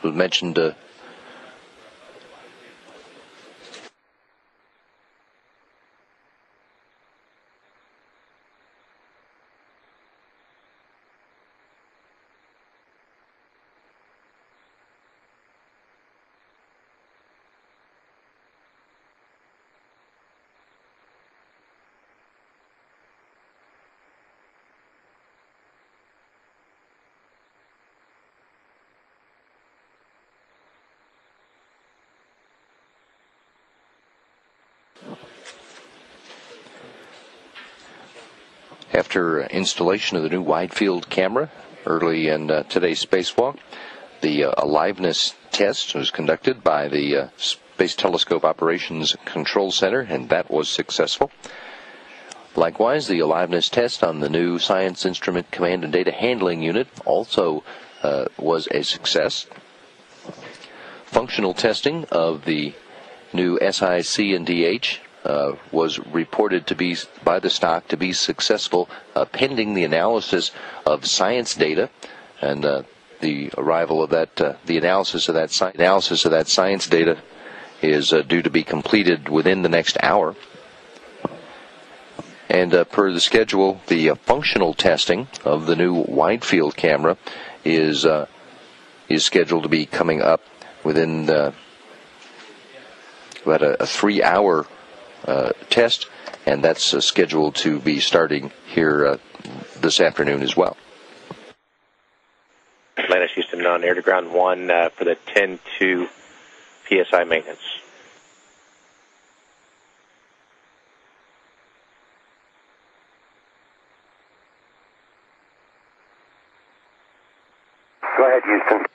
was mentioned. After installation of the new wide-field camera early in today's spacewalk, the aliveness test was conducted by the Space Telescope Operations Control Center, and that was successful. Likewise, the aliveness test on the new Science Instrument Command and Data Handling Unit also was a success. Functional testing of the new SIC and DH was reported to be by the stock to be successful, pending the analysis of science data, and the arrival of that, the analysis of that science data is due to be completed within the next hour. And per the schedule, the functional testing of the new wide field camera is scheduled to be coming up within about a 3-hour test, and that's scheduled to be starting here this afternoon as well. Atlantis Houston on air to ground 1 for the 10-2 PSI maintenance. Go ahead, Houston.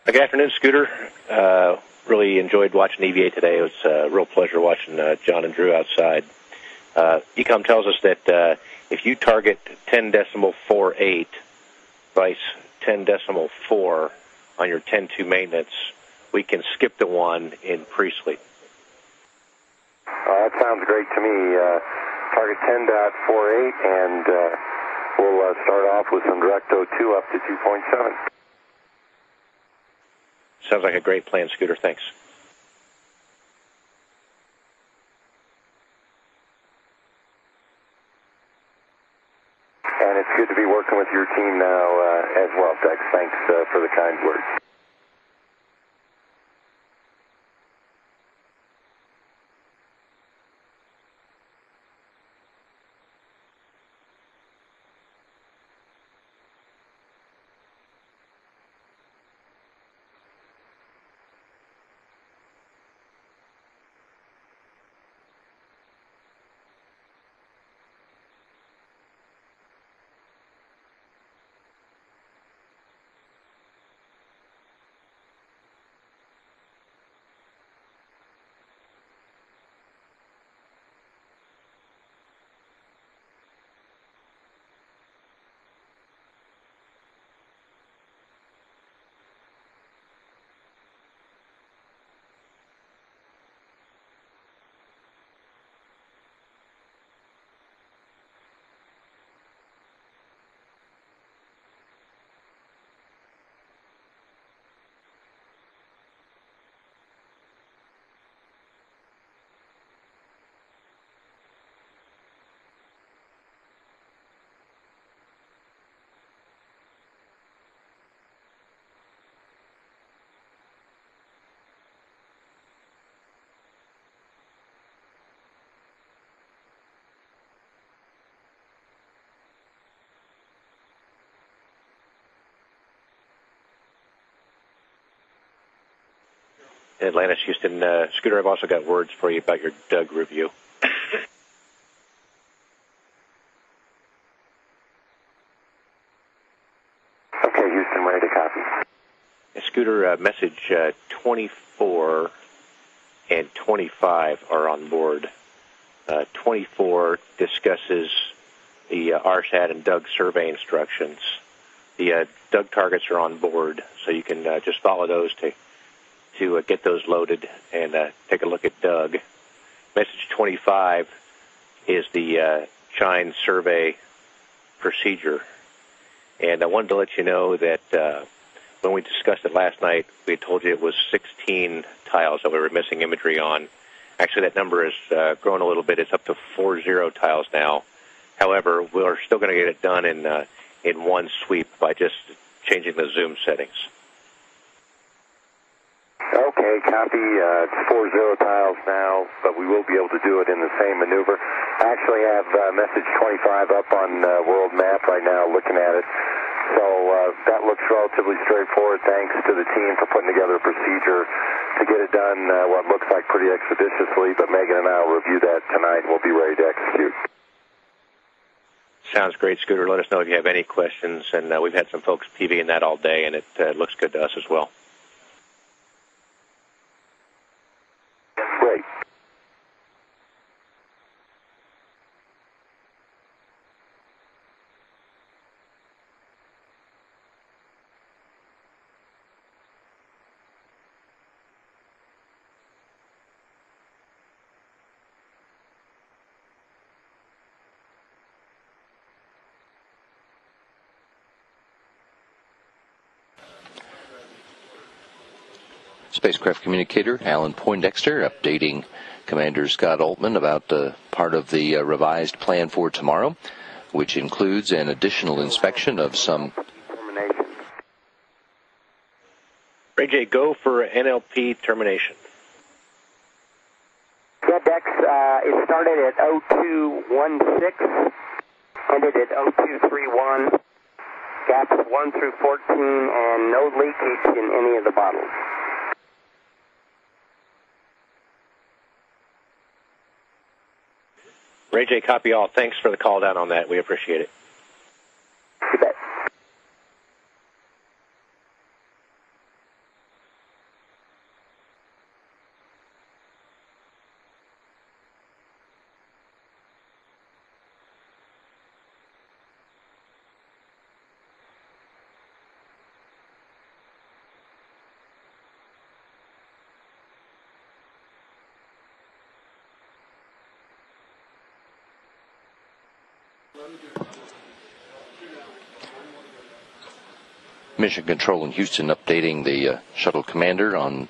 Good afternoon, Scooter. Really enjoyed watching EVA today. It was a real pleasure watching John and Drew outside. ECOM tells us that if you target 10.48, vice 10.4 on your 10-2 maintenance, we can skip the 1 in pre-sleep. That sounds great to me. Target 10.48, and we'll start off with some direct O2 up to 2.7. Sounds like a great plan, Scooter. Thanks. And it's good to be working with your team now as well, Dex. Thanks for the kind words. Atlantis Houston, Scooter, I've also got words for you about your Doug review. Okay, Houston, ready to copy. Scooter, message 24 and 25 are on board. 24 discusses the RSAT and Doug survey instructions. The Doug targets are on board, so you can just follow those to get those loaded and take a look at Doug. Message 25 is the Chine survey procedure. And I wanted to let you know that when we discussed it last night, we had told you it was 16 tiles that we were missing imagery on. Actually, that number has grown a little bit. It's up to 40 tiles now. However, we're still going to get it done in one sweep by just changing the zoom settings. Okay, copy. It's 40 tiles now, but we will be able to do it in the same maneuver. I actually have message 25 up on world map right now, looking at it. So that looks relatively straightforward. Thanks to the team for putting together a procedure to get it done what looks like pretty expeditiously, but Megan and I will review that tonight and we'll be ready to execute. Sounds great, Scooter. Let us know if you have any questions, and we've had some folks PVing that all day, and it looks good to us as well. Great. Spacecraft communicator Alan Poindexter updating Commander Scott Altman about part of the revised plan for tomorrow, which includes an additional inspection of some. Ray J, go for NLP termination. Yeah, Dex, it started at 0216, ended at 0231, gaps 1 through 14, and no leakage in any of the bottles. Ray J, copy all. Thanks for the call down on that. We appreciate it. You bet. Mission Control in Houston updating the shuttle commander on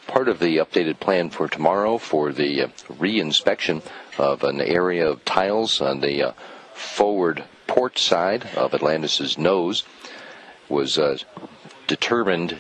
part of the updated plan for tomorrow for the re-inspection of an area of tiles on the forward port side of Atlantis' nose. Was determined